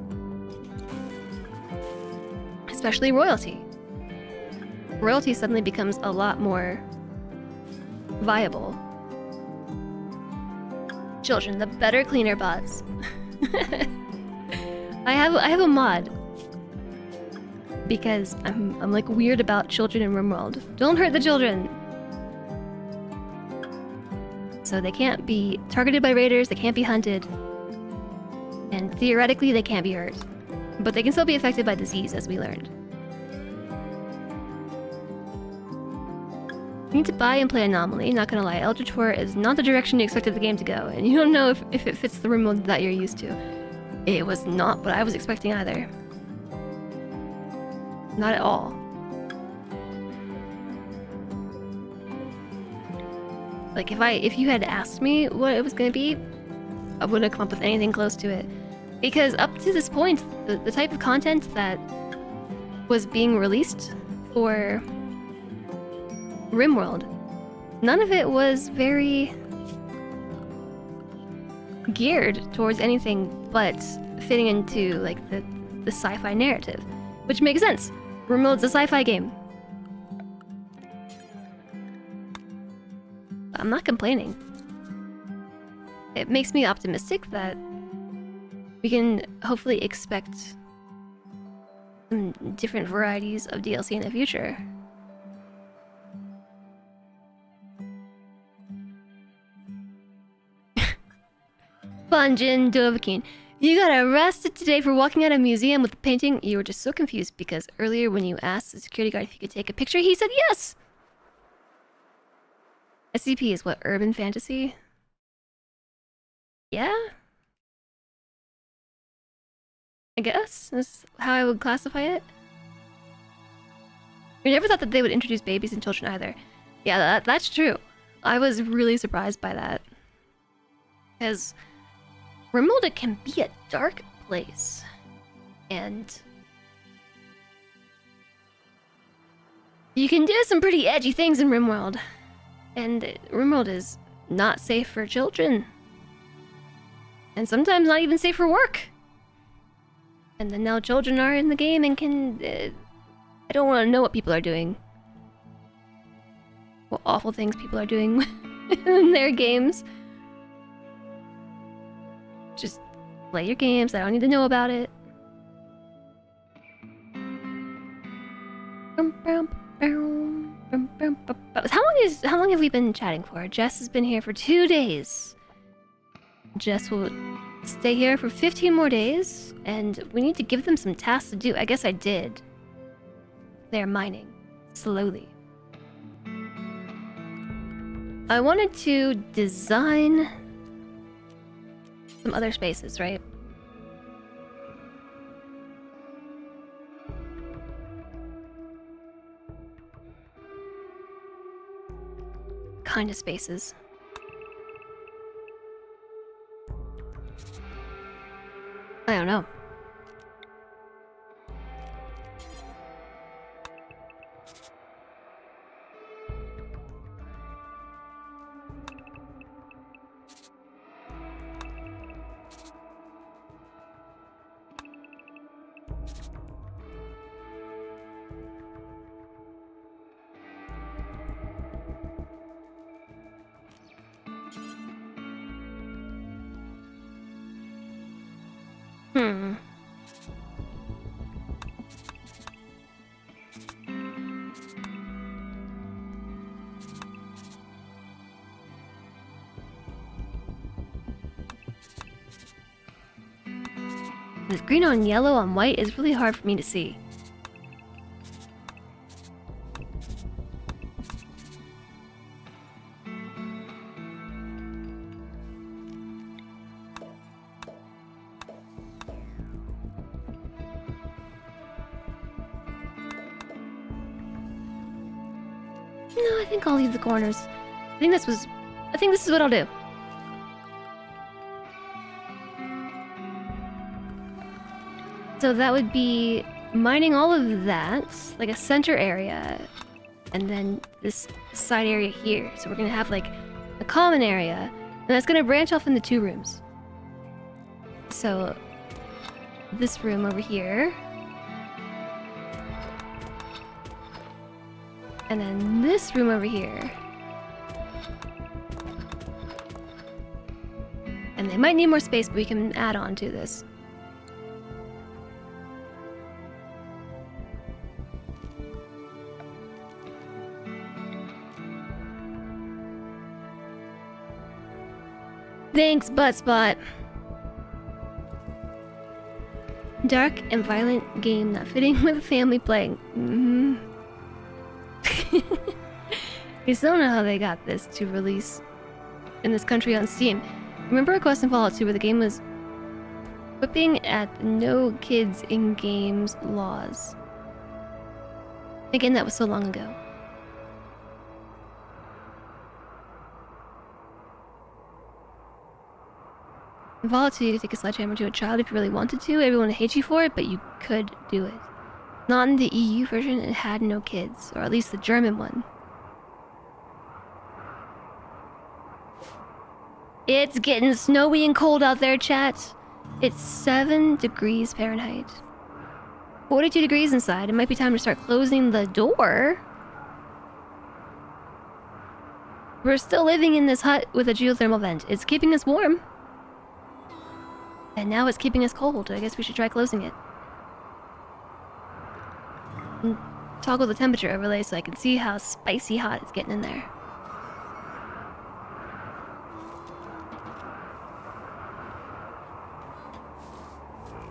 Especially Royalty. Royalty suddenly becomes a lot more viable. Children, the better, cleaner bots. I have a mod because I'm like weird about children in RimWorld. Don't hurt the children. So they can't be targeted by raiders, they can't be hunted, and theoretically they can't be hurt. But they can still be affected by disease, as we learned. You need to buy and play Anomaly. Not gonna lie, Eldritch Horror is not the direction you expected the game to go, and you don't know if it fits the RimWorld that you're used to. It was not what I was expecting either. Not at all. Like, if you had asked me what it was gonna be, I wouldn't have come up with anything close to it. Because up to this point, the type of content that was being released for RimWorld, none of it was very geared towards anything but fitting into like the sci-fi narrative, which makes sense. RimWorld's a sci-fi game. I'm not complaining. It makes me optimistic that we can hopefully expect some different varieties of DLC in the future. Bunjin Dovahkiin, you got arrested today for walking out of a museum with a painting. You were just so confused because earlier when you asked the security guard if he could take a picture, he said yes! SCP is what, urban fantasy? Yeah? I guess that's how I would classify it. I never thought that they would introduce babies and children either. Yeah, that's true. I was really surprised by that. Because RimWorld can be a dark place. And you can do some pretty edgy things in RimWorld. And RimWorld is not safe for children. And sometimes not even safe for work. And then now children are in the game and can... I don't want to know what people are doing. What awful things people are doing in their games. Just play your games. I don't need to know about it. How long have we been chatting for? Jess has been here for 2 days. Jess will stay here for 15 more days, and we need to give them some tasks to do. I guess I did. They're mining. Slowly. I wanted to design some other spaces, right? Kind of spaces. I don't know. This green on yellow on white is really hard for me to see. No, I think I'll leave the corners. I think this is what I'll do. So that would be mining all of that, like a center area, and then this side area here. So we're gonna have like a common area, and that's gonna branch off into 2 rooms. So this room over here, and then this room over here. And they might need more space, but we can add on to this. Thanks, Buttspot. Dark and violent game not fitting with a family playing. I still don't know how they got this to release in this country on Steam. Remember a quest in Fallout 2 where the game was whipping at no kids in games laws? Again, that was so long ago. In Fallout 2, you could take a sledgehammer to a child if you really wanted to. Everyone would hate you for it, but you could do it. Not in the EU version, it had no kids, or at least the German one. It's getting snowy and cold out there, chat. It's 7 degrees Fahrenheit. 42 degrees inside. It might be time to start closing the door. We're still living in this hut with a geothermal vent. It's keeping us warm. And now it's keeping us cold. I guess we should try closing it. And toggle the temperature overlay so I can see how spicy hot it's getting in there.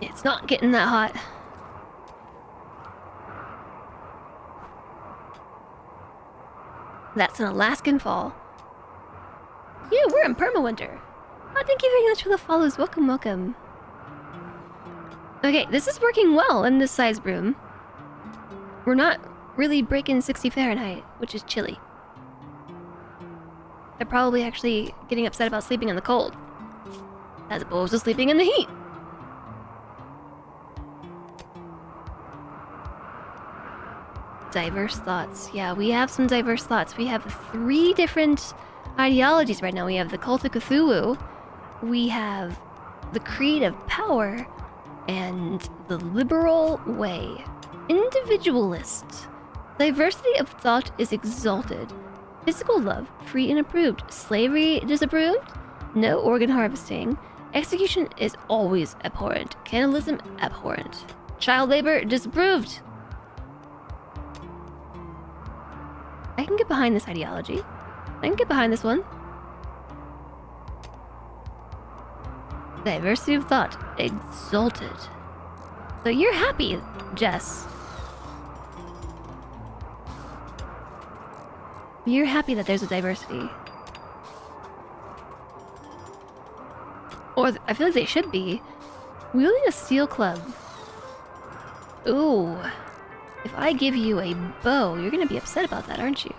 It's not getting that hot. That's an Alaskan fall. Yeah, we're in Permawinter. Oh, thank you very much for the follows. Welcome, welcome. Okay, this is working well in this size room. We're not really breaking 60 Fahrenheit, which is chilly. They're probably actually getting upset about sleeping in the cold, as opposed to sleeping in the heat. Diverse thoughts. Yeah, we have some diverse thoughts. We have 3 different ideologies right now. We have the Cult of Cthulhu, we have the Creed of Power, and the Liberal Way. Individualist. Diversity of thought is exalted. Physical love, free and approved. Slavery disapproved. No organ harvesting. Execution is always abhorrent. Cannibalism abhorrent. Child labor disapproved. I can get behind this ideology. I can get behind this one. Diversity of thought exalted. So you're happy, Jess. You're happy that there's a diversity. Or I feel like they should be. Wielding a steel club. Ooh. If I give you a bow, you're gonna be upset about that, aren't you?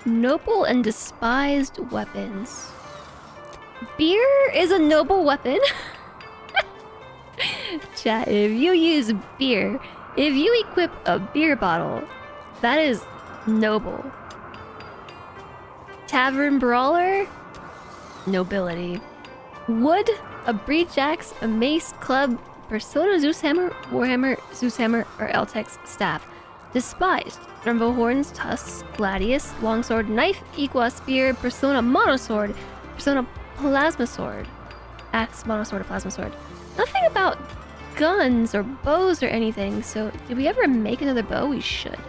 Noble and despised weapons. Beer is a noble weapon. Chat, if you use beer, if you equip a beer bottle, that is noble. Tavern brawler, nobility. Wood, a breach axe, a mace, club, persona, Zeus hammer, warhammer, Zeus hammer, or Eltex staff. Despised. Rumbo horns, tusks, gladius, longsword, knife, equa, spear, persona, monosword, persona, plasma sword. Axe, monosword, or plasma sword. Nothing about guns or bows or anything, so did we ever make another bow? We should.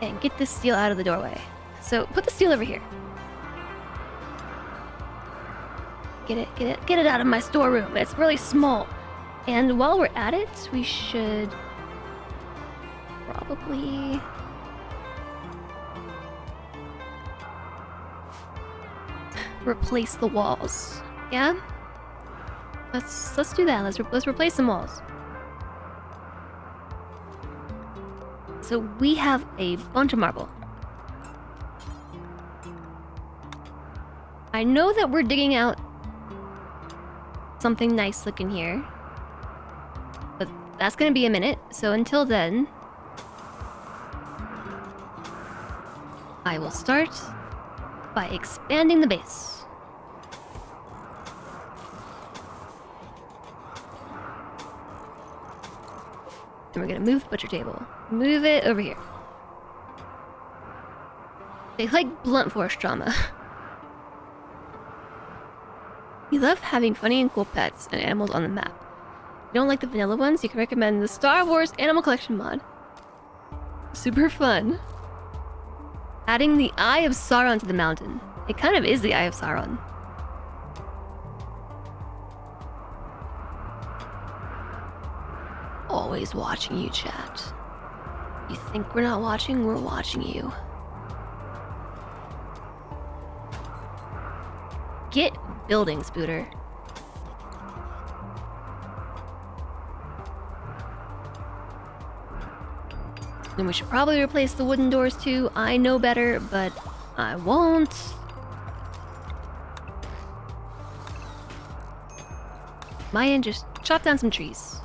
And get this steel out of the doorway. So put the steel over here. Get it out of my storeroom. It's really small. And while we're at it, we should probably replace the walls. Yeah? Let's do that. Let's replace some walls. So we have a bunch of marble. I know that we're digging out something nice looking here, but that's gonna be a minute. So until then, I will start by expanding the base. And we're gonna move the butcher table. Move it over here. They like blunt force drama. We love having funny and cool pets and animals on the map. If you don't like the vanilla ones, you can recommend the Star Wars Animal Collection mod. Super fun. Adding the Eye of Sauron to the mountain. It kind of is the Eye of Sauron. Always watching you, chat. You think we're not watching? We're watching you. Get building, Spooter. And we should probably replace the wooden doors too. I know better, but I won't. Mayan, just chop down some trees.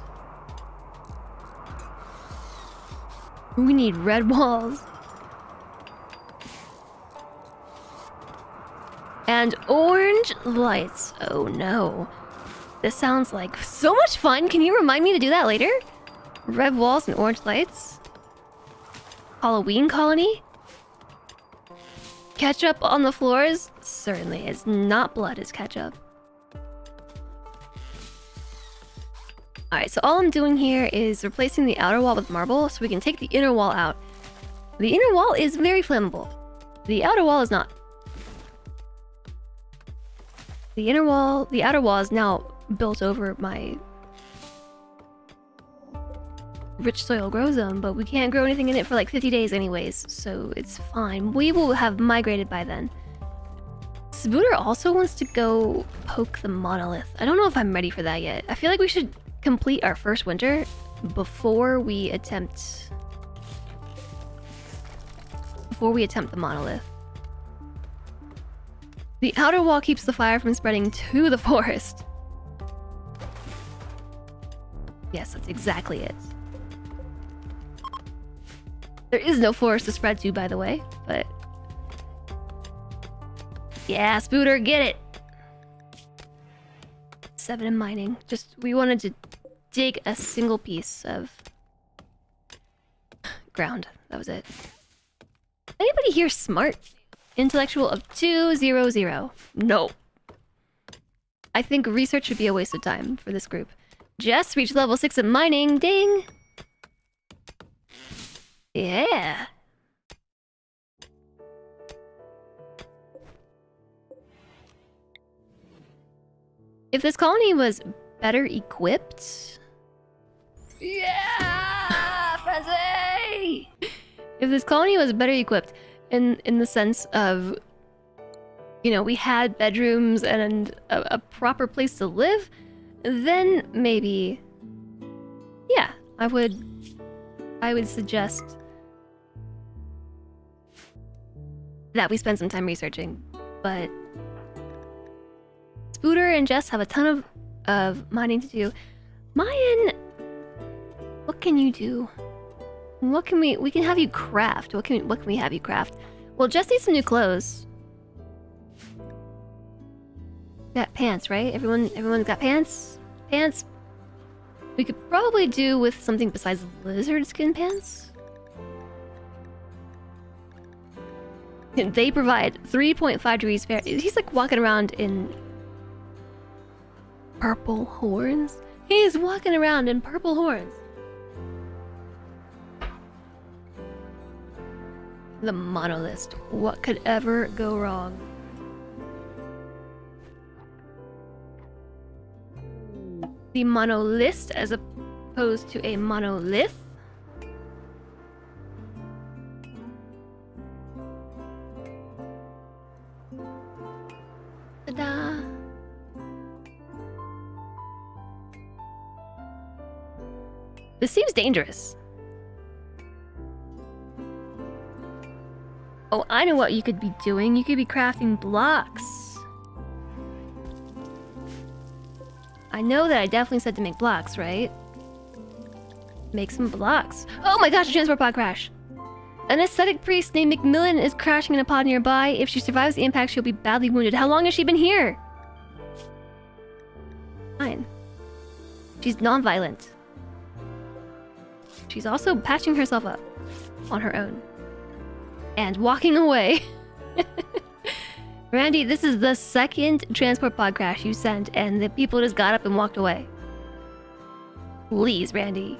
We need red walls. And orange lights. Oh no. This sounds like so much fun. Can you remind me to do that later? Red walls and orange lights. Halloween colony? Ketchup on the floors? Certainly. It's not blood, it's ketchup. Alright, so all I'm doing here is replacing the outer wall with marble so we can take the inner wall out. The inner wall is very flammable. The outer wall is not. The outer wall is now built over my rich soil grow zone, but we can't grow anything in it for like 50 days anyways, so it's fine. We will have migrated by then. Spooter also wants to go poke the monolith. I don't know if I'm ready for that yet. I feel like we should complete our first winter before we attempt the monolith. The outer wall keeps the fire from spreading to the forest. Yes, that's exactly it. There is no forest to spread to, by the way, but... Yeah, Spooter, get it! 7 in mining. Just, we wanted to dig a single piece of ground. That was it. Anybody here smart? Intellectual of 200. No. I think research should be a waste of time for this group. Jess reached level 6 in mining. Ding! Yeah. If this colony was better equipped... Yeah! Frenzy! If this colony was better equipped in the sense of, you know, we had bedrooms and a proper place to live, then maybe, yeah, I would suggest that we spend some time researching. But Spooter and Jess have a ton of mining to do. Mayan, what can you do? What can we can have you craft? What can we have you craft? Well, Jess needs some new clothes. Got pants, right? Everyone's got pants? Pants. We could probably do with something besides lizard skin pants. And they provide 3.5 degrees Fahrenheit. He's like walking around in purple horns. He's walking around in purple horns. The monolith. What could ever go wrong? The monolith as opposed to a monolith. Ta-da! This seems dangerous. Oh, I know what you could be doing. You could be crafting blocks. I know that I definitely said to make blocks, right? Make some blocks. Oh my gosh, a transport pod crash. An aesthetic priest named Macmillan is crashing in a pod nearby. If she survives the impact, she'll be badly wounded. How long has she been here? Fine. She's non-violent. She's also patching herself up on her own. And walking away. Randy, this is the second transport pod crash you sent, and the people just got up and walked away. Please, Randy.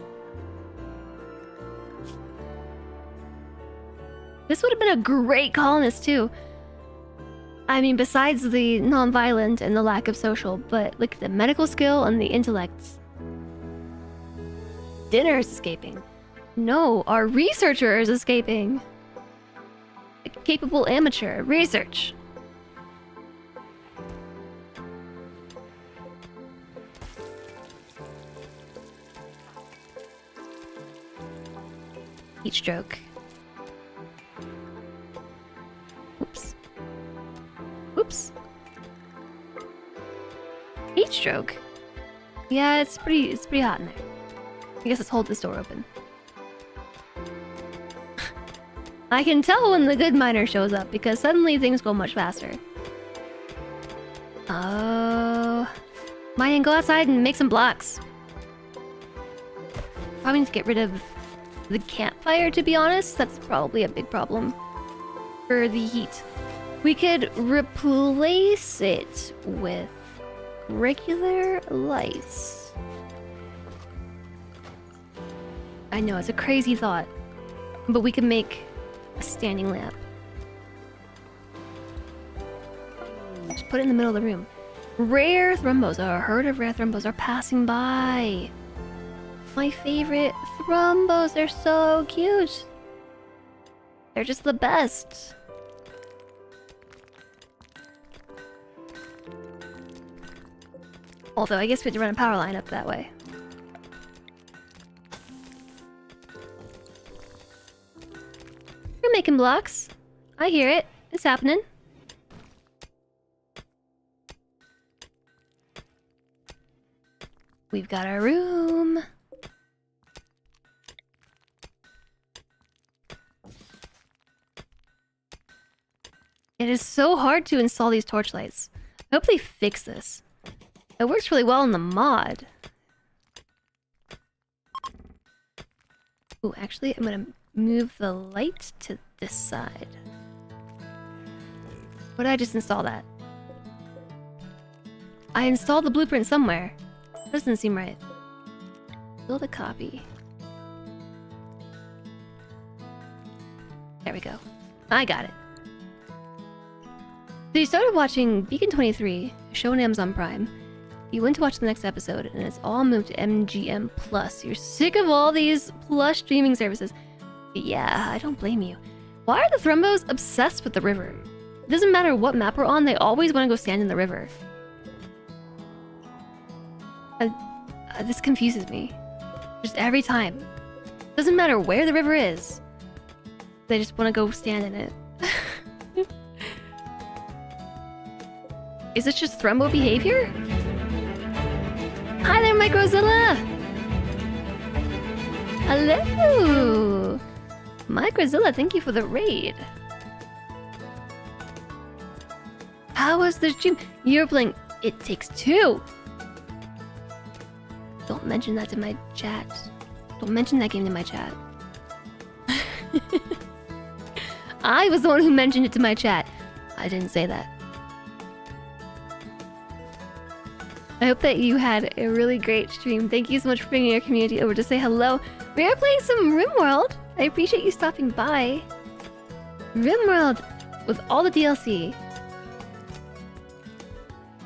This would have been a great colonist, too. I mean, besides the non-violent and the lack of social, but look at the medical skill and the intellect. Dinner is escaping. No, our researcher is escaping. A capable amateur. Research. Heat stroke. Oops. Oops. Heat stroke. Yeah, it's pretty hot in there. I guess let's hold this door open. I can tell when the good miner shows up because suddenly things go much faster. Oh, Mine, go outside and make some blocks. Probably need to get rid of the campfire, to be honest. That's probably a big problem for the heat. We could replace it with regular lights. I know, it's a crazy thought, but we could make a standing lamp. Just put it in the middle of the room. Rare thrumbos. A herd of rare thrumbos are passing by. My favorite thrumbos. They're so cute. They're just the best. Although I guess we have to run a power line up that way. We're making blocks. I hear it. It's happening. We've got our room. It is so hard to install these torchlights. I hope they fix this. It works really well in the mod. Ooh, actually, I'm gonna move the light to this side. What did I just install that? I installed the blueprint somewhere. Doesn't seem right. Build a copy. There we go. I got it. So you started watching Beacon 23, a show on Amazon Prime. You went to watch the next episode, and it's all moved to MGM Plus. You're sick of all these Plus streaming services. Yeah, I don't blame you. Why are the Thrumbos obsessed with the river? It doesn't matter what map we're on, they always want to go stand in the river. This confuses me. Just every time. Doesn't matter where the river is. They just want to go stand in it. Is this just Thrumbo behavior? Hi there, Microzilla! Hello! Microzilla, thank you for the raid. How was the stream? You're playing It Takes Two! Don't mention that to my chat. Don't mention that game to my chat. I was the one who mentioned it to my chat. I didn't say that. I hope that you had a really great stream. Thank you so much for bringing your community over to say hello. We are playing some RimWorld. I appreciate you stopping by. RimWorld with all the DLC.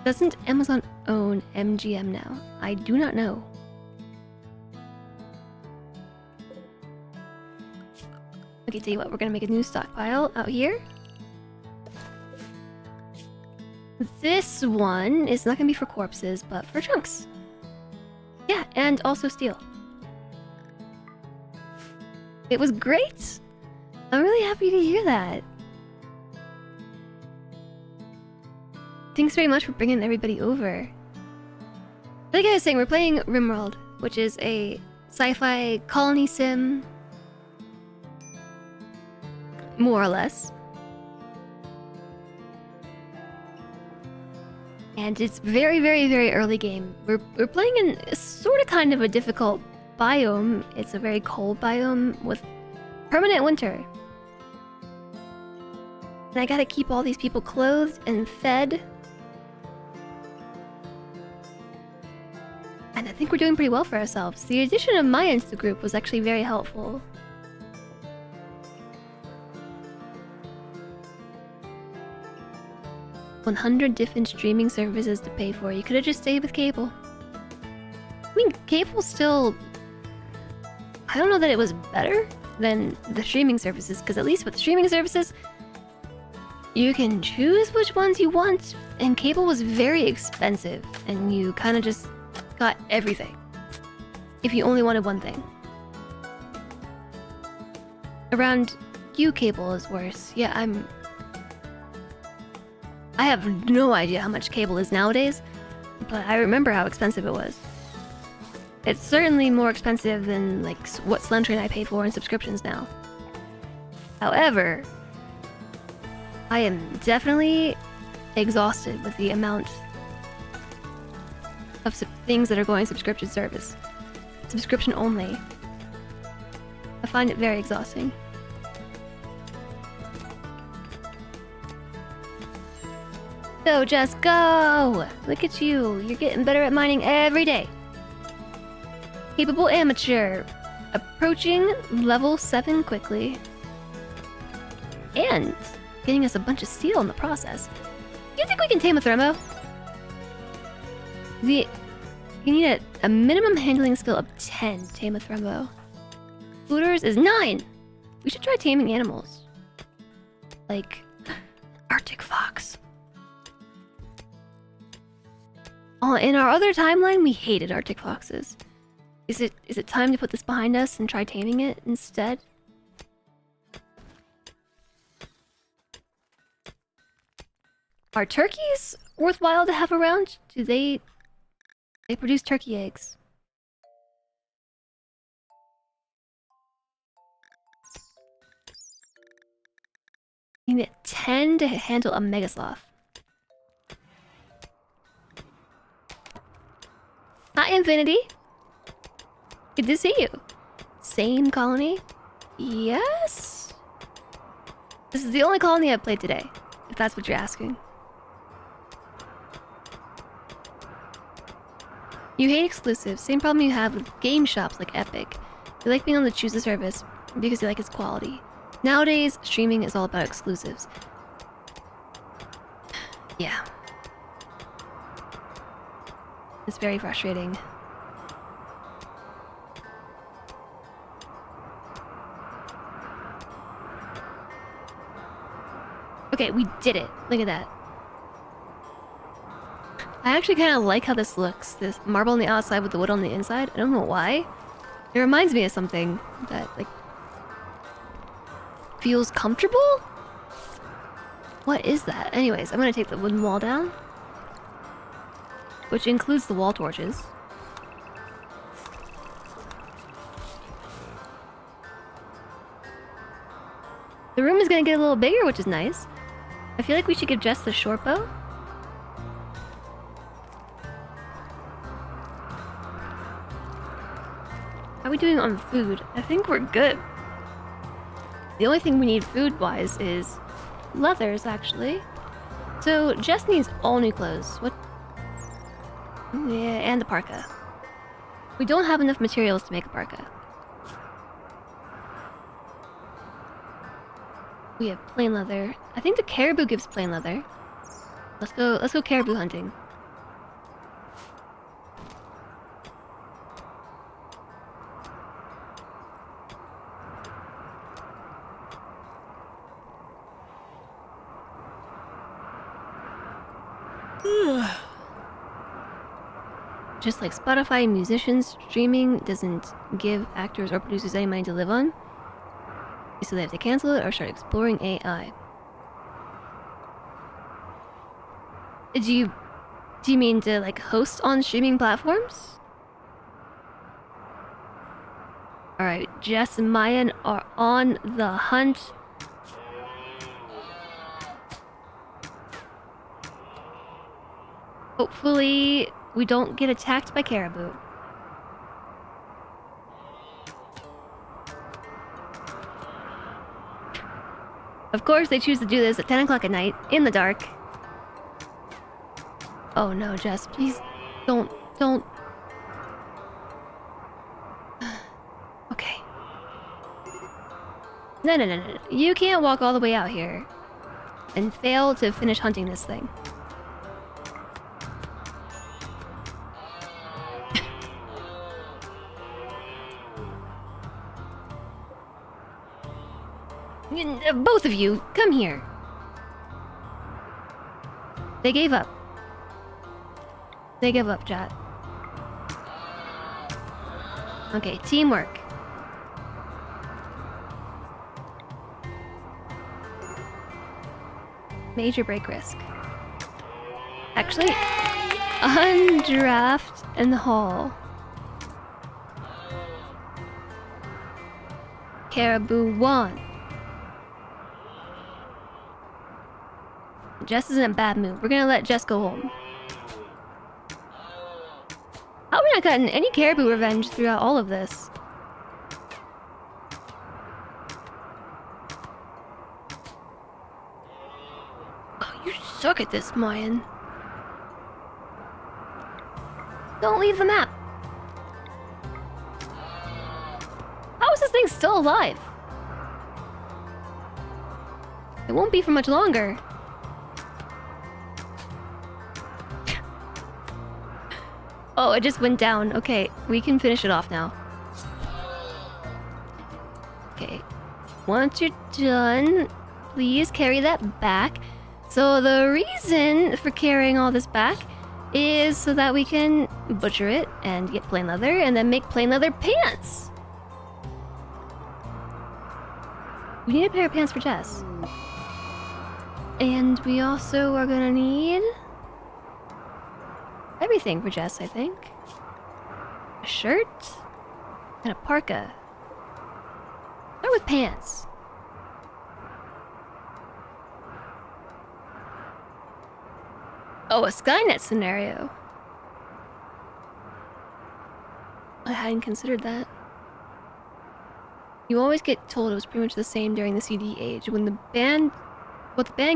Doesn't Amazon own MGM now? I do not know. Okay, tell you what, we're gonna make a new stockpile out here. This one is not gonna be for corpses, but for chunks. Yeah, and also steel. It was great. I'm really happy to hear that. Thanks very much for bringing everybody over. Like I was saying, we're playing RimWorld, which is a sci-fi colony sim, more or less. And it's very, very, very early game. We're playing in sort of kind of a difficult biome. It's a very cold biome with permanent winter. And I gotta keep all these people clothed and fed. And I think we're doing pretty well for ourselves. The addition of Maya into the group was actually very helpful. $100 different streaming services to pay for. You could have just stayed with cable. I mean, cable still... I don't know that it was better than the streaming services, because at least with the streaming services, you can choose which ones you want, and cable was very expensive, and you kind of just got everything if you only wanted one thing. Around you, cable is worse. Yeah, I have no idea how much cable is nowadays, but I remember how expensive it was. It's certainly more expensive than like what Slentry and I pay for in subscriptions now. However, I am definitely exhausted with the amount of things that are going subscription service. Subscription only. I find it very exhausting. Go, Jess, go! Look at you. You're getting better at mining every day. Capable amateur. Approaching level 7 quickly. And getting us a bunch of steel in the process. Do you think we can tame a thermo? You need a minimum handling skill of 10 to tame a thermo. Looters is 9! We should try taming animals. Like Arctic fox. Oh, in our other timeline, we hated Arctic foxes. Is it time to put this behind us and try taming it instead? Are turkeys worthwhile to have around? Do they produce turkey eggs? You need 10 to handle a megasloth. Hi, Infinity. Good to see you. Same colony? Yes? This is the only colony I've played today, if that's what you're asking. You hate exclusives. Same problem you have with game shops like Epic. You like being able to choose the service because you like its quality. Nowadays, streaming is all about exclusives. Yeah. It's very frustrating. Okay, we did it. Look at that. I actually kind of like how this looks. This marble on the outside with the wood on the inside. I don't know why. It reminds me of something that, like, feels comfortable? What is that? Anyways, I'm gonna take the wooden wall down, which includes the wall torches. The room is gonna get a little bigger, which is nice. I feel like we should give Jess the short bow. How are we doing on food? I think we're good. The only thing we need food-wise is leathers, actually. So Jess needs all new clothes. What? Yeah, and the parka. We don't have enough materials to make a parka. We have plain leather. I think the caribou gives plain leather. Let's go caribou hunting. Just like Spotify, musicians, streaming doesn't give actors or producers any money to live on. So they have to cancel it or start exploring AI. Do you mean to like host on streaming platforms? Alright, Jess and Mayan are on the hunt. Hopefully, we don't get attacked by caribou. Of course, they choose to do this at 10 o'clock at night, in the dark. Oh no, Jess, please don't. Okay. No. You can't walk all the way out here and fail to finish hunting this thing. Both of you, come here. They gave up. They give up, chat. Okay, teamwork. Major break risk. Actually, undraft in the hall. Caribou won. Jess is in a bad mood. We're gonna let Jess go home. How have we not gotten any caribou revenge throughout all of this? Oh, you suck at this, Mayan. Don't leave the map. How is this thing still alive? It won't be for much longer. Oh, it just went down. Okay, we can finish it off now. Okay. Once you're done, please carry that back. So the reason for carrying all this back is so that we can butcher it and get plain leather and then make plain leather pants. We need a pair of pants for Jess. And we also are gonna need everything for Jess, I think. A shirt and a parka. Start with pants. Oh, a Skynet scenario. I hadn't considered that. You always get told it was pretty much the same during the CD age. When the band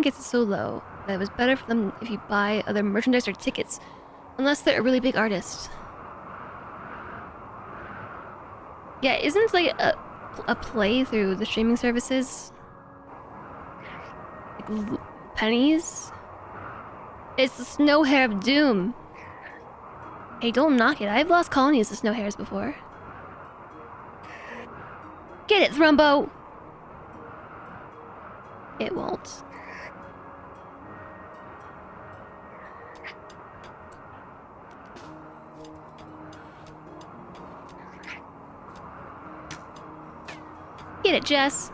gets so low that it was better for them if you buy other merchandise or tickets. Unless they're a really big artist. Yeah, isn't it like a play through the streaming services? Like pennies? It's the snow hair of doom. Hey, don't knock it. I've lost colonies of snow hairs before. Get it, Thrumbo! It won't. Get it, Jess.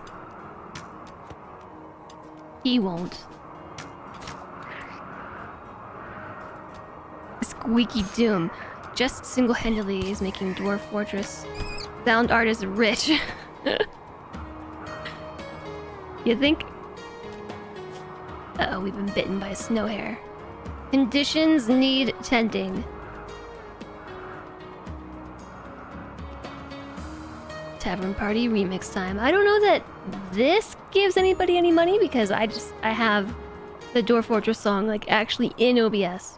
He won't. Squeaky Doom. Just single-handedly is making Dwarf Fortress. Sound art is rich. You think? Uh-oh, we've been bitten by a snow hare. Conditions need tending. Tavern Party remix time. I don't know that this gives anybody any money because I have the Dwarf Fortress song like actually in OBS.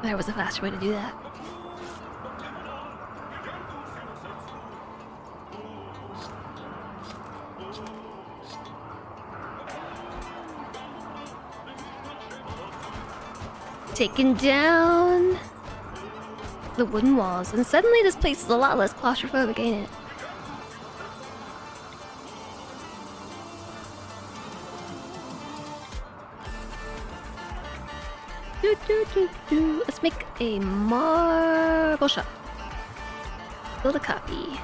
There was a faster way to do that. Taking down the wooden walls, and suddenly this place is a lot less claustrophobic, ain't it? Let's make a marble shop. Build a copy.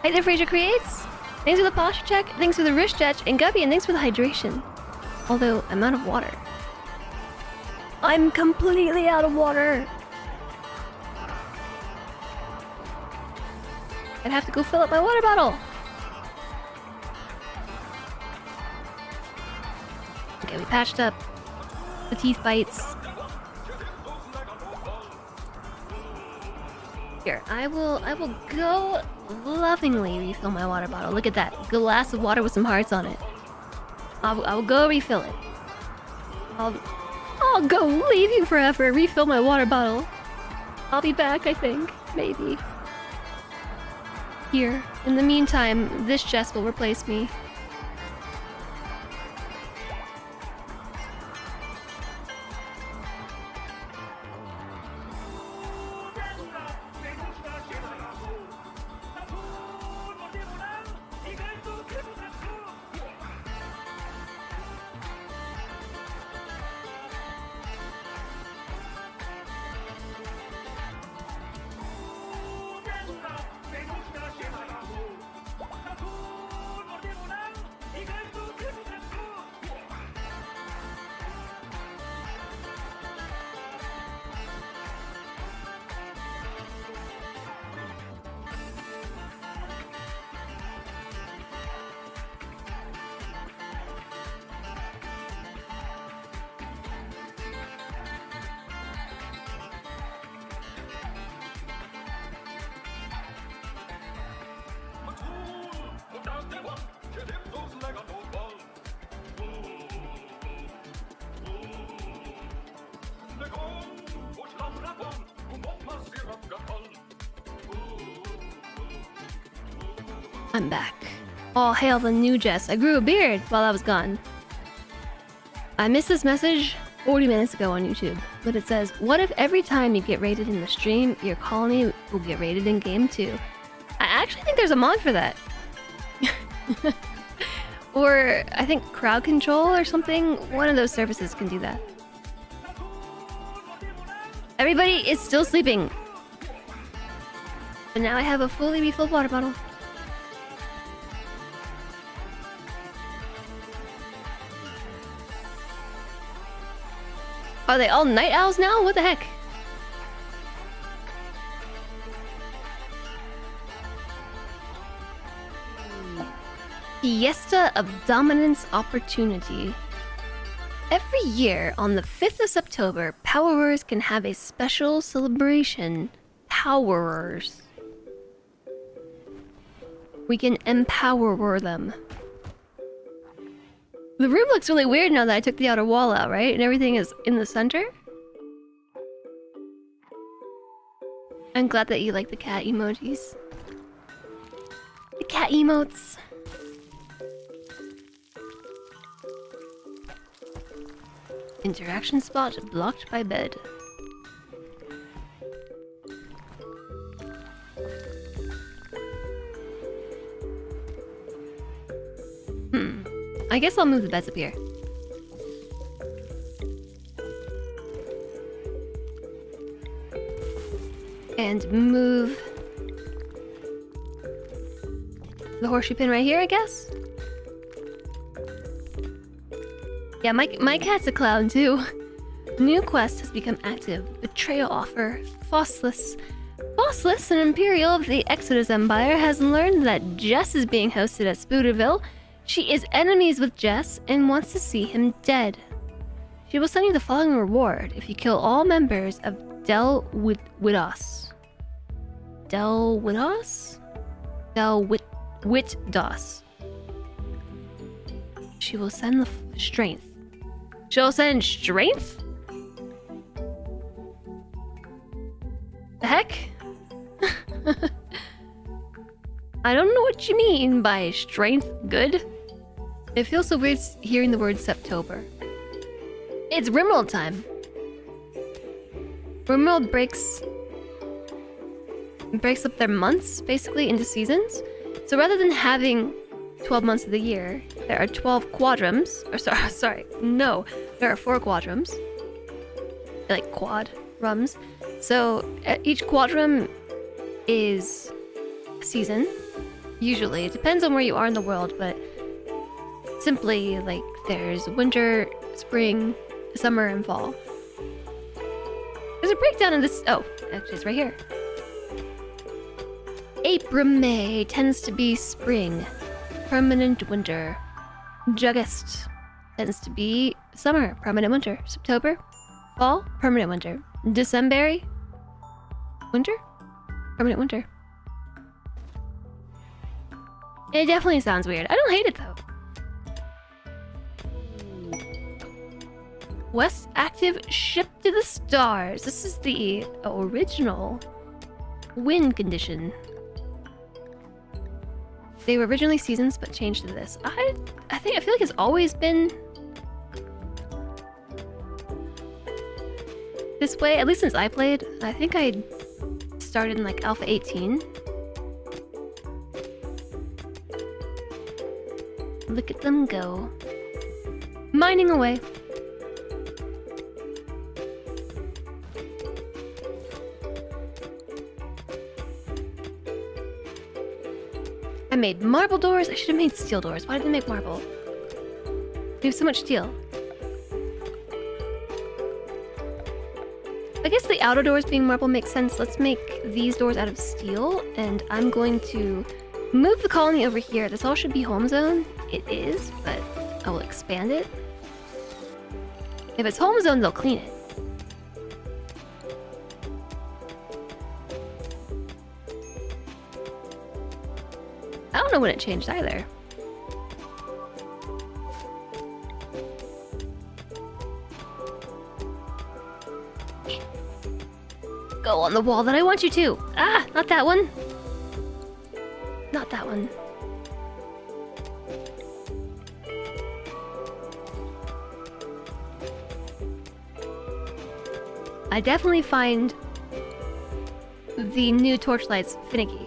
Hi there, Fraser Creates! Thanks for the posture check, thanks for the wrist stretch, and Guppy, and thanks for the hydration. Although, I'm out of water. I'm completely out of water! I'd have to go fill up my water bottle! Okay, we patched up the teeth bites. Here, I will go lovingly refill my water bottle. Look at that glass of water with some hearts on it. I'll go refill it. I'll go leave you forever. Refill my water bottle. I'll be back, I think. Maybe. Here. In the meantime, this chest will replace me. I'm back. All hail the new Jess. I grew a beard while I was gone. I missed this message 40 minutes ago on YouTube, but it says, what if every time you get raided in the stream, your colony will get raided in game too? I actually think there's a mod for that. Or I think crowd control or something. One of those services can do that. Everybody is still sleeping. But now I have a fully refilled water bottle. Are they all night owls now? What the heck? Fiesta of Dominance Opportunity. Every year on the 5th of September, Powerers can have a special celebration. Powerers. We can empower them. The room looks really weird now that I took the outer wall out, right? And everything is in the center? I'm glad that you like the cat emojis. The cat emotes. Interaction spot blocked by bed. I guess I'll move the beds up here. And move the horseshoe pin right here, I guess? Yeah, my cat's a clown too. New quest has become active. Betrayal offer. Fossless. Fossless, an Imperial of the Exodus Empire, has learned that Jess is being hosted at Spooderville. She is enemies with Jess and wants to see him dead. She will send you the following reward if you kill all members of Del Witdos. Del Witdos? Del Witdos. She will send the strength. She'll send strength? The heck? I don't know what you mean by strength good. It feels so weird hearing the word Septober. It's RimWorld time. RimWorld breaks up their months basically into seasons. So rather than having 12 months of the year, There are 12 quadrums. Or sorry, no. There are 4 quadrums. Like quad rums. So each quadrum is a season. Usually. It depends on where you are in the world, but simply, like, there's winter, spring, summer, and fall. There's a breakdown of this. Oh, actually, it's right here. April-May tends to be spring. Permanent winter. August tends to be summer. Permanent winter. September, fall. Permanent winter. December, winter. Permanent winter. It definitely sounds weird. I don't hate it though. West active ship to the stars. This is the original wind condition. They were originally seasons, but changed to this. I feel like it's always been this way, at least since I played. I think I started in like Alpha 18. Look at them go. Mining away. I made marble doors. I should have made steel doors. Why did I make marble? We have so much steel. I guess the outer doors being marble makes sense. Let's make these doors out of steel, and I'm going to move the colony over here. This all should be home zone. It is, but I will expand it. If it's home zone, they'll clean it. I don't know when it changed either. Go on the wall that I want you to. Ah, not that one. Not that one. I definitely find the new torchlights finicky.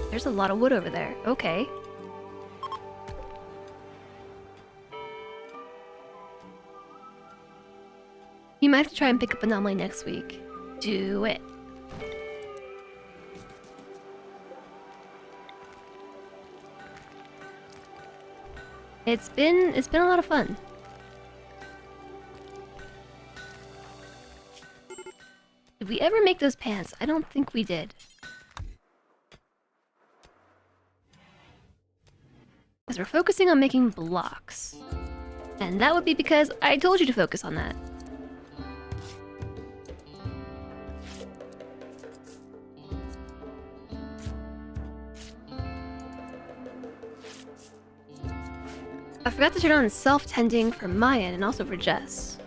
There's a lot of wood over there. Okay. You might have to try and pick up Anomaly next week. Do it. It's been a lot of fun. Did we ever make those pants? I don't think we did. Because we're focusing on making blocks. And that would be because I told you to focus on that. I forgot to turn on self-tending for Mayan and also for Jess.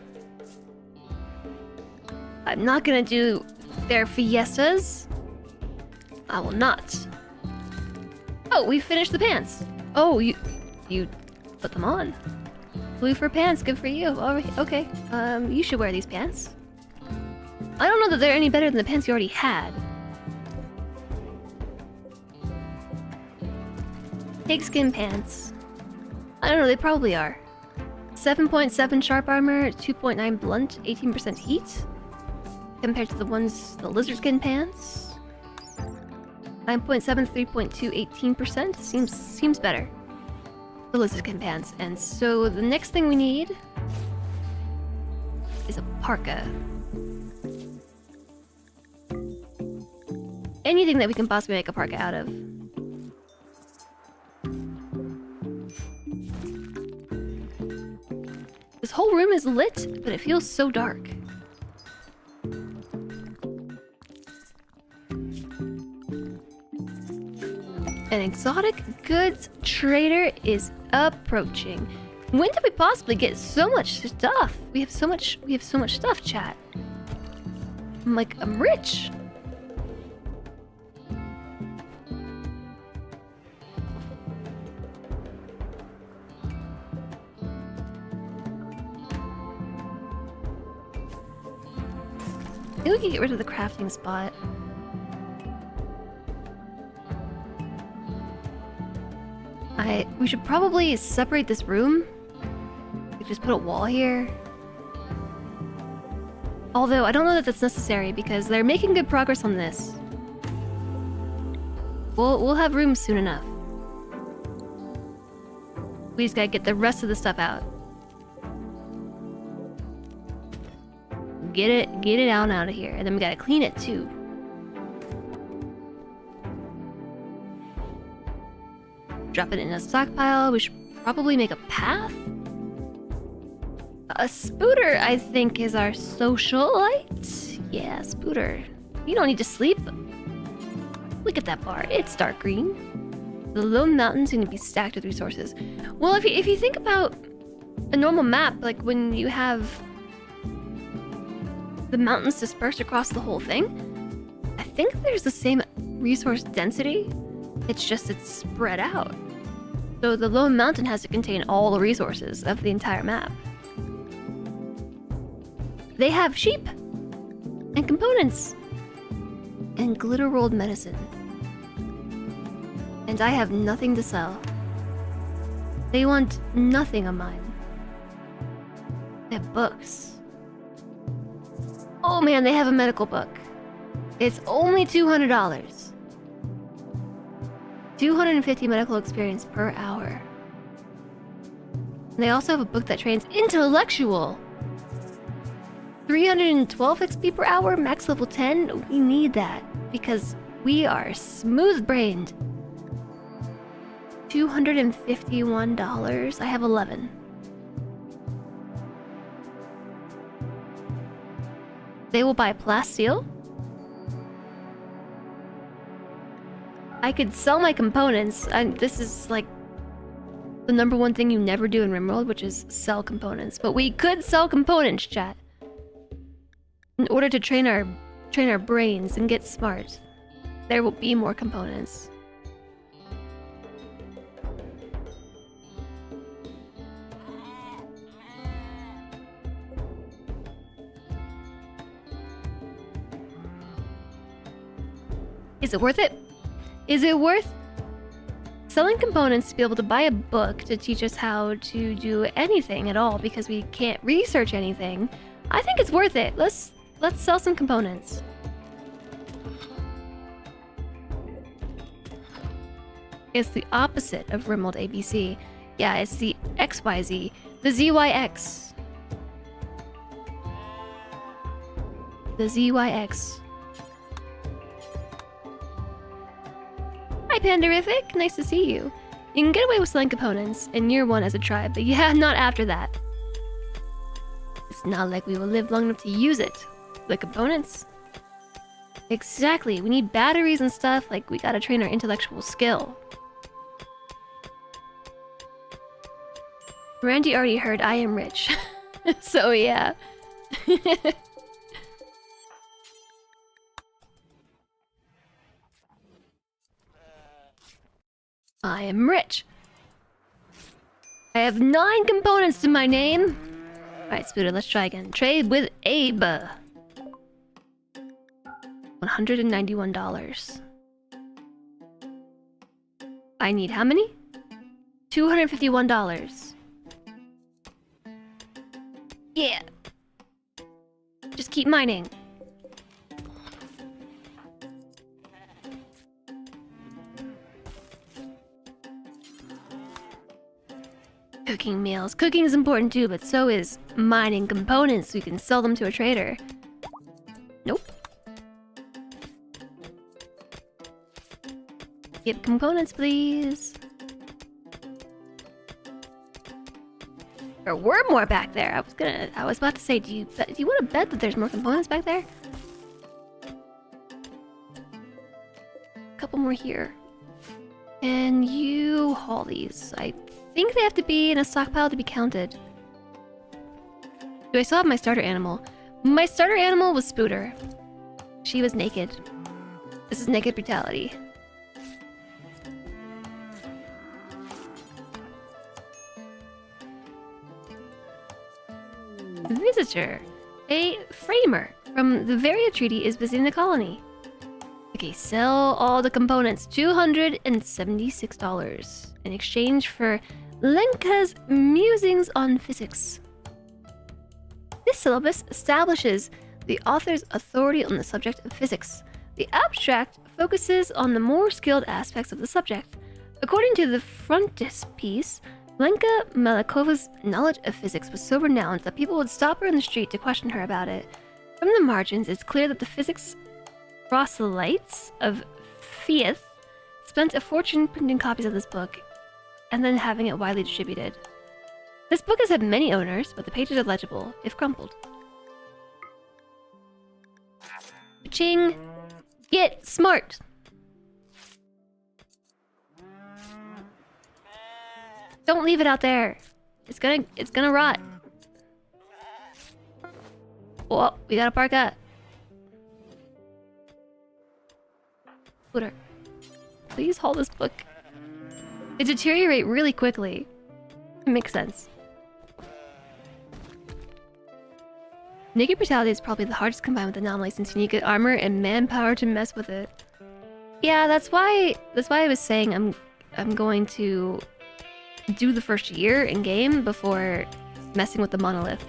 I'm not gonna do their fiestas. I will not. Oh, we finished the pants. Oh, you put them on. Blue for pants, good for you. All right, okay. You should wear these pants. I don't know that they're any better than the pants you already had. Pigskin pants. I don't know, they probably are. 7.7 sharp armor, 2.9 blunt, 18% heat. Compared to the lizardskin pants. 9.7, 3.2, 18%. Seems better. The lizardskin pants. And so the next thing we need is a parka. Anything that we can possibly make a parka out of. This whole room is lit, but it feels so dark. An exotic goods trader is approaching. When did we possibly get so much stuff? We have so much stuff, chat. I'm rich. we could get rid of the crafting spot. We should probably separate this room. We just put a wall here. Although, I don't know that that's necessary because they're making good progress on this. We'll have rooms soon enough. We just gotta get the rest of the stuff out. Get it out of here. And then we gotta clean it too. Drop it in a stockpile. We should probably make a path. A Spooter, I think, is our socialite. Yeah, Spooter. You don't need to sleep. Look at that bar. It's dark green. The lone mountain's going to be stacked with resources. Well, if you think about a normal map, like when you have the mountains dispersed across the whole thing, I think there's the same resource density. It's just it's spread out. So the lone mountain has to contain all the resources of the entire map. They have sheep and components and glitter rolled medicine. And I have nothing to sell. They want nothing of mine. They have books. Oh man, they have a medical book. It's only $200. 250 medical experience per hour. And they also have a book that trains intellectual. 312 XP per hour, max level 10. We need that because we are smooth-brained. $251. I have 11. They will buy plasteel. I could sell my components. This is like the #1 thing you never do in RimWorld, which is sell components. But we could sell components, chat, in order to train our brains and get smart. There will be more components. Is it worth it? Is it worth selling components to be able to buy a book to teach us how to do anything at all because we can't research anything? I think it's worth it. Let's sell some components. It's the opposite of RimWorld ABC. Yeah, it's the XYZ, the ZYX. The ZYX. Hi, Panderific. Nice to see you. You can get away with selling components in year 1 as a tribe, but yeah, not after that. It's not like we will live long enough to use it. The components? Exactly. We need batteries and stuff. Like, we gotta train our intellectual skill. Randy already heard I am rich. So, yeah. I am rich. I have 9 components to my name. Alright, Spooter, let's try again. Trade with Abe. $191. I need how many? $251. Yeah. Just keep mining. Cooking meals. Cooking is important too, but so is mining components so we can sell them to a trader. Nope. Get components, please. There were more back there. I was about to say, do you want to bet that there's more components back there? A couple more here. And you haul these. I think they have to be in a stockpile to be counted. Do I still have my starter animal? My starter animal was Spooter. She was naked. This is naked brutality. Visitor. A framer. from the Varia Treaty is visiting the colony. Okay, sell all the components, $276 in exchange for Lenka's musings on physics. This syllabus establishes the author's authority on the subject of physics. The abstract focuses on the more skilled aspects of the subject. According to the frontispiece, Lenka Malakova's knowledge of physics was so renowned that people would stop her in the street to question her about it. From the margins, it's clear that the physics proselytes of Fieth spent a fortune printing copies of this book and then having it widely distributed. This book has had many owners, but the pages are legible, if crumpled. Ching! Get smart! Don't leave it out there. It's gonna rot. Oh, we gotta park up. Scooter, please hold this book. It deteriorates really quickly. It makes sense. Naked brutality is probably the hardest combined with Anomaly since you need good armor and manpower to mess with it. Yeah, that's why I was saying I'm going to do the first year in game before messing with the monolith.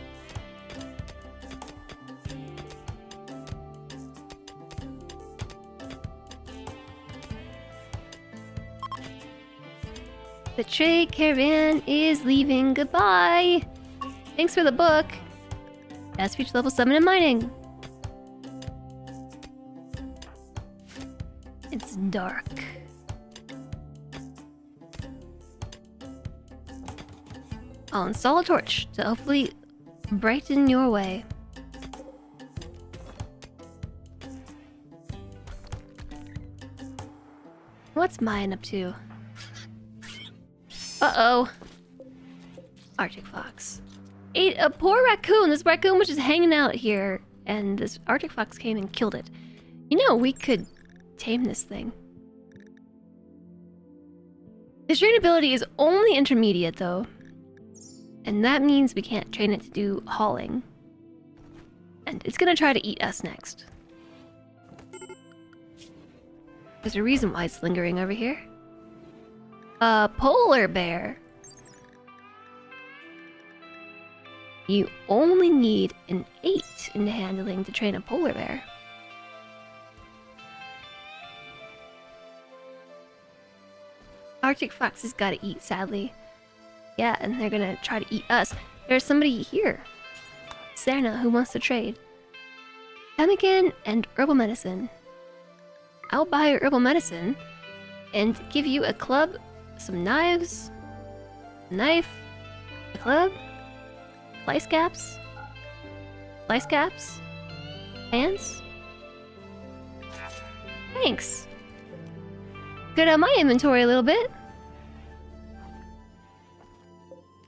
The trade caravan is leaving. Goodbye. Thanks for the book. As future level 7 in mining. It's dark. I'll install a torch to hopefully brighten your way. What's mine up to? Uh-oh. Arctic fox. Ate a poor raccoon. This raccoon was just hanging out here, and this Arctic fox came and killed it. You know, we could tame this thing. Its train ability is only intermediate, though. And that means we can't train it to do hauling. And it's gonna try to eat us next. There's a reason why it's lingering over here. A polar bear. You only need an 8 in handling to train a polar bear. Arctic foxes gotta eat, sadly. Yeah, and they're gonna try to eat us. There's somebody here. Serna, who wants to trade. Pemmican and herbal medicine. I'll buy your herbal medicine and give you a club, some knives, a knife, a club, lice caps, pants. Thanks. Good on my inventory a little bit.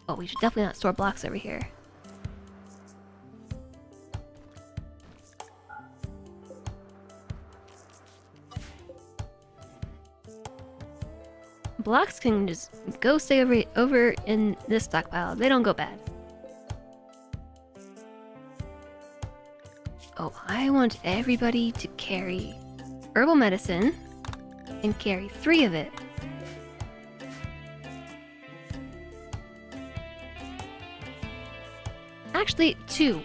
Oh, we should definitely not store blocks over here. Blocks can just go stay over in this stockpile. They don't go bad. Oh, I want everybody to carry herbal medicine and carry 3 of it. Actually, 2.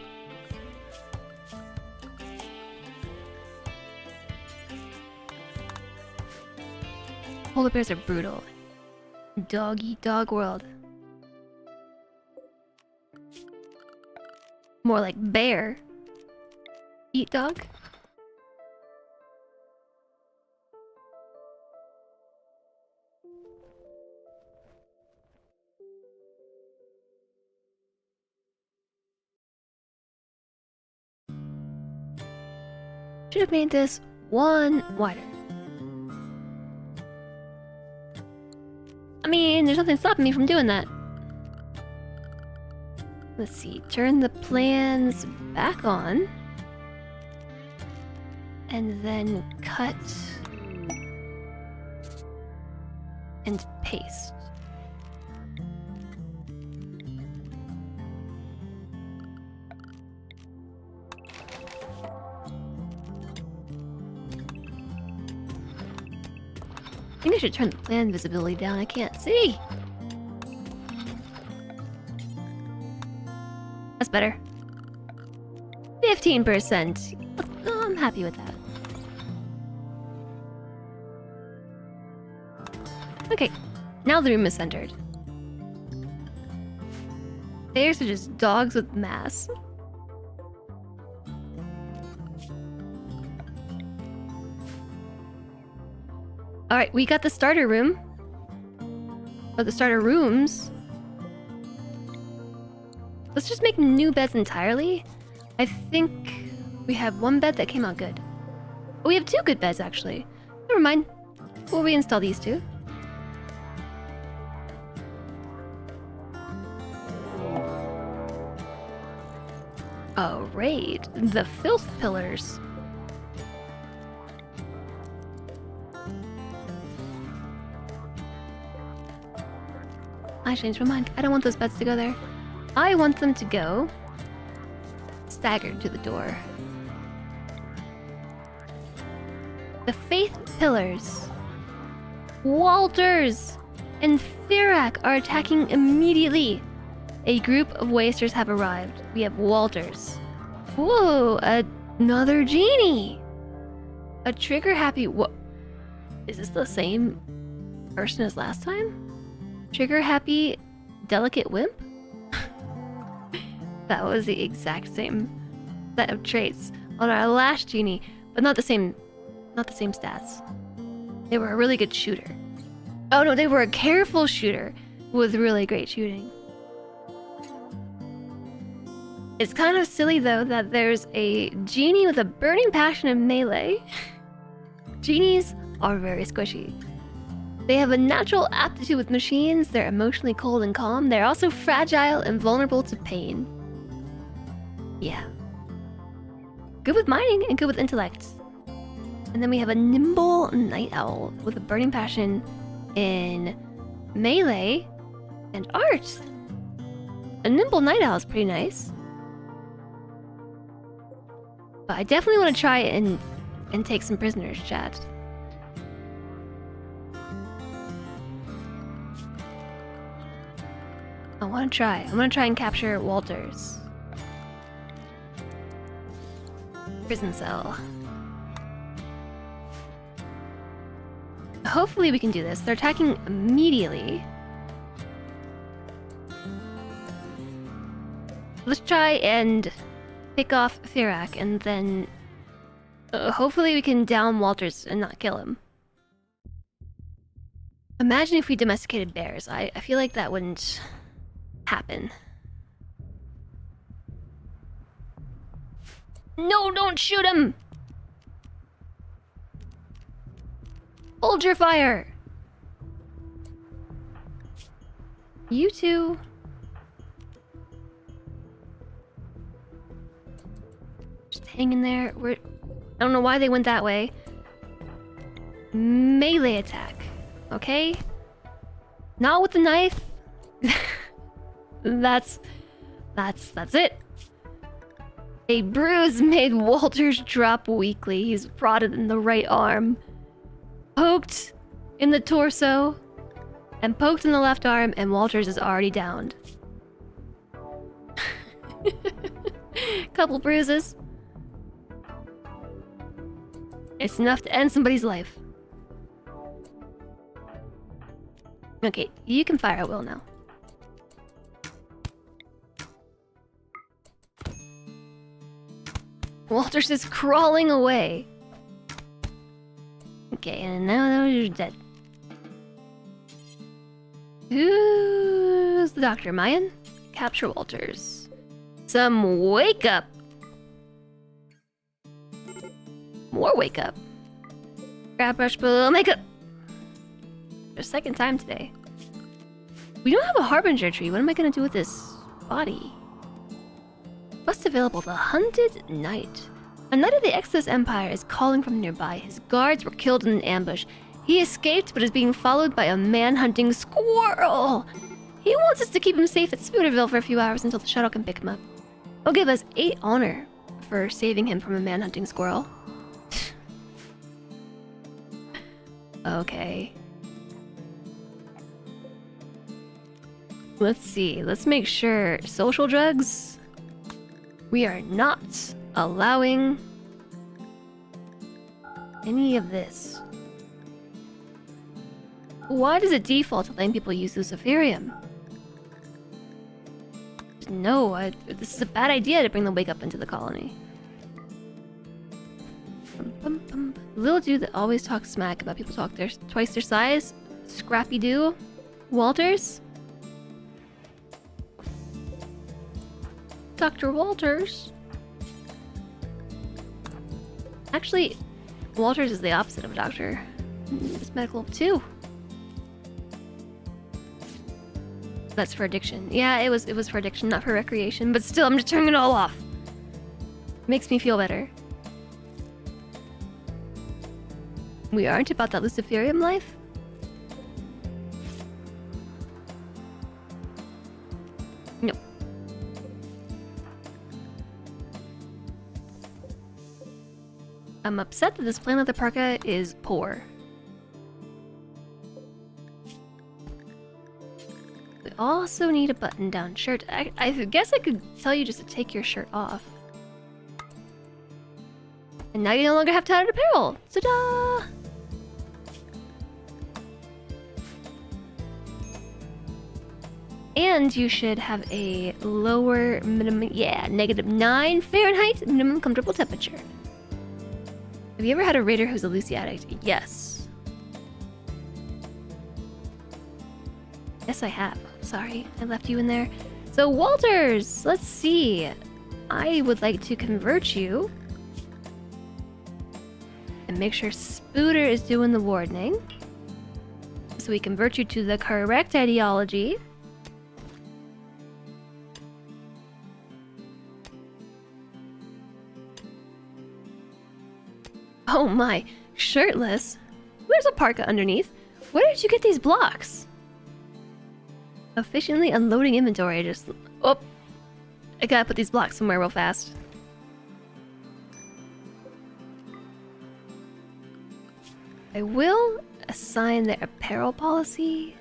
Polar bears are brutal. Dog eat dog world. More like bear eat dog. Should have made this 1 wider. I mean, there's nothing stopping me from doing that. Let's see, turn the plans back on. And then cut and paste. I think I should turn the plan visibility down. I can't see. That's better. 15%. Oh, I'm happy with that. Okay, now the room is centered. Theirs are just dogs with masks. Alright, we got the starter room. Or the starter rooms. Let's just make new beds entirely. I think we have one bed that came out good. Oh, we have two good beds, actually. Never mind. We'll reinstall these two. A raid. The filth pillars. I changed my mind. I don't want those beds to go there. I want them to go staggered to the door. The faith pillars. Walters and Firak are attacking immediately. A group of wasters have arrived. We have Walters. Whoa, another genie. A trigger happy. What? Is this the same person as last time? Trigger happy, delicate wimp? That was the exact same set of traits on our last genie, but not the same stats. They were a really good shooter. Oh no, they were a careful shooter with really great shooting. It's kind of silly though that there's a genie with a burning passion in melee. Genies are very squishy. They have a natural aptitude with machines, they're emotionally cold and calm, they're also fragile and vulnerable to pain. Yeah. Good with mining and good with intellect. And then we have a nimble night owl with a burning passion in melee and art. A nimble night owl is pretty nice. But I definitely want to try and take some prisoners, chat. I want to try. I'm gonna try and capture Walters. Prison cell. Hopefully we can do this. They're attacking immediately. Let's try and pick off Firak and then hopefully we can down Walters and not kill him. Imagine if we domesticated bears. I feel like that wouldn't happen. No, don't shoot him! Hold your fire! You two. Just hang in there. I don't know why they went that way. Melee attack. Okay? Not with the knife. That's it. A bruise made Walters drop weakly. He's prodded in the right arm, poked in the torso, and poked in the left arm, and Walters is already downed. Couple bruises. It's enough to end somebody's life. Okay, you can fire at will now. Walters is crawling away. Okay, and now you're dead. Who's the doctor? Mayan? Capture Walters. Some wake up. More wake up. Grab brush, pull, makeup. For a second time today. We don't have a harbinger tree. What am I gonna do with this body? Quest available, the Hunted Knight. A knight of the Exodus Empire is calling from nearby. His guards were killed in an ambush. He escaped, but is being followed by a man-hunting squirrel. He wants us to keep him safe at Spoonerville for a few hours until the shuttle can pick him up. He'll give us 8 honor for saving him from a man-hunting squirrel. Okay. Let's see. Let's make sure social drugs. We are not allowing any of this. Why does it default to letting people use Luciferium? No, this is a bad idea to bring the wake up into the colony. Little dude that always talks smack about people twice their size. Scrappy Doo. Walters. Dr. Walters. Actually, Walters is the opposite of a doctor. It's medical too. That's for addiction. Yeah, it was for addiction, not for recreation. But still, I'm just turning it all off. Makes me feel better. We aren't about that Luciferium life. Nope. I'm upset that this plan of the parka is poor. We also need a button-down shirt. I guess I could tell you just to take your shirt off. And now you no longer have tattered apparel! Ta-da! And you should have a lower minimum, yeah, -9 Fahrenheit minimum comfortable temperature. Have you ever had a raider who's a Lucy addict? Yes. Yes, I have. Sorry, I left you in there. So, Walters, let's see. I would like to convert you. And make sure Spooter is doing the wardening. So we convert you to the correct ideology. Oh my, shirtless? There's a parka underneath. Where did you get these blocks? Efficiently unloading inventory, Oh! I gotta put these blocks somewhere real fast. I will assign their apparel policy.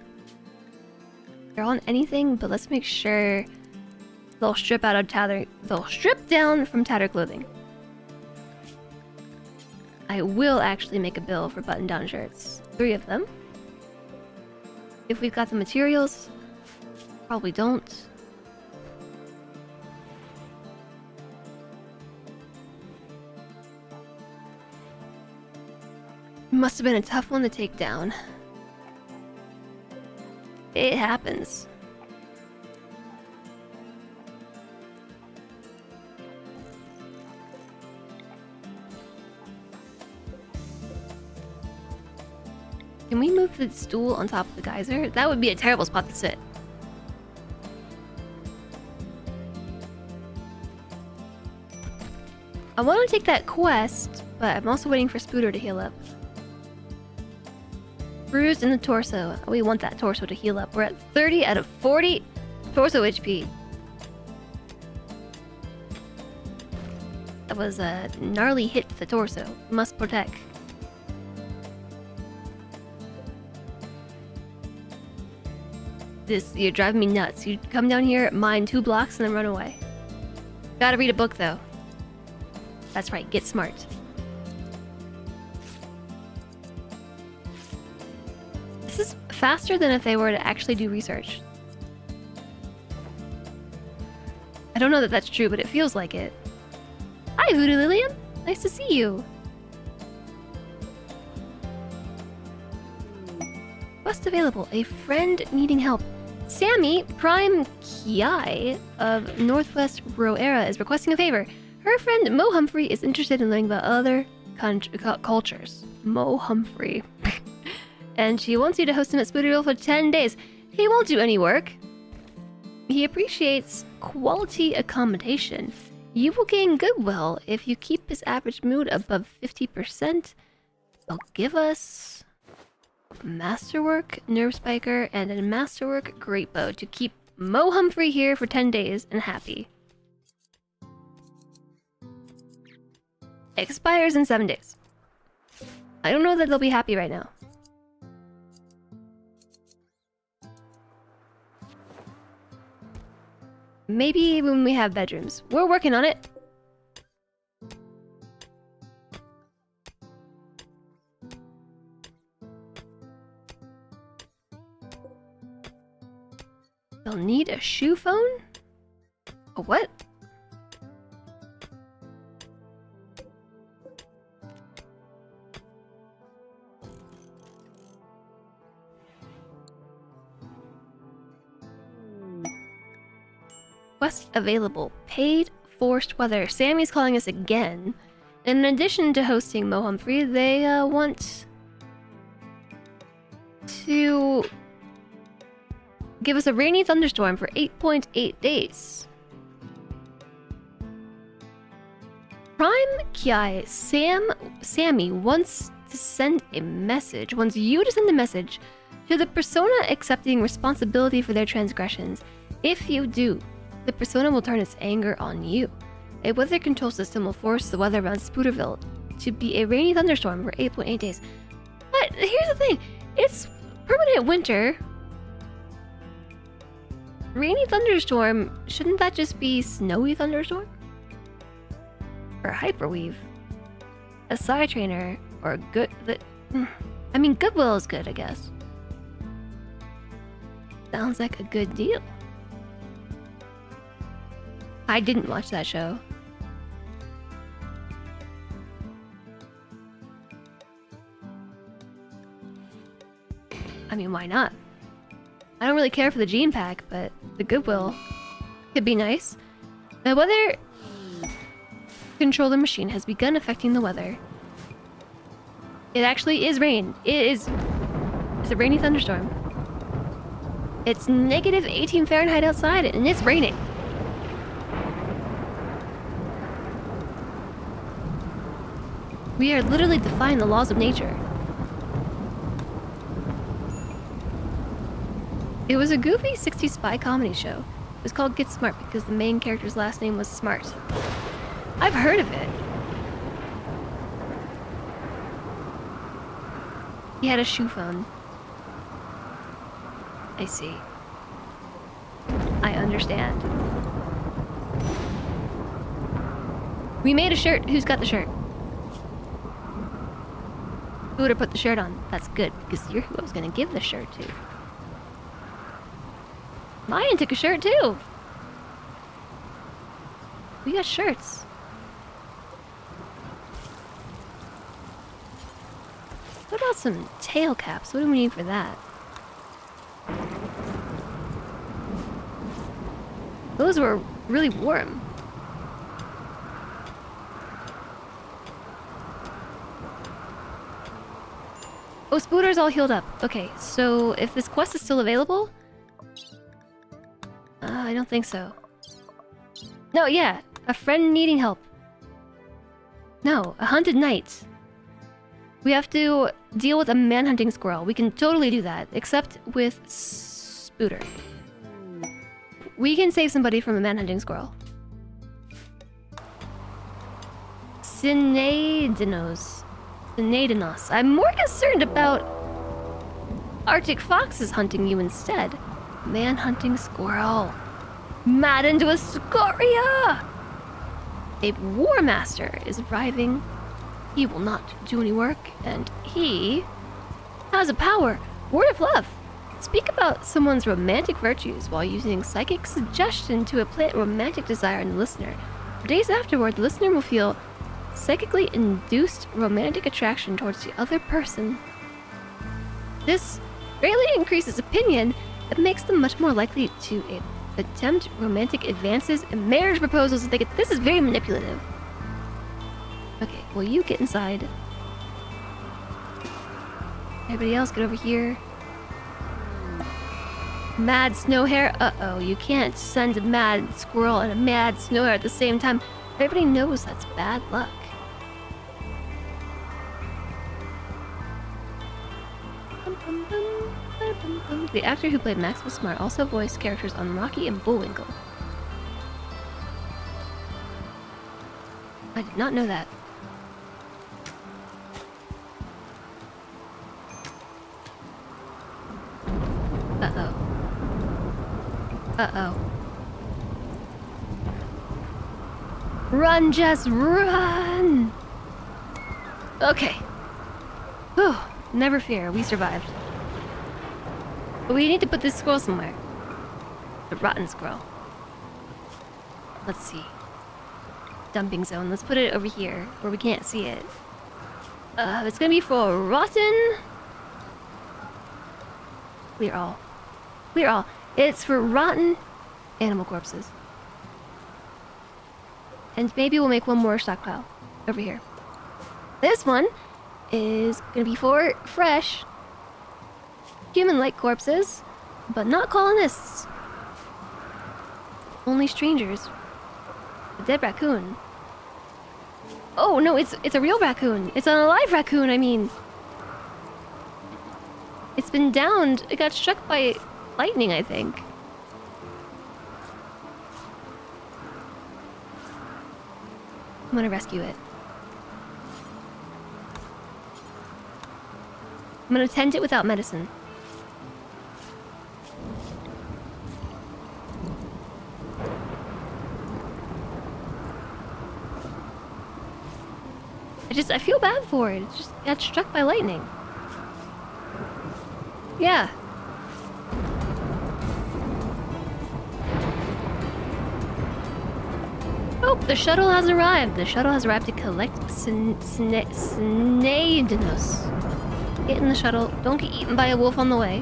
They're on anything, but let's make sure they'll strip down from tattered clothing. I will actually make a bill for button-down shirts. 3 of them. If we've got the materials, probably don't. Must have been a tough one to take down. It happens. Can we move the stool on top of the geyser? That would be a terrible spot to sit. I want to take that quest, but I'm also waiting for Spooter to heal up. Bruised in the torso. We want that torso to heal up. We're at 30 out of 40 torso HP. That was a gnarly hit to the torso. Must protect. You're driving me nuts. You come down here, mine 2 blocks, and then run away. Gotta read a book, though. That's right, get smart. This is faster than if they were to actually do research. I don't know that that's true, but it feels like it. Hi, Voodoo Lillian! Nice to see you! Quest available. A friend needing help. Sammy Prime Kiai of Northwest Roera is requesting a favor. Her friend Mo Humphrey is interested in learning about other cultures. Mo Humphrey. And she wants you to host him at Spooderville for 10 days. He won't do any work. He appreciates quality accommodation. You will gain goodwill if you keep his average mood above 50%. They'll give us Masterwork, Nerve Spiker, and a Masterwork Great Bow to keep Mo Humphrey here for 10 days and happy. Expires in 7 days. I don't know that they'll be happy right now. Maybe when we have bedrooms. We're working on it. They'll need a shoe phone? A what? Quest available. Paid forced weather. Sammy's calling us again. In addition to hosting Mo Humphrey, they want to give us a rainy thunderstorm for 8.8 days. Prime Kiai Sammy wants to send a message, wants you to send a message to the persona accepting responsibility for their transgressions. If you do, the persona will turn its anger on you. A weather control system will force the weather around Spooterville to be a rainy thunderstorm for 8.8 days. But here's the thing, it's permanent winter. Rainy thunderstorm, shouldn't that just be snowy thunderstorm? Or hyperweave? A side trainer, or good... I mean, Goodwill is good, I guess. Sounds like a good deal. I didn't watch that show. I mean, why not? I don't really care for the gene pack, but the Goodwill could be nice. The weather controller machine has begun affecting the weather. It actually is rain. It's a rainy thunderstorm. It's negative 18 Fahrenheit outside and it's raining. We are literally defying the laws of nature. It was a goofy 60s spy comedy show. It was called Get Smart because the main character's last name was Smart. I've heard of it. He had a shoe phone. I see. I understand. We made a shirt. Who's got the shirt? Who would have put the shirt on? That's good, because you're who I was gonna give the shirt to. Mayan took a shirt too. We got shirts. What about some tail caps? What do we need for that? Those were really warm. Oh, Spooter's all healed up. Okay, so if this quest is still available... I don't think so. No, yeah. A friend needing help. No, a hunted knight. We have to deal with a manhunting squirrel. We can totally do that, except with Spooter. We can save somebody from a manhunting squirrel. Synadinos. I'm more concerned about Arctic foxes hunting you instead. Man-hunting squirrel. Mad into a scoria! A war master is arriving. He will not do any work, and he has a power. Word of love. Speak about someone's romantic virtues while using psychic suggestion to plant romantic desire in the listener. For days afterward, the listener will feel psychically induced romantic attraction towards the other person. This greatly increases opinion and makes them much more likely to attempt romantic advances and marriage proposals if they get. This is very manipulative. Okay, well, you get inside. Everybody else get over here. Mad snow hare. Uh-oh, you can't send a mad squirrel and a mad snow hare at the same time. Everybody knows that's bad luck. The actor who played Maxwell Smart also voiced characters on Rocky and Bullwinkle. I did not know that. Uh-oh. Uh-oh. Run, Jess, run! Okay. Whew. Never fear, we survived. But we need to put this squirrel somewhere. The rotten squirrel. Let's see. Dumping zone. Let's put it over here where we can't see it. It's gonna be for rotten. Clear all. Clear all. It's for rotten animal corpses. And maybe we'll make one more stockpile over here. This one is gonna be for fresh human-like corpses, but not colonists. Only strangers. A dead raccoon. Oh no, it's a real raccoon. It's an alive raccoon, I mean. It's been downed. It got struck by lightning, I think. I'm gonna rescue it. I'm gonna tend it without medicine. I feel bad for it. It just got struck by lightning. Yeah. Oh, the shuttle has arrived. The shuttle has arrived to collect Snadenus. Get in the shuttle. Don't get eaten by a wolf on the way.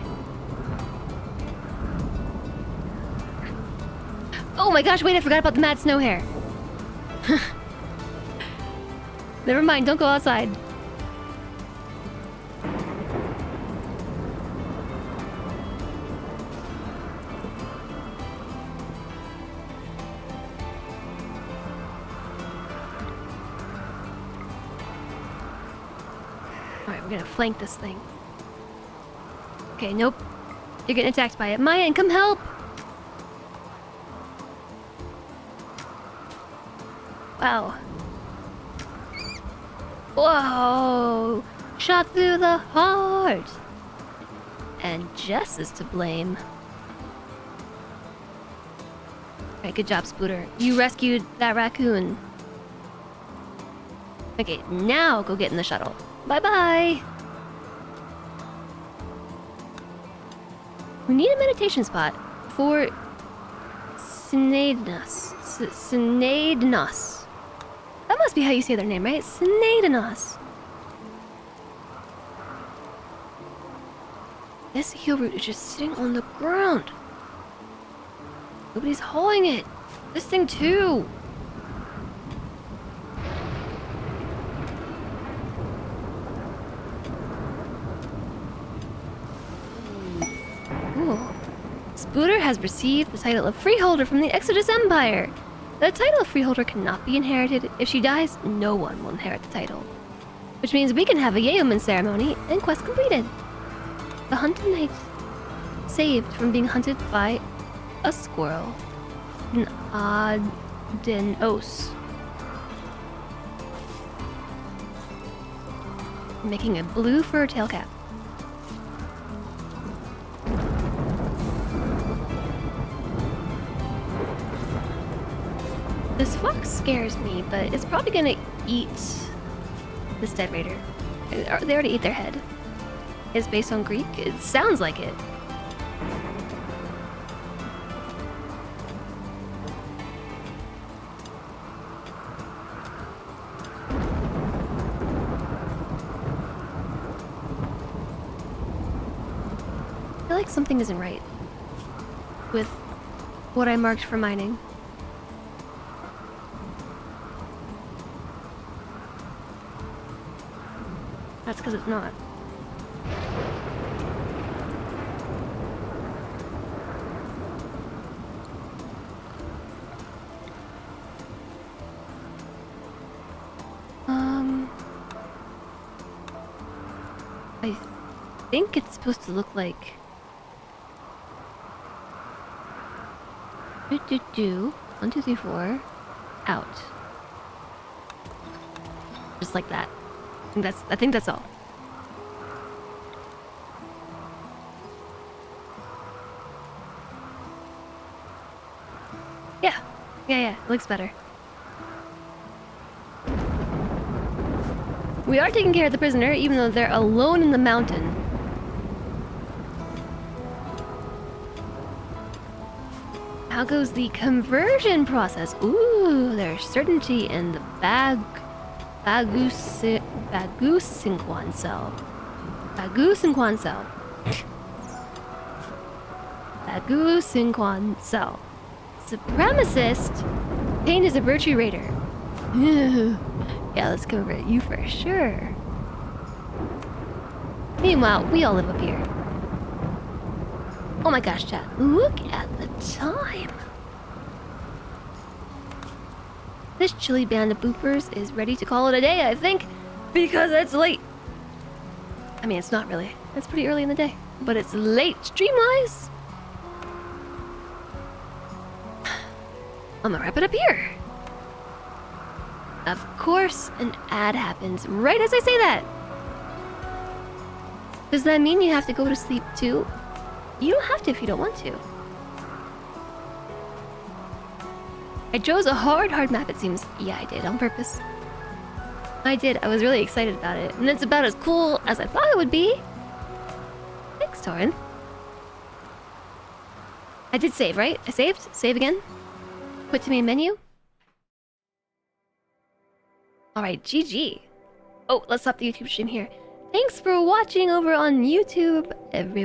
Oh my gosh, wait, I forgot about the mad snow hare. Never mind, don't go outside. Alright, we're gonna flank this thing. Okay, nope. You're getting attacked by it. Mayan, come help! Wow. Whoa! Shot through the heart! And Jess is to blame. Alright, good job, Spooter. You rescued that raccoon. Okay, now go get in the shuttle. Bye-bye! We need a meditation spot for Snadenus. Snadenus. That must be how you say their name, right? Snadenus. This heel root is just sitting on the ground. Nobody's hauling it. This thing too. Ooh. Spooter has received the title of Freeholder from the Exodus Empire. The title of Freeholder cannot be inherited. If she dies, no one will inherit the title. Which means we can have a yeoman ceremony and quest completed. The hunted knight saved from being hunted by a squirrel. An Adenos. Making a blue fur tail cap. This fox scares me, but it's probably gonna eat this dead raider. They already ate their head. It's based on Greek? It sounds like it. I feel like something isn't right with what I marked for mining. That's because it's not. I think it's supposed to look like... 1, 2, 3, 4, out. Just like that. I think that's all. Yeah. It looks better. We are taking care of the prisoner, even though they're alone in the mountain. How goes the conversion process? Ooh, there's certainty in the Bagusinquan cell. Bagusinquan cell. Bagusinquan cell. Supremacist? Pain is a virtue raider. Yeah, let's convert you for sure. Meanwhile, we all live up here. Oh my gosh, chat. Look at the time. This chilly band of boopers is ready to call it a day, I think, because it's late. I mean, it's not really. It's pretty early in the day, but it's late stream-wise. I'm gonna wrap it up here. Of course, an ad happens right as I say that. Does that mean you have to go to sleep too? You don't have to if you don't want to. I chose a hard map, it seems. Yeah, I did, on purpose. I did, I was really excited about it. And it's about as cool as I thought it would be. Thanks, Torin. I did save, right? I saved? Save again? Quit to main menu? Alright, GG. Oh, let's stop the YouTube stream here. Thanks for watching over on YouTube, everybody.